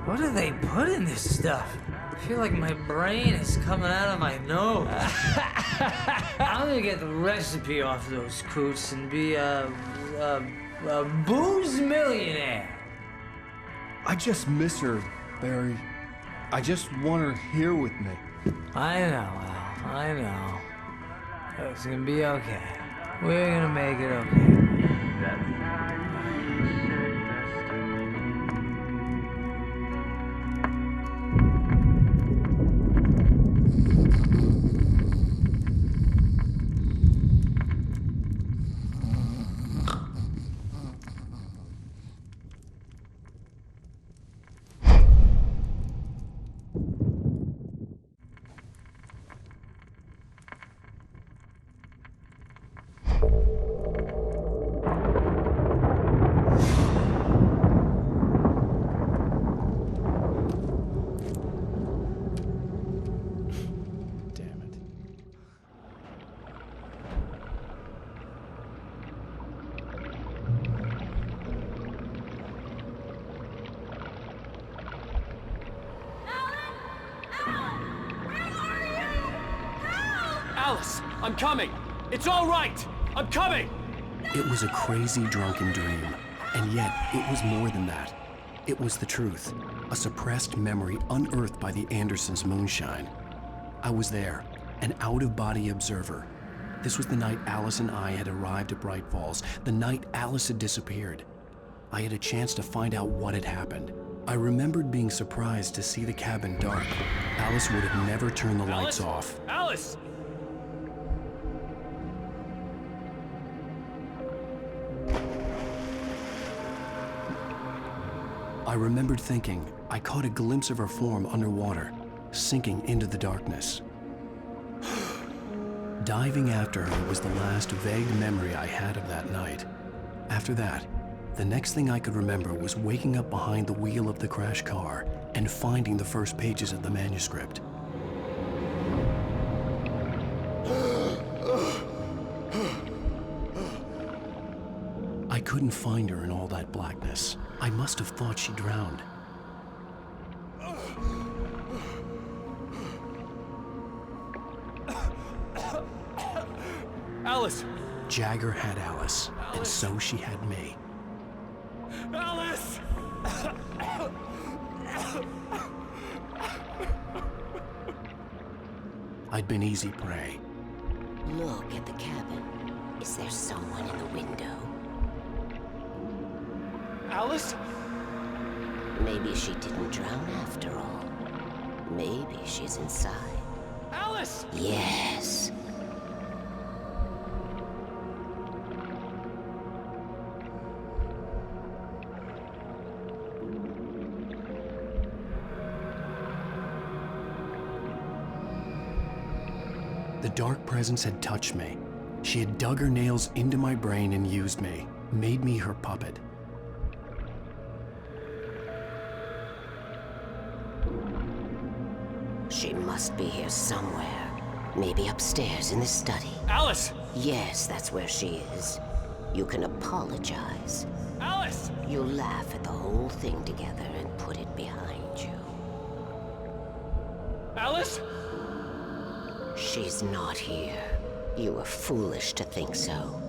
What do they put in this stuff? I feel like my brain is coming out of my nose. I'm gonna get the recipe off those coots and be a booze millionaire. I just miss her, Barry. I just want her here with me. I know, Al. I know. It's gonna be okay. We're gonna make it okay. I'm coming! It's all right! I'm coming! It was a crazy, drunken dream, and yet it was more than that. It was the truth, a suppressed memory unearthed by the Andersons' moonshine. I was there, an out-of-body observer. This was the night Alice and I had arrived at Bright Falls, the night Alice had disappeared. I had a chance to find out what had happened. I remembered being surprised to see the cabin dark. Alice would have never turned the lights off. Alice! I remembered thinking I caught a glimpse of her form underwater, sinking into the darkness. Diving after her was the last vague memory I had of that night. After that, the next thing I could remember was waking up behind the wheel of the crashed car and finding the first pages of the manuscript. I couldn't find her in all that blackness. I must have thought she drowned. Alice! Jagger had Alice, and so she had me. Alice! I'd been easy prey. Look at the cabin. Is there someone in the window? Alice? Maybe she didn't drown after all. Maybe she's inside. Alice! Yes. The dark presence had touched me. She had dug her nails into my brain and used me, made me her puppet. She must be here somewhere. Maybe upstairs in the study. Alice! Yes, that's where she is. You can apologize. Alice! You'll laugh at the whole thing together and put it behind you. Alice? She's not here. You were foolish to think so.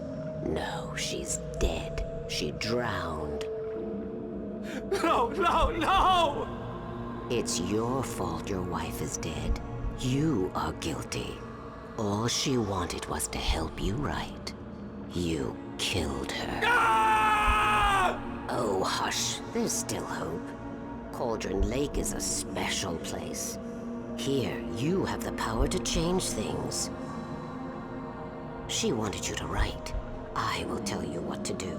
No, she's dead. She drowned. No, no, no! It's your fault your wife is dead. You are guilty. All she wanted was to help you right. You killed her. Ah! Oh, hush. There's still hope. Cauldron Lake is a special place. Here, you have the power to change things. She wanted you to write. I will tell you what to do.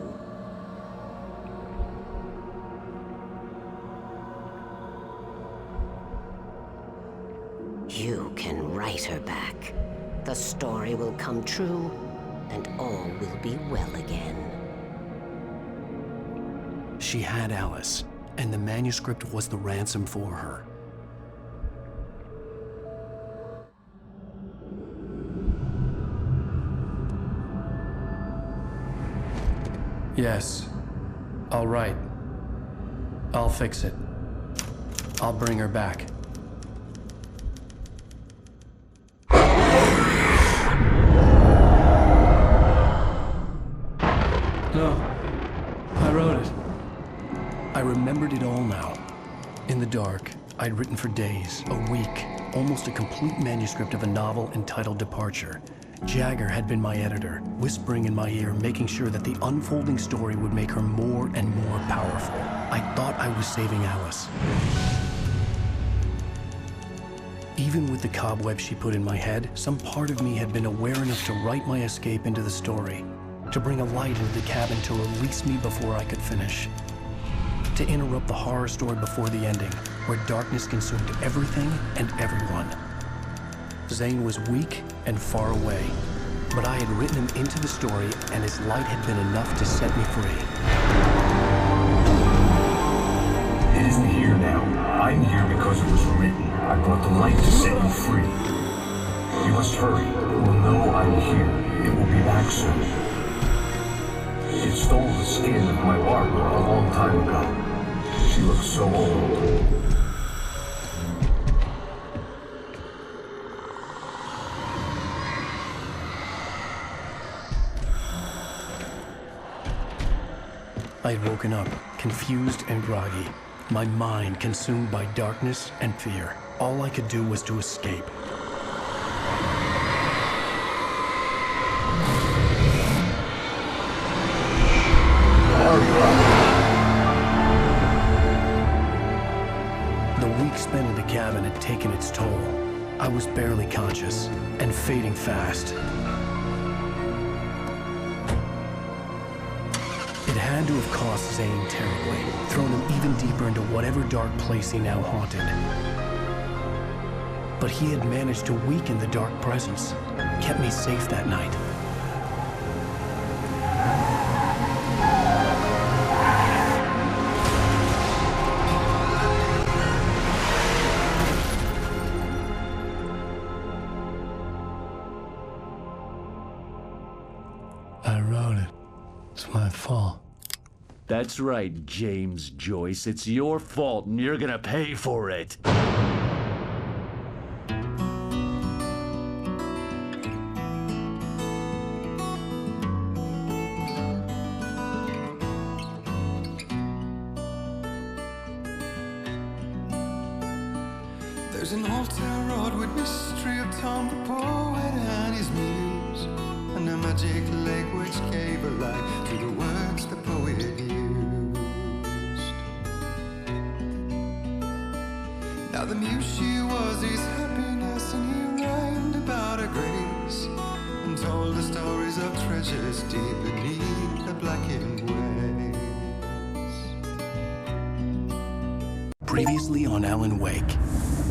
You can write her back. The story will come true, and all will be well again. She had Alice, and the manuscript was the ransom for her. Yes. All right. I'll fix it. I'll bring her back. No. I wrote it. I remembered it all now. In the dark, I'd written for days, a week, almost a complete manuscript of a novel entitled Departure. Jagger had been my editor, whispering in my ear, making sure that the unfolding story would make her more and more powerful. I thought I was saving Alice. Even with the cobwebs she put in my head, some part of me had been aware enough to write my escape into the story, to bring a light into the cabin to release me before I could finish, to interrupt the horror story before the ending, where darkness consumed everything and everyone. Zane was weak and far away, but I had written him into the story, and his light had been enough to set me free. It isn't here now. I'm here because it was written. I brought the light to set you free. You must hurry. It will know I'm here. It will be back soon. It stole the skin of my Barbara a long time ago. She looks so old. I had woken up, confused and groggy, my mind consumed by darkness and fear. All I could do was to escape. The week spent in the cabin had taken its toll. I was barely conscious and fading fast. It had to have cost Zane terribly, thrown him even deeper into whatever dark place he now haunted. But he had managed to weaken the dark presence, kept me safe that night. I wrote it. It's my fault. That's right, James Joyce. It's your fault, and you're gonna pay for it. There's an old town road with mystery of Tom the poet and his muse, and a magic lake which gave a light to the words the poet used. Now the muse she was his happiness, and he rhymed about her grace, and told the stories of treasures deep beneath the blackened waves. Previously on Alan Wake.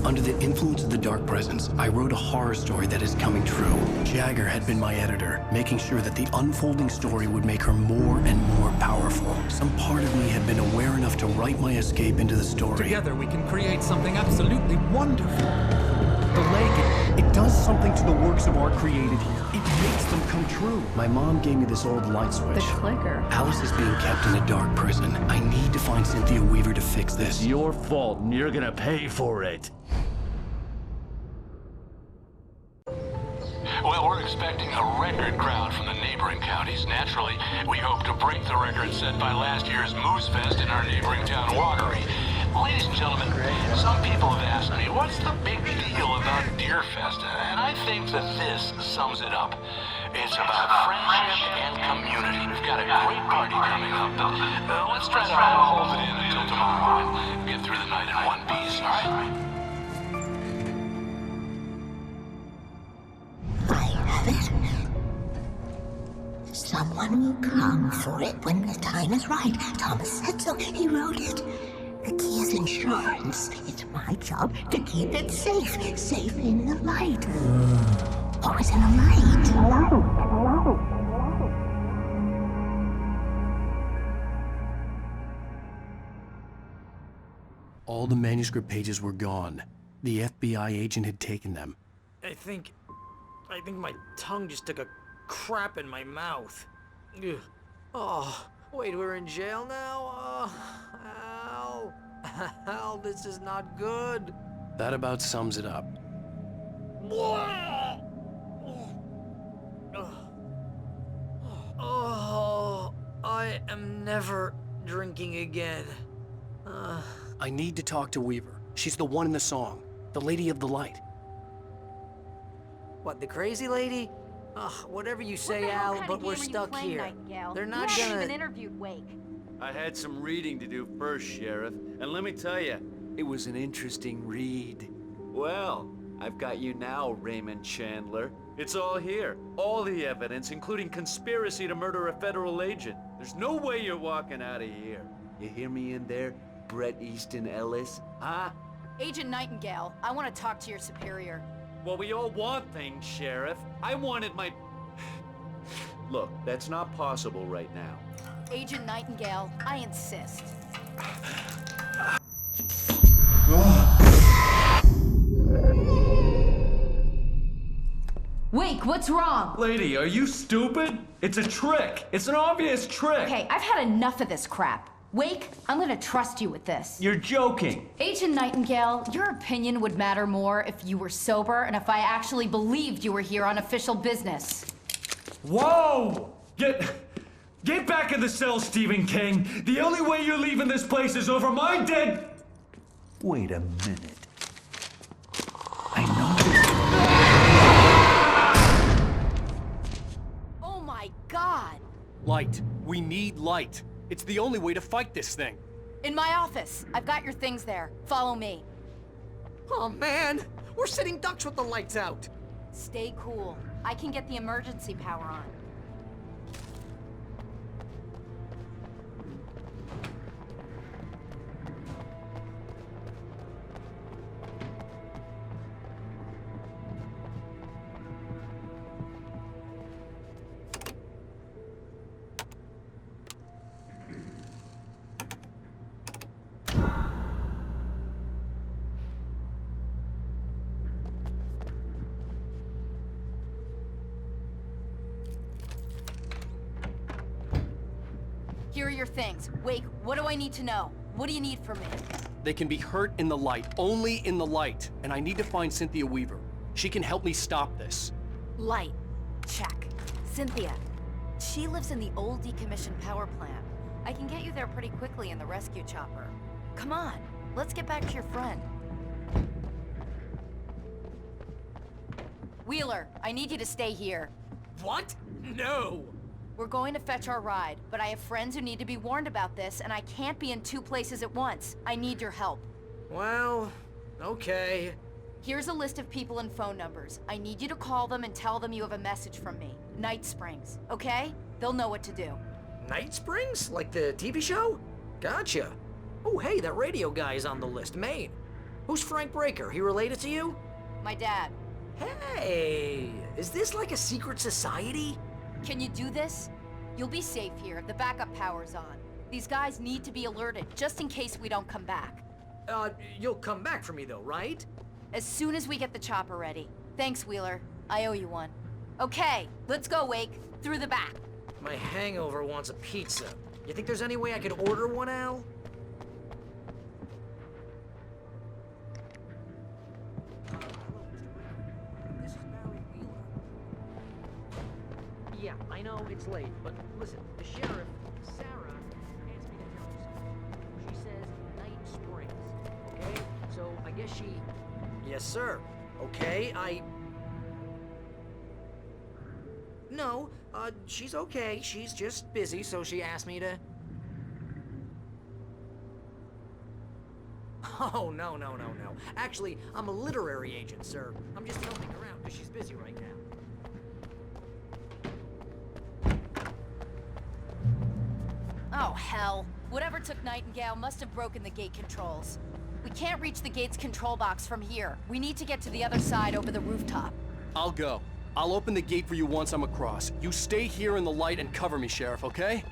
Under the influence of the dark presence, I wrote a horror story that is coming true. Jagger had been my editor, making sure that the unfolding story would make her more and more powerful. Some part of me had been aware enough to write my escape into the story. Together we can create something absolutely wonderful. The lake, it does something to the works of art created here. It makes them come true. My mom gave me this old light switch. The clicker. Alice is being kept in a dark prison. I need to find Cynthia Weaver to fix this. It's your fault, and you're gonna pay for it. Well, we're expecting a record crowd from the neighboring counties. Naturally, we hope to break the record set by last year's Moose Fest in our neighboring town, Watery. Ladies and gentlemen, some people have asked me, what's the big deal about Deer Fest? And I think that this sums it up. It's about friendship and community. We've got a great party coming up. Let's try to hold it in until tomorrow and get through the night in one piece, all right? Someone will come for it when the time is right. Thomas said so. He wrote it. The key is insurance. It's my job to keep it safe. Safe in the light. Always in the light. All the manuscript pages were gone. The FBI agent had taken them. I think my tongue just took a crap in my mouth. Ugh. Oh, wait, we're in jail now? Al. Al, this is not good. That about sums it up. Oh, I am never drinking again. I need to talk to Weaver. She's the one in the song. The Lady of the Light. What, the crazy lady? Ugh, whatever you say, Al, but we're stuck here. They're not you gonna... haven't even interviewed Wake. I had some reading to do first, Sheriff, and let me tell you, it was an interesting read. Well, I've got you now, Raymond Chandler. It's all here. All the evidence, including conspiracy to murder a federal agent. There's no way you're walking out of here. You hear me in there, Bret Easton Ellis? Huh? Agent Nightingale, I want to talk to your superior. Well, we all want things, Sheriff. I wanted my... Look, that's not possible right now. Agent Nightingale, I insist. Wake, what's wrong? Lady, are you stupid? It's a trick. It's an obvious trick. Okay, I've had enough of this crap. Wake, I'm gonna trust you with this. You're joking. Agent Nightingale, your opinion would matter more if you were sober and if I actually believed you were here on official business. Whoa! Get back in the cell, Stephen King. The only way you're leaving this place is over my dead... Wait a minute. Oh my god! Light. We need light. It's the only way to fight this thing. In my office. I've got your things there. Follow me. Oh man, we're sitting ducks with the lights out. Stay cool. I can get the emergency power on. Here are your things. Wake, what do I need to know? What do you need from me? They can be hurt in the light, only in the light. And I need to find Cynthia Weaver. She can help me stop this. Light. Check. Cynthia. She lives in the old decommissioned power plant. I can get you there pretty quickly in the rescue chopper. Come on, let's get back to your friend. Wheeler, I need you to stay here. What? No! We're going to fetch our ride, but I have friends who need to be warned about this, and I can't be in 2 places at once. I need your help. Well, okay. Here's a list of people and phone numbers. I need you to call them and tell them you have a message from me. Night Springs, okay? They'll know what to do. Night Springs? Like the TV show? Gotcha. Oh, hey, that radio guy is on the list, Maine. Who's Frank Breaker? He related to you? My dad. Hey, is this like a secret society? Can you do this? You'll be safe here. The backup power's on. These guys need to be alerted, just in case we don't come back. You'll come back for me though, right? As soon as we get the chopper ready. Thanks, Wheeler. I owe you one. Okay, let's go, Wake. Through the back. My hangover wants a pizza. You think there's any way I could order one, Al? Yeah, I know it's late, but listen, the sheriff, Sarah, asked me to tell you something. She says Night Springs, okay? So I guess she... Yes, sir. Okay, No, she's okay. She's just busy, so she asked me to... Oh, no. Actually, I'm a literary agent, sir. I'm just helping her out because she's busy right now. Oh, hell. Whatever took Nightingale must have broken the gate controls. We can't reach the gate's control box from here. We need to get to the other side over the rooftop. I'll go. I'll open the gate for you once I'm across. You stay here in the light and cover me, Sheriff, okay?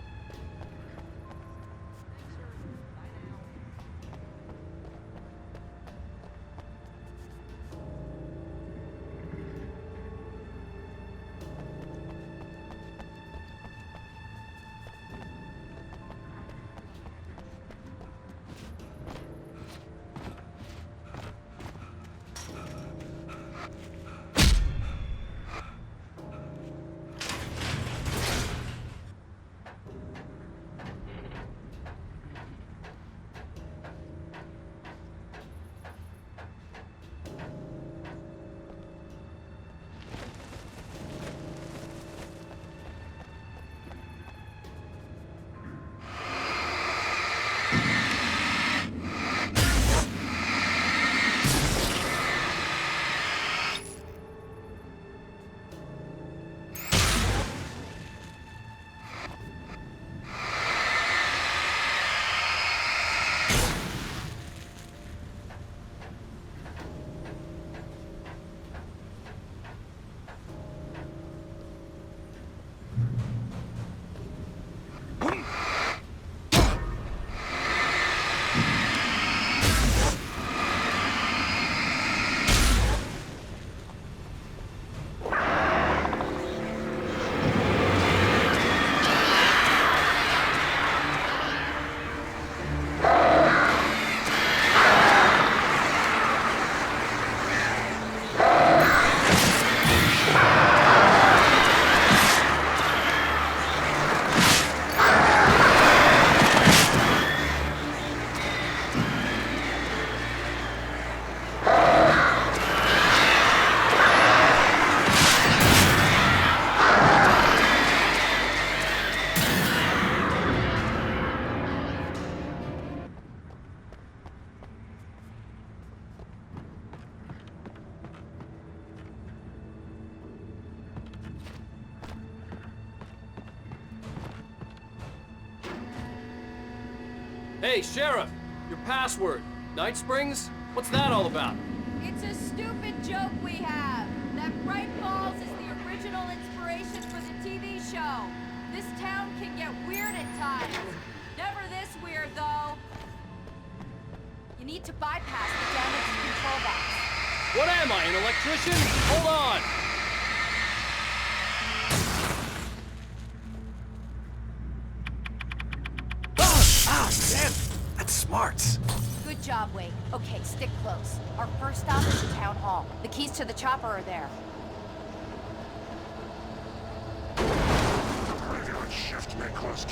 Hey, Sheriff, your password. Night Springs? What's that all about? It's a stupid joke we have. That Bright Falls is the original inspiration for the TV show. This town can get weird at times. Never this weird, though. You need to bypass the damaged control box. What am I, an electrician? Hold on! Ah, damn! That's smart. Good job, Wade. Okay, stick close. Our first stop is the town hall. The keys to the chopper are there. Shift me close.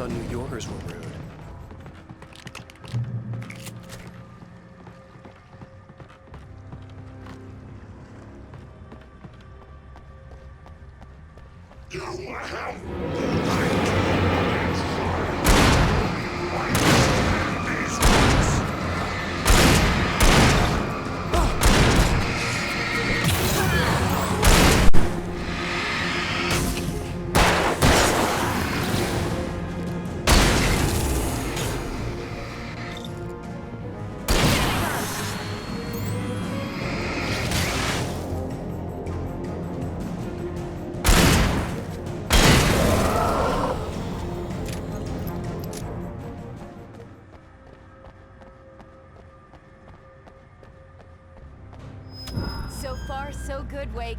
New Yorkers were rude. good, Wake.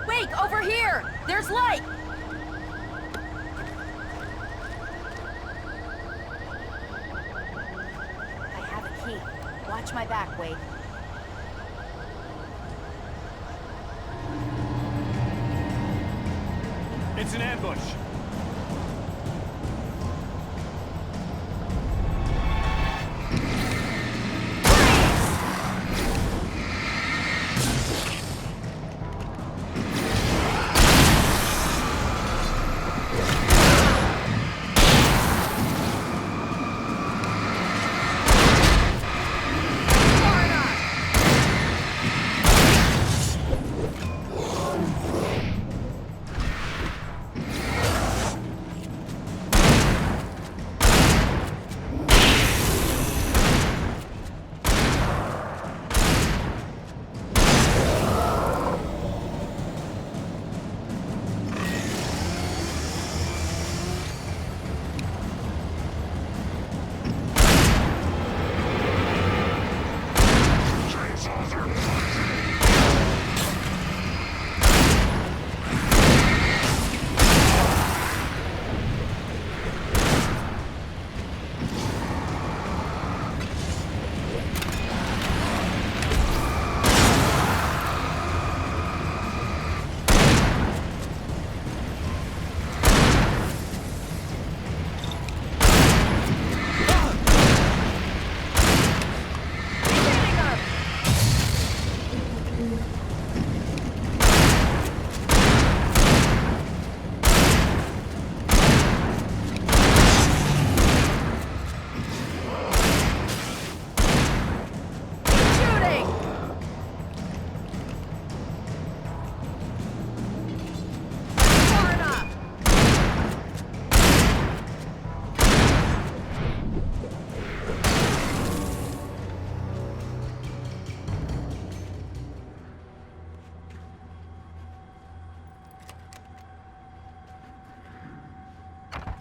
Wake, over here! There's light! I have a key. Watch my back, Wake. It's an ambush.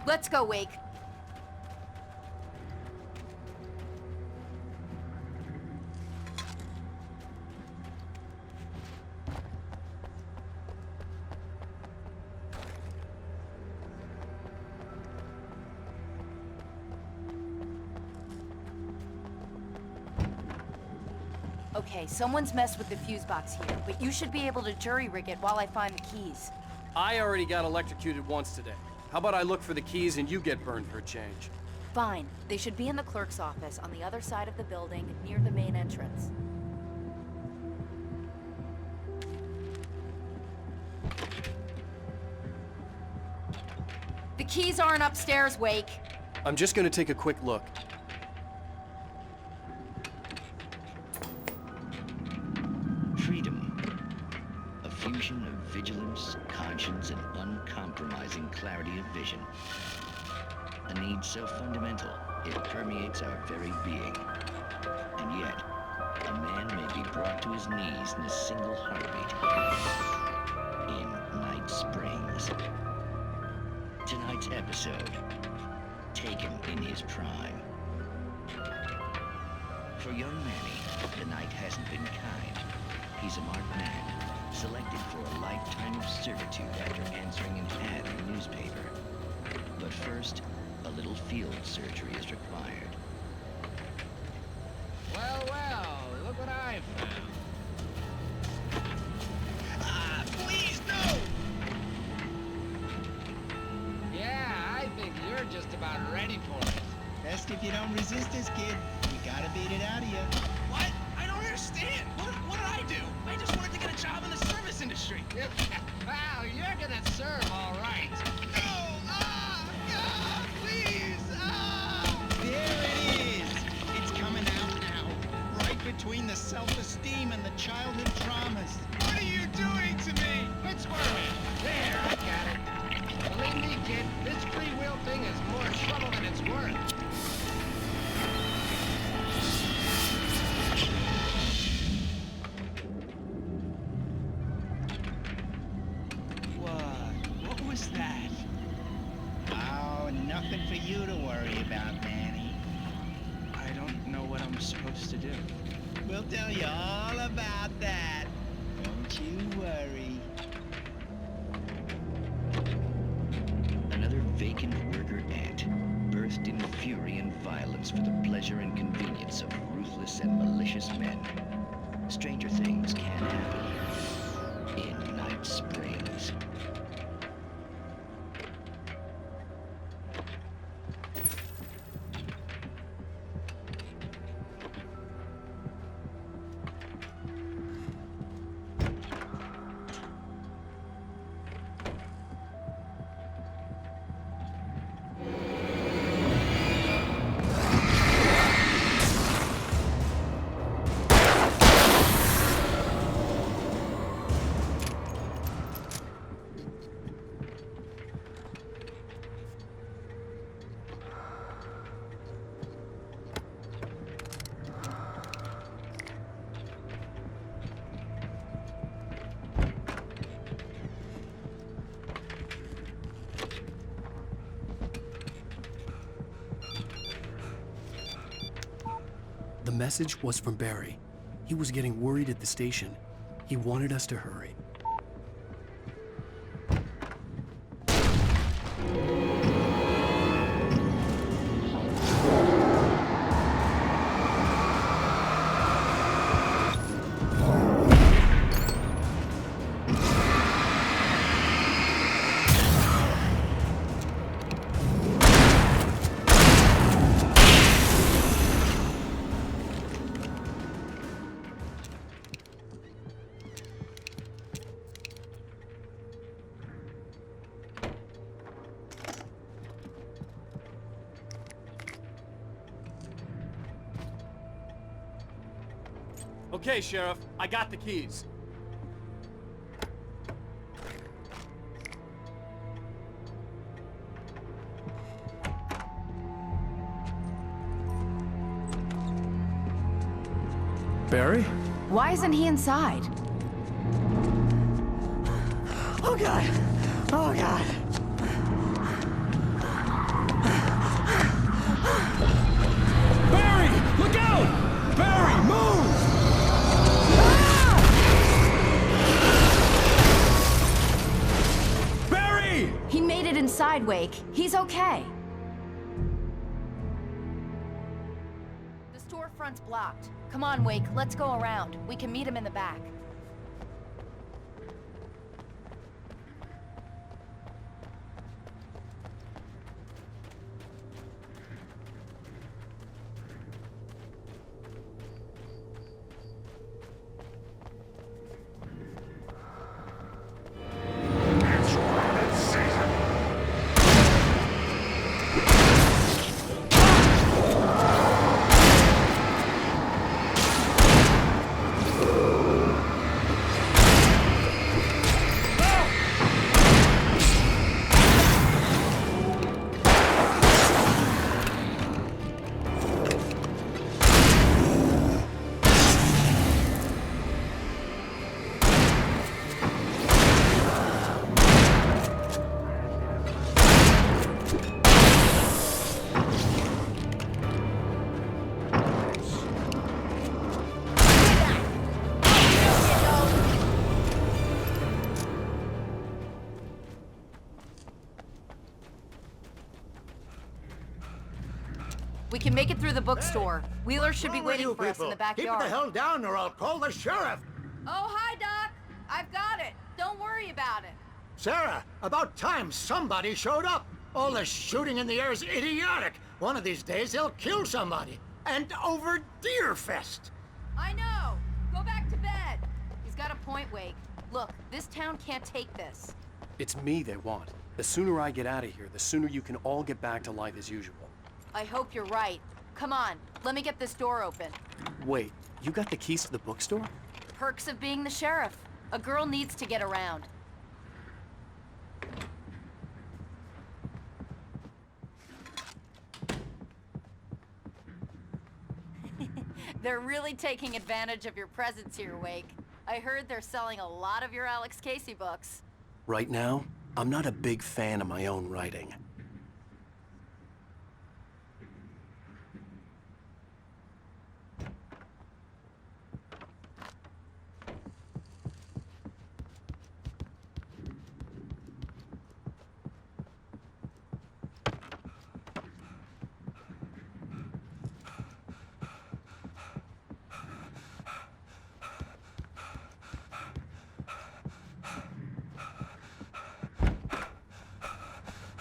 Let's go, Wake. Okay, someone's messed with the fuse box here, but you should be able to jury-rig it while I find the keys. I already got electrocuted once today. How about I look for the keys and you get burned for a change? Fine. They should be in the clerk's office on the other side of the building, near the main entrance. The keys aren't upstairs, Wake. I'm just gonna take a quick look. Freedom. A fusion of vigilance, conscience, and uncompromising clarity of vision. A need so fundamental, it permeates our very being. And yet, a man may be brought to his knees in a single heartbeat. In Night Springs. Tonight's episode, taken in his prime. For young Manny, the night hasn't been kind. He's a marked man, selected for a lifetime of servitude after answering an ad in the newspaper. But first, a little field surgery is required. Well, well, look what I found. Ah, please, no! Yeah, I think you're just about ready for it. Best if you don't resist this, kid. We gotta beat it out of you. What? I don't understand. What did I do? I just wanted to get a job in the service industry. Wow, you're gonna serve all right. No! Please! There it is! It's coming out now. Right between the self-esteem and the childhood traumas. What are you doing to me? Quit squirming. There, I got it. Believe me, kid, this free will thing is more trouble than it's worth. Whoa. was that? Oh, nothing for you to worry about, Manny. I don't know what I'm supposed to do. We'll tell you all about that. Don't you worry. Another vacant worker ant, birthed in fury and violence for the pleasure and convenience of ruthless and malicious men. Stranger things can happen here in Night Springs. The message was from Barry. He was getting worried at the station. He wanted us to hurry. Okay, Sheriff, I got the keys. Barry? Why isn't he inside? Oh God! Oh God! Barry! Look out! Barry, move! Barry! He made it inside, Wake. He's okay. The storefront's blocked. Come on, Wake. Let's go around. We can meet him in the back. We can make it through the bookstore. Wheeler should be waiting for us in the backyard. Keep the hell down or I'll call the sheriff. Oh, hi, Doc. I've got it. Don't worry about it. Sarah, about time somebody showed up. All the shooting in the air is idiotic. One of these days they'll kill somebody. And over Deerfest. I know. Go back to bed. He's got a point, Wake. Look, this town can't take this. It's me they want. The sooner I get out of here, the sooner you can all get back to life as usual. I hope you're right. Come on, let me get this door open. Wait, you got the keys to the bookstore? Perks of being the sheriff. A girl needs to get around. They're really taking advantage of your presence here, Wake. I heard they're selling a lot of your Alex Casey books. Right now, I'm not a big fan of my own writing.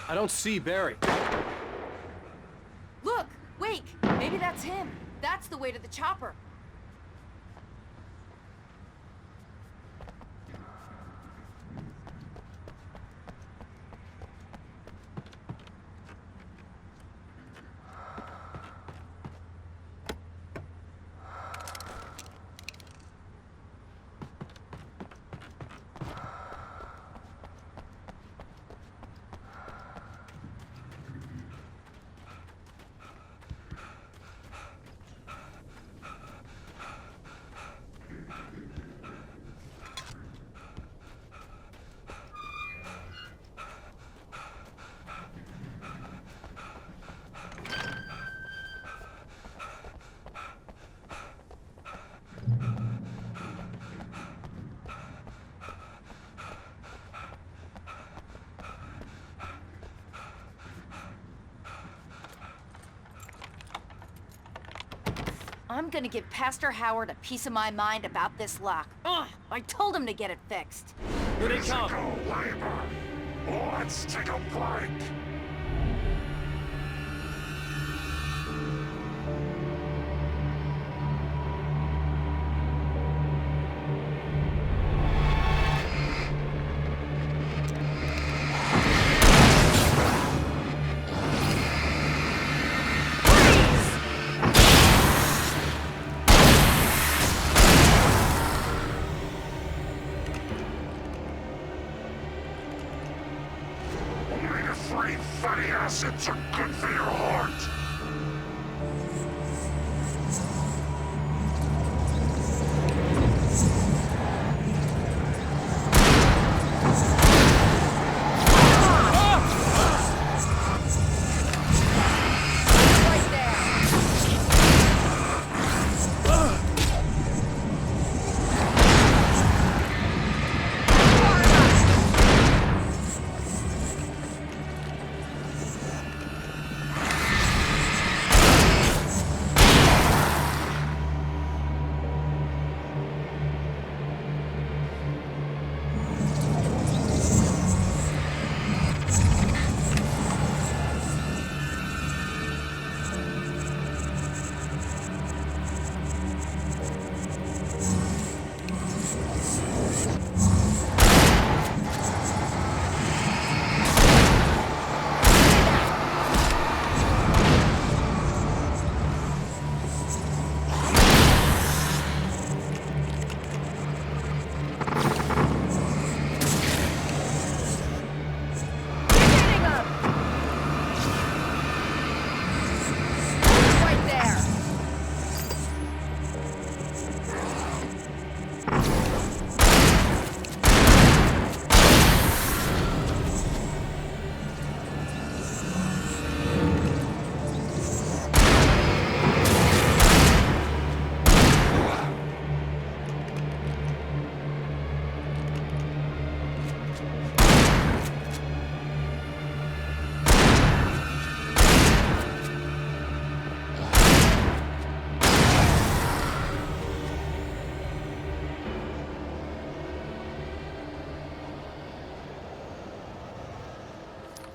I don't see Barry. Look! Wake! Maybe that's him. That's the way to the chopper. I'm gonna give Pastor Howard a piece of my mind about this lock. Ugh! I told him to get it fixed. Here they come. Let's take a bite. Fatty acids are good for your heart.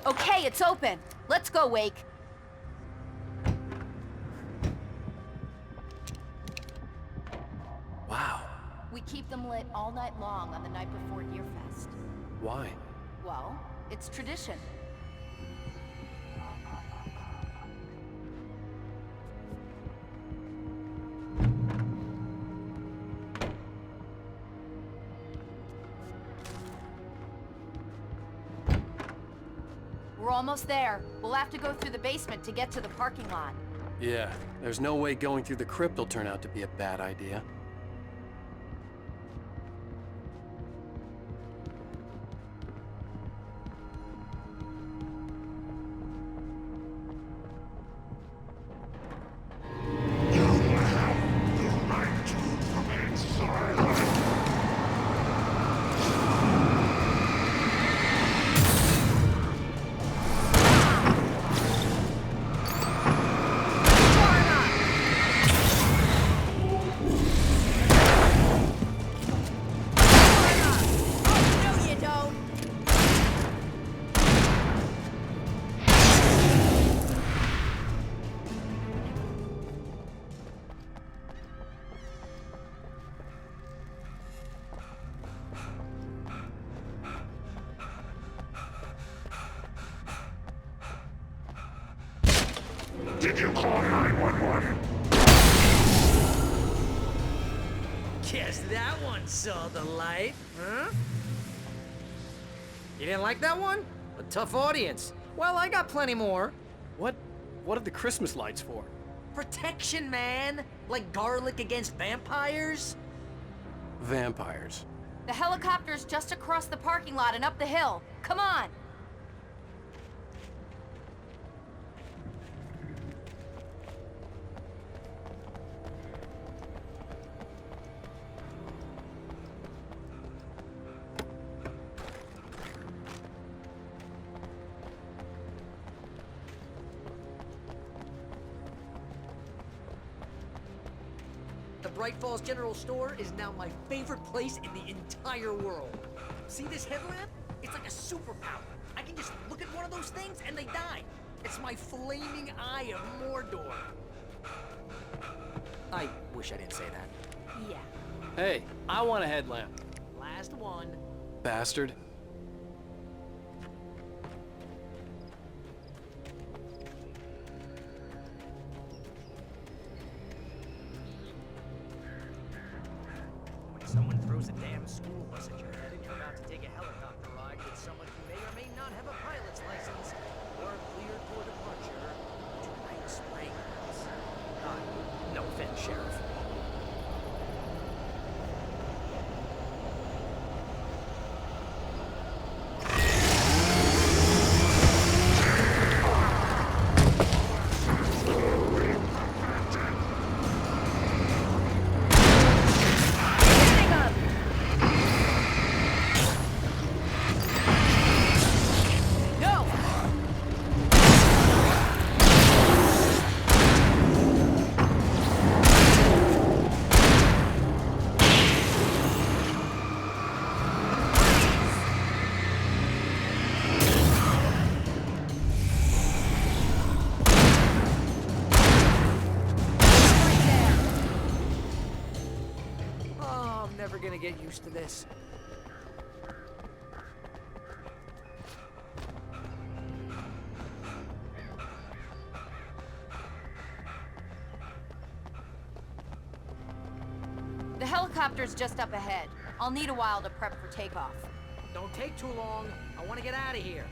Okay, it's open. Let's go, Wake. Wow. We keep them lit all night long on the night before Deerfest. Why? Well, it's tradition. We're almost there. We'll have to go through the basement to get to the parking lot. Yeah, there's no way going through the crypt will turn out to be a bad idea. Did you call 911? Guess that one saw the light, huh? You didn't like that one? A tough audience. Well, I got plenty more. What are the Christmas lights for? Protection, man! Like garlic against vampires? Vampires. The helicopter's just across the parking lot and up the hill. Come on! The Bright Falls General Store is now my favorite place in the entire world. See this headlamp? It's like a superpower. I can just look at one of those things and they die. It's my flaming eye of Mordor. I wish I didn't say that. Yeah. Hey, I want a headlamp. Last one. Bastard. Someone throws a damn school bus at your head and you're about to take a helicopter ride with someone who may or may not have a pilot's license or cleared for departure to Night Springs. No offense, Sheriff. Never gonna get used to this. The helicopter's just up ahead. I'll need a while to prep for takeoff. Don't take too long. I want to get out of here.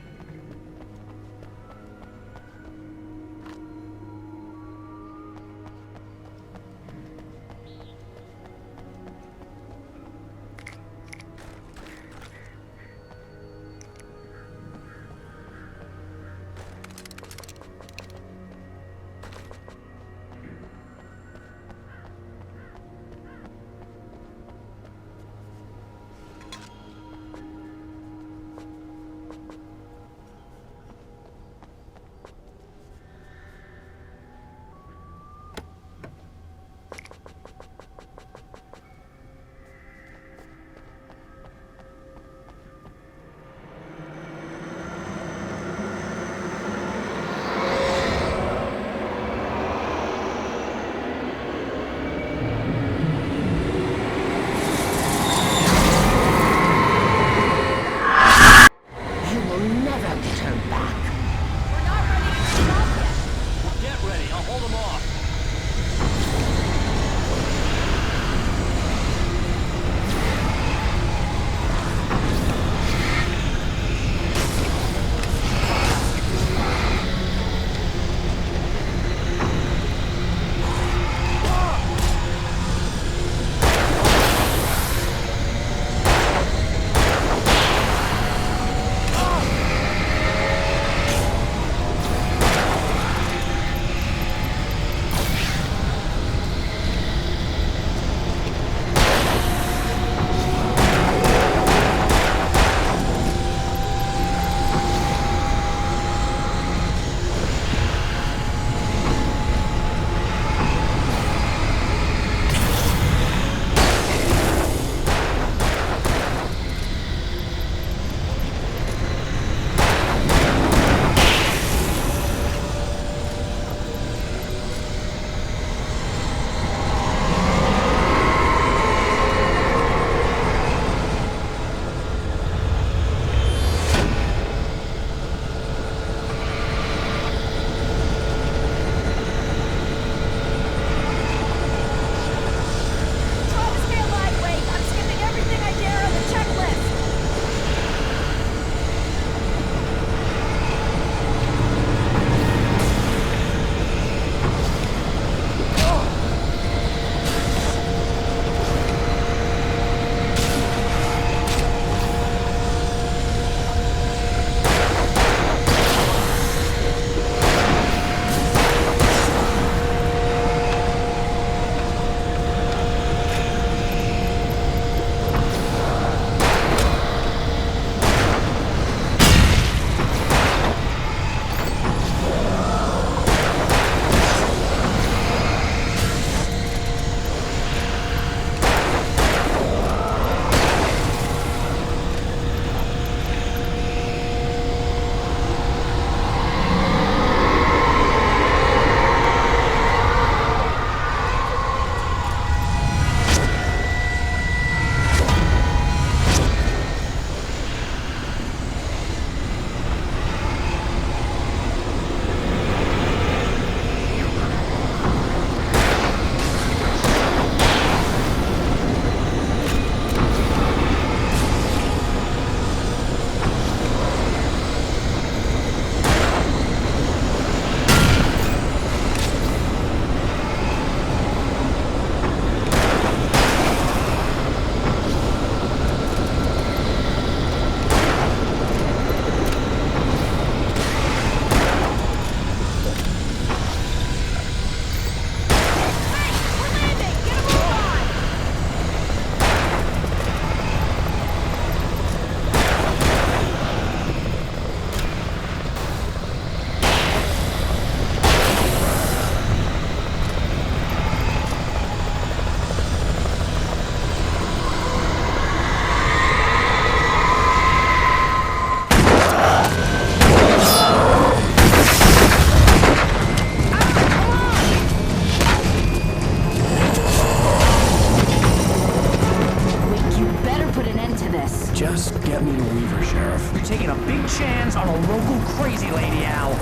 big chance on a local crazy lady, Al.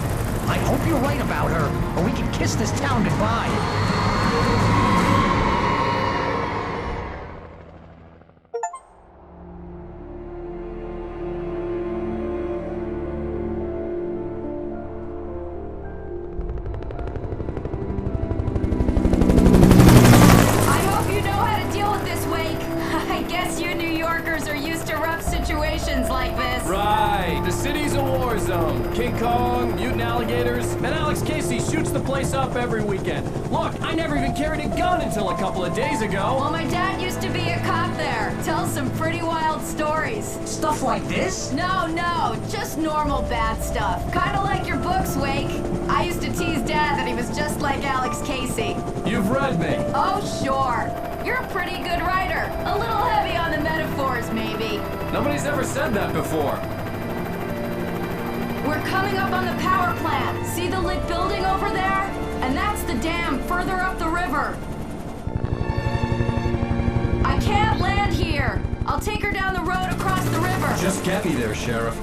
I hope you're right about her, or we can kiss this town goodbye. Like this. Right, the city's a war zone. King Kong, mutant alligators, and Alex Casey shoots the place up every weekend. Look, I never even carried a gun until a couple of days ago. Well, my dad used to be a cop there. Tells some pretty wild stories. Stuff like this? No, just normal bad stuff. Kinda like your books, Wake. I used to tease Dad that he was just like Alex Casey. You've read me. Oh, sure. You're a pretty good writer. A little heavy on the metaphors, maybe. Nobody's ever said that before. We're coming up on the power plant. See the lit building over there? And that's the dam further up the river. I can't land here. I'll take her down the road across the river. Just get me there, Sheriff.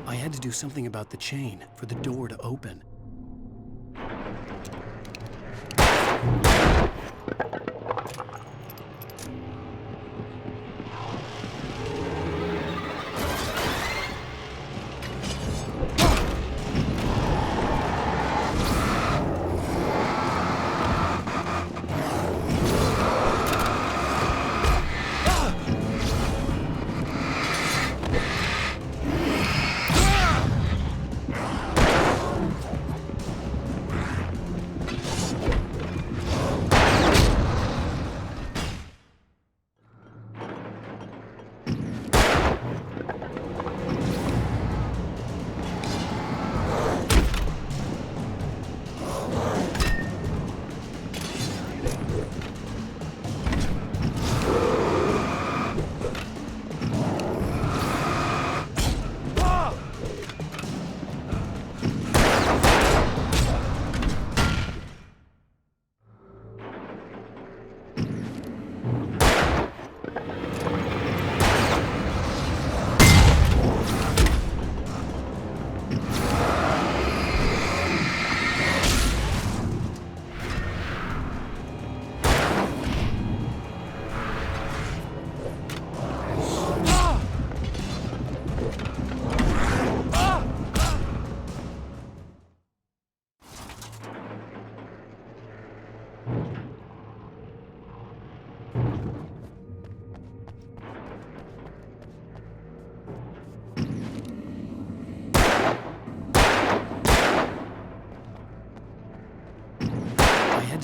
I had to do something about the chain for the door to open.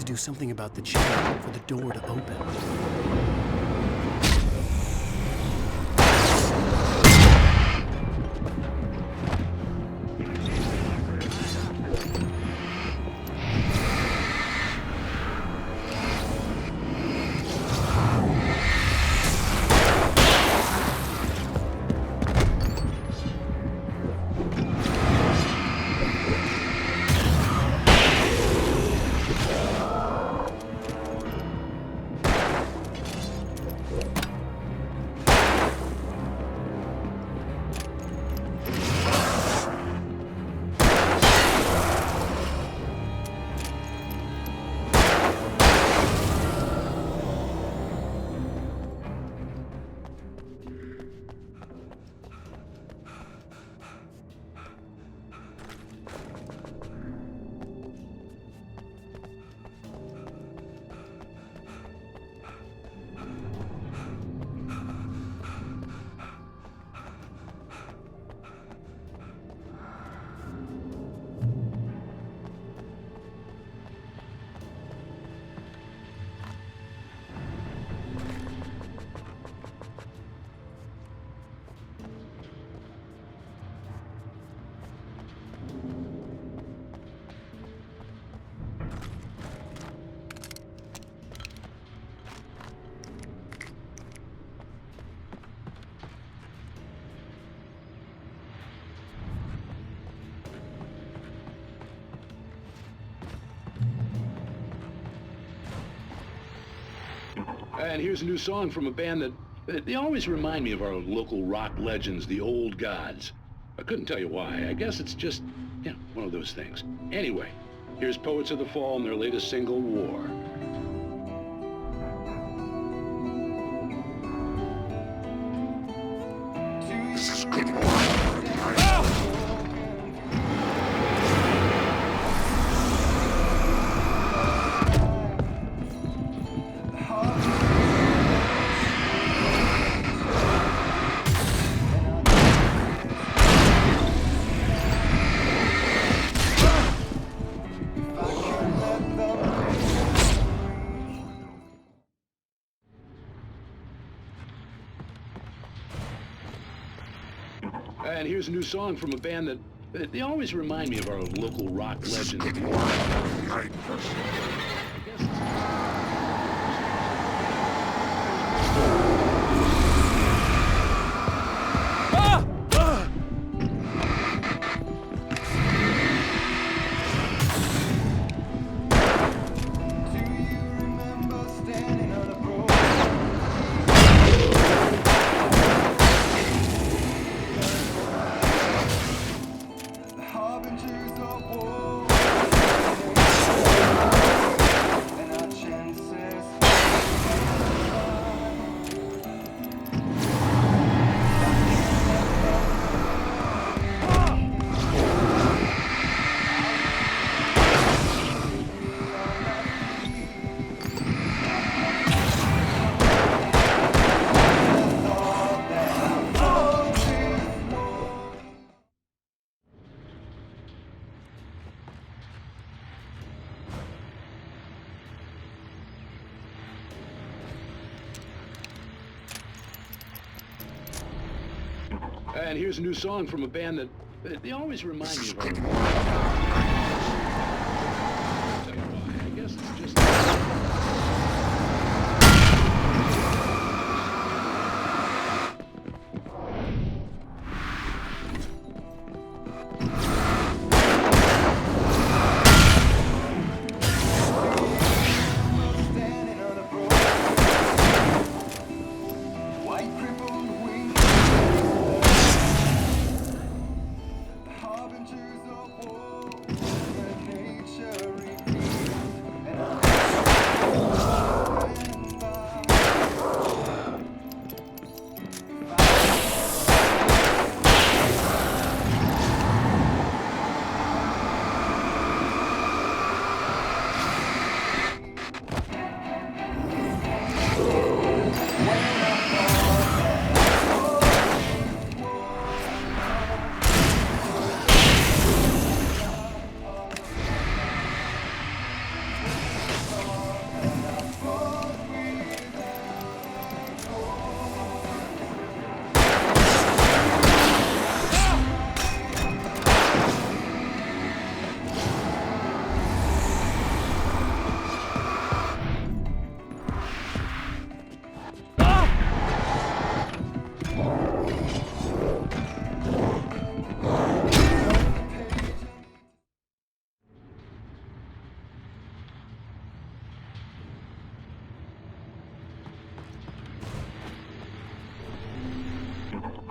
Do something about the chain for the door to open. And here's a new song from a band that they always remind me of our local rock legends, the Old Gods. I couldn't tell you why. I guess it's just, one of those things. Anyway, here's Poets of the Fall and their latest single, War. And here's a new song from a band that they always remind me of our local rock legends. And here's a new song from a band that they always remind me of our... I guess it's just...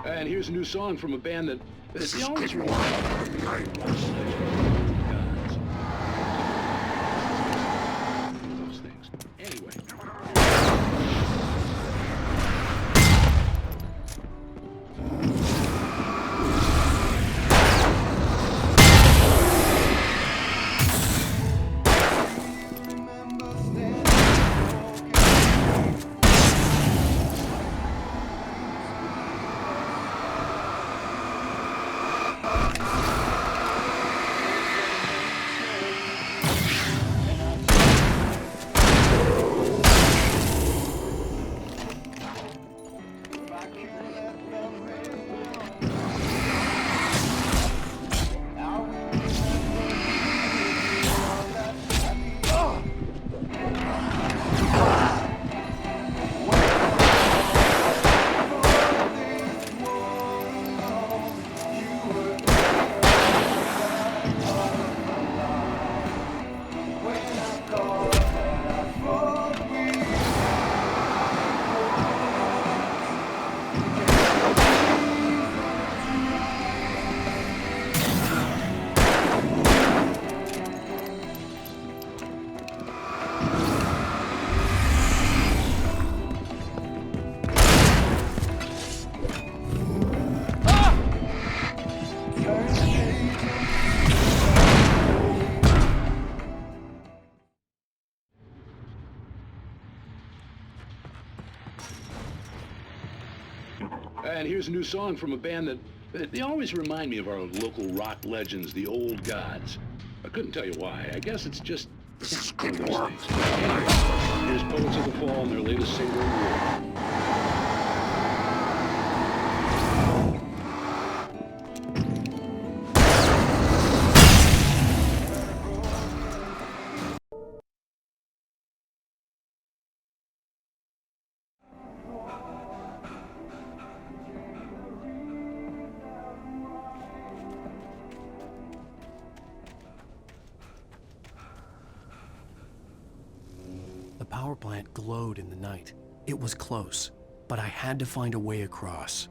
And here's a new song from a band that they always remind me of those things. Anyway. and here's a new song from a band that they always remind me of our local rock legends, the Old Gods. I couldn't tell you why. I guess it's just one of those things. Here's Poets of the Fall and their latest single, War. The power plant glowed in the night. It was close, but I had to find a way across.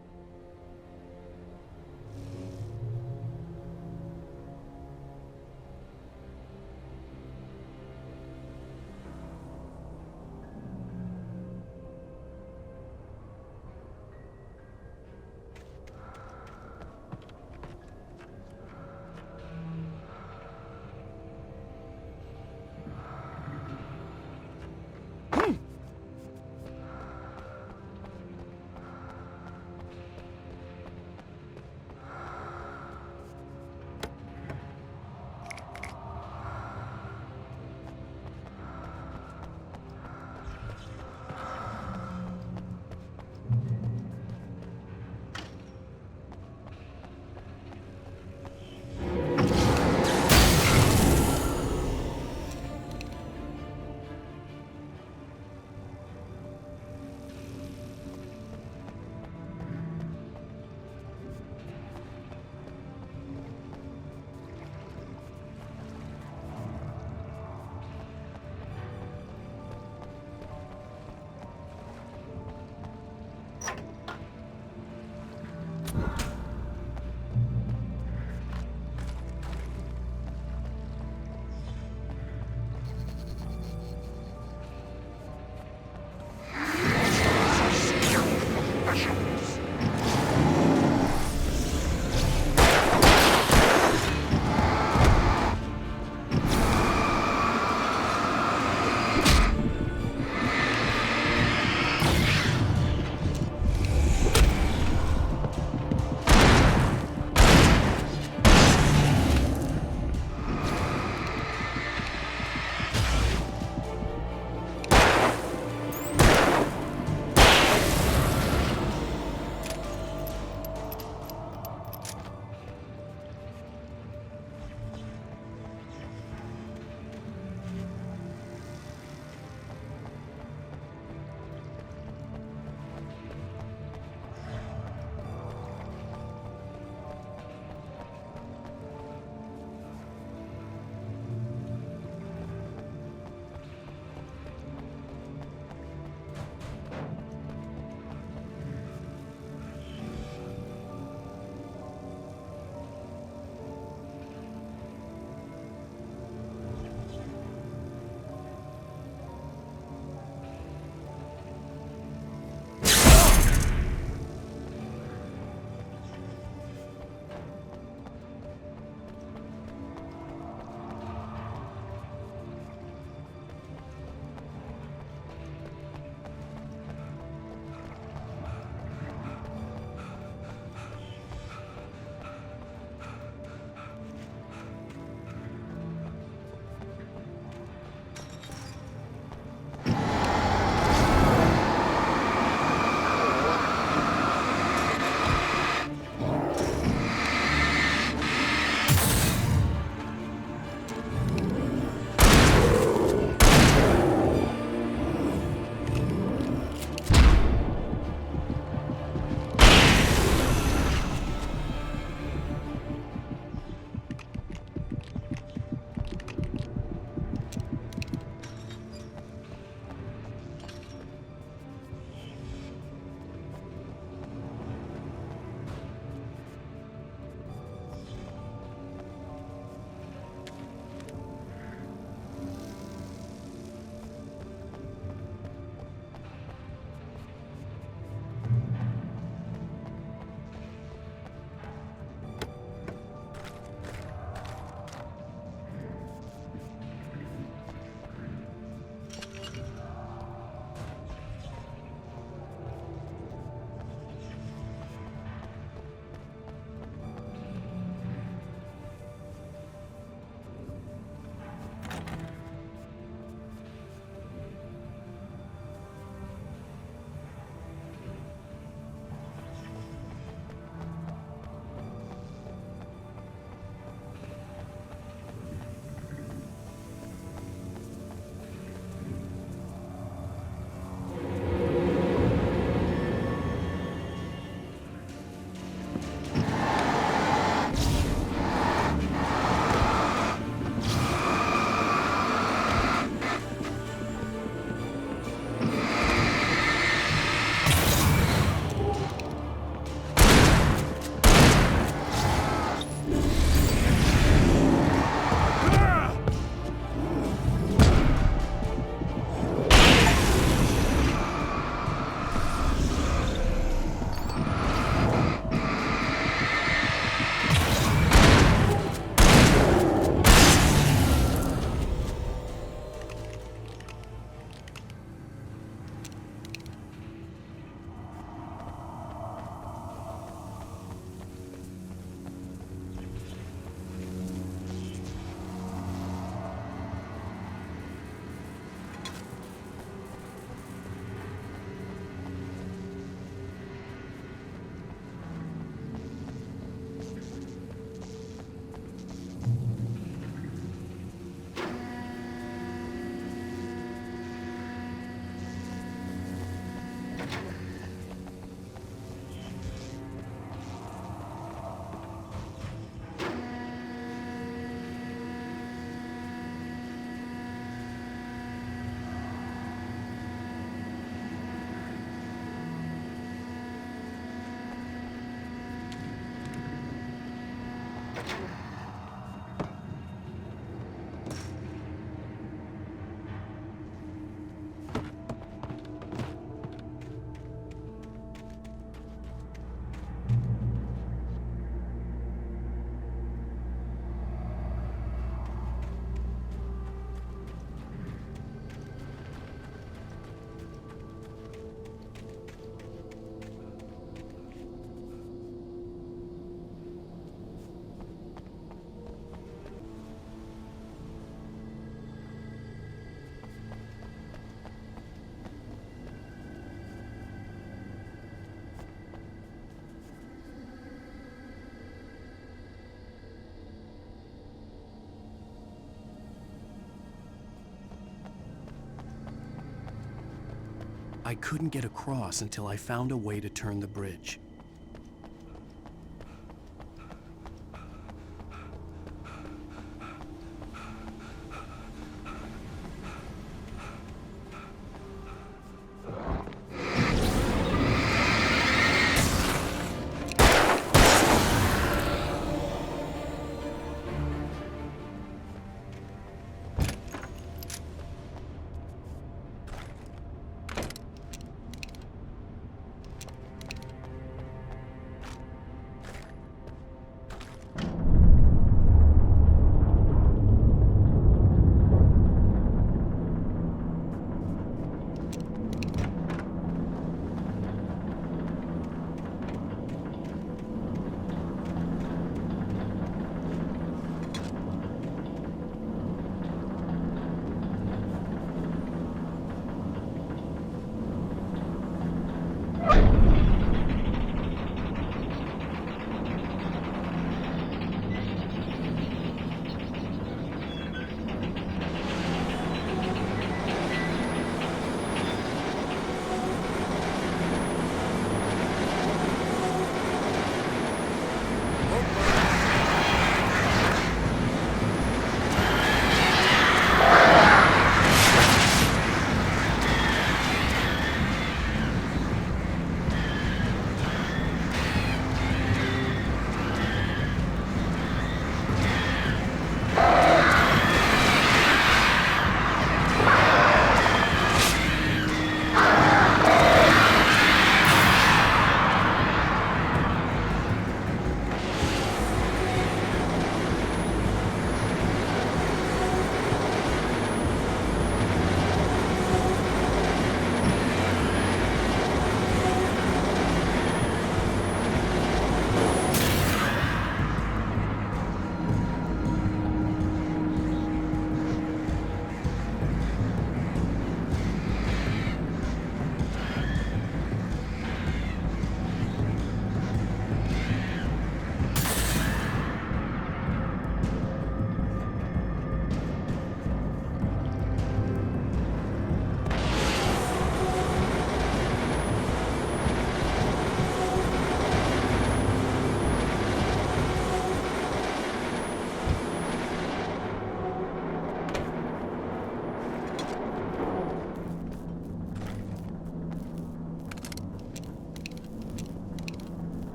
I couldn't get across until I found a way to turn the bridge.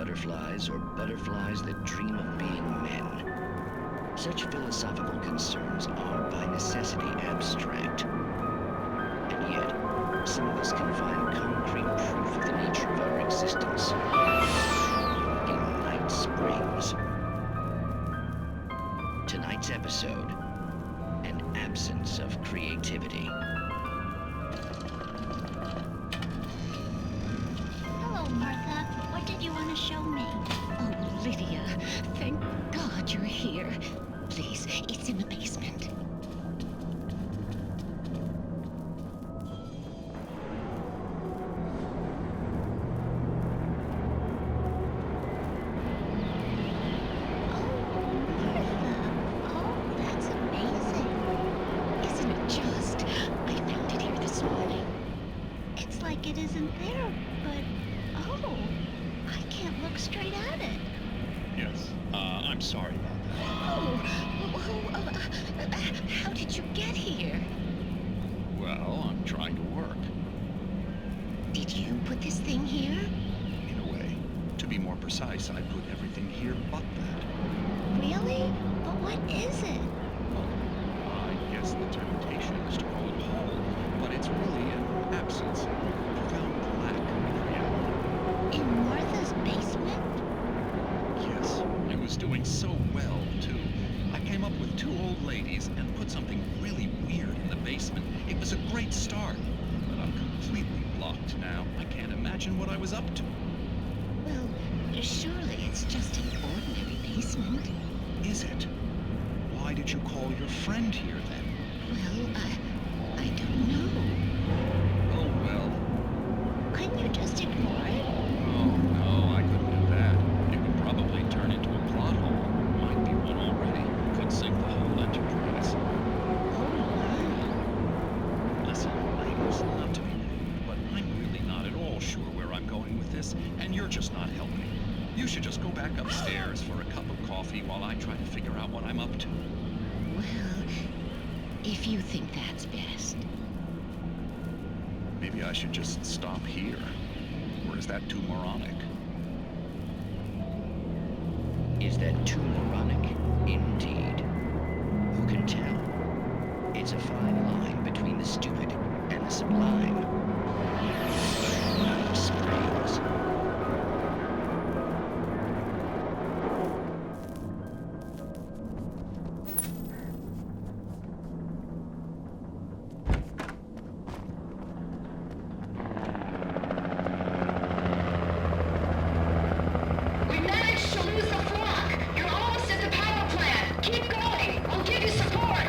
butterflies or butterflies that dream of being men. Such philosophical concerns are by necessity abstract. And yet, some of us can find concrete proof of the nature of our existence in Night Springs. Tonight's episode, an absence of creativity. Hello, Martha. What did you want to show me? Oh, Lydia. Thank God you're here. Please, it's in the basement. I'm sorry about that. How did you get here? Well, I'm trying to work. Did you put this thing here? In a way. To be more precise, I put everything here but that. Really? But what is it? I guess the temptation is to call it home, but it's really an absence, a profound lack of reality. In Martha's basement? Yes, I was doing so well, too. I came up with 2 old ladies and put something really weird in the basement. It was a great start, but I'm completely blocked now. I can't imagine what I was up to. Well, surely it's just an ordinary basement. Is it? Why did you call your friend here, then? Well, I don't know. Oh, well. Couldn't you just ignore it? Oh, no, I couldn't do that. It would probably turn into a plot hole. Might be one already. Could sink the whole enterprise. Listen, ladies, not to be rude, but I'm really not at all sure where I'm going with this, and you're just not helping. You should just go back upstairs for a cup of coffee while I try to figure out what I'm up to. Well, if you think that's best. Maybe I should just stop here. Or is that too moronic? Is that too moronic? Indeed. Who can tell? It's a fine line between the stupid and the sublime. Springs. We managed to lose the flock. You're almost at the power plant. Keep going. I'll give you support.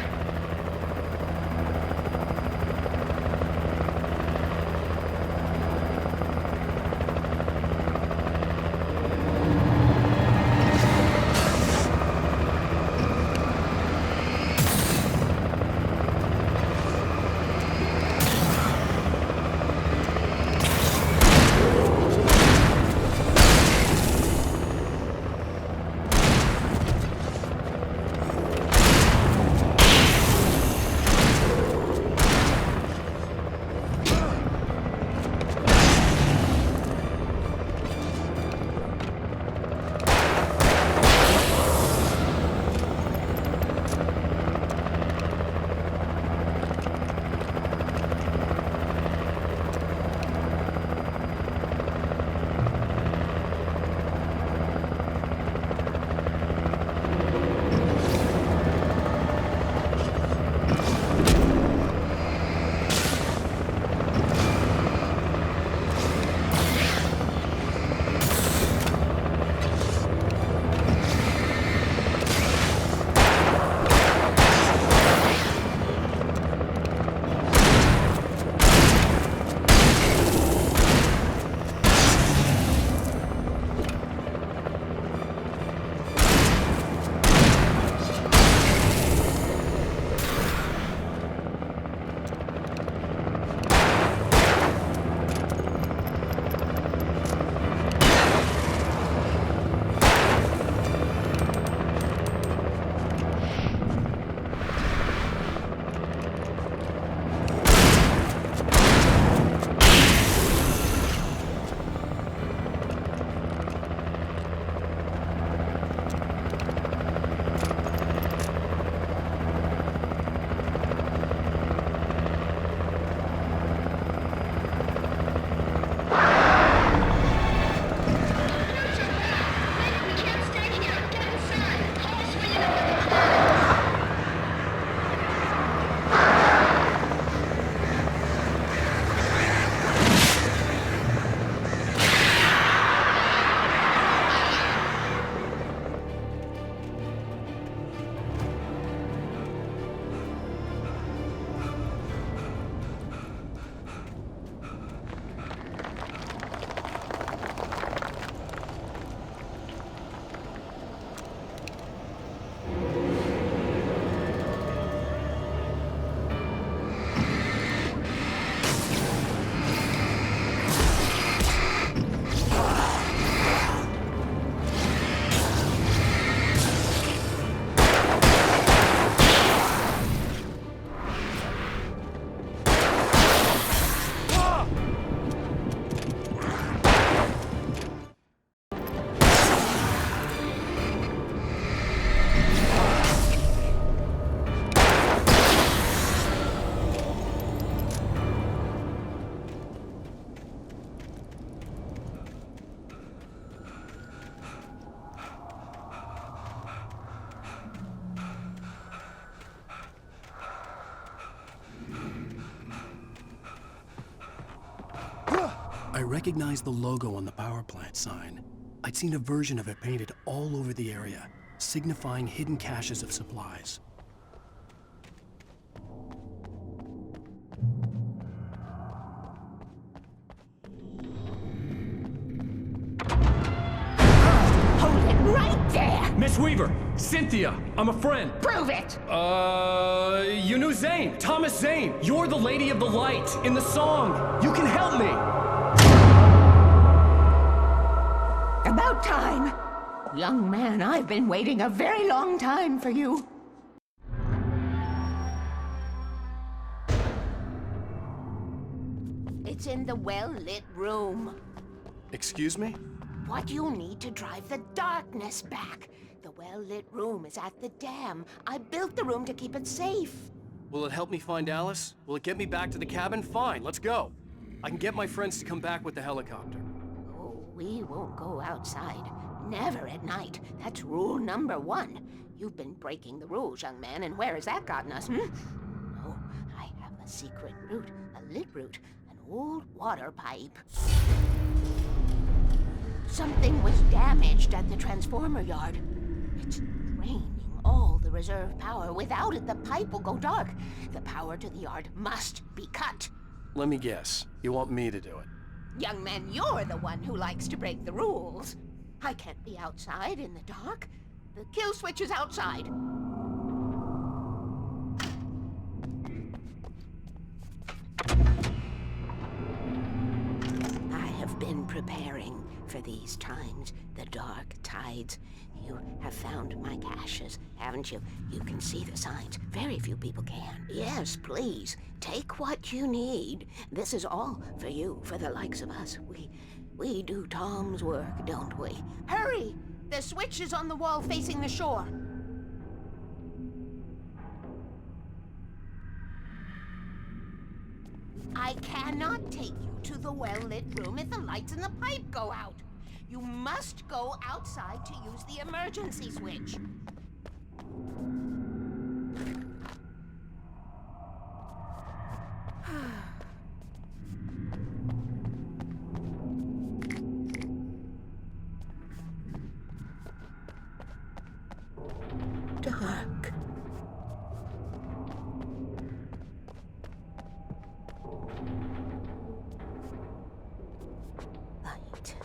I recognized the logo on the power plant sign. I'd seen a version of it painted all over the area, signifying hidden caches of supplies. Hold it right there! Miss Weaver! Cynthia! I'm a friend! Prove it! You knew Zane! Thomas Zane! You're the Lady of the Light in the song! You can help me! About time! Young man, I've been waiting a very long time for you. It's in the well-lit room. Excuse me? What you need to drive the darkness back. The well-lit room is at the dam. I built the room to keep it safe. Will it help me find Alice? Will it get me back to the cabin? Fine, let's go. I can get my friends to come back with the helicopter. Oh, we won't go outside. Never at night. That's rule number 1. You've been breaking the rules, young man, and where has that gotten us, No, I have a secret route, a lit route, an old water pipe. Something was damaged at the transformer yard. It's draining all the reserve power. Without it, the pipe will go dark. The power to the yard must be cut. Let me guess. You want me to do it? Young man, you're the one who likes to break the rules. I can't be outside in the dark. The kill switch is outside. I have been preparing for these times, the dark tides. You have found my caches, haven't you? You can see the signs. Very few people can. Yes, please, take what you need. This is all for you, for the likes of us. We do Tom's work, don't we? Hurry! The switch is on the wall facing the shore. I cannot take you to the well-lit room if the lights in the pipe go out. You must go outside to use the emergency switch. Dark. Light.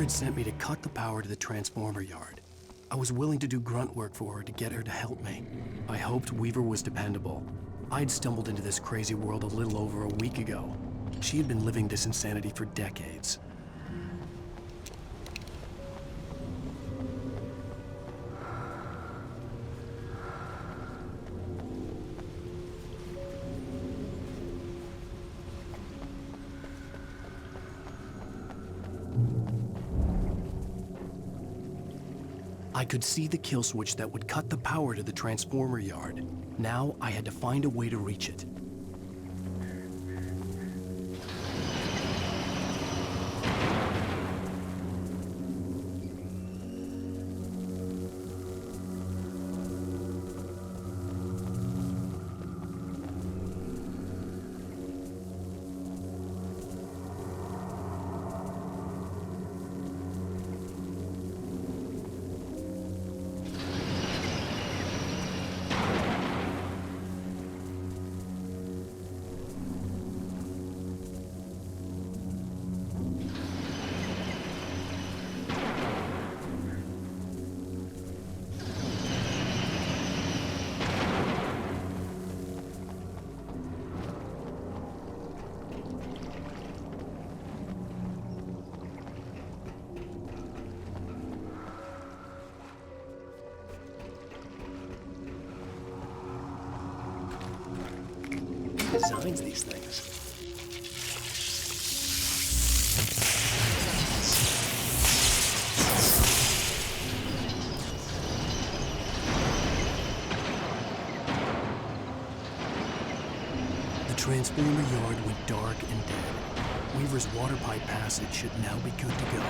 Weaver had sent me to cut the power to the transformer yard. I was willing to do grunt work for her to get her to help me. I hoped Weaver was dependable. I'd stumbled into this crazy world a little over a week ago. She had been living this insanity for decades. I could see the kill switch that would cut the power to the transformer yard. Now I had to find a way to reach it. Designs these things. The transformer yard went dark and dead. Weaver's water pipe passage should now be good to go.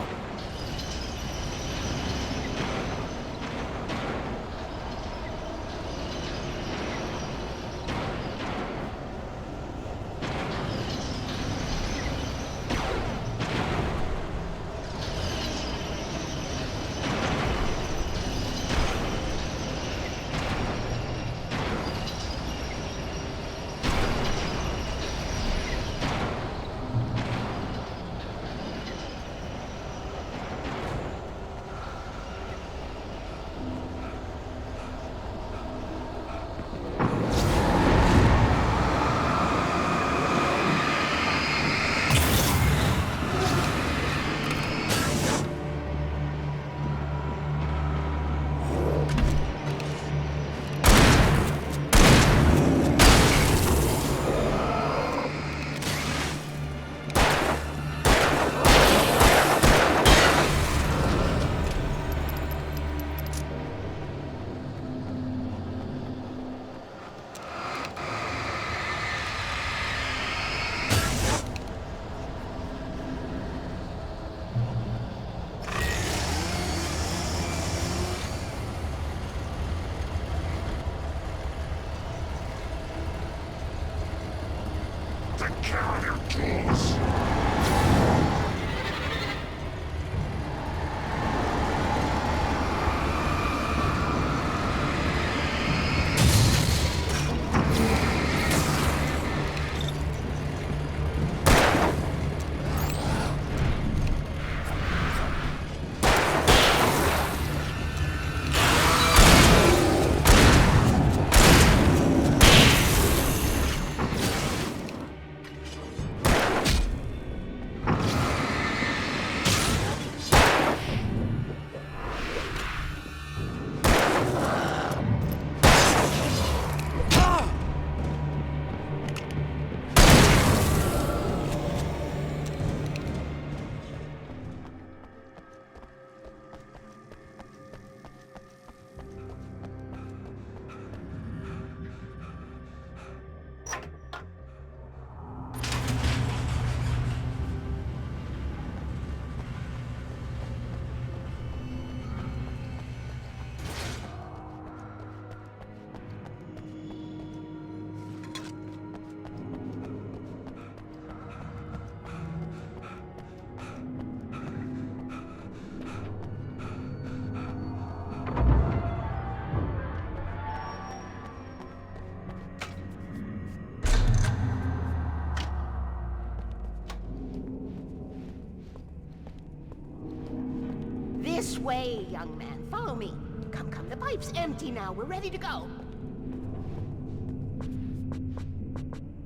This way, young man. Follow me. Come, come. The pipe's empty now. We're ready to go.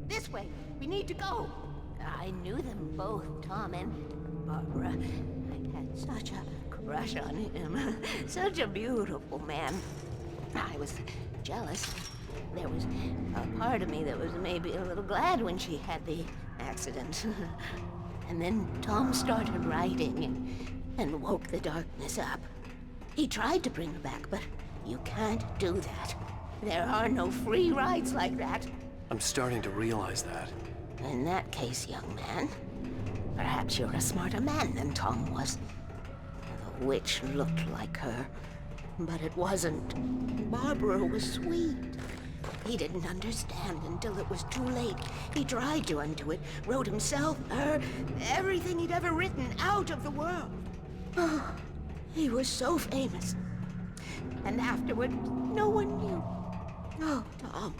This way. We need to go. I knew them both, Tom and Barbara. I had such a crush on him. Such a beautiful man. I was jealous. There was a part of me that was maybe a little glad when she had the accident. And then Tom started writing and woke the darkness up. He tried to bring her back, but you can't do that. There are no free rides like that. I'm starting to realize that. In that case, young man, perhaps you're a smarter man than Tom was. The witch looked like her, but it wasn't. Barbara was sweet. He didn't understand until it was too late. He tried to undo it, wrote himself, her, everything he'd ever written out of the world. Oh, he was so famous. And afterward, no one knew. Oh, Tom.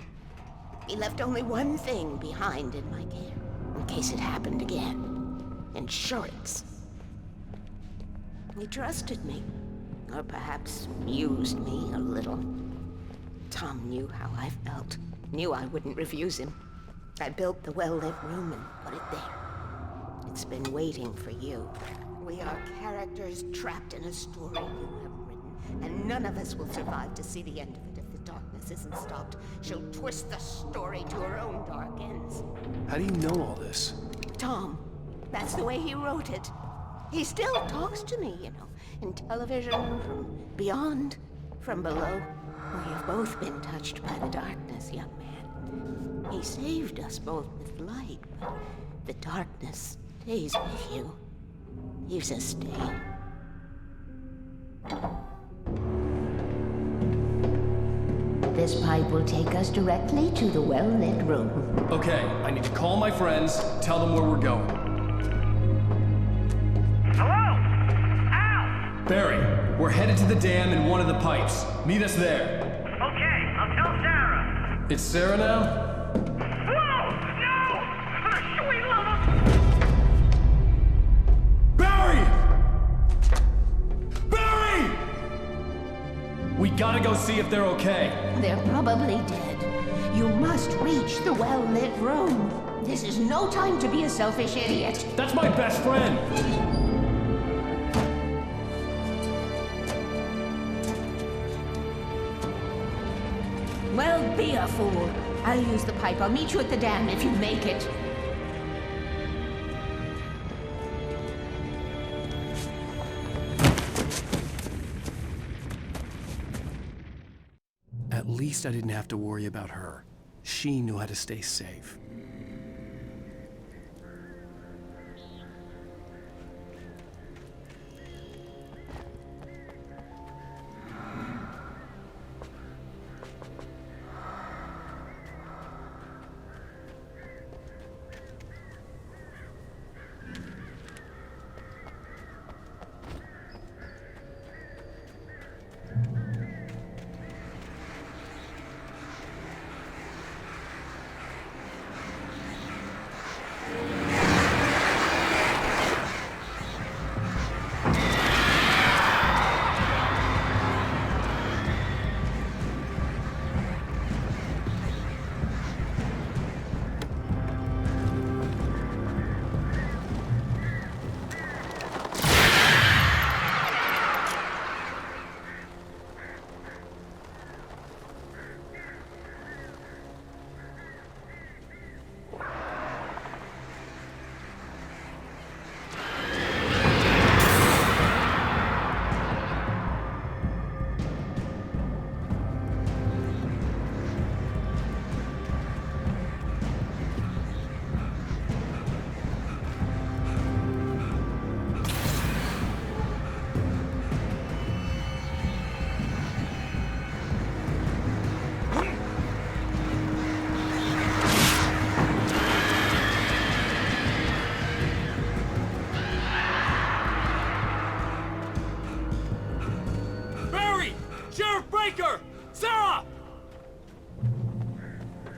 He left only one thing behind in my care, in case it happened again. Insurance. He trusted me, or perhaps used me a little. Tom knew how I felt, knew I wouldn't refuse him. I built the well-lit room and put it there. It's been waiting for you. We are characters trapped in a story you have written, and none of us will survive to see the end of it if the darkness isn't stopped. She'll twist the story to her own dark ends. How do you know all this? Tom, that's the way he wrote it. He still talks to me, you know, in television, from beyond, from below. We have both been touched by the darkness, young man. He saved us both with light, but the darkness stays with you. Leaves a stain. This pipe will take us directly to the well-lit room. Okay, I need to call my friends, tell them where we're going. Hello? Al! Barry, we're headed to the dam in one of the pipes. Meet us there. Okay, I'll tell Sarah. It's Sarah now? Whoa! No! For the sweet love of... Barry! Barry! We gotta go see if they're okay. They're probably dead. You must reach the well-lit room. This is no time to be a selfish idiot. That's my best friend! Well, be a fool. I'll use the pipe. I'll meet you at the dam if you make it. At least I didn't have to worry about her. She knew how to stay safe.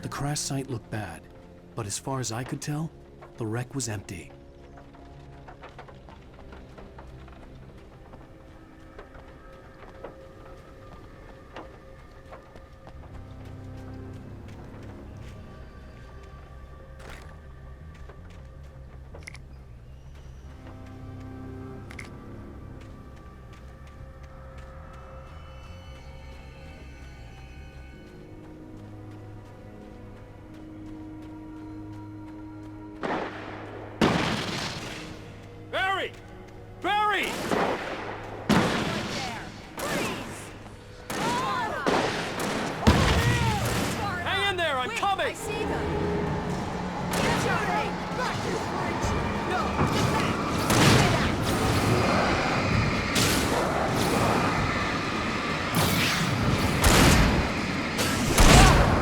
The crash site looked bad, but as far as I could tell, the wreck was empty. Barry! Barry! Hang in there, I'm coming! I see them! Get shooting! Back, you freaks! No, get back!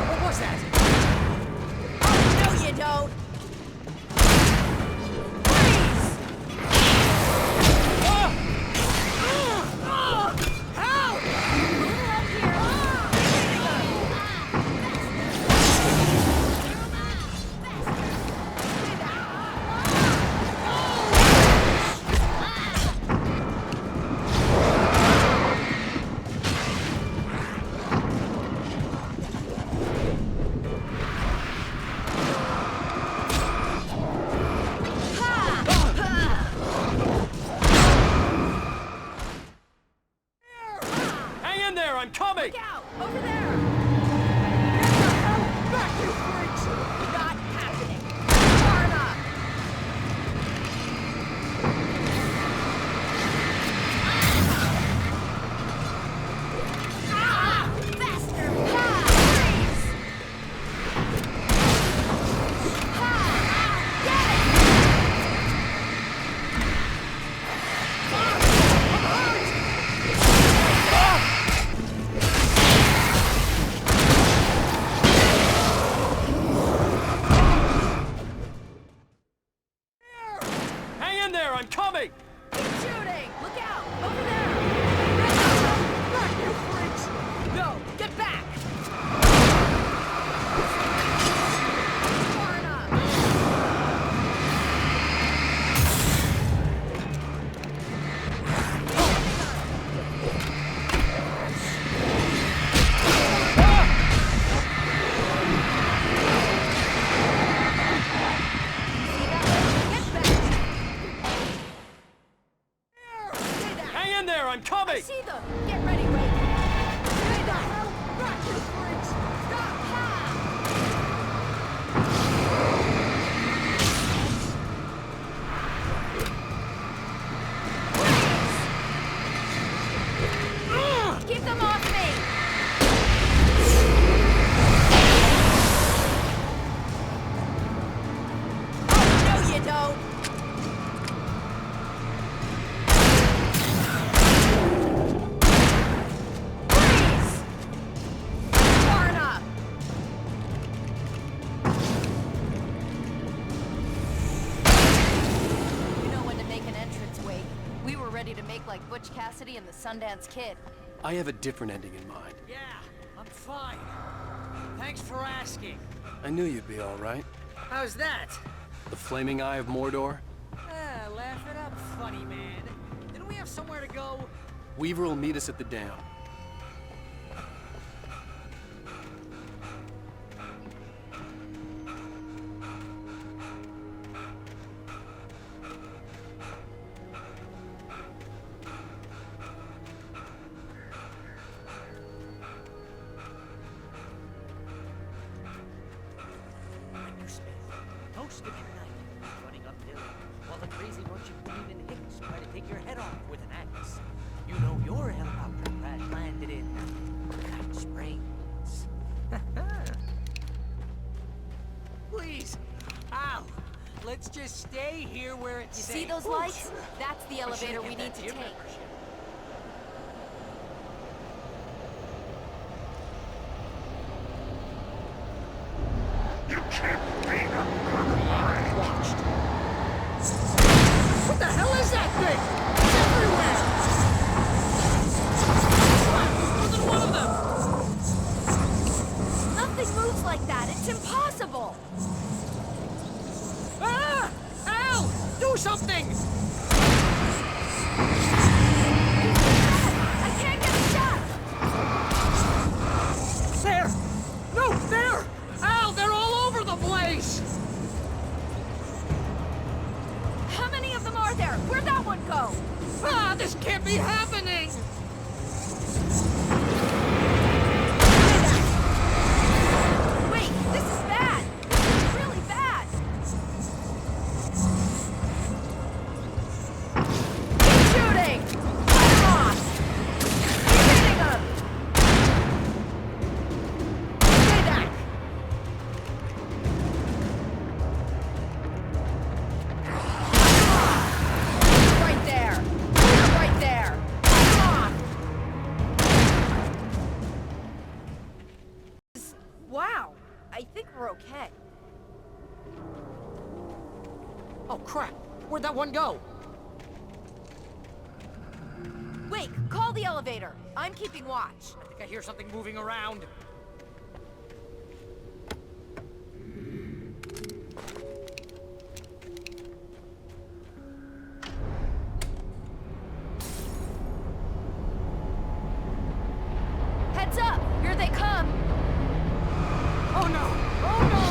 What was that? Oh, no, you don't! I'm coming! Look out! Over there! Back, you freaks! Not happening! Far enough! Faster! Freeze! I'm coming! Keep shooting! Look out! Over there! Back, you freaks! No! Get back! Far enough! I'm coming! I see them! Get ready, Wade! Stay the hell back, you freaks! Stop! Keep them off me! Oh, no you don't! To make like Butch Cassidy and the Sundance Kid. I have a different ending in mind. Yeah, I'm fine. Thanks for asking. I knew you'd be all right. How's that? The Flaming Eye of Mordor? Laugh it up, funny man. Didn't we have somewhere to go? Weaver will meet us at the dam. Most of your night running uphill while the crazy bunch of demon hicks try to take your head off with an axe. You know your helicopter crash landed in Kite Springs. Please, ow! Let's just stay here where it's safe. See those lights? That's the elevator we need to take. You can't be watched. What the hell is that thing? It's everywhere! More than one of them! Nothing moves like that. It's impossible! Ah! Al! Do something! I can't get a shot! There! No, there! Al, they're all over the place! How many of them are there? Where'd that one go? Ah, this can't be happening! Wait, this is bad! This is really bad! Oh, crap. Where'd that one go? Wake, call the elevator. I'm keeping watch. I think I hear something moving around. Heads up! Here they come! Oh no! Oh no!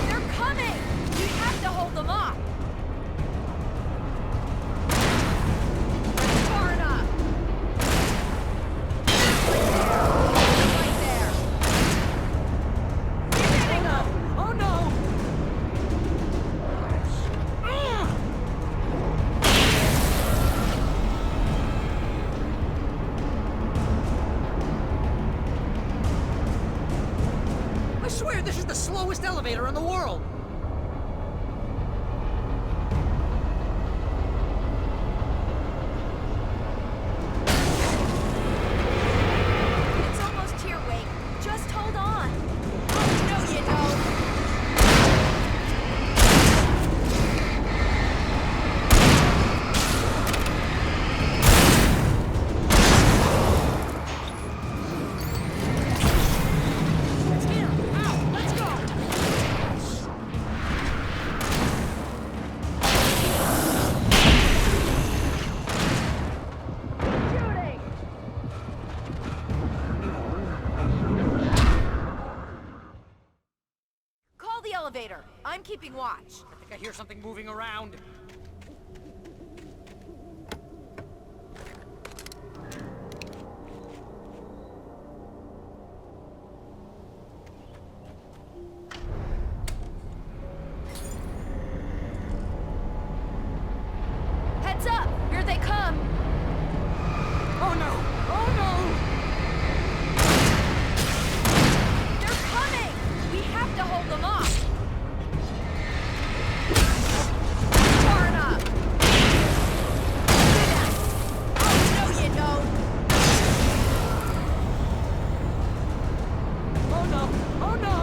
They're coming! We have to hold them off! That's far enough! Right there! Keep hitting them! Oh no! I swear this is the slowest elevator in the world! It's almost here, Wake. Just hold on. Oh, no, you don't. It's here! Ow! Let's go! Shooting! Call the elevator. I'm keeping watch. I think I hear something moving around. Heads up! Here they come! Oh no! Oh no! They're coming! We have to hold them off! Far enough! Oh, no, you don't! Oh no! Oh no!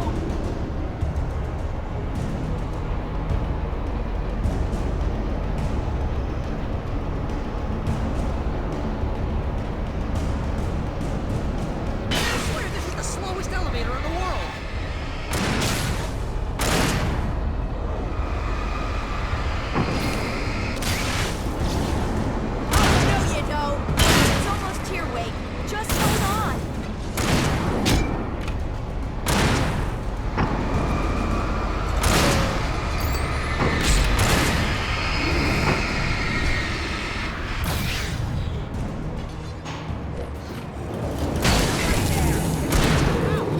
I swear this is the slowest elevator in the world! Oh, no, you don't! It's almost here, Wake. Just hold on!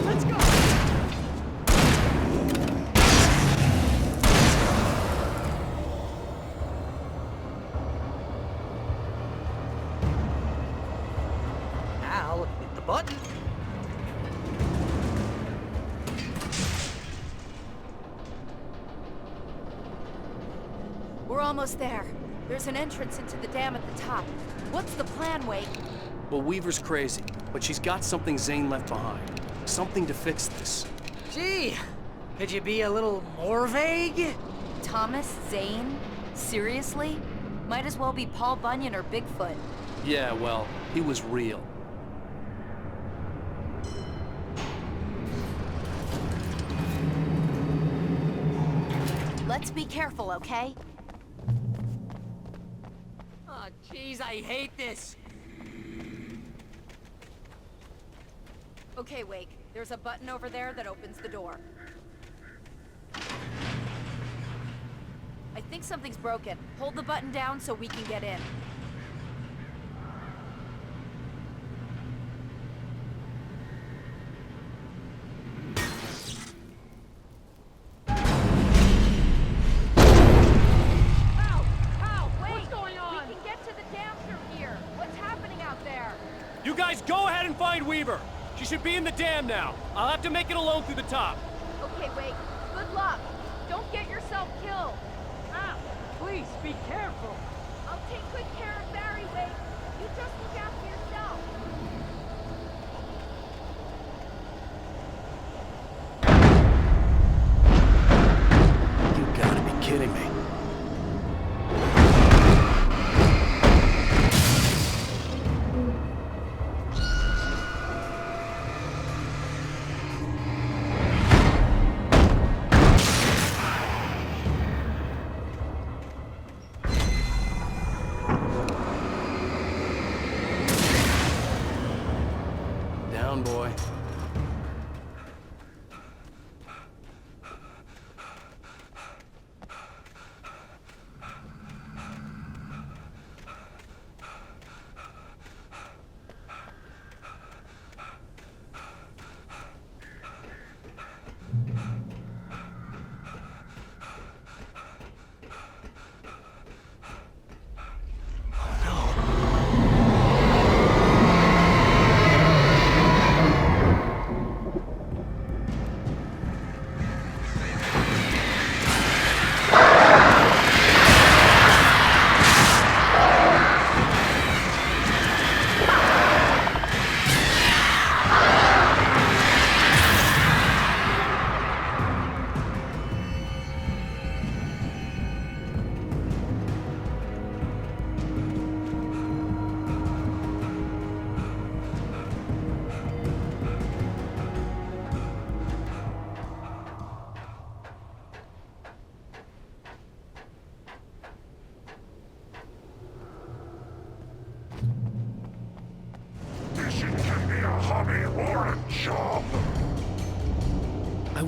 Let's go! Al, hit the button. We're almost there. There's an entrance into the dam at the top. What's the plan, Wake? Well, Weaver's crazy, but she's got something Zane left behind. Something to fix this. Gee, could you be a little more vague? Thomas Zane? Seriously? Might as well be Paul Bunyan or Bigfoot. Yeah, well, he was real. Let's be careful, okay? Oh, jeez, I hate this. Okay, Wake. There's a button over there that opens the door. I think something's broken. Hold the button down so we can get in. You guys go ahead and find Weaver. She should be in the dam now. I'll have to make it alone through the top. Okay, Wake. Good luck. Don't get yourself killed. Ow! Please, be careful. I'll take good care of Barry, Wake. You just look after yourself.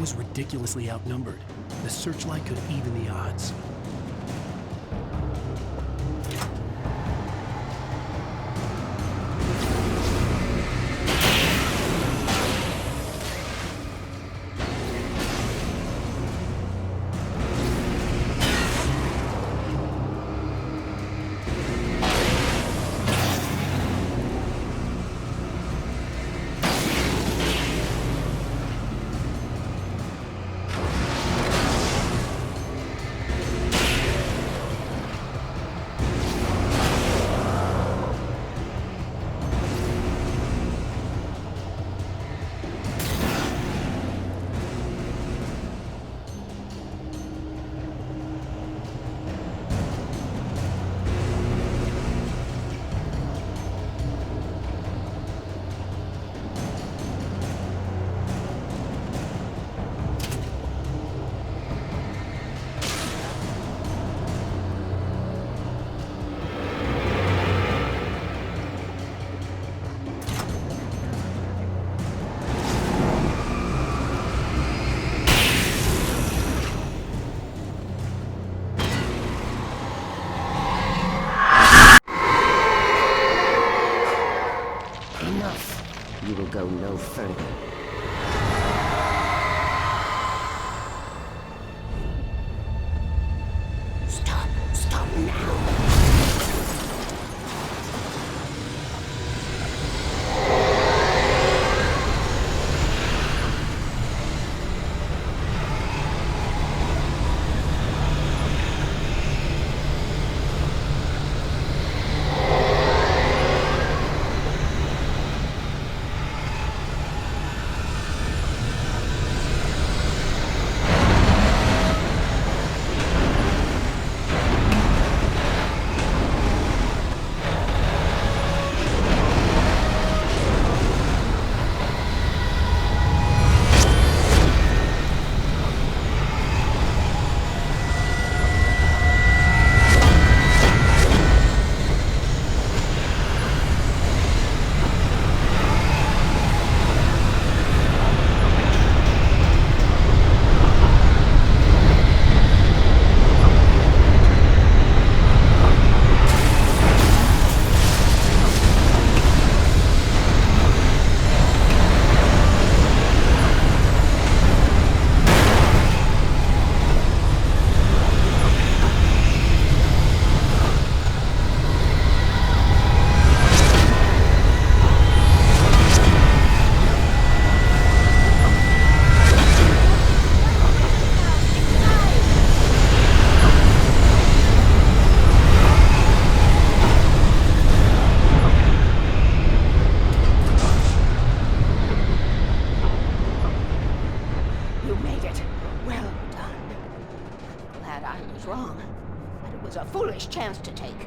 was ridiculously outnumbered. The searchlight could even the odds. You will go no further. Stop now.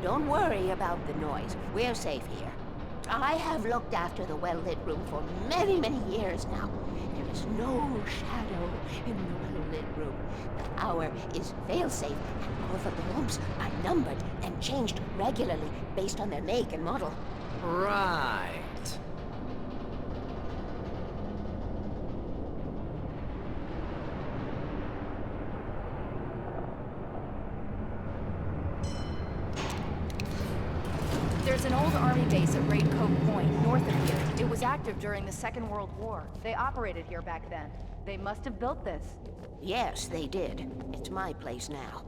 Don't worry about the noise. We're safe here. I have looked after the well-lit room for many, many years now. There is no shadow in the well-lit room. The power is fail-safe, and all the bulbs are numbered and changed regularly based on their make and model. Right. There's an old army base at Raid Cove Point, north of here. It was active during the Second World War. They operated here back then. They must have built this. Yes, they did. It's my place now.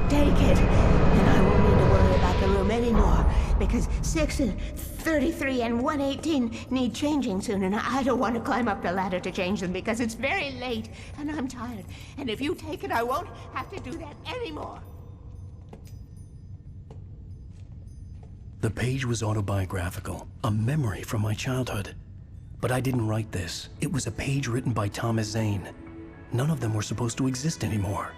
Take it, and I won't need to worry about the room anymore, because 6 and 33 and 118 need changing soon, and I don't want to climb up the ladder to change them because it's very late, and I'm tired. And if you take it, I won't have to do that anymore. The page was autobiographical, a memory from my childhood. But I didn't write this. It was a page written by Thomas Zane. None of them were supposed to exist anymore.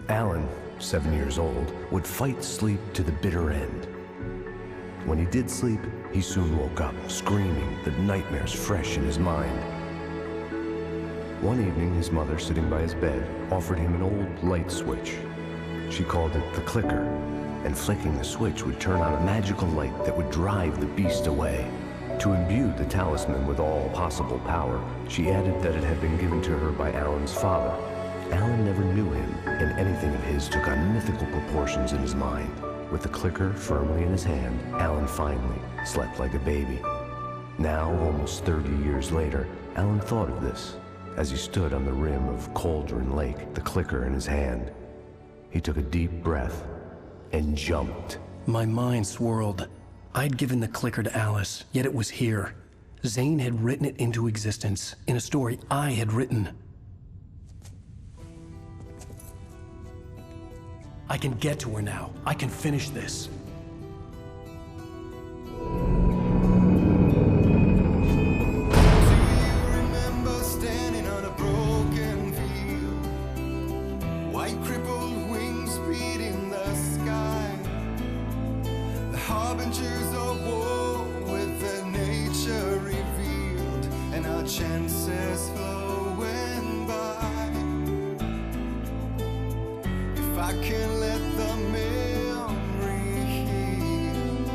Alan, 7 years old, would fight sleep to the bitter end. When he did sleep, he soon woke up, screaming, the nightmares fresh in his mind. One evening, his mother, sitting by his bed, offered him an old light switch. She called it the clicker, and flicking the switch would turn on a magical light that would drive the beast away. To imbue the talisman with all possible power, she added that it had been given to her by Alan's father. Alan never knew him, and anything of his took on mythical proportions in his mind. With the clicker firmly in his hand, Alan finally slept like a baby. Now, almost 30 years later, Alan thought of this as he stood on the rim of Cauldron Lake, the clicker in his hand. He took a deep breath and jumped. My mind swirled. I'd given the clicker to Alice, yet it was here. Zane had written it into existence in a story I had written. I can get to her now. I can finish this. Harbingers of war with their nature revealed and our chances flowing by. If I can let the memory heal,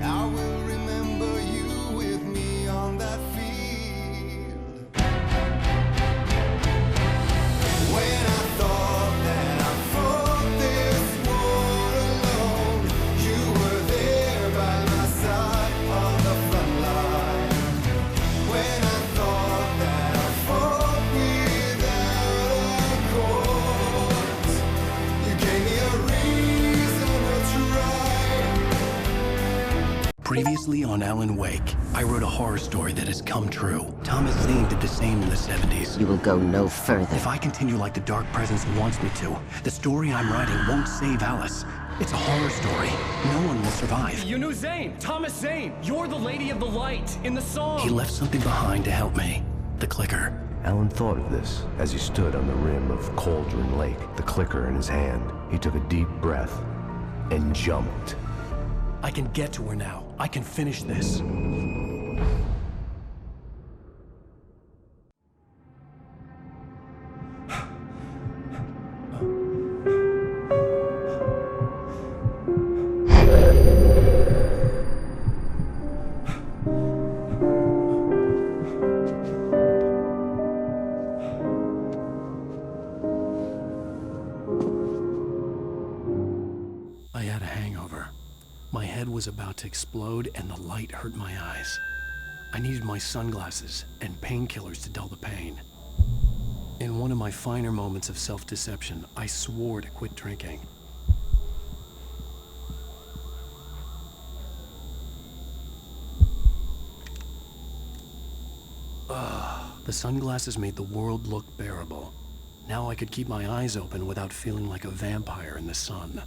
I will remember you with me on that field. When I thought that I fought this war alone, you were there by my side on the front line. When I thought that I fought without a cause, you gave me a reason to try. Previously on Alan Wake, I wrote a horror story that has come true. Thomas Zane did the same in the 70s. You will go no further. If I continue like the Dark Presence wants me to, the story I'm writing won't save Alice. It's a horror story. No one will survive. You knew Zane! Thomas Zane! You're the Lady of the Light in the song! He left something behind to help me. The clicker. Alan thought of this as he stood on the rim of Cauldron Lake, the clicker in his hand. He took a deep breath and jumped. I can get to her now. I can finish this. I had a hangover. My head was about to explode and the light hurt my eyes. I needed my sunglasses and painkillers to dull the pain. In one of my finer moments of self-deception, I swore to quit drinking. The sunglasses made the world look bearable. Now I could keep my eyes open without feeling like a vampire in the sun.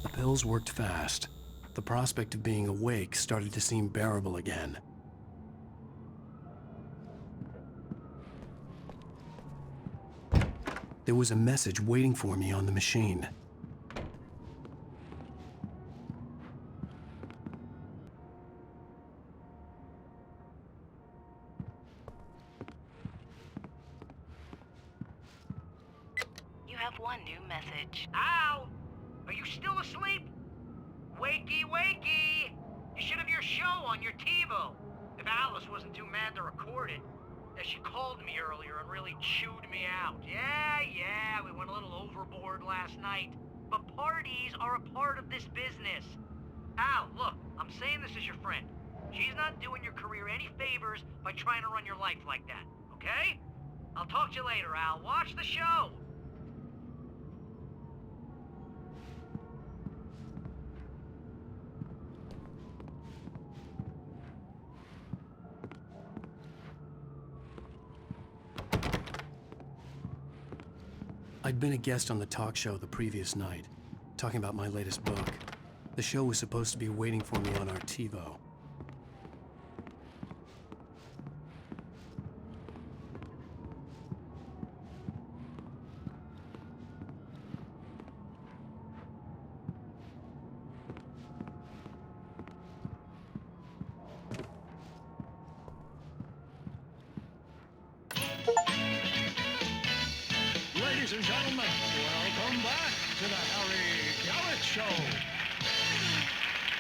The pills worked fast. The prospect of being awake started to seem bearable again. There was a message waiting for me on the machine. You have one new message. Al! Are you still asleep? Wakey, wakey! You should have your show on your TiVo. If Alice wasn't too mad to record it. She called me earlier and really chewed me out. Yeah, we went a little overboard last night. But parties are a part of this business. Al, look, I'm saying this as your friend. She's not doing your career any favors by trying to run your life like that, okay? I'll talk to you later, Al. Watch the show. I'd been a guest on the talk show the previous night, talking about my latest book. The show was supposed to be waiting for me on our TiVo. Ladies and gentlemen, welcome back to the Harry Garrett Show.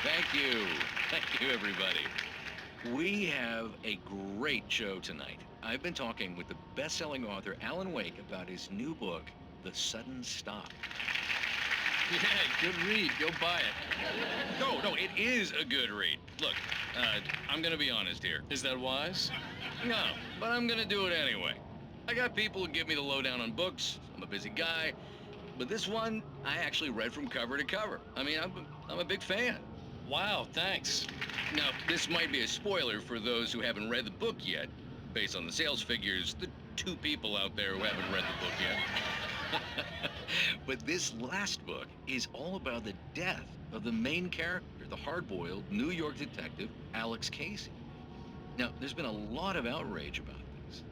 Thank you. Thank you, everybody. We have a great show tonight. I've been talking with the best-selling author Alan Wake about his new book, The Sudden Stop. Yeah, good read. Go buy it. No, it is a good read. Look, I'm gonna be honest here. Is that wise? No, but I'm gonna do it anyway. I got people who give me the lowdown on books. I'm a busy guy. But this one, I actually read from cover to cover. I mean, I'm a big fan. Wow, thanks. Now, this might be a spoiler for those who haven't read the book yet. Based on the sales figures, the 2 people out there who haven't read the book yet. But this last book is all about the death of the main character, the hard-boiled New York detective, Alex Casey. Now, there's been a lot of outrage about this.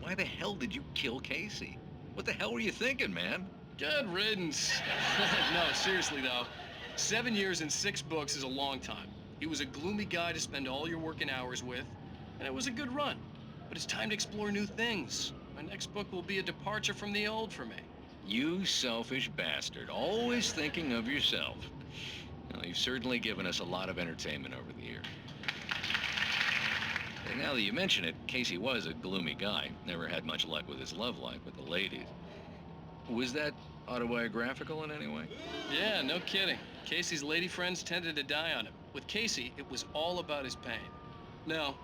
Why the hell did you kill Casey? What the hell were you thinking, man? Good riddance. No, seriously though, 7 years and 6 books is a long time. He was a gloomy guy to spend all your working hours with, and it was a good run. But it's time to explore new things. My next book will be a departure from the old for me. You selfish bastard, always thinking of yourself. Well, you've certainly given us a lot of entertainment over the years. And now that you mention it, Casey was a gloomy guy. Never had much luck with his love life with the ladies. Was that autobiographical in any way? Yeah, no kidding. Casey's lady friends tended to die on him. With Casey, it was all about his pain. No,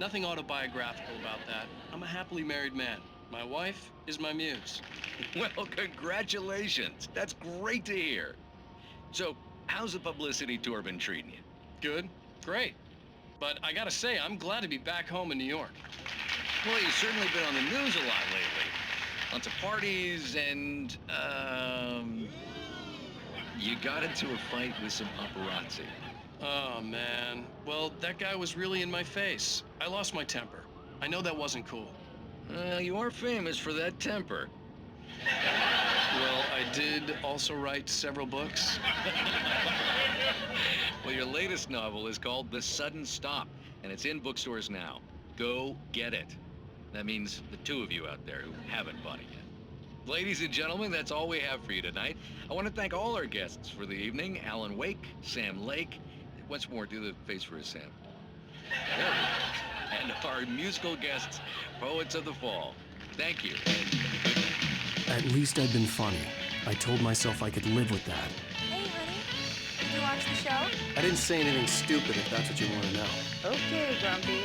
nothing autobiographical about that. I'm a happily married man. My wife is my muse. Well, congratulations. That's great to hear. So, how's the publicity tour been treating you? Good, great. But I gotta say, I'm glad to be back home in New York. Well, you've certainly been on the news a lot lately. Lots of parties and, you got into a fight with some paparazzi. Oh, man. Well, that guy was really in my face. I lost my temper. I know that wasn't cool. Well, you are famous for that temper. Well, I did also write several books. Well, your latest novel is called The Sudden Stop, and it's in bookstores now. Go get it. That means the 2 of you out there who haven't bought it yet. Ladies and gentlemen, that's all we have for you tonight. I want to thank all our guests for the evening. Alan Wake, Sam Lake. Once more, do the face for us, Sam. There we go. And our musical guests, Poets of the Fall. Thank you. At least I'd been funny. I told myself I could live with that. Hey, honey. Did you watch the show? I didn't say anything stupid if that's what you want to know. Okay, Grumpy.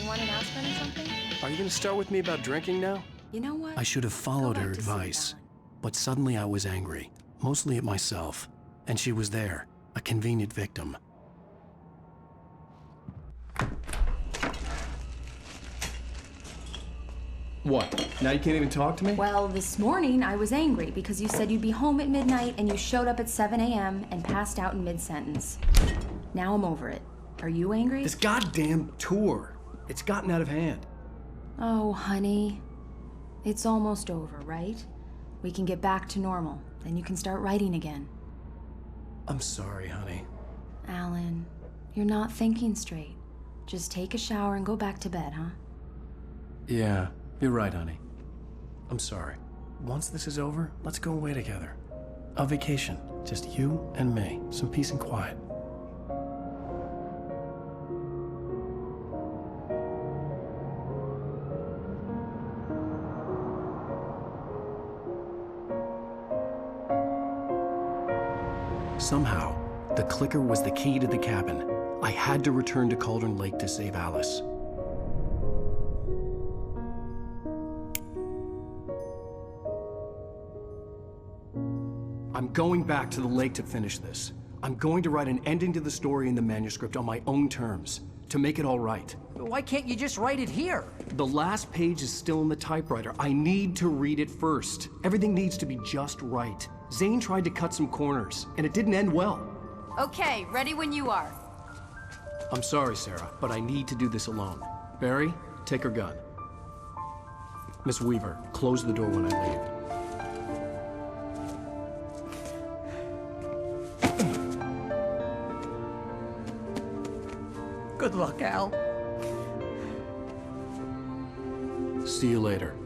You want an aspirin or something? Are you going to start with me about drinking now? You know what? I should have followed her advice. But suddenly I was angry, mostly at myself. And she was there, a convenient victim. What? Now you can't even talk to me? Well, this morning I was angry because you said you'd be home at midnight and you showed up at 7 a.m. and passed out in mid-sentence. Now I'm over it. Are you angry? This goddamn tour. It's gotten out of hand. Oh, honey. It's almost over, right? We can get back to normal. Then you can start writing again. I'm sorry, honey. Alan, you're not thinking straight. Just take a shower and go back to bed, huh? Yeah, you're right, honey. I'm sorry. Once this is over, let's go away together. A vacation. Just you and me. Some peace and quiet. Somehow, the clicker was the key to the cabin. I had to return to Cauldron Lake to save Alice. I'm going back to the lake to finish this. I'm going to write an ending to the story in the manuscript on my own terms, to make it all right. Why can't you just write it here? The last page is still in the typewriter. I need to read it first. Everything needs to be just right. Zane tried to cut some corners, and it didn't end well. Okay, ready when you are. I'm sorry, Sarah, but I need to do this alone. Barry, take her gun. Miss Weaver, close the door when I leave. Good luck, Al. See you later.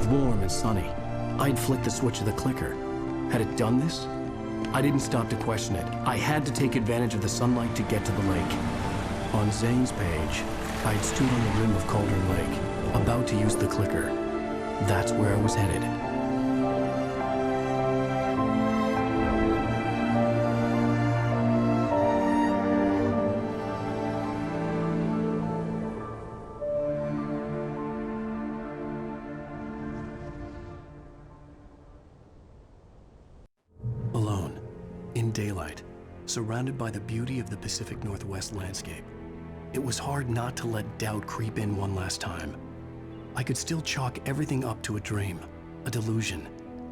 warm and sunny. I'd flicked the switch of the clicker. Had it done this? I didn't stop to question it. I had to take advantage of the sunlight to get to the lake. On Zane's page, I'd stood on the rim of Cauldron Lake, about to use the clicker. That's where I was headed. Alone, in daylight, surrounded by the beauty of the Pacific Northwest landscape, it was hard not to let doubt creep in one last time. I could still chalk everything up to a dream, a delusion.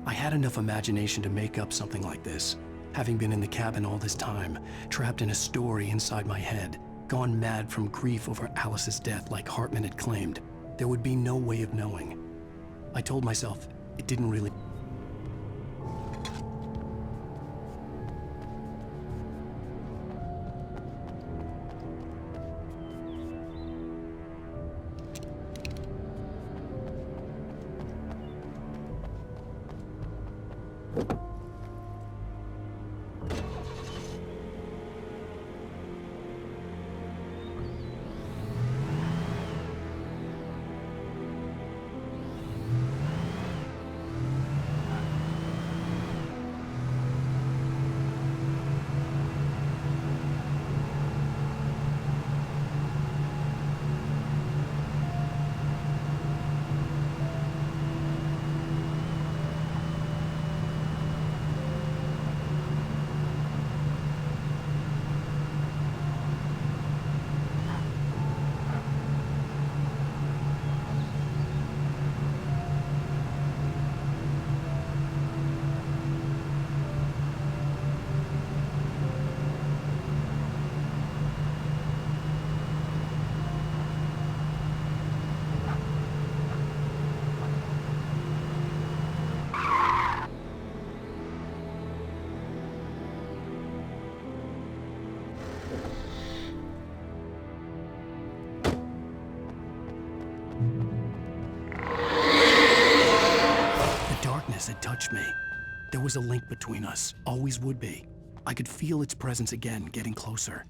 I had enough imagination to make up something like this, having been in the cabin all this time, trapped in a story inside my head, gone mad from grief over Alice's death like Hartman had claimed. There would be no way of knowing. I told myself it didn't really... Had touched me. There was a link between us, always would be. I could feel its presence again, getting closer.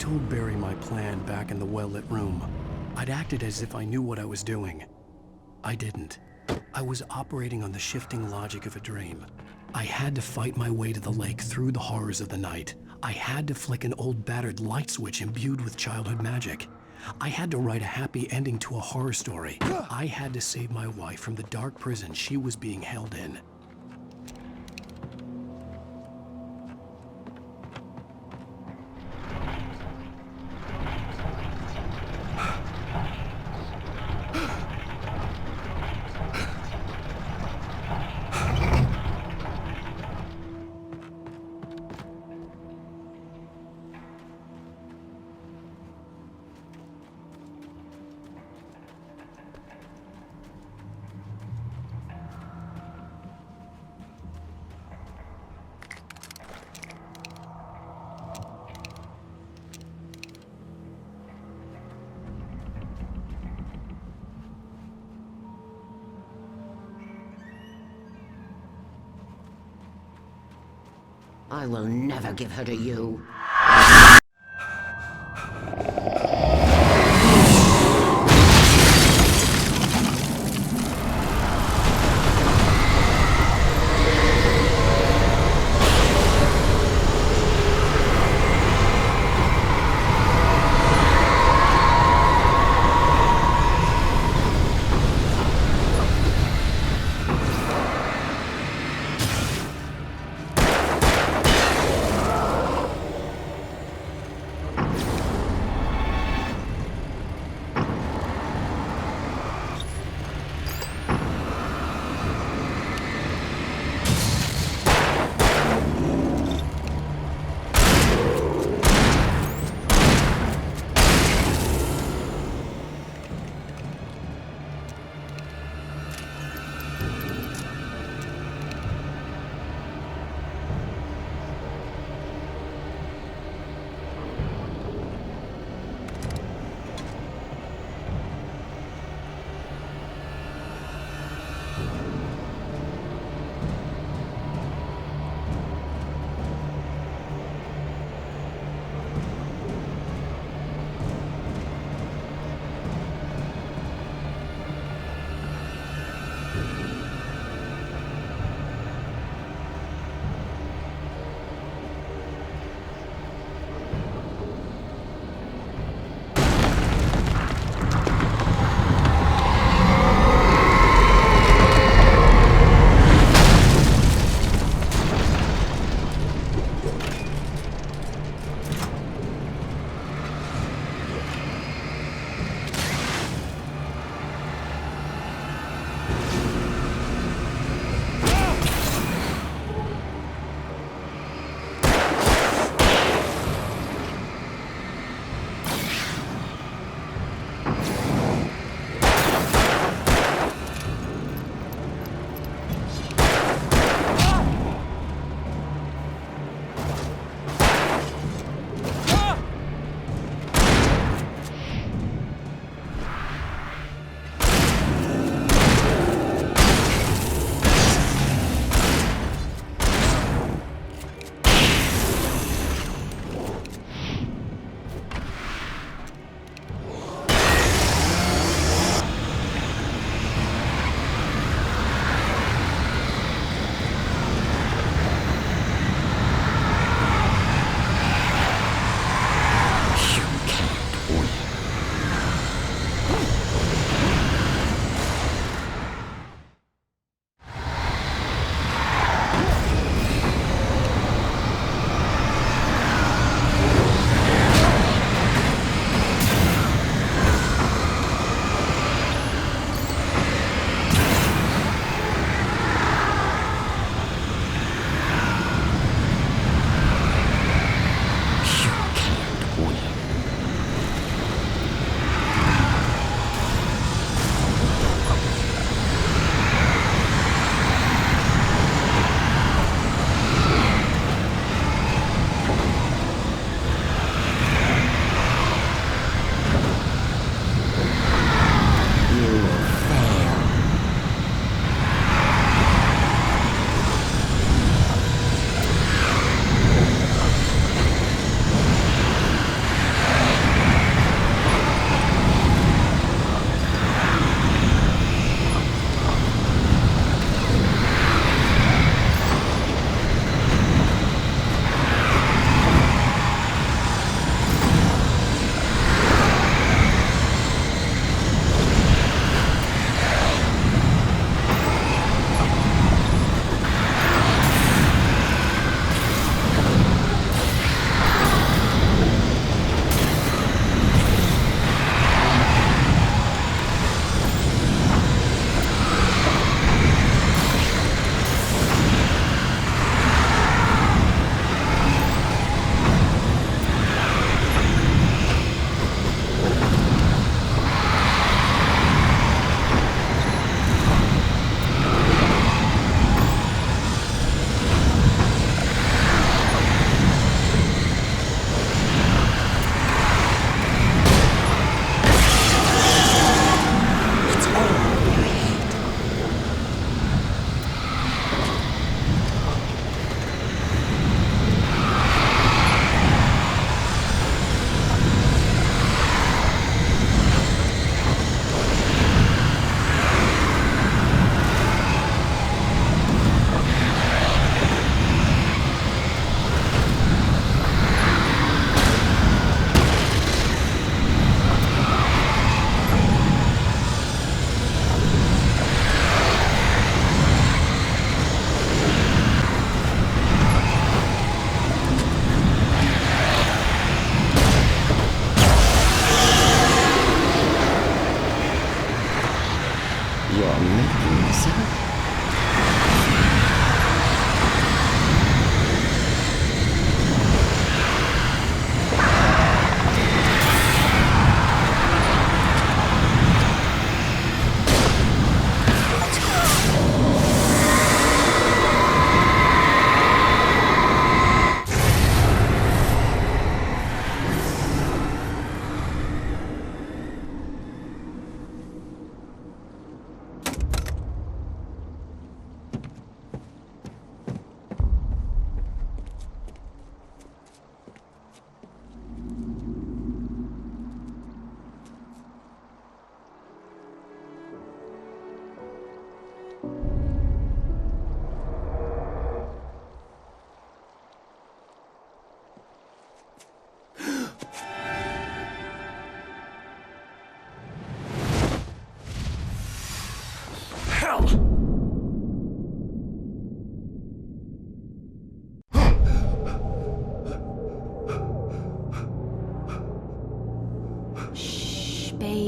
told Barry my plan back in the well-lit room. I'd acted as if I knew what I was doing. I didn't. I was operating on the shifting logic of a dream. I had to fight my way to the lake through the horrors of the night. I had to flick an old battered light switch imbued with childhood magic. I had to write a happy ending to a horror story. I had to save my wife from the dark prison she was being held in. I will never give her to you.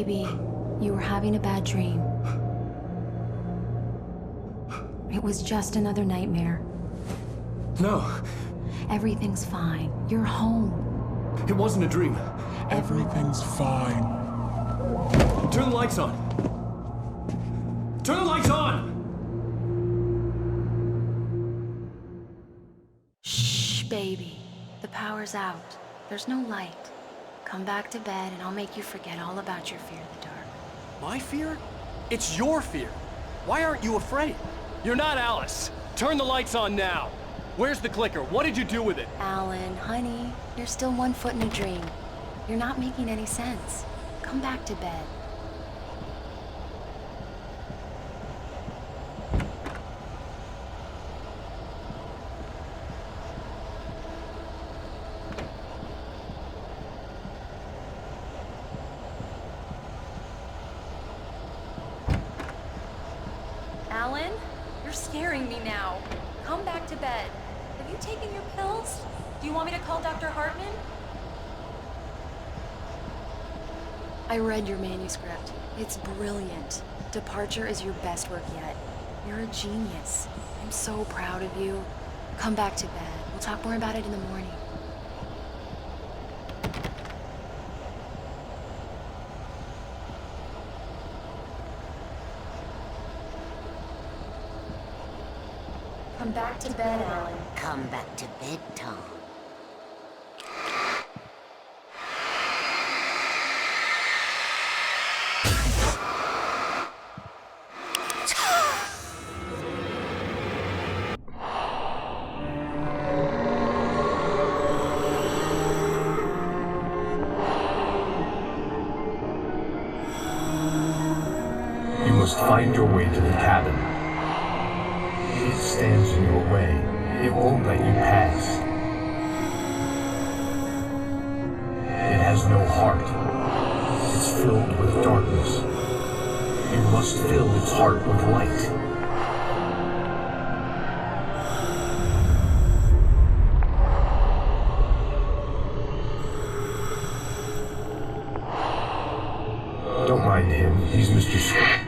Baby, you were having a bad dream. It was just another nightmare. No, Everything's fine. You're home. it wasn't a dream. Everything's fine. Turn the lights on. Turn the lights on! Shh, baby. The power's out. There's no light. Come back to bed and I'll make you forget all about your fear of the dark. My fear? It's your fear. Why aren't you afraid? You're not Alice. Turn the lights on now. Where's the clicker? What did you do with it? Alan, honey, you're still 1 foot in a dream. You're not making any sense. Come back to bed. Alan, you're scaring me now. Come back to bed. Have you taken your pills? Do you want me to call Dr. Hartman? I read your manuscript. It's brilliant. Departure is your best work yet. You're a genius. I'm so proud of you. Come back to bed. We'll talk more about it in the morning. Come back to bed, Alan. Come back to bed, Tom. You must find your way to the cabin. It stands in your way. It won't let you pass. It has no heart. It's filled with darkness. You must fill its heart with light. Don't mind him. He's Mr. Scott.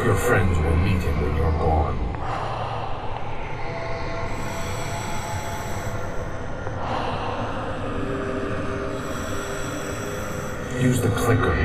Your friends will meet him when you're gone. Use the clicker.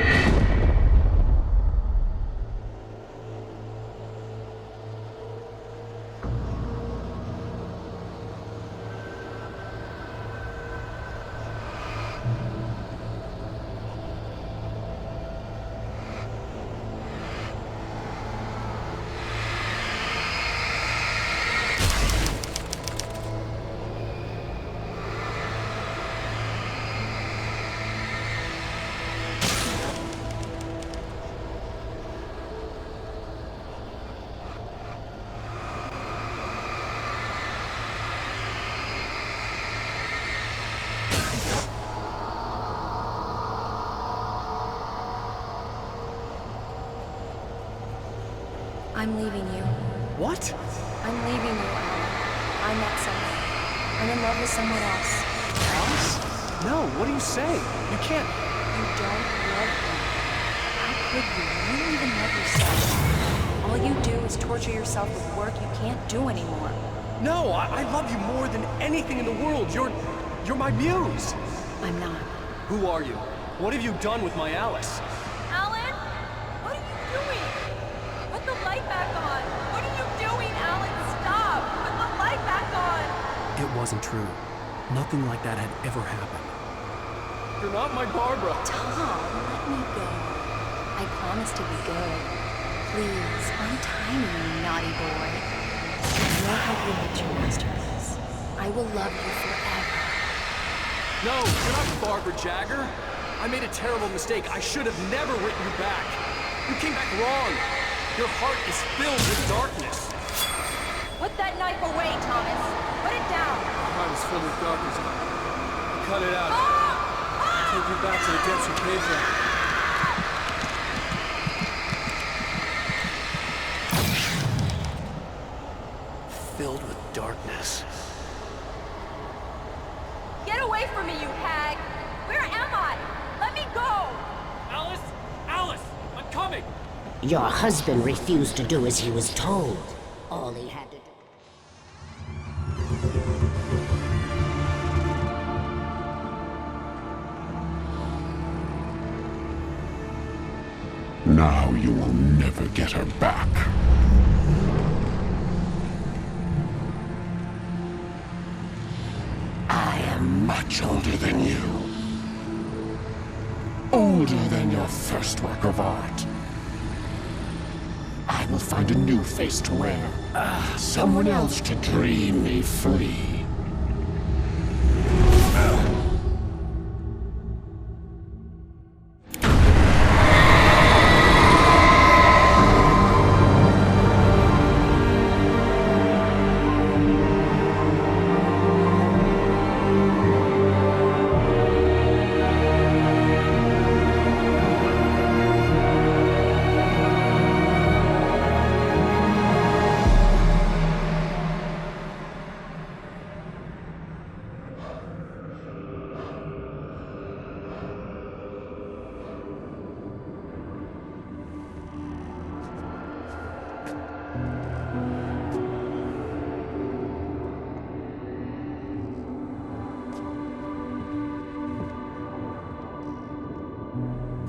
I'm leaving you. What? I'm leaving you, Alan. I met someone. I'm in love with someone else. Alice? No, what are you saying? You can't. You don't love me. How could you? You don't even love yourself. All you do is torture yourself with work you can't do anymore. No, I love you more than anything in the world. You're my muse. I'm not. Who are you? What have you done with my Alice? Alan? What are you doing? Put the light back on. What are you doing, Alan? Stop. Put the light back on. It wasn't true. Nothing like that had ever happened. You're not my Barbara. Tom, let me go. I promise to be good. Please, untie me, you naughty boy. You'll help you make your masterpiece. I will love you forever. No, you're not Barbara Jagger. I made a terrible mistake. I should have never written you back. You came back wrong. Your heart is filled with darkness. Put that knife away, Thomas. Put it down. My heart is filled with darkness. Cut it out. Take you back to the depths of Pedro. Filled with darkness. Get away from me, you hag. Where am I? Let me go. Alice? coming! Your husband refused to do as he was told. All he had to do. Now you will never get her back. I am much older than you. Older than your first work of art. I will find a new face to wear. Someone else to dream me free.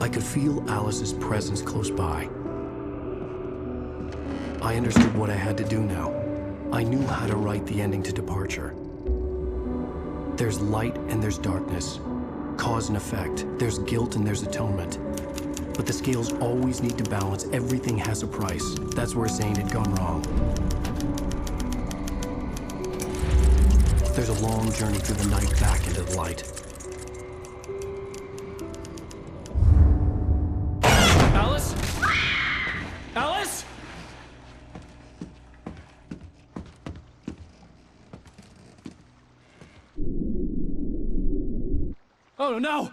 I could feel Alice's presence close by. I understood what I had to do now. I knew how to write the ending to Departure. There's light and there's darkness. Cause and effect. There's guilt and there's atonement. But the scales always need to balance. Everything has a price. That's where Zane had gone wrong. There's a long journey through the night back into the light. Alice? Alice? Oh no!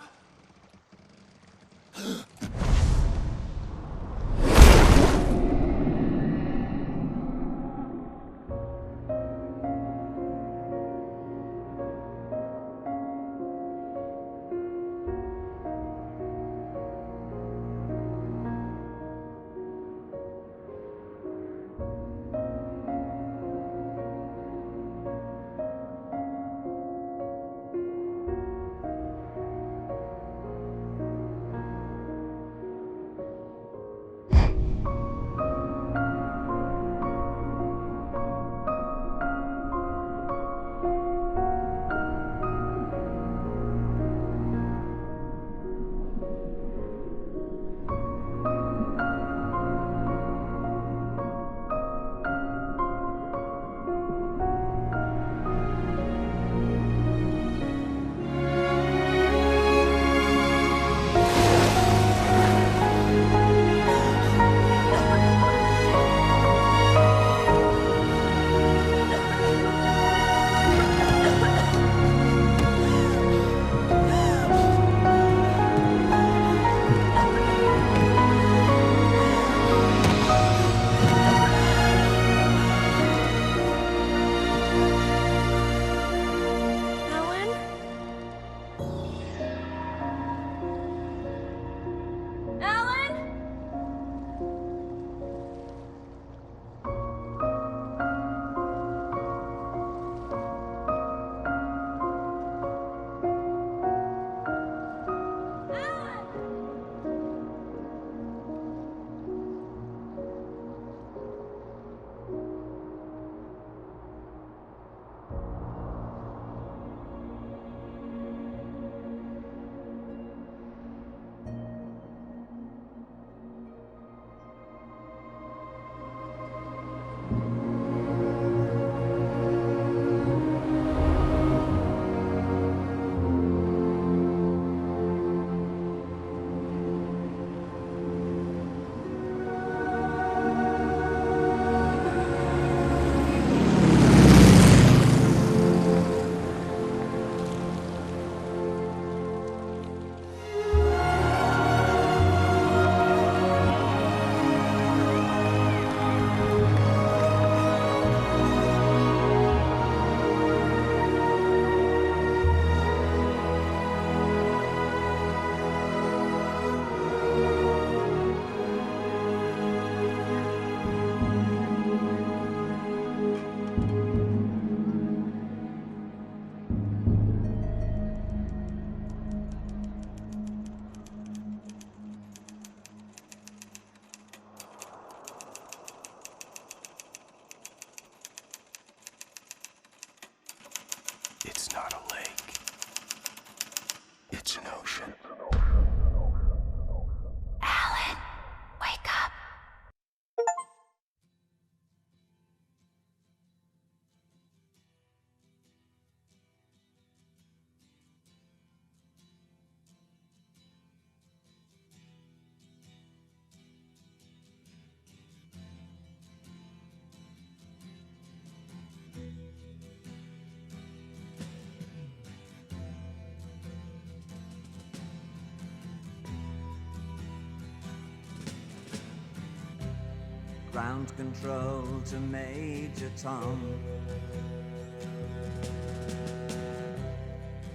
Ground control to Major Tom.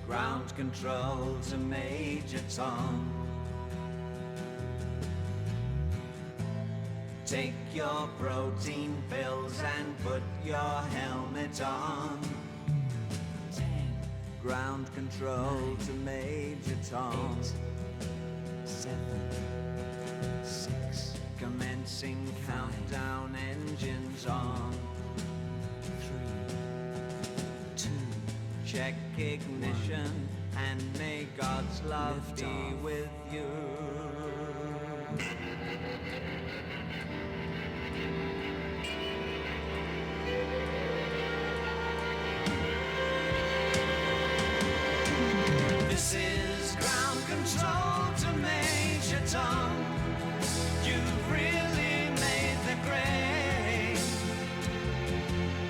Ground control to Major Tom. Take your protein pills and put your helmet on. 10. Ground control 9, to Major Tom. 8, 7, 6. Commencing 5, countdown, engines on. 3, 2. Check ignition 1, and may God's love be off with you. This is ground control to Major Tom. You've really made the grade,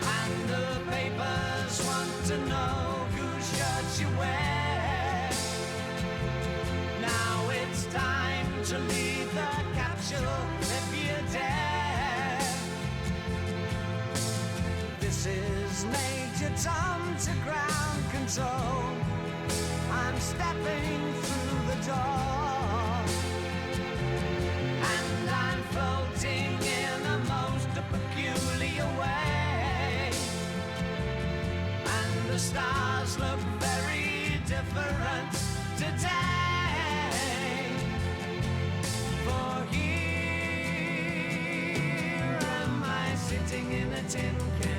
and the papers want to know whose shirt you wear. Now it's time to leave the capsule if you dare. This is Major Tom to ground control. I'm stepping through the door, and I'm floating in a most peculiar way, and the stars look very different today. For here am I sitting in a tin can,